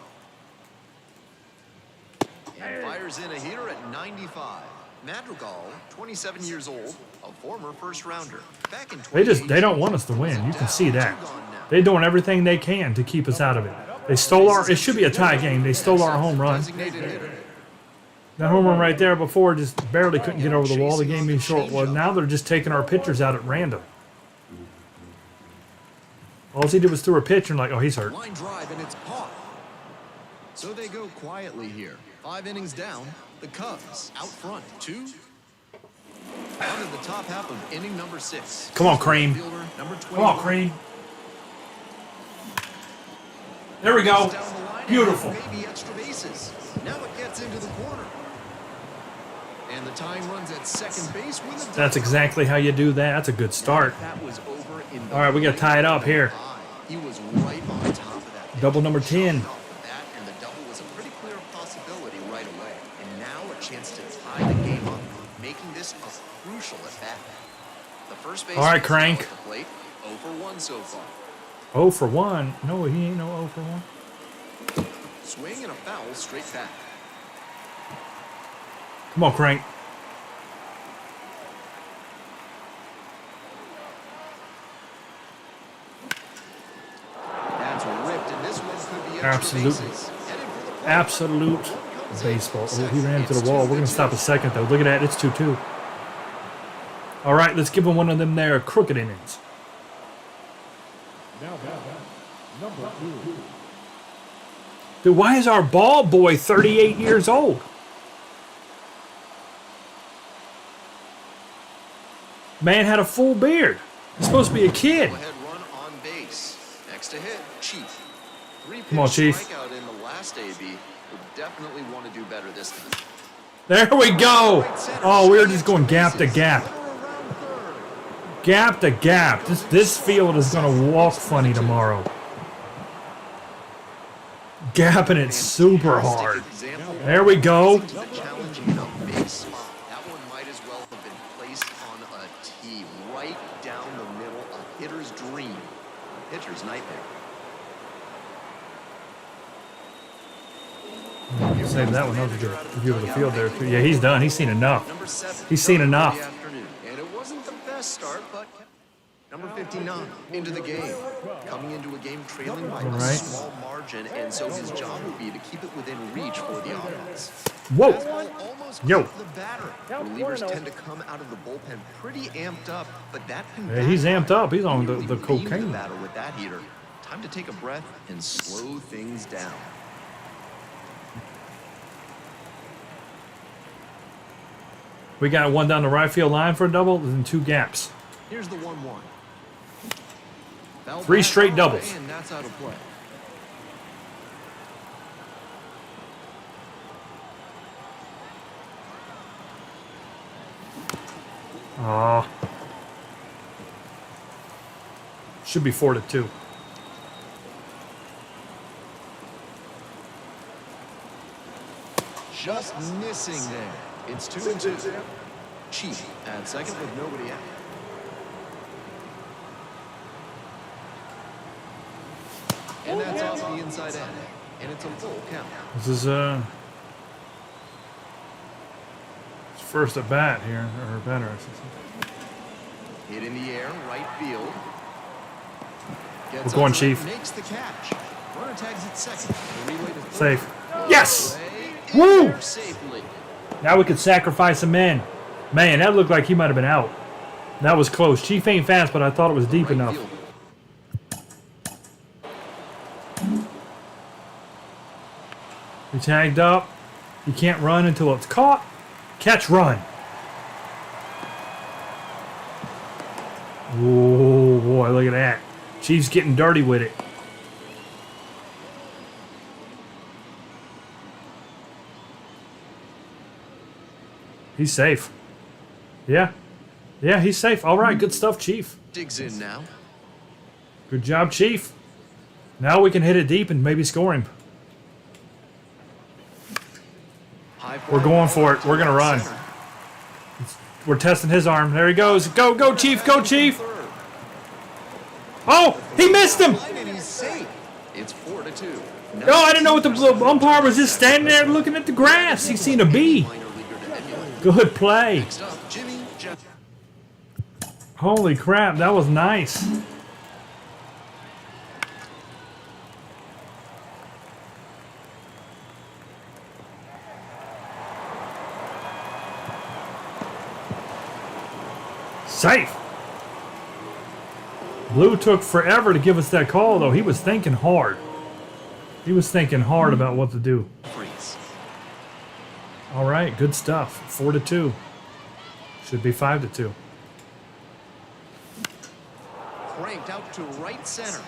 And fires in a hitter at 95. Madrigal, 27 years old, a former first-rounder. Back in They don't want us to win. You can see that. They're doing everything they can to keep us out of it. They stole our... It should be a tie game. They stole our home run. That home run right there before just barely couldn't get over the wall. They gave me a short one. Now they're just taking our pitchers out at random. All he did was throw a pitch and like, oh, he's hurt. Line drive and it's caught. So they go quietly here. 5 innings down. The Cubs out front. 2. On to the top half of inning number 6. Come on, Cream. Number Come on, Cream. There we go. Beautiful. Maybe extra bases. Now it gets into the corner. And the tying runs at second base with a That's exactly how you do that. That's a good start. that was over in the All right, we got to tie it up here. He was right on top of that. Double number 10. That and the double was a pretty clear possibility right away. And now a chance to tie the game up, making this a crucial at bat. The first base. All right, Crank. At the plate, 0 for 1 so far. 0 for 1. No, he ain't no 0 for 1. Swing and a foul straight back. Come on, Crank. That's ripped, and this one could be extra Absolutely. bases. Headed for the plate. Absolute baseball. Oh, he ran into the wall. We're going to stop a second, though. Look at that. It's 2-2. All right, let's give him one of them there crooked innings. Now number 2. Dude, why is our ball boy 38 years old? Man had a full beard. He's supposed to be a kid. Go ahead run on base. Next to hit, Chief. 3-pitch Come on, Chief. strikeout in the last AB. Would definitely want to do better this time. There we go. Oh, we were just going gap to gap. Gap to gap. This field is going to walk funny tomorrow. Gapping it super hard. There we go. Challenging in a big spot. That one might as well have been placed on a tee right down the middle. A hitter's dream. A pitcher's nightmare. Save that one. That was a good view of the field there, too. Yeah, he's done. He's seen enough. Number 7. He's seen enough. And it wasn't the best start, but number 59 into the game. Coming into a game trailing by a right. small margin, and so his job will be to keep it within reach for the offense. Whoa. Fastball almost Yo. caught the batter. Relievers tend to come out of the bullpen pretty amped up, but that can Yeah, he's amped up. He's on the really beam cocaine. the batter with that heater. Time to take a breath and slow things down. We got one down the right field line for a double and 2 gaps. Here's the 1-1. 3 straight doubles. And that's out of play. Aw. Should be 4-2. Just missing there. It's 2-2. Chief at second with nobody out. And that's off the inside end. And it's a full count. This is his first at bat here, or batter. I should say. Hit in the air, right field. Gets We're going, under it, Chief. Makes the catch. Runner tags at second. The relay to third. Safe. Yes! Play Woo! in there safely. Now we could sacrifice him in. Man, that looked like he might have been out. That was close. Chief ain't fast, but I thought it was deep Right enough. field. He tagged up. You can't run until it's caught. Catch, run. Oh, boy, look at that. Chief's getting dirty with it. He's safe. Yeah. Yeah, he's safe. All right, good stuff, Chief. Digs in now. Good job, Chief. Now we can hit it deep and maybe score him. We're going for it. We're going to run. We're testing his arm. There he goes. Go, go, Chief. Go, Chief. Oh, he missed him. It's 4-2. No, I didn't know what the umpire was just standing there looking at the grass. He seen a bee. Good play. Holy crap, that was nice. Safe. Blue took forever to give us that call, though. He was thinking hard. He was thinking hard about what to do. All right, good stuff. 4-2. Should be 5-2. Cranked out to right center.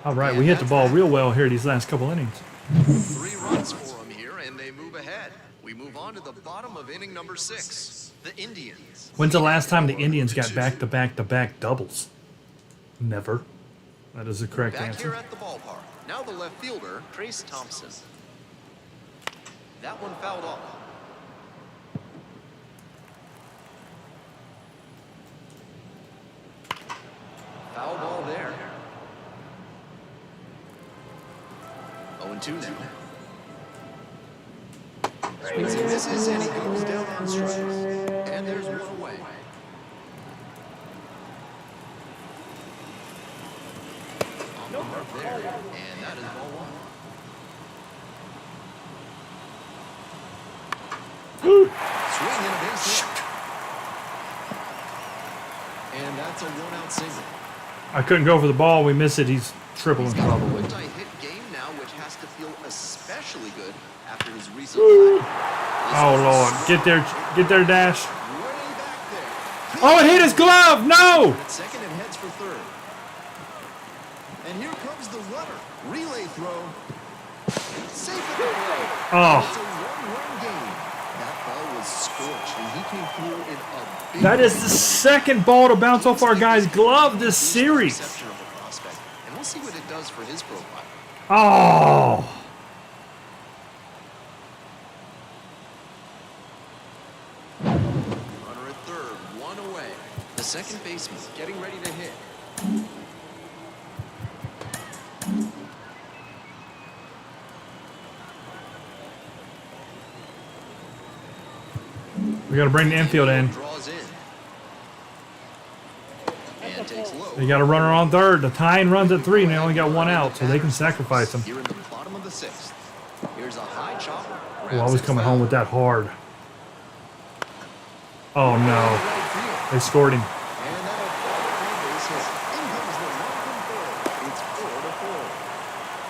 All right, we hit the ball real well here these last couple innings. 3 runs for them here, and they move ahead. We move on to the bottom of inning number 6. The Indians. When's the last time the Indians got back-to-back-to-back doubles? Never. That is the correct Back answer. here at the ballpark. Now the left fielder, Trace Thompson. That one fouled off. Foul ball there. 0-2 now. Swings and misses, and he goes down on strikes. And there's one away. On the mark there, and that is ball 1. Swing and a base hit. And that's a 1-out single. I couldn't go for the ball. We missed it. He's tripling He's got a probably. multi-hit game now, which has to feel especially good after his recent lack. Oh, Lord. Get there, Dash. Way back there. Oh, it hit his glove. No. At second and heads for third. And here comes the runner. Relay throw. Safe at the plate. Oh. It's a one-run game. That ball was scorched, and he came through in a big That is the way. second ball to bounce off our guy's glove this series. Perception of the prospect. And we'll see what it does for his profile. Oh. Runner at third, 1 away. The second baseman getting ready to hit. We got to bring the infield in. Draws in. And takes low. You got a runner on third. The tying runs at 3, and they only got 1 out, so they can sacrifice him. Here in the bottom of the 6th. Here's a high chopper. Oh, I was coming home with that hard. Oh, no. They scored him. And that'll fall for a base hit. In comes the run from third. It's 4-4.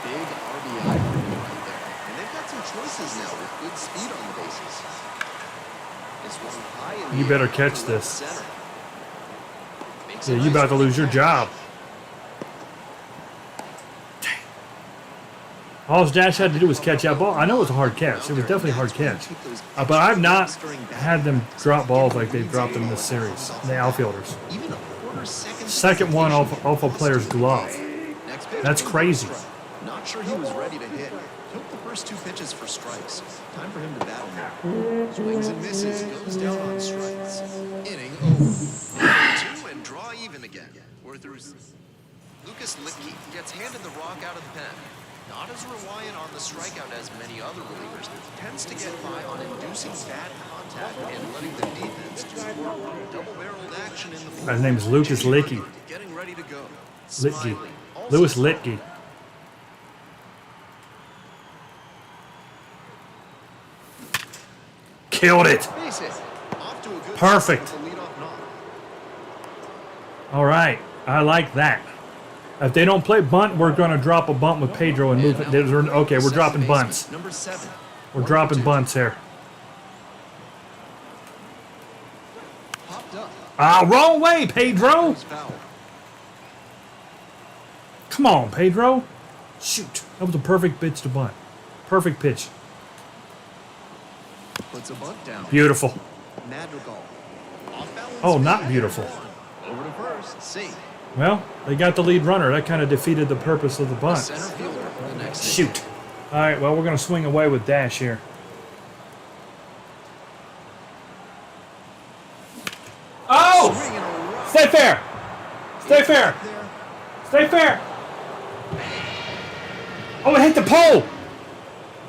Big RBI for him right there. And they've got some choices now with good speed on the bases. This one high in the You better air catch to this. left center. Makes a Yeah, you nice about to lose your catch. job. All Dash had to do was catch that ball. I know it was a hard catch. It was definitely a hard catch. But I've not had them drop balls like they've dropped them in this series. The outfielders. Even a quarter second. Second one off a player's glove. Next pitch, That's crazy. Not sure he was ready to hit. Took the first 2 pitches for strikes. Time for him to battle now. Swings and misses. Goes down on strikes. Inning over. 2 and draw even again. We're through. Lucas Litke gets handed the rock out of the pen. Not as reliant on the strikeout as many other relievers. Tends to get by on inducing bad contact and letting the defense do work. Double-barreled action in the fourth. His name is Lucas Litke. Getting ready to go. Litke. Smiling. Louis Litke. Killed it. Base hit. Off to a good Perfect. start with the leadoff knock. All right. I like that. If they don't play bunt, we're going to drop a bunt with Pedro and move it. Okay, we're dropping bunts. Number 7. We're dropping bunts here. Popped up. Ah, wrong way, Pedro. Goes foul. Come on, Pedro. Shoot. That was a perfect pitch to bunt. Perfect pitch. Puts a bunt down. Beautiful. Madrigal. Off balance Oh, not speed. beautiful. Over to first. Safe. Well, they got the lead runner. That kind of defeated the purpose of the bunt. Center fielder. The next Shoot. All right, well, we're going to swing away with Dash here. Oh! Swing and a run. Stay fair. Stay fair. There. Stay fair. Oh, it hit the pole.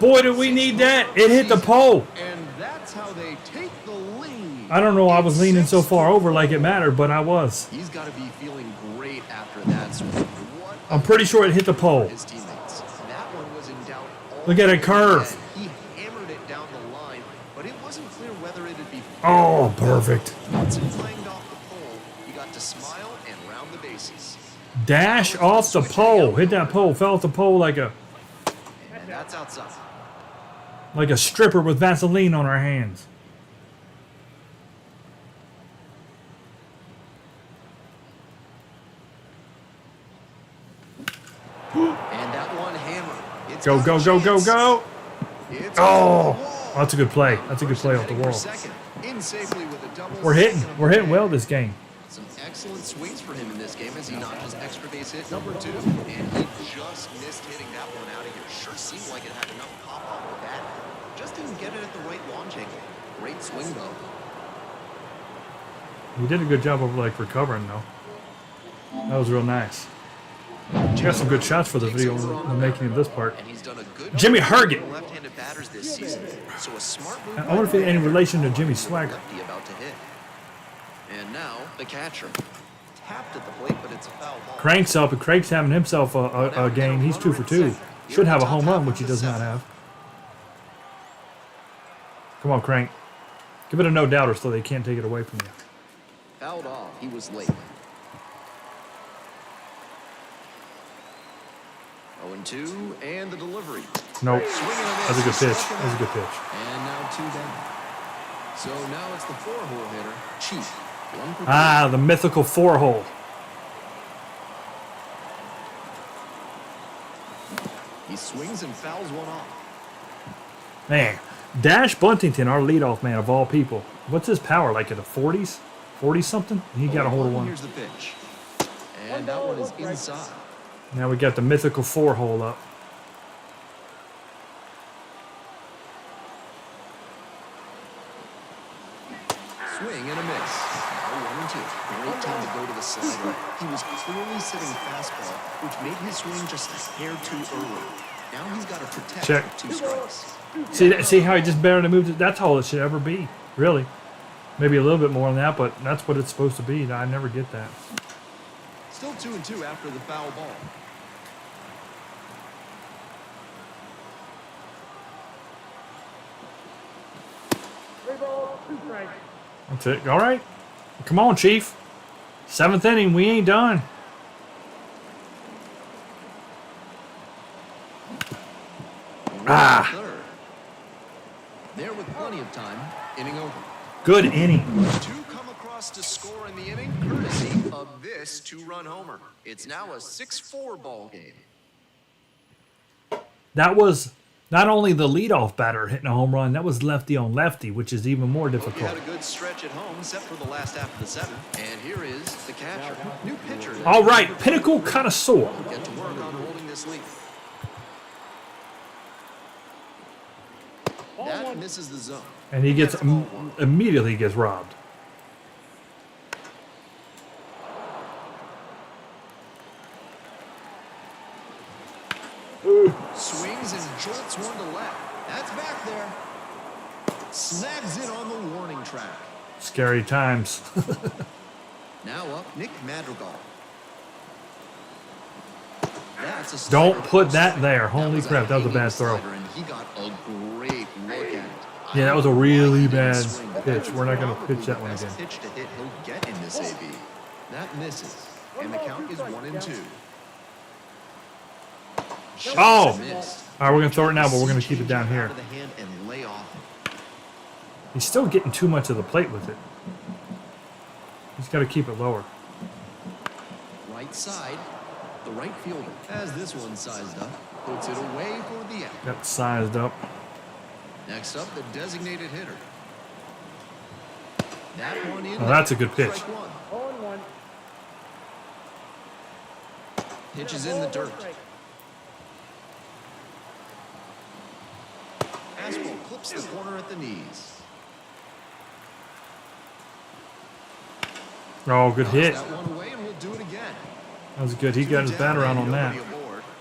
Boy, did we need that. It hit the pole. And that's how they take the lead. I don't know. I was leaning so far over like it mattered, but I was. He's got to be feeling great after that swing. What I'm pretty sure it hit the pole. his teammates. That one was in doubt. all Look at it the curve. way. He hammered it down the line, but it wasn't clear whether it'd be. Oh, perfect. Once it clanged off the pole, he got to smile and round the bases. Dash off the pole. Hit that pole. Fell off the pole like a That's outside. stripper with Vaseline on her hands. And that one hammer. It's Go, got go, a go, go, chance. go. It's Oh, off the wall. that's a good play. That's a good play off the Heading for wall. second. In safely with a double. We're hitting. second of We're the hitting day. well this game. Some excellent swings for him in this game as he notched his extra base hit number 2. And he just missed hitting that one out of here. Sure seemed like it had enough pop off the bat. Just didn't get it at the right launch angle. Great swing though. He did a good job of recovering though. That was real nice. You got some good shots for the video in the making of this part. And he's done a good Jimmy job Herget. with left-handed batters this season. So a smart move. I wonder if he had any relation to Jimmy Swagger. Lefty about to hit. And now the catcher. Tapped at the plate, but it's a foul ball. Crank's up, and Craig's having himself a game. He's 2 for 2. Should have a home run, which he does not have. Come on, Crank. Give it a no doubter so they can't take it away from you. Fouled off. He was late. 0-2, and the delivery. Nope. Swing and a miss. That's a good pitch. Struck him That's a out. good pitch. And now 2 down. So now it's the 4-hole hitter, Chief. 1 for 3. Ah, the mythical 4-hole. He swings and fouls one off. Man, Dash Buntington, our leadoff man of all people. What's his power, like in the 40s? 40-something? He got a hold of one. Here's the pitch. And that one is inside. Now we got the mythical 4-hole up. Swing and a miss. Now 1-2. Great time to go to the slider. He was clearly sitting fastball, which made his swing just a hair too early. Now he's got to protect Check. with 2 strikes. See how he just barely moved it? That's all it should ever be, really. Maybe a little bit more than that, but that's what it's supposed to be. I never get that. Still 2-2 after the foul ball. That's it. All right. Come on, Chief. 7th inning. We ain't done. Ah. Third. There with plenty of time. Inning over. Good inning. 2 come across to score in the inning, courtesy of this 2-run homer. It's now a 6-4 ball game. That was not only the leadoff batter hitting a home run, that was lefty on lefty, which is even more He difficult. had a good stretch at home, except for the last half of the 7th. And here is the catcher. New pitcher. All right, Pinnacle Connoisseur. Get to work on holding this lead. That misses the zone. And he gets immediately gets robbed. Swings and jolts one to left. That's back there. Snags it on the warning track. Scary times. Now up, Nick Madrigal. That's a Don't slider put that strike. there. Holy was crap, that was a hanging bad throw. slider, and he got a great look at it. Yeah, that was a I don't know really why he didn't bad swing, but pitch. that's We're not gonna probably pitch that the one best again. pitch to hit he'll get in this AB. That misses, and the count is 1-2. Oh! Missed. All right, we're going to throw it now, but we're going to keep it down Change here. out of the hand and lay off. He's still getting too much of the plate with it. He's got to keep it lower. Right side, the right fielder has this one sized up, puts it away for the out. Got sized up. Next up, the designated hitter. That one in. Oh, that's a good pitch. Strike one. Pitch is in the dirt. Fastball clips the corner at the knees. Oh, good hit. That one away, and we'll do it again. That was good. He got his bat around on that.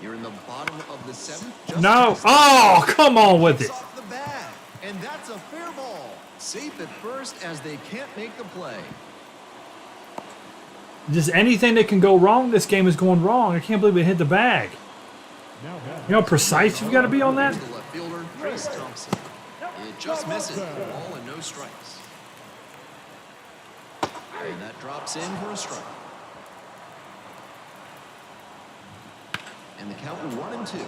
You're in the bottom of the seventh. No. Oh, come on with it. Off the bat, and that's a fair ball. Safe at first as they can't make the play. Just anything that can go wrong, this game is going wrong. I can't believe it hit the bag. You know how precise you've got to be on that? The left fielder, Trace Thompson. It just misses. Ball and no strikes. And that drops in for a strike. And the count 1-2.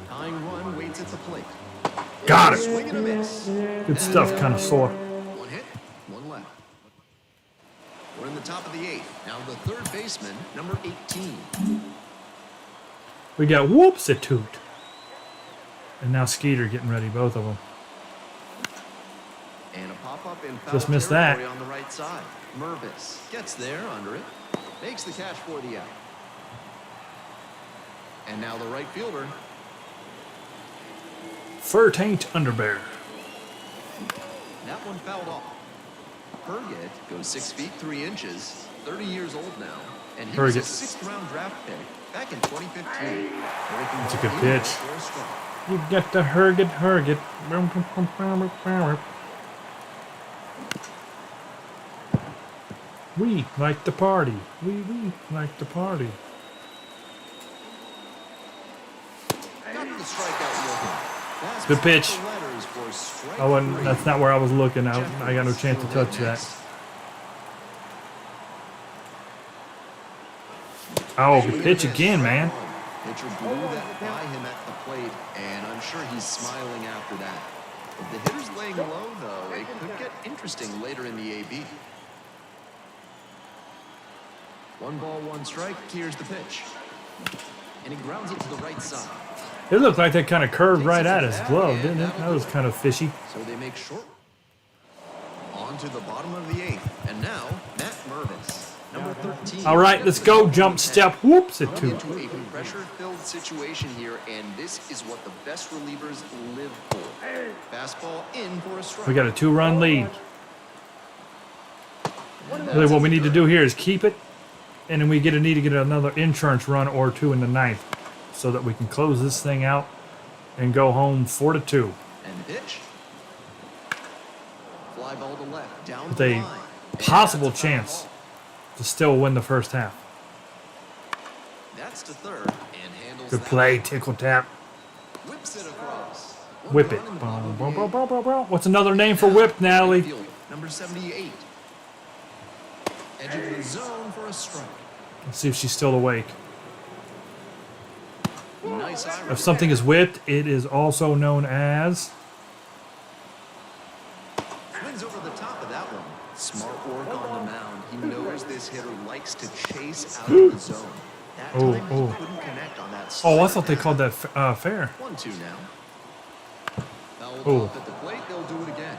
Tying run waits at the plate. Got it. Swing and a miss. Good stuff, kind of sore. One hit, one left. We're in the top of the eighth. Now the third baseman, number 18. We got Whoopsie-toot. And now Skeeter getting ready, both of them. And a pop-up in foul Just missed territory that. on the right side. Mervis gets there under it. Makes the catch for the out. And now the right fielder. Fur taint underbear. That one fouled off. Herget goes 6 feet 3 inches, 30 years old now, and he was a Herget. 6th-round draft pick back in 2015. That's a good pitch. You got the Herget. We like the party. We like the party. Got the strikeout looking. That's Good pitch. the letters for strike I wasn't. three. That's not where I was looking. I got no chance to touch that. Oh, good pitch again, man. Pitcher blew that by him at the plate, and I'm sure he's smiling after that. If the hitter's laying low, though, it could get interesting later in the AB. 1 ball, 1 strike. Here's the pitch. And he grounds it to the right side. It looked like that kind of curved right at his glove, didn't it? That was kind of fishy. So they make short. On to the bottom of the 8th. And now, Matt Mervis, number 13. All right, let's go. Jump, step, whoops, it Run too. into a pressure-filled situation here, and this is what the best relievers live for. Fastball in for a strike. We got a 2-run lead. Really, what we need to do here is keep it, and then we need to get another insurance run or 2 in the 9th, so that we can close this thing out and go home 4-2 And pitch. Fly ball to left, down with the a line. possible chance to still win the first half. That's to third and handles Good that. play, tickle tap, Whips it across. whip it. What's another name for whip, Natalie? Field, number 78. Edge of the zone for a strike. Let's see if she's still awake. Nice eye If something is whipped, it is also known as. Swings over the top of that one. Smart work on the mound. He knows this hitter likes to chase out of the zone. That Oh, time oh. he couldn't connect on that. Oh, I slider. thought they called that fair. 1-2 now. Fouled Oh. off at the plate. They'll do it again.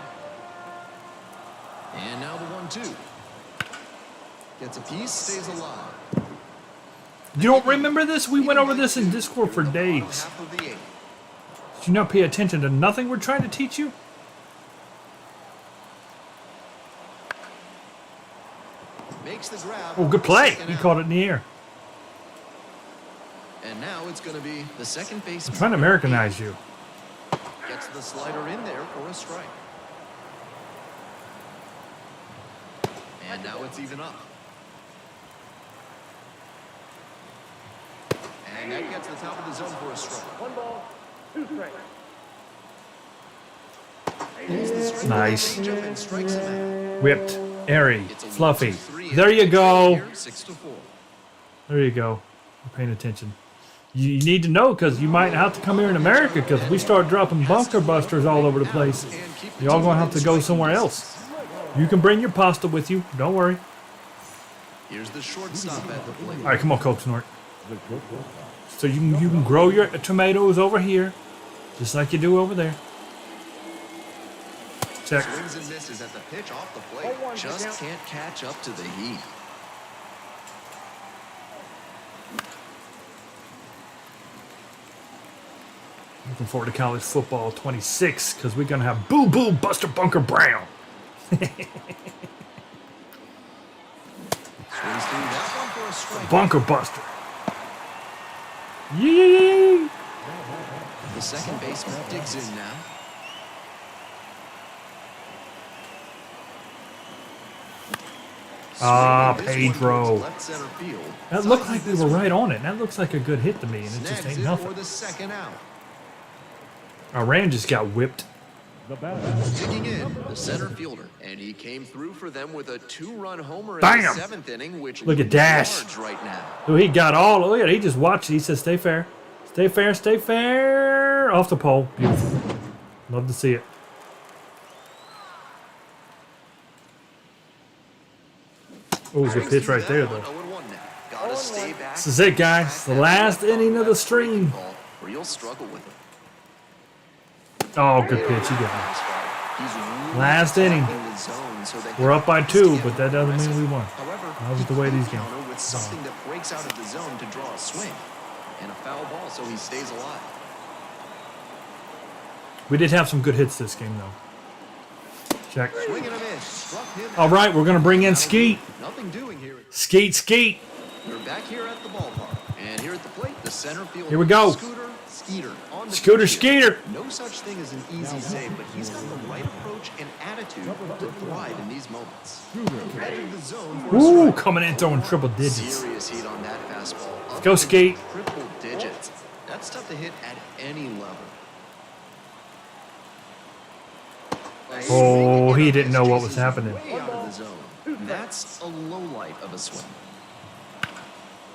And now the 1-2. Gets a piece, stays alive. You don't remember this? We went over this in Discord for Bottom days. half of the 8th. Did you not pay attention to nothing we're trying to teach you? Makes the grab. Oh, good play. Second He out. caught it in the air. And now it's going to be the second baseman. Trying to Americanize you. Gets the slider in there for a strike. And now it's even up. And that gets the top of the zone for a strike. 1 ball, 2 strikes. Pulls the strike Nice. changeup and strikes him out. Whipped, airy, It's a fluffy. 1-2-3 There you go. here, 6-4. There you go. We're paying attention. You need to know because you might have to come here in America because we start dropping bunker busters all over the place. Y'all gonna have to go somewhere else. You can bring your pasta with you. Don't worry. Here's the shortstop at the plate. All right, come on, Coke Snort. So you can grow your tomatoes over here, just like you do over there. Check. Swings and misses at the pitch off the plate. Just can't catch up to the heat. Looking forward to college football 26 because we're going to have Boo Boo Buster Bunker Brown. Swings through that one for a strike. Bunker Buster. Yee! The second baseman digs in now. Ah, Swinging this one Pedro. towards left center field. That looked like we were right on it. That looks like a good hit to me, and it just Snags ain't it nothing. for the second out. Iran just got whipped. Digging in, the center fielder, and he came through for them with a 2-run homer in Bam! the 7th inning, which Look at looms Dash. large right now. Oh, he got all. Look at it. He just watched it. He said, "Stay fair, stay fair, stay fair." Off the pole. Beautiful. Love to see it. Oh, good pitch right there, though. Gotta stay back. This is it, guys. The last inning of the stream. Or you'll struggle with it. Oh, good pitch. You got it. He's really Last inning. attacking the zone so that We're he up by can 2, get but that doesn't mean aggressive. we won. However, That was he the way can these games. counter with something that breaks out of the zone to draw a swing. And a foul ball, so he stays alive. We did have some good hits this game, though. Check. Swing and a miss. Struck him All right, we're gonna bring in Skeet. Nothing doing here. Skeet, Skeet. We're back here at the ballpark. And here at the plate, the center fielder. Here we go. Scooter Skeeter. On the Scooter pitch here. Skeeter. No such thing as an easy save, but he's got the right approach and attitude to thrive in these moments. Edge of the zone for a Ooh, strike. coming in throwing triple digits. Serious heat on that fastball. Up Go, into Skeet. Triple digits. That's tough to hit at any level. Oh, he didn't know what was happening. Way out of the zone. That's a low light of a swing.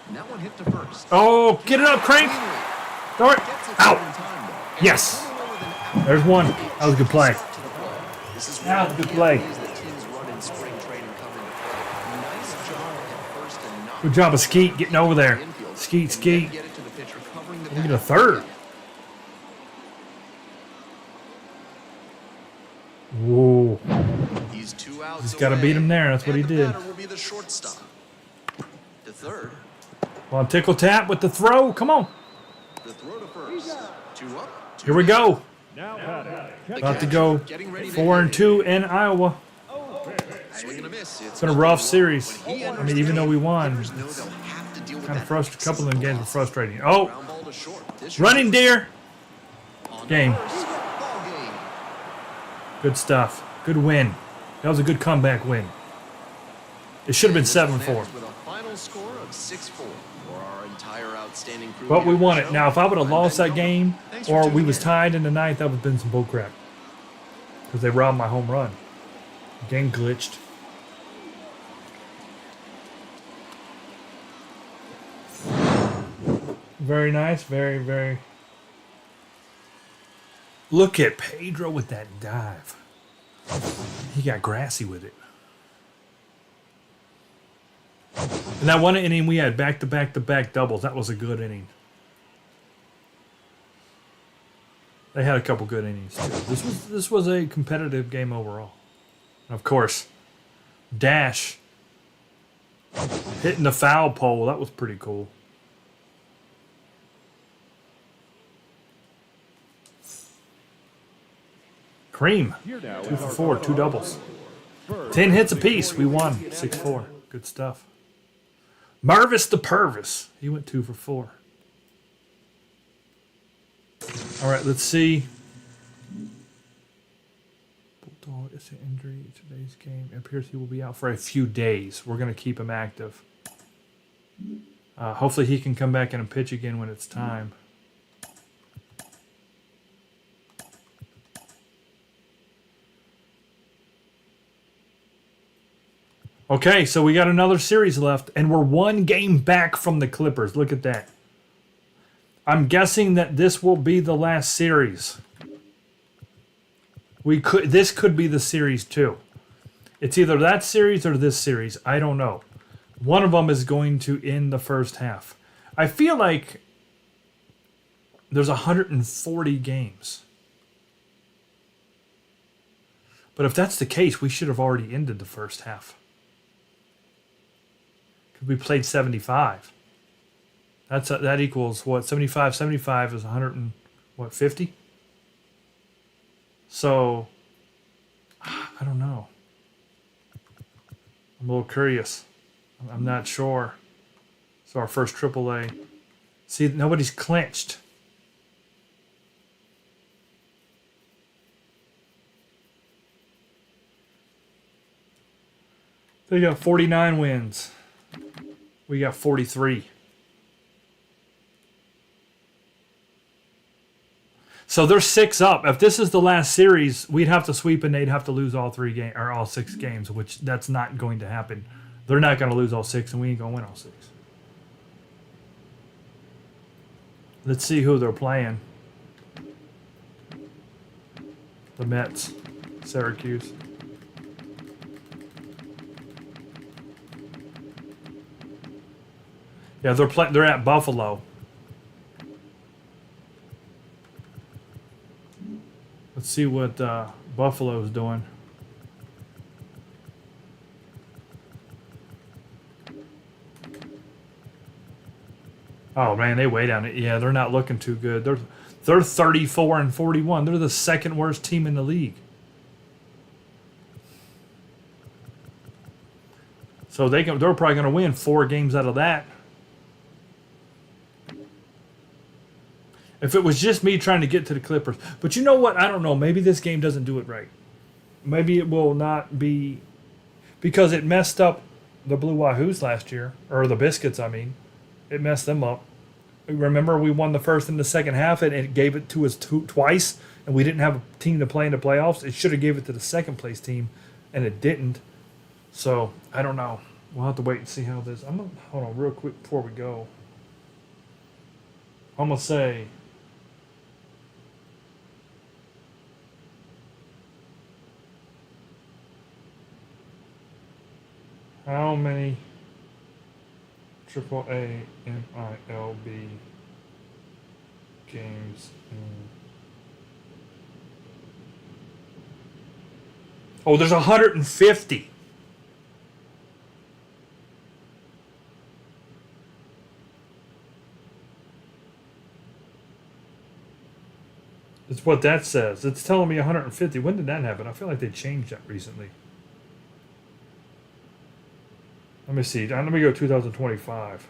And that one hit to first. Oh, get it up, Crank. Throw it. Gets it Out. in time, though. Yes. Coming away with an out. There's one. That was a good play. To the play. This is That was a where good play. the that teams run in spring training come into play. Nice job at first and not Good job of Skeet getting over there. infield. Skeet, And then Skeet. get it to the pitcher, covering the We get a bag. third. Whoa. He's 2 outs. He's gotta away, beat him there. That's what and he the did. batter will be the shortstop. The third. Well, tickle tap with the throw. Come on. The throw to first. 2 up. 2 Here we down. go. The About to catcher go getting ready to 4-2 in Iowa. swing and a miss. It's been a rough series. When he I mean, even though we won, hitters know they'll have to deal with kind of that a couple of them games were frustrating. Oh, ground ball to short. This running deer. on to Game. first. Ball game. Good stuff. Good win. That was a good comeback win. It should have been And this 7-4. ends with a final score of 6-4 for our entire outstanding crew. But here we at won the it. show. Now, if I would have I'm lost Ben that Gilbert. game, Thanks for or we tuning was in. tied in the ninth, that would have been some bullcrap. Because they robbed my home run. Game glitched. Very nice. Very, very. Look at Pedro with that dive. He got grassy with it. And that one inning, we had back-to-back-to-back doubles. That was a good inning. They had a couple good innings too. This was a competitive game overall. And of course, Dash hitting the foul pole. That was pretty cool. Cream, 2 for 4, 2 doubles. 10 hits apiece. We won 6-4. Good stuff. Marvis the Purvis. He went 2 for 4. All right, let's see. Bulldog is an injury in today's game. It appears he will be out for a few days. We're going to keep him active. Hopefully he can come back in and pitch again when it's time. Okay, so we got another series left, and we're 1 game back from the Clippers. Look at that. I'm guessing that this will be the last series. This could be the series too. It's either that series or this series. I don't know. One of them is going to end the first half. I feel like there's 140 games. But if that's the case, we should have already ended the first half. Because we played 75. That equals what? 75 is 100 and what, 50? So, I don't know. I'm a little curious. I'm not sure. So our first AAA. See, nobody's clinched. They got 49 wins. We got 43. So they're 6 up. If this is the last series, we'd have to sweep and they'd have to lose all 3 games or all 6 games, which that's not going to happen. They're not going to lose all 6, and we ain't going to win all 6. Let's see who they're playing. The Mets, Syracuse. Yeah, they're at Buffalo. Let's see what Buffalo's doing. Oh man, they way down it. Yeah, they're not looking too good. They're 34 and 41. They're the second worst team in the league. So they're probably going to win 4 games out of that. If it was just me trying to get to the Clippers. But you know what? I don't know. Maybe this game doesn't do it right. Maybe it will not be... Because it messed up the Blue Wahoos last year. Or the Biscuits, I mean. It messed them up. Remember, we won the first and the second half, and it gave it to us twice, and we didn't have a team to play in the playoffs. It should have gave it to the second place team, and it didn't. So, I don't know. We'll have to wait and see how this... hold on real quick before we go. I'm going to say... How many AAA MILB games in... Oh, there's 150. That's what that says. It's telling me 150. When did that happen? I feel like they changed that recently. Let me see. Let me go 2025.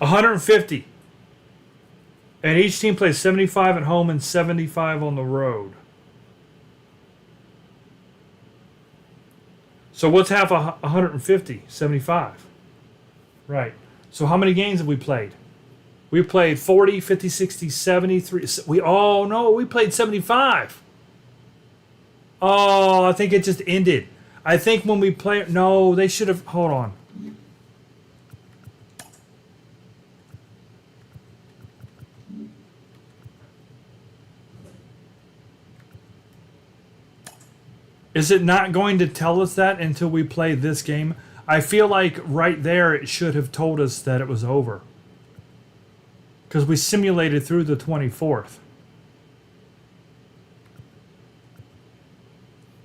$150. And each team plays 75 at home and 75 on the road. So what's half of 150? 75. Right. So how many games have we played? We played 40, 50, 60, 73. We played 75. Oh, I think it just ended. I think when we play... No, they should have... Hold on. Is it not going to tell us that until we play this game? I feel like right there it should have told us that it was over. Because we simulated through the 24th.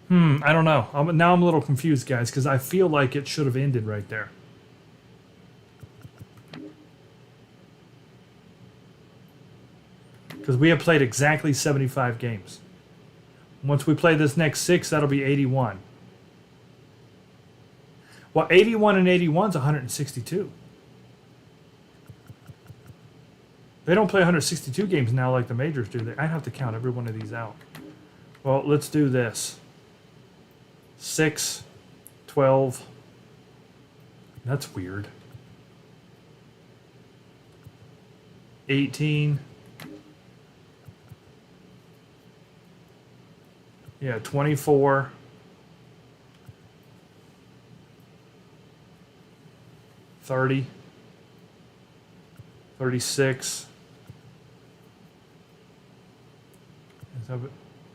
I don't know. Now I'm a little confused, guys, because I feel like it should have ended right there. Because we have played exactly 75 games. Once we play this next 6, that'll be 81. Well, 81 and 81 is 162. They don't play 162 games now like the majors do. I'd have to count every one of these out. Well, let's do this. 6, 12. That's weird. 18. Yeah, 24. 30. 36.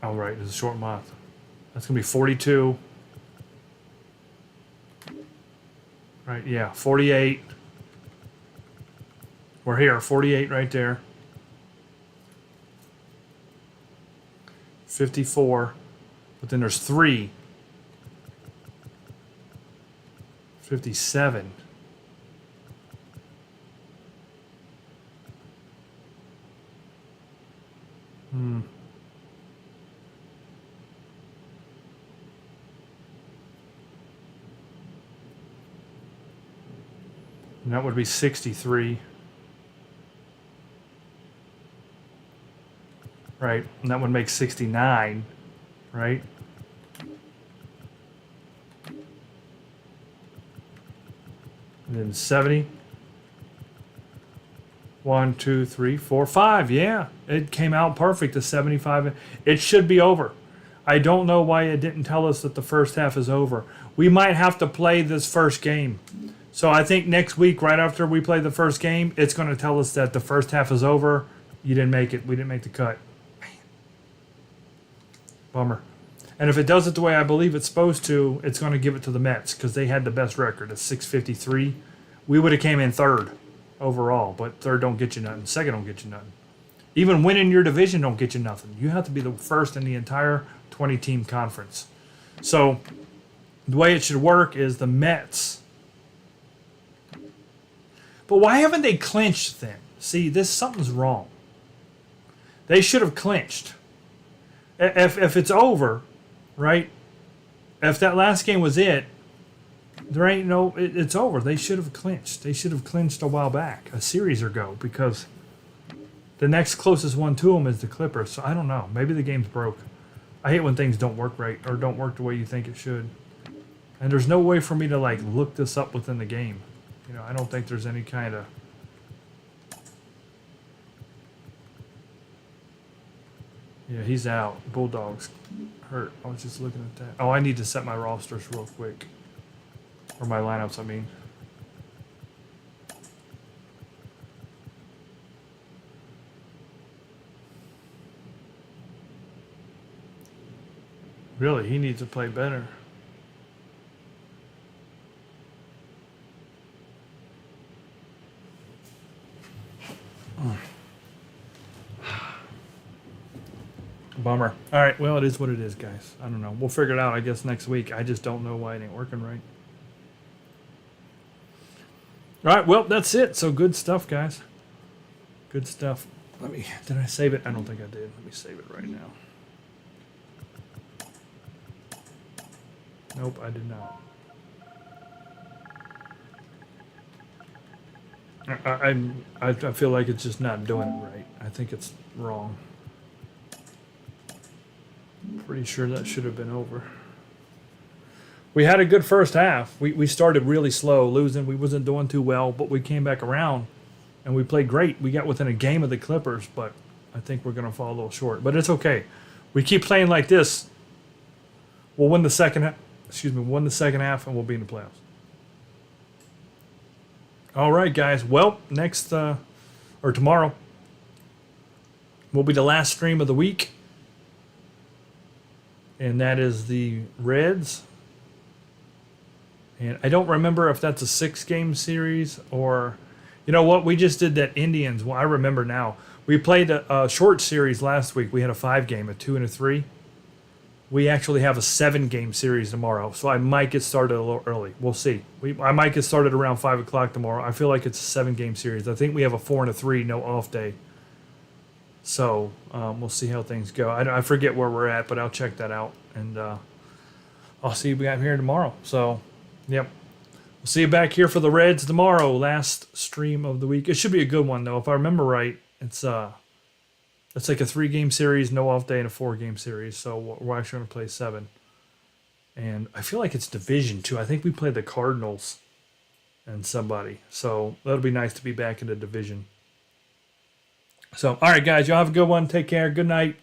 Oh, right, it's a short month. That's going to be 42. Right, yeah, 48. We're here, 48 right there. 54. But then there's 3. 57. And that would be 63. Right? And that would make 69. Right? And then 70. 1, 2, 3, 4, 5. Yeah, it came out perfect. The 75. It should be over. I don't know why it didn't tell us that the first half is over. We might have to play this first game. So I think next week, right after we play the first game, it's going to tell us that the first half is over. You didn't make it. We didn't make the cut. Man. Bummer. And if it does it the way I believe it's supposed to, it's going to give it to the Mets because they had the best record at 653. We would have came in third overall, but third don't get you nothing. Second don't get you nothing. Even winning your division don't get you nothing. You have to be the first in the entire 20-team conference. So the way it should work is the Mets. But why haven't they clinched then? See, something's wrong. They should have clinched. If it's over, right? If that last game was it, there ain't no. It's over. They should have clinched. They should have clinched a while back, a series ago, because the next closest one to them is the Clippers. So I don't know. Maybe the game's broke. I hate when things don't work right or don't work the way you think it should. And there's no way for me to like look this up within the game. You know, I don't think there's any kind of. Yeah, he's out. Bulldogs hurt. I was just looking at that. Oh, I need to set my rosters real quick. Or my lineups, I mean. Really, he needs to play better. Bummer. All right, well, it is what it is, guys. I don't know. We'll figure it out, I guess, next week. I just don't know why it ain't working right. All right, well, that's it. So good stuff, guys. Good stuff. Did I save it? I don't think I did. Let me save it right now. Nope, I did not. I feel like it's just not doing it right. I think it's wrong. Pretty sure that should have been over. We had a good first half. We started really slow, losing. We wasn't doing too well, but we came back around, and we played great. We got within a game of the Clippers, but I think we're going to fall a little short. But it's okay. We keep playing like this. We'll win the second half. Win the second half, and we'll be in the playoffs. All right, guys. Well, next or tomorrow will be the last stream of the week, and that is the Reds. And I don't remember if that's a 6-game series or, you know what? We just did that Indians. Well, I remember now. We played a short series last week. We had a 5-game, a 2 and a 3. We actually have a 7-game series tomorrow, so I might get started a little early. We'll see. I might get started around 5 o'clock tomorrow. I feel like it's a 7-game series. I think we have a 4 and a 3, no off day. So we'll see how things go. I forget where we're at, but I'll check that out, and I'll see you back here tomorrow. So, yep. We'll see you back here for the Reds tomorrow, last stream of the week. It should be a good one, though. If I remember right, it's like a 3-game series, no off day, and a 4-game series. So we're actually going to play 7. And I feel like it's division, too. I think we play the Cardinals and somebody. So that'll be nice to be back in the division. So, all right, guys. Y'all have a good one. Take care. Good night.